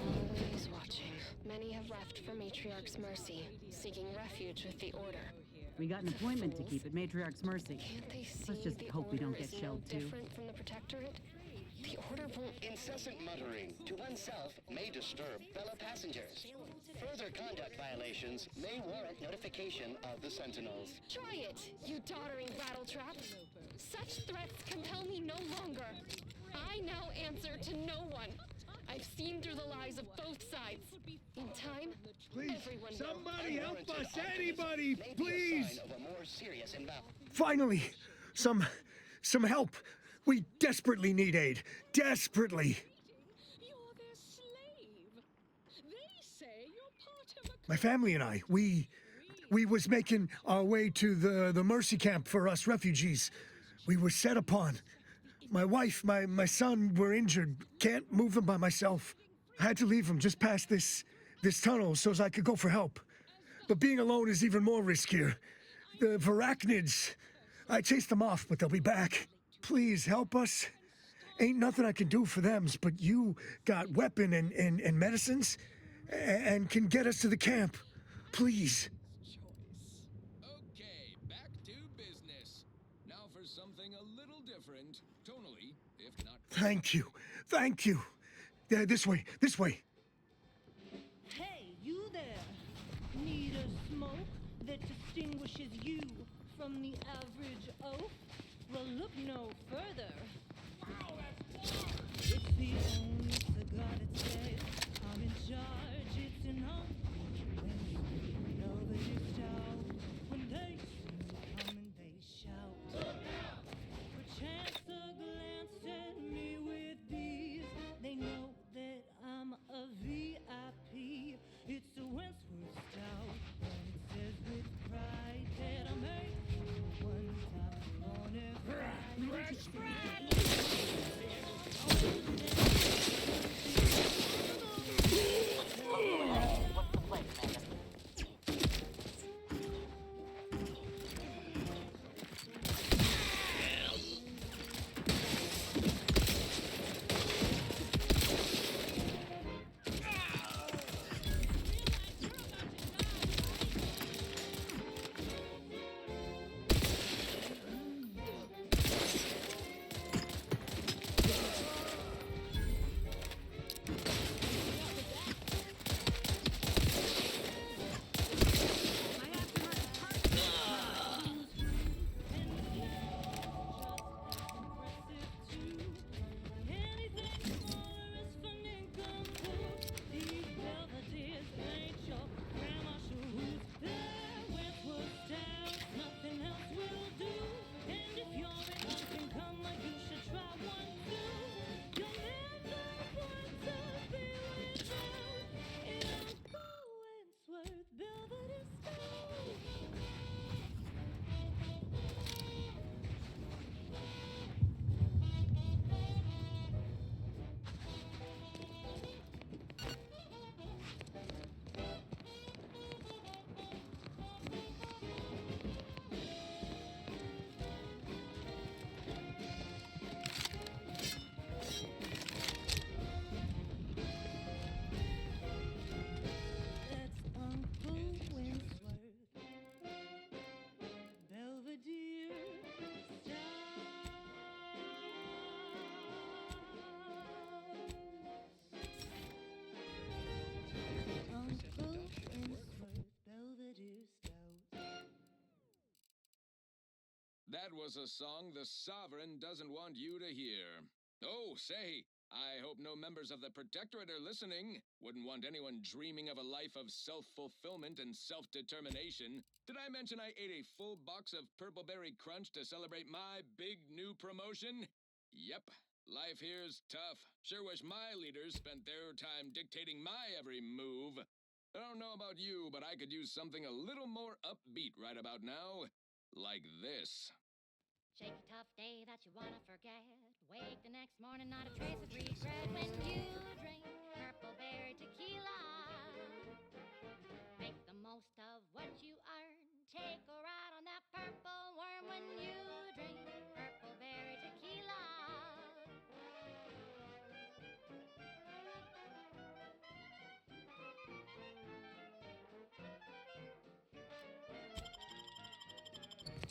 Always watching. Many have left for Matriarch's Mercy, seeking refuge with the Order. We got an appointment to keep at Matriarch's Mercy. Can't they see Let's just the hope we don't Order get is no shelled too. different from the Protectorate? The Order won't... Incessant muttering to oneself may disturb fellow passengers. Further conduct violations may warrant notification of the Sentinels. Try it, you doddering rattletrap! Such threats compel me no longer. I now answer to no one. I've seen through the lies of both sides. In time, Please, everyone somebody will. help us! Anybody, please! Of a more serious invalid. Finally, some help. We desperately need aid. Desperately. You're their slave. They say you're part of a My family and I, we was making our way to the mercy camp for us refugees. We were set upon. My wife, my son were injured. Can't move them by myself. I had to leave them just past this tunnel so as I could go for help. But being alone is even more riskier. The arachnids, I chased them off, but they'll be back. Please help us. Ain't nothing I can do for them, but you got weapon and medicines and can get us to the camp. Please. Okay, back to business. Now for something a little different, tonally, if not. Thank you. Thank you. This way. This way. Hey, you there! Need a smoke that distinguishes you from the average oaf? Well, look no further. It's the only cigar that says I'm in charge. It's an velvety stout. When they see me coming, they shout. Perchance a glance at me with these, they know that I'm a VIP. It's a Wentworth stout, and it says with pride that I made one time on What's the play, Commander? That was a song the Sovereign doesn't want you to hear. Oh, say, I hope no members of the Protectorate are listening. Wouldn't want anyone dreaming of a life of self-fulfillment and self-determination. Did I mention I ate a full box of Purple Berry Crunch to celebrate my big new promotion? Yep, life here's tough. Sure wish my leaders spent their time dictating my every move. I don't know about you, but I could use something a little more upbeat right about now. Like this. Shake a tough day that you wanna forget. Wake the next morning, not a trace of regret when you drink purple berry tequila. Make the most of what you earn. Take a ride on that purple worm when you drink purple berry tequila.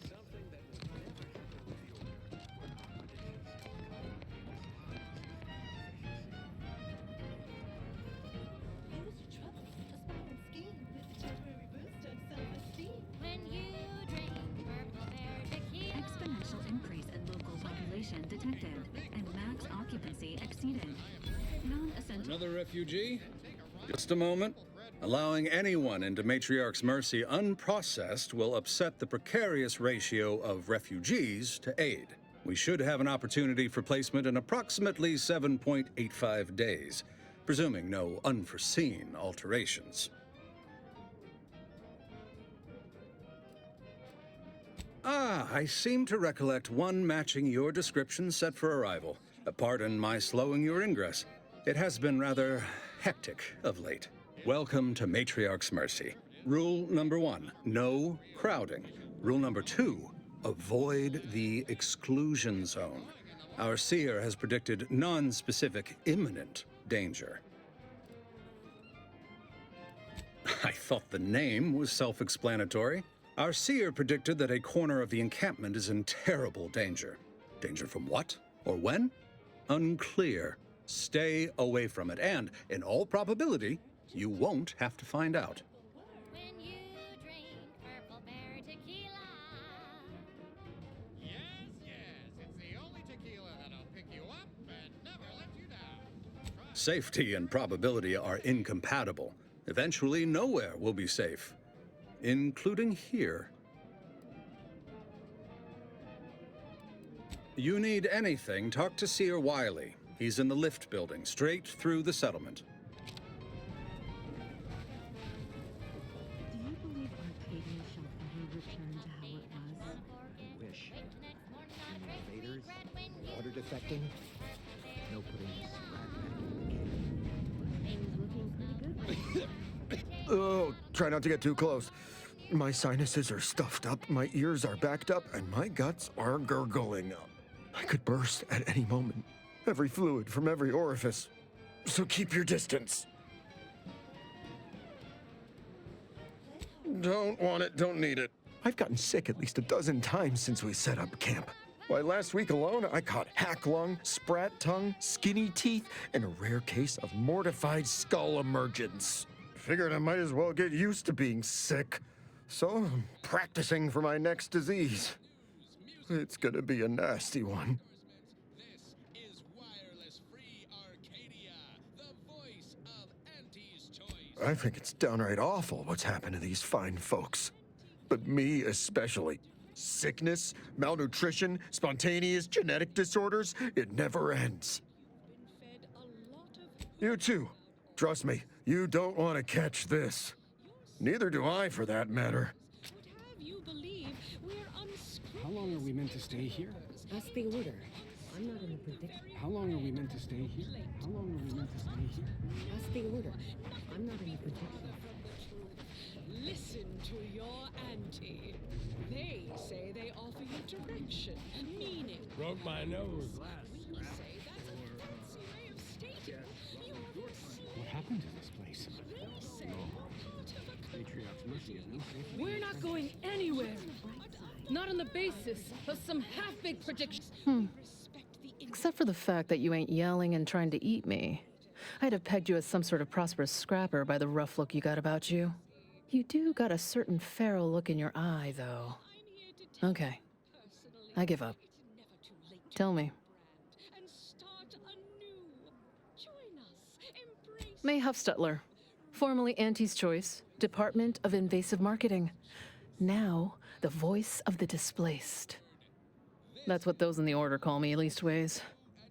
Something that will never happen with the Order were our Use your trouble, aspiring scheme with a temporary boost of self-esteem. When you drink purple berry tequila. Exponential increase in local population detected, and max occupancy exceeded. Non-essential. Another refugee? Just a moment. Allowing anyone into Matriarch's Mercy unprocessed will upset the precarious ratio of refugees to aid. We should have an opportunity for placement in approximately 7.85 days, presuming no unforeseen alterations. Ah, I seem to recollect one matching your description set for arrival. Pardon my slowing your ingress. It has been rather hectic of late. Welcome to Matriarch's Mercy. Rule number 1, no crowding. Rule number 2, avoid the exclusion zone. Our seer has predicted non-specific imminent danger. I thought the name was self-explanatory. Our seer predicted that a corner of the encampment is in terrible danger. Danger from what? Or when? Unclear. Stay away from it, and, in all probability, you won't have to find out. When you drink Purple Bear tequila. Yes, it's the only tequila that'll pick you up and never let you down. Safety and probability are incompatible. Eventually, nowhere will be safe, including here. You need anything, talk to Seer Wiley. He's in the lift building, straight through the settlement. Do you believe Arcadia shall ever return to how it was? Wish. Invaders? Water defecting? No putting this rat back in the game. Things looking pretty good. Oh, try not to get too close. My sinuses are stuffed up, my ears are backed up, and my guts are gurgling. I could burst at any moment. Every fluid from every orifice. So keep your distance. Don't want it, don't need it. I've gotten sick at least a dozen times since we set up camp. Why, last week alone, I caught hack lung, sprat tongue, skinny teeth, and a rare case of mortified skull emergence. Figured I might as well get used to being sick. So I'm practicing for my next disease. It's gonna be a nasty one. I think it's downright awful what's happened to these fine folks. But me especially. Sickness, malnutrition, spontaneous genetic disorders, it never ends. You too. Trust me, you don't want to catch this. Neither do I, for that matter. How long are we meant to stay here? That's the order. I'm not in a prediction. How long are we meant to stay here? How long are we meant to stay here? That's the order. I'm not in a prediction. Listen to your auntie. They say they offer you direction, meaning. Broke my nose. We say that's a fancy way of stating you're What happened to this place? We say Matriarch's Mercy is no safe. We're not going anywhere. Not on the basis of some half-baked predictions. Except for the fact that you ain't yelling and trying to eat me. I'd have pegged you as some sort of prosperous scrapper by the rough look you got about you. You do got a certain feral look in your eye, though. Okay. I give up. Tell me. May Huffstutler, formerly Auntie's Choice, Department of Invasive Marketing. Now, the voice of the displaced. That's what those in the order call me, leastways.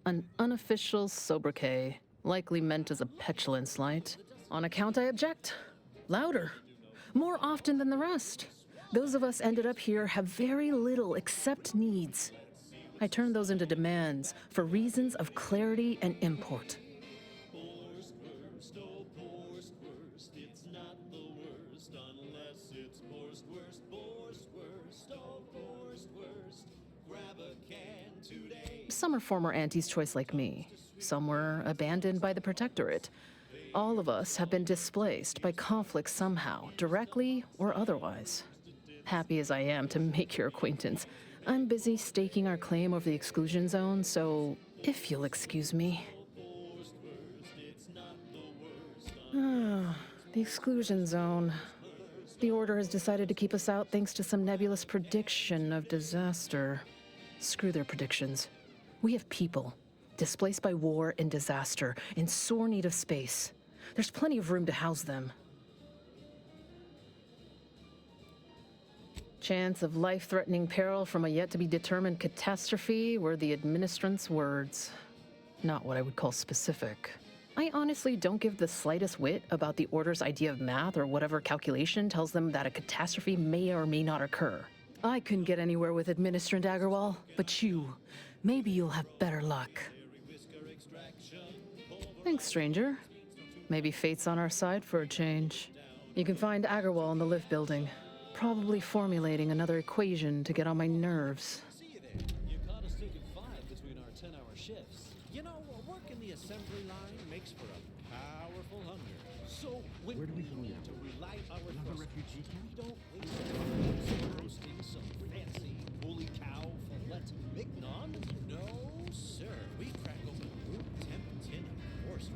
An unofficial sobriquet, likely meant as a petulant slight. On account I object. Louder. More often than the rest. Those of us ended up here have very little except needs. I turn those into demands for reasons of clarity and import. Some are former Auntie's Choice like me. Some were abandoned by the Protectorate. All of us have been displaced by conflict somehow, directly or otherwise. Happy as I am to make your acquaintance, I'm busy staking our claim over the exclusion zone, so if you'll excuse me. The exclusion zone. The Order has decided to keep us out thanks to some nebulous prediction of disaster. Screw their predictions. We have people. displaced by war and disaster, in sore need of space. There's plenty of room to house them. Chance of life-threatening peril from a yet-to-be-determined catastrophe were the administrant's words. Not what I would call specific. I honestly don't give the slightest whit about the Order's idea of math or whatever calculation tells them that a catastrophe may or may not occur. I couldn't get anywhere with Administrant Agarwal, but you, maybe you'll have better luck. Thanks, stranger. Maybe fate's on our side for a change. You can find Agarwal in the lift building, probably formulating another equation to get on my nerves. See you there. You caught us taking 5 between our 10-hour shifts. You know, work in the assembly line makes for a powerful hunger. So when we need to relight our thirst, refugee camp? We don't waste time roasting some fancy holy cow fillet mignon. No, sir. We crack open a room temp tin of Wurst.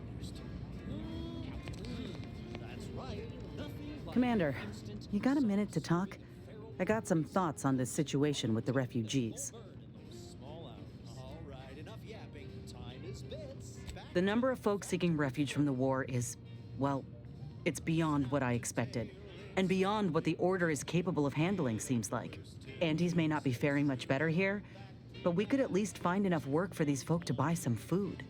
That's right. Nothing but Commander, you got a minute to talk? I got some thoughts on this situation with the refugees. All right, enough yapping. Time is bits. The number of folks seeking refuge from the war is, well, it's beyond what I expected. And beyond what the Order is capable of handling, seems like. Andes may not be faring much better here, but we could at least find enough work for these folk to buy some food.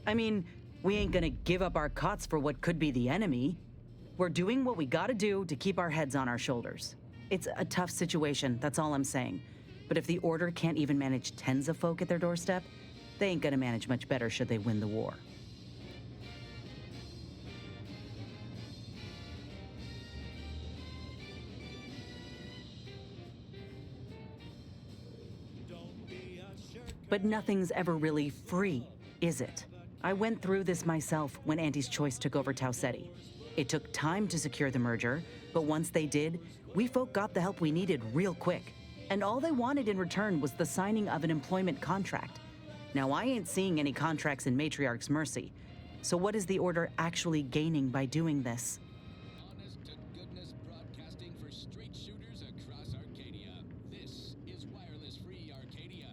I mean, we ain't gonna give up our cots for what could be the enemy. We're doing what we gotta do to keep our heads on our shoulders. It's a tough situation, that's all I'm saying. But if the Order can't even manage tens of folk at their doorstep, they ain't gonna manage much better should they win the war. But nothing's ever really free, is it? I went through this myself when Anti's Choice took over Tau Ceti. It took time to secure the merger, but once they did, we folk got the help we needed real quick. And all they wanted in return was the signing of an employment contract. Now, I ain't seeing any contracts in Matriarch's Mercy. So what is the Order actually gaining by doing this? Honest-to-goodness broadcasting for straight shooters across Arcadia. This is wireless-free Arcadia.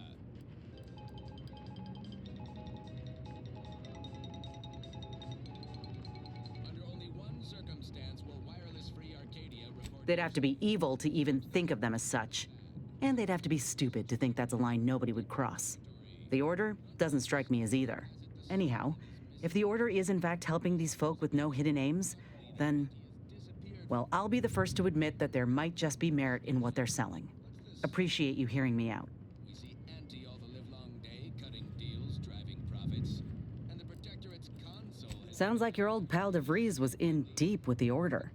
Under only one circumstance will wireless-free Arcadia report... They'd have to be evil to even think of them as such. And they'd have to be stupid to think that's a line nobody would cross. The Order doesn't strike me as either. Anyhow, if the Order is in fact helping these folk with no hidden aims, then... well, I'll be the first to admit that there might just be merit in what they're selling. Appreciate you hearing me out. We see Anti all the livelong day, cutting deals, driving profits, and the Protectorate's console has... Sounds like your old pal DeVries was in deep with the Order.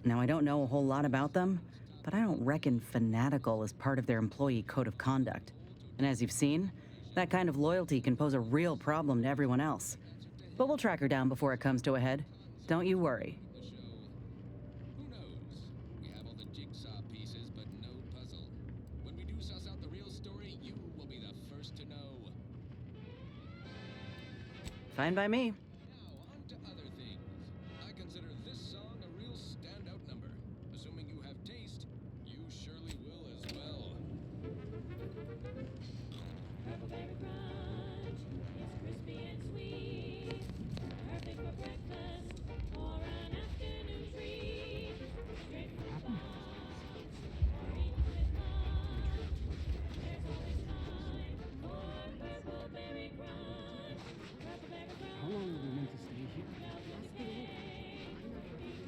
Now, I don't know a whole lot about them, but I don't reckon fanatical is part of their employee code of conduct. And as you've seen, that kind of loyalty can pose a real problem to everyone else. But we'll track her down before it comes to a head. Don't you worry. Who knows? We have all the jigsaw pieces, but no puzzle. When we do suss out the real story, you will be the first to know. Fine by me. Now, on to other things. I consider this song a real standout number. Assuming you have taste, you surely will as well. Purple berry crunch is crispy and sweet, perfect for breakfast or an afternoon treat. Straight from the box or eaten with lunch. There's always time for purple berry crunch. Purple berry crunch. How long are we meant to stay here?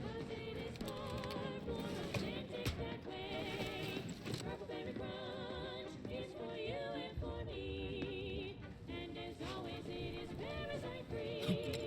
Because it is far more authentic that way. Purple berry crunch is for you and for me. And as always, it is parasite free.